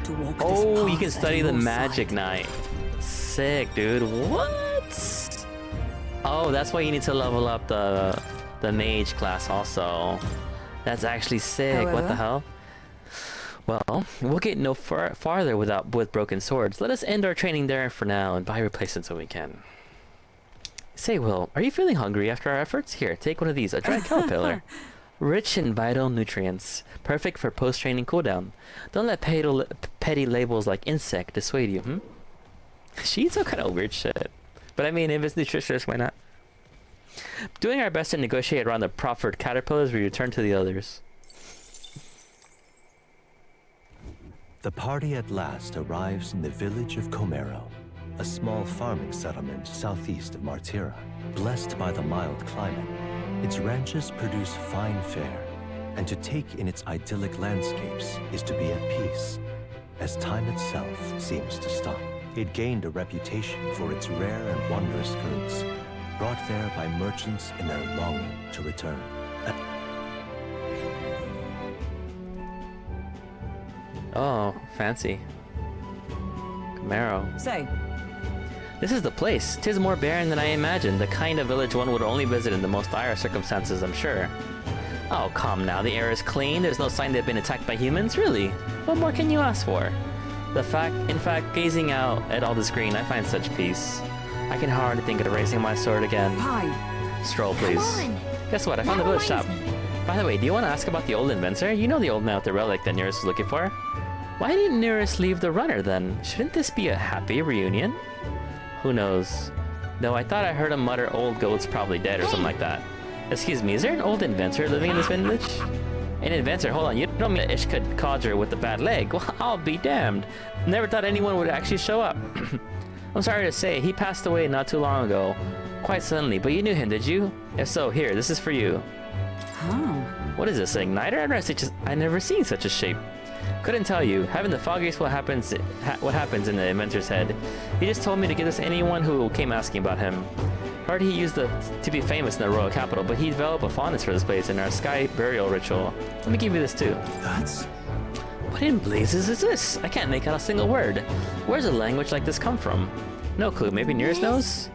to walk this Oh, you path can study at the your magic side. knight. Sick, dude. What? Oh, that's why you need to level up the mage class also. That's actually sick. What the hell? Well, we'll get no farther with broken swords. Let us end our training there for now and buy replacements when we can. Say, Will, are you feeling hungry after our efforts? Here, take one of these, a dried caterpillar. Rich in vital nutrients, perfect for post-training cooldown. Don't let petty labels like insect dissuade you, She eats all kind of weird shit. But I mean, if it's nutritious, why not? Doing our best to negotiate around the proffered caterpillars, we return to the others. The party at last arrives in the village of Comero, a small farming settlement southeast of Martira. Blessed by the mild climate, its ranches produce fine fare, and to take in its idyllic landscapes is to be at peace, as time itself seems to stop. It gained a reputation for its rare and wondrous goods, brought there by merchants in their longing to return. Oh, fancy. Camaro. Say. This is the place. 'Tis more barren than I imagined. The kind of village one would only visit in the most dire circumstances, I'm sure. Oh, come now. The air is clean. There's no sign they've been attacked by humans. Really? What more can you ask for? In fact, gazing out at all this green, I find such peace. I can hardly think of raising my sword again. Stroll, please. Come on. Guess what? I found the village shop. By the way, do you want to ask about the old inventor? You know the old man with the relic that Nearest was looking for? Why didn't Nearest leave the runner then? Shouldn't this be a happy reunion? Who knows? Though I thought I heard him mutter old goat's probably dead or something like that. Excuse me, is there an old inventor living in this village? An inventor? Hold on, you don't mean Ishkud codger with the bad leg? Well, I'll be damned. Never thought anyone would actually show up. I'm sorry to say, he passed away not too long ago. Quite suddenly, but you knew him, did you? If so, here, this is for you. Oh. What is this, an igniter? I never seen such a shape. Couldn't tell you. Haven't the foggiest what happens in the inventor's head. He just told me to give this to anyone who came asking about him. Heard he used to be famous in the royal capital, but he developed a fondness for this place in our sky burial ritual. Let me give you this too. That's... What in blazes is this? I can't make out a single word. Where's a language like this come from? No clue. Maybe Nearest knows?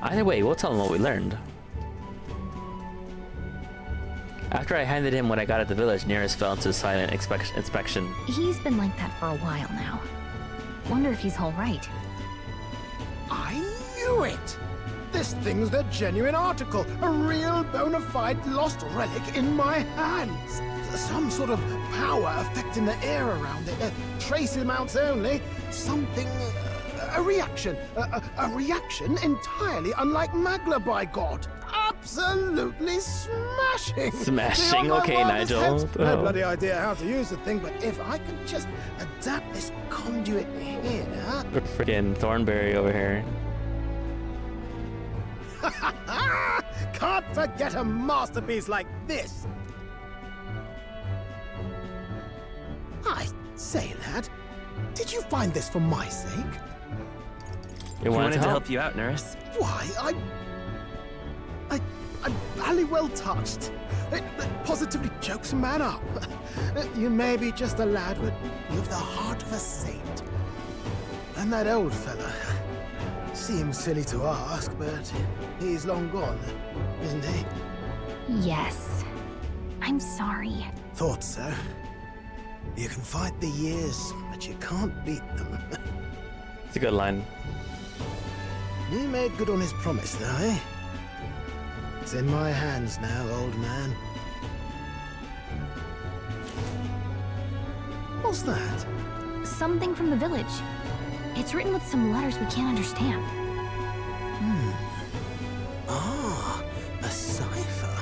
Either way, we'll tell him what we learned. After I handed him what I got at the village, Nearest fell into silent inspection. He's been like that for a while now. Wonder if he's all right. I knew it! This thing's the genuine article, a real bona fide lost relic in my hands. Some sort of power affecting the air around it, trace amounts only, something, a reaction entirely unlike Magla, by God. Absolutely smashing! Smashing, okay, Nigel. No bloody idea how to use the thing, but if I could just adapt this conduit here... Freaking Thornberry over here. Can't forget a masterpiece like this! I say, lad, did you find this for my sake? You wanted to help you out, nurse. Why, I'm very well touched. It positively chokes a man up. You may be just a lad, but you've the heart of a saint. And that old fella, seems silly to ask, but he's long gone, isn't he? Yes. I'm sorry. Thought so. You can fight the years, but you can't beat them. It's a good line. He made good on his promise, though, eh? It's in my hands now, old man. What's that? Something from the village. It's written with some letters we can't understand. Ah, a cipher.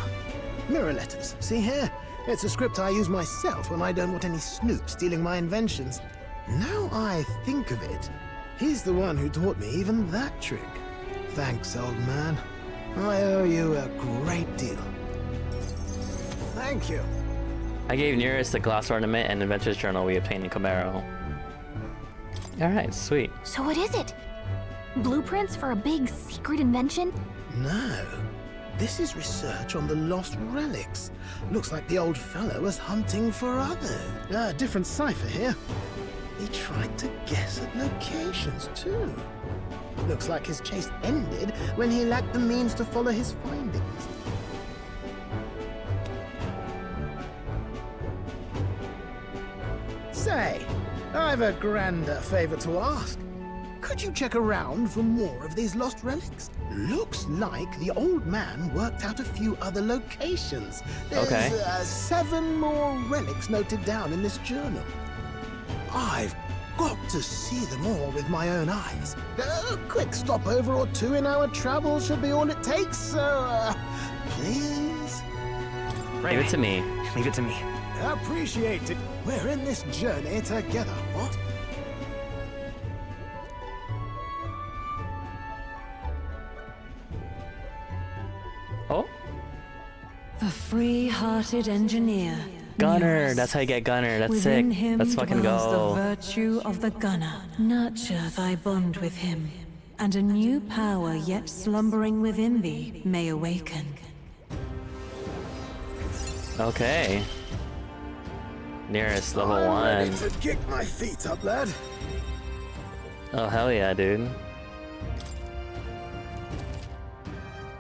Mirror letters, see here? It's a script I use myself when I don't want any snoop stealing my inventions. Now I think of it, he's the one who taught me even that trick. Thanks, old man. I owe you a great deal. Thank you. I gave Nearest the glass ornament and adventurer's journal we obtained in Camaro. Alright, sweet. So what is it? Blueprints for a big secret invention? No. This is research on the lost relics. Looks like the old fellow was hunting for others. Different cipher here. He tried to guess at locations, too. Looks like his chase ended when he lacked the means to follow his findings. Say, I've a grander favor to ask. Could you check around for more of these lost relics? Looks like the old man worked out a few other locations. There's 7 more relics noted down in this journal. I've got to see them all with my own eyes. A quick stopover or 2 in our travels should be all it takes, so, please? Leave it to me. Leave it to me. Appreciate it. We're in this journey together, what? Oh? The free-hearted engineer. Gunner, that's how you get Gunner. That's sick. Let's fucking go. The virtue of the gunner. Nurture thy bond with him, and a new power yet slumbering within thee may awaken. Okay. Nearest level I'm 1. ready to kick my feet up, lad. Oh hell yeah, dude.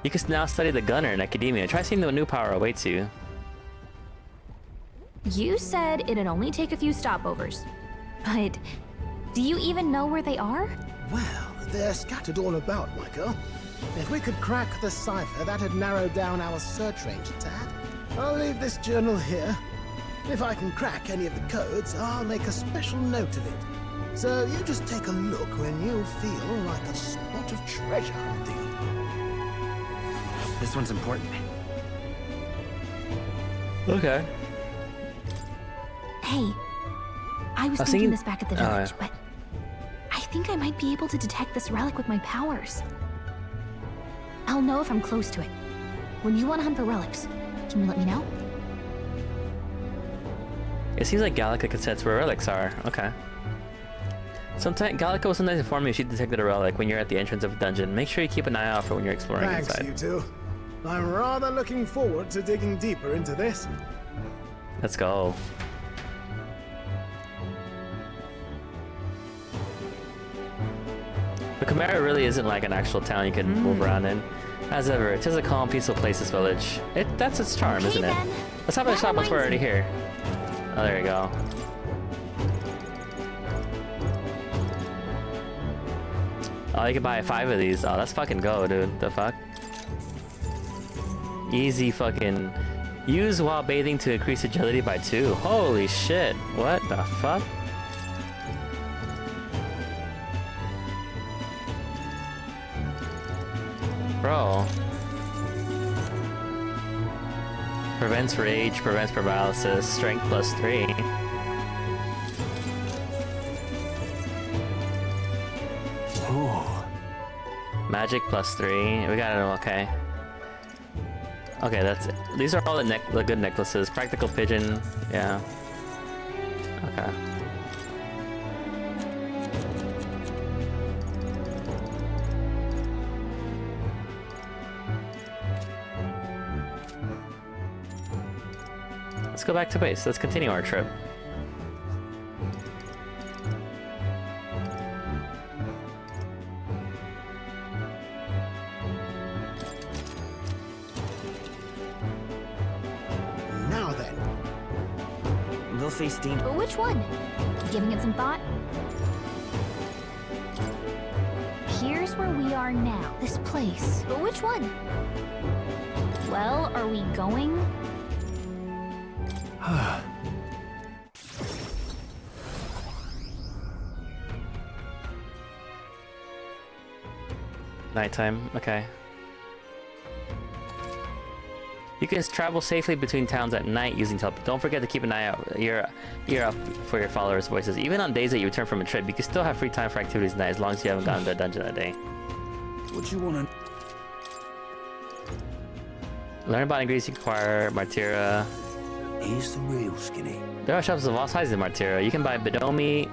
You can now study the Gunner in academia. Try seeing what new power awaits you. You said it'd only take a few stopovers. But do you even know where they are? Well, they're scattered all about, my girl. If we could crack the cipher, that'd narrow down our search range a tad. I'll leave this journal here. If I can crack any of the codes, I'll make a special note of it. So you just take a look when you feel like a spot of treasure hunting. This one's important. Okay. Hey, I was thinking this back at the village, but I think I might be able to detect this relic with my powers. I'll know if I'm close to it. When you want to hunt for relics, can you let me know? It seems like Gallica can sense where relics are. Okay. Sometimes Gallica will sometimes inform you she detected a relic when you're at the entrance of a dungeon. Make sure you keep an eye out for when you're exploring Thanks, inside. you two. I'm rather looking forward to digging deeper into this. Let's go. The Chimera really isn't like an actual town you can move around in. As ever, it is a calm, peaceful place, this village. That's its charm, isn't it? Let's hop in the shop once we're already here. Oh, there you go. Oh, you can buy 5 of these. Oh, let's fucking go, dude. The fuck? Easy fucking... Use while bathing to increase agility by 2. Holy shit. What the fuck? Bro. Prevents rage, prevents paralysis, strength +3. Ooh. Magic +3. We got it, okay. Okay, that's it. These are all the good necklaces. Practical pigeon, yeah. Okay. Let's go back to base. Let's continue our trip. Now then. We'll face Dean. Which one? Giving it some thought? Here's where we are now. This place. But which one? Well, are we going? Nighttime, okay. You can travel safely between towns at night using teleport. Don't forget to keep an eye out, ear up for your followers' voices. Even on days that you return from a trip, you can still have free time for activities at night as long as you haven't gone to a dungeon that day. What you wanna... Learn about ingredients you acquire, Martyra. He's the real skinny. There are shops of all sizes in Martyra. You can buy Bidon meat,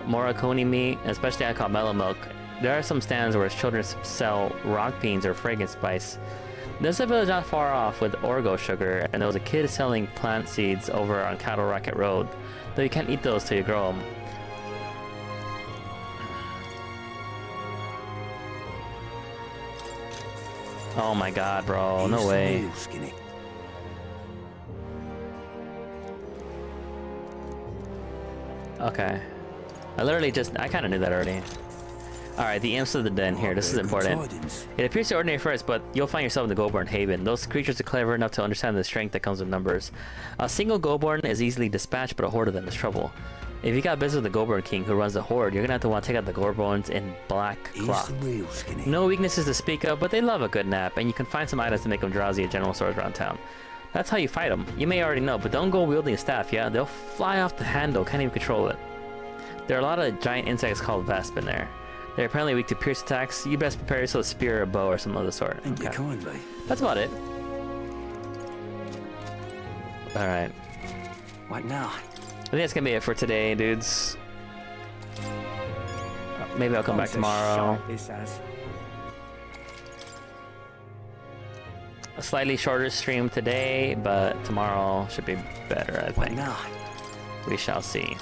Moroconi meat, and especially I call mellow milk. There are some stands where children sell rock beans or fragrance spice. There's a village not far off with orgo sugar, and there was a kid selling plant seeds over on Cattle Rocket Road. Though you can't eat those till you grow them. Oh my god, bro. No way. Okay. I kind of knew that already. Alright, the imps of the den here. This is important. It appears to be ordinary first, but you'll find yourself in the Goborn Haven. Those creatures are clever enough to understand the strength that comes with numbers. A single Goborn is easily dispatched, but a horde of them is trouble. If you got business with the Goborn King who runs the horde, you're gonna have to want to take out the Gorborns in black cloth. No weaknesses to speak of, but they love a good nap, and you can find some items to make them drowsy at general stores around town. That's how you fight them. You may already know, but don't go wielding a staff, yeah? They'll fly off the handle, can't even control it. There are a lot of giant insects called Vesp in there. They're apparently weak to pierce attacks. You best prepare yourself with a spear or a bow or some other sort. Thank you kindly. That's about it. Alright. What now? I think that's gonna be it for today, dudes. Maybe I'll come back tomorrow. A slightly shorter stream today, but tomorrow should be better, I think. What now? We shall see.